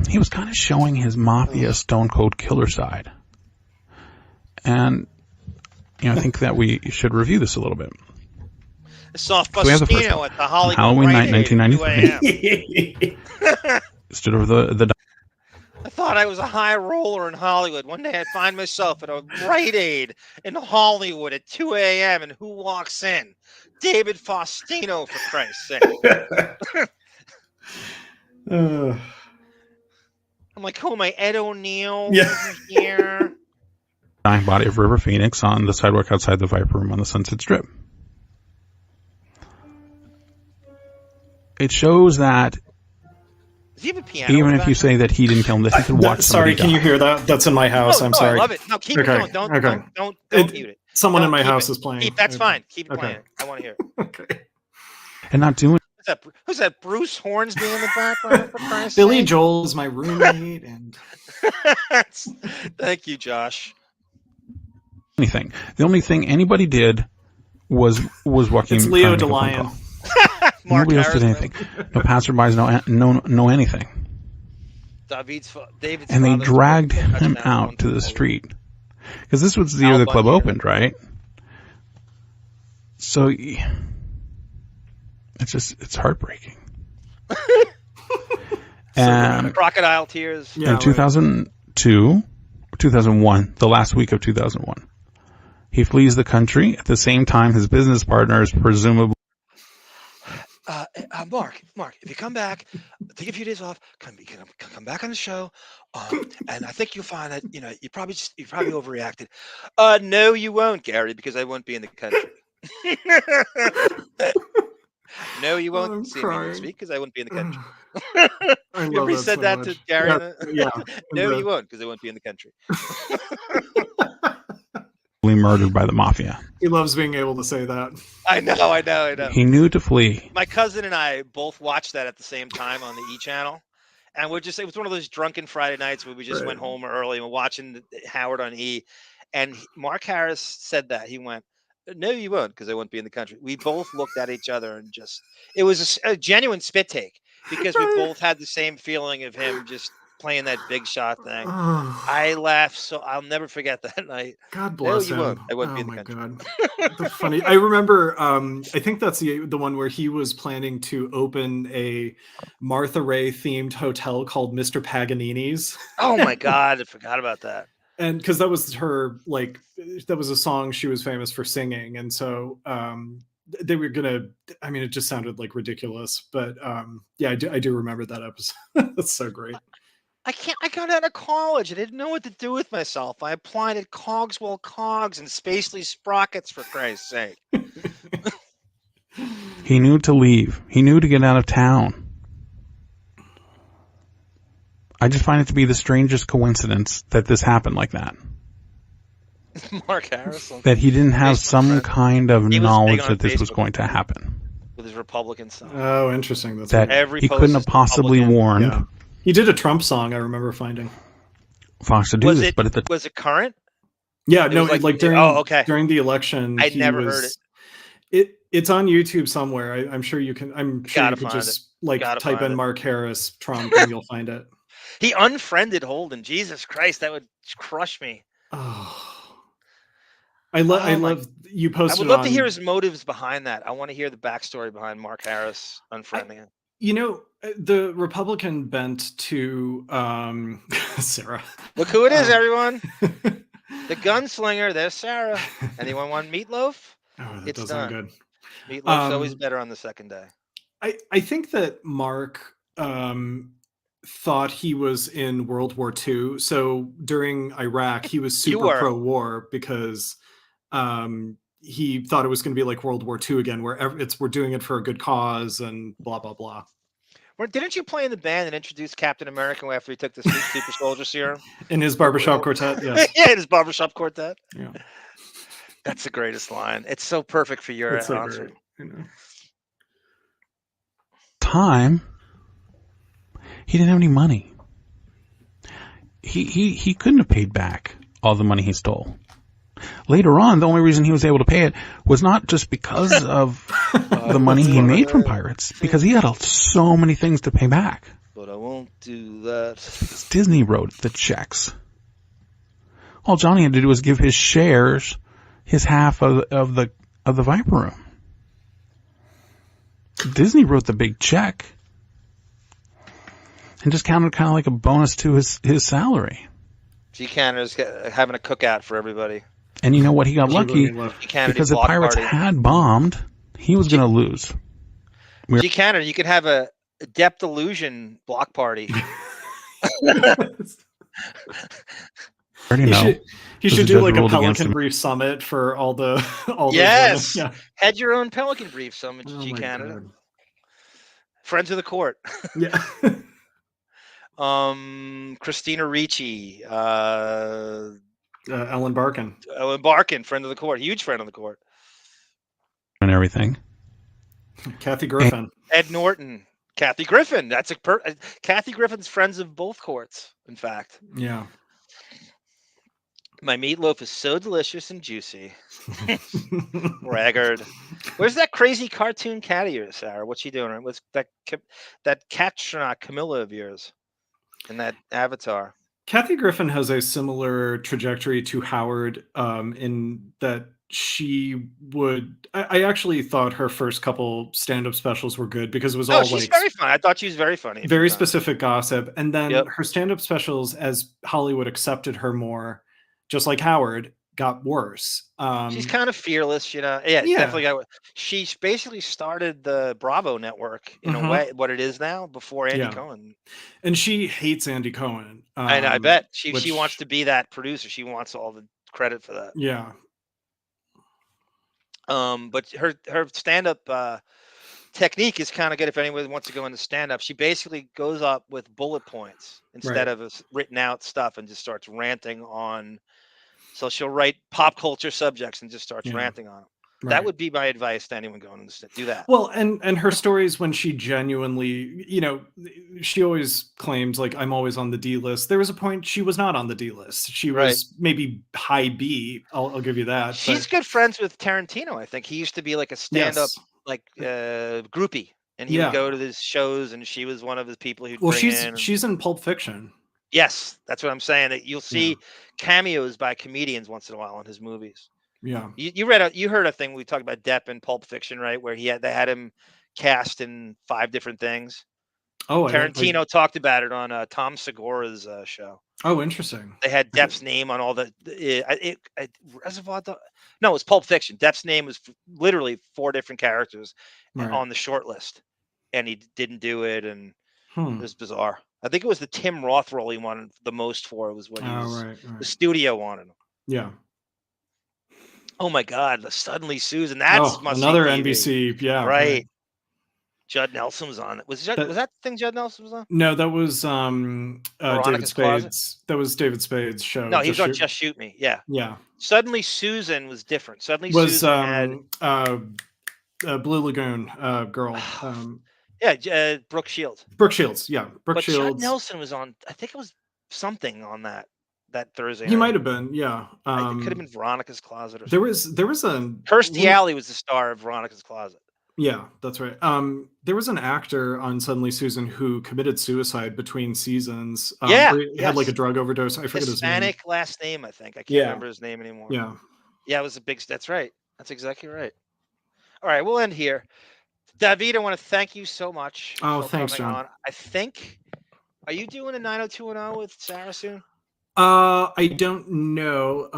He was kind of showing his mafia stone cold killer side. And, I think that we should review this a little bit. I saw Faustino at the Hollywood Halloween night, 1993. Stood over the I thought I was a high roller in Hollywood. One day I'd find myself at a Rite Aid in Hollywood at 2 a.m. and who walks in? David Faustino, for Christ's sake. I'm like, who am I? Ed O'Neill here? dying body of River Phoenix on the sidewalk outside the Viper Room on the Sunset Strip. It shows that Does he have a piano? Even if you say that he didn't kill him, that he could watch somebody Sorry, can die. you hear that? That's in my house. I'm sorry. I love it. No, keep it going. Don't mute it. Someone No, in my keep house it. is playing. That's fine. Keep it playing. I want to hear it. Okay. And not doing. Who's that? Bruce Hornsby in the background? For Christ's Billy sake? Joel is my roommate, and Thank you, Josh. Anything. The only thing anybody did was Joaquin. it's Leo trying to make a phone DeLion. call. Nobody else did anything. No passerbys know anything. David's And they father's dragged touchdown him on out to the football. street because this was the year the club opened, right? So it's heartbreaking. And crocodile tears. in 2002, 2001, the last week of 2001, he flees the country. At the same time, his business partners presumably. Mark, if you come back, take a few days off, come back on the show, and I think you'll find that you probably overreacted. No, you won't, Gary, because I won't be in the country. No, you won't see me next week because I won't be in the country. You ever said that to Gary? Yeah. No, you won't because I won't be in the country. Murdered by the mafia. He loves being able to say that. I know. He knew to flee. My cousin and I both watched that at the same time on the E channel, and it was one of those drunken Friday nights where we just went home early and we're watching Howard on E, and Mark Harris said that he went, "No, you won't, because I won't be in the country." We both looked at each other and it was a genuine spit take because we both had the same feeling of him just playing that big shot thing. I laughed, so I'll never forget that night. God bless him. Won't. I won't be in the country. God. That's funny. I remember, I think that's the one where he was planning to open a Martha Ray themed hotel called Mr. Paganini's. Oh my God, I forgot about that. And because that was her, that was a song she was famous for singing. And so they were gonna, it just sounded like ridiculous. But yeah, I do remember that episode. That's so great. I got out of college. I didn't know what to do with myself. I applied at Cogswell Cogs and Spacely Sprockets, for Christ's sake. He knew to leave. He knew to get out of town. I just find it to be the strangest coincidence that this happened like that. Mark Harris. That he didn't have some kind of knowledge that this was Facebook going to happen. with his Republican son. Oh, interesting. That's That Every he post couldn't is have possibly Republican. warned Yeah. He did a Trump song, I remember finding. Fox to do Was this, it but at the was it current? Yeah, It no, was like during okay. during the election, I'd he never was- heard it. It's on YouTube somewhere. I'm sure you can. I'm sure Gotta you could find just like Gotta type find in it. Mark Harris Trump and you'll find it. He unfriended Holden. Jesus Christ, that would crush me. Oh, I love. I Oh my- love you I posted. would love to on- hear his motives behind that. I want to hear the backstory behind Mark Harris unfriending him. You know, the Republican bent to Sarah. Look who it is, everyone. The gunslinger. There's Sarah. Anyone want meatloaf? Oh, that It's does sound done. good. Meatloaf's always better on the second day. I think that Mark thought he was in World War II. So during Iraq, he was You super were. pro-war because he thought it was going to be like World War II again, where we're doing it for a good cause and blah blah blah. Didn't you play in the band and introduce Captain America after he took the super soldier serum? In his barbershop quartet, yes. Yeah, in his barbershop quartet. Yeah. That's the greatest line. It's so perfect for your It's so answer. great, you know. time, he didn't have any money. He couldn't have paid back all the money he stole. Later on, the only reason he was able to pay it was not just because of the money he made from pirates, because he had so many things to pay back. But I won't do that. Disney wrote the checks. All Johnny had to do was give his shares, his half of the Viper Room. Disney wrote the big check and just counted kind of like a bonus to his salary. G. Canada's having a cookout for everybody. And you know what? He got lucky Kennedy because the block pirates party. had bombed. He was going to lose. G. Canada, you could have a Depth Illusion block party. Already know. He There's should a do judge like a ruled against Pelican him. Brief summit for all the Yes, yeah. Head your own Pelican Brief summit, Oh G. my Canada. God. Friends of the court. Yeah. Christina Ricci, Ellen Barkin. Ellen Barkin, friend of the court, huge friend of the court. And everything. Kathy Griffin. Ed Norton, Kathy Griffin. That's Kathy Griffin's friends of both courts, in fact. Yeah. My meatloaf is so delicious and juicy. Braggart. Where's that crazy cartoon cat of yours, Sarah? What's she doing? What's that cat Camilla of yours in that Avatar? Kathy Griffin has a similar trajectory to Howard in that she would. I actually thought her first couple stand-up specials were good because it was all she's like very funny. I thought she was very funny. Very specific gossip. And then her stand-up specials, as Hollywood accepted her more, just like Howard, got worse. She's kind of fearless, you know. Yeah, definitely. She basically started the Bravo network in a way, what it is now, before Andy Cohen. And she hates Andy Cohen. And I bet she wants to be that producer. She wants all the credit for that. Yeah. But her stand-up technique is kind of good if anyone wants to go into stand-up. She basically goes up with bullet points instead of written out stuff and just starts ranting on. So she'll write pop culture subjects and just starts ranting on them. Right. That would be my advice to anyone going to do that. Well, and her stories when she genuinely, you know, she always claims like I'm always on the D list. There was a point she was not on the D list. She was maybe high B. I'll give you that. She's good friends with Tarantino. I think he used to be like a stand-up groupie, and he would go to his shows, and she was one of his people who'd bring in. She's in Pulp Fiction. Yes, that's what I'm saying. That you'll see cameos by comedians once in a while in his movies. Yeah, you heard a thing we talked about Depp in Pulp Fiction, right? Where they had him cast in 5 different things. Oh, Tarantino talked about it on Tom Segura's show. Oh, interesting. They had Depp's name on all Reservoir. No, it was Pulp Fiction. Depp's name was literally 4 different characters on the short list, and he didn't do it, and it was bizarre. I think it was the Tim Roth role he wanted the most for. It was what the studio wanted him. Yeah. Oh my God! Suddenly Susan. That's another NBC. Yeah. Right. Judd Nelson was on it. Was that the thing Judd Nelson was on? No, that was David Spade's. Closet? That was David Spade's show. No, he was on Just Shoot Me. Yeah. Yeah. Suddenly Susan was different. Suddenly was Susan had Blue Lagoon girl. Brooke Shields. Brooke Shields, yeah. Shields. Judd Nelson was on. I think it was something on that Thursday. He might have been, yeah. It could have been Veronica's Closet or something. There was a Kirstie Alley was the star of Veronica's Closet. Yeah, that's right. There was an actor on Suddenly Susan who committed suicide between seasons. He had like a drug overdose. I forget his name. Hispanic last name, I think. I can't remember his name anymore. Yeah. Yeah, it was a big. That's right. That's exactly right. All right, we'll end here. David, I want to thank you so much. Oh, thanks, John. On. I think. Are you doing a 90210 with Sarah soon? I don't know.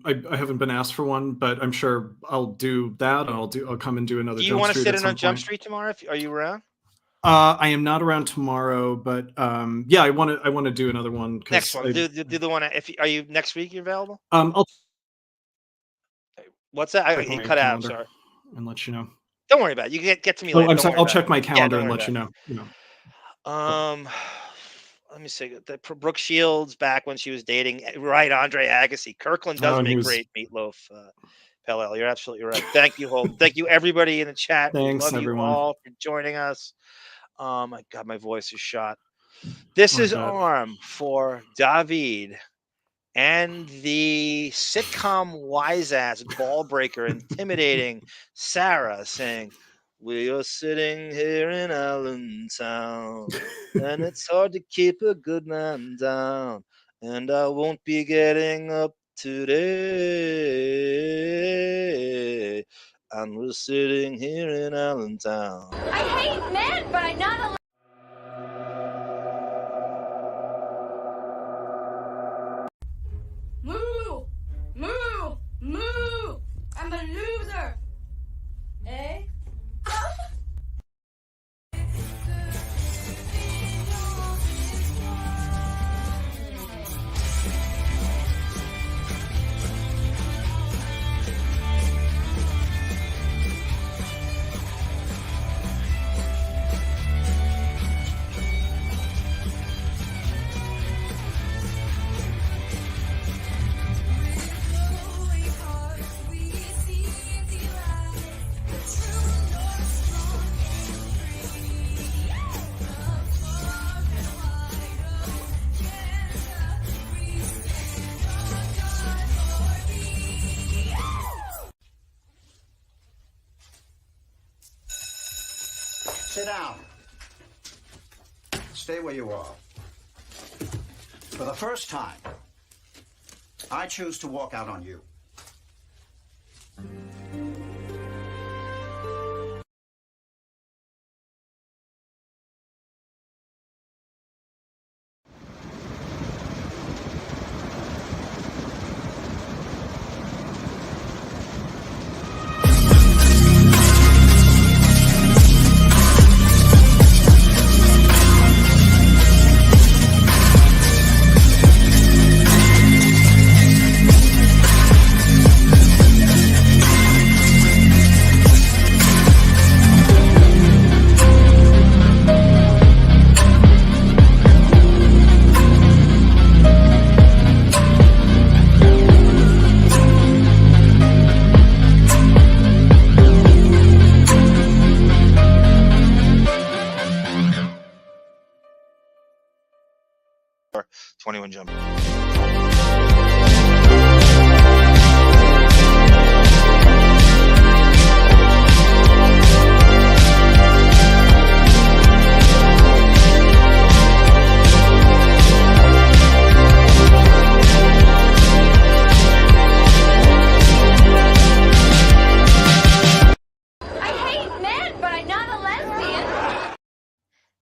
I haven't been asked for one, but I'm sure I'll do that. And I'll come and do another. Do you want to sit in on Jump Street tomorrow? Are you around? I am not around tomorrow, but yeah, I want to do another one. Next one. Do the one. Are you next week? You're available? What's that? He cut out. I'm sorry. And let you know. Don't worry about it. You get to me later. I'm sorry. I'll check my calendar and let you know. Let me see. Brooke Shields back when she was dating Andre Agassi. Kirkland does make great meatloaf. Pellel, you're absolutely right. Thank you, Holden. Thank you, everybody in the chat. Thanks, Love everyone. you all for joining us. My God, my voice is shot. This is Arm for David and the sitcom wise ass ball breaker, intimidating Sarah saying, "We are sitting here in Allentown, and it's hard to keep a good man down. And I won't be getting up today. And we're sitting here in Allentown." I hate men, but I'm not allowed. Moo! Moo! Moo! I'm a loser! Eh? Sit down. Stay where you are. For the first time, I choose to walk out on you. Or 21 Jump.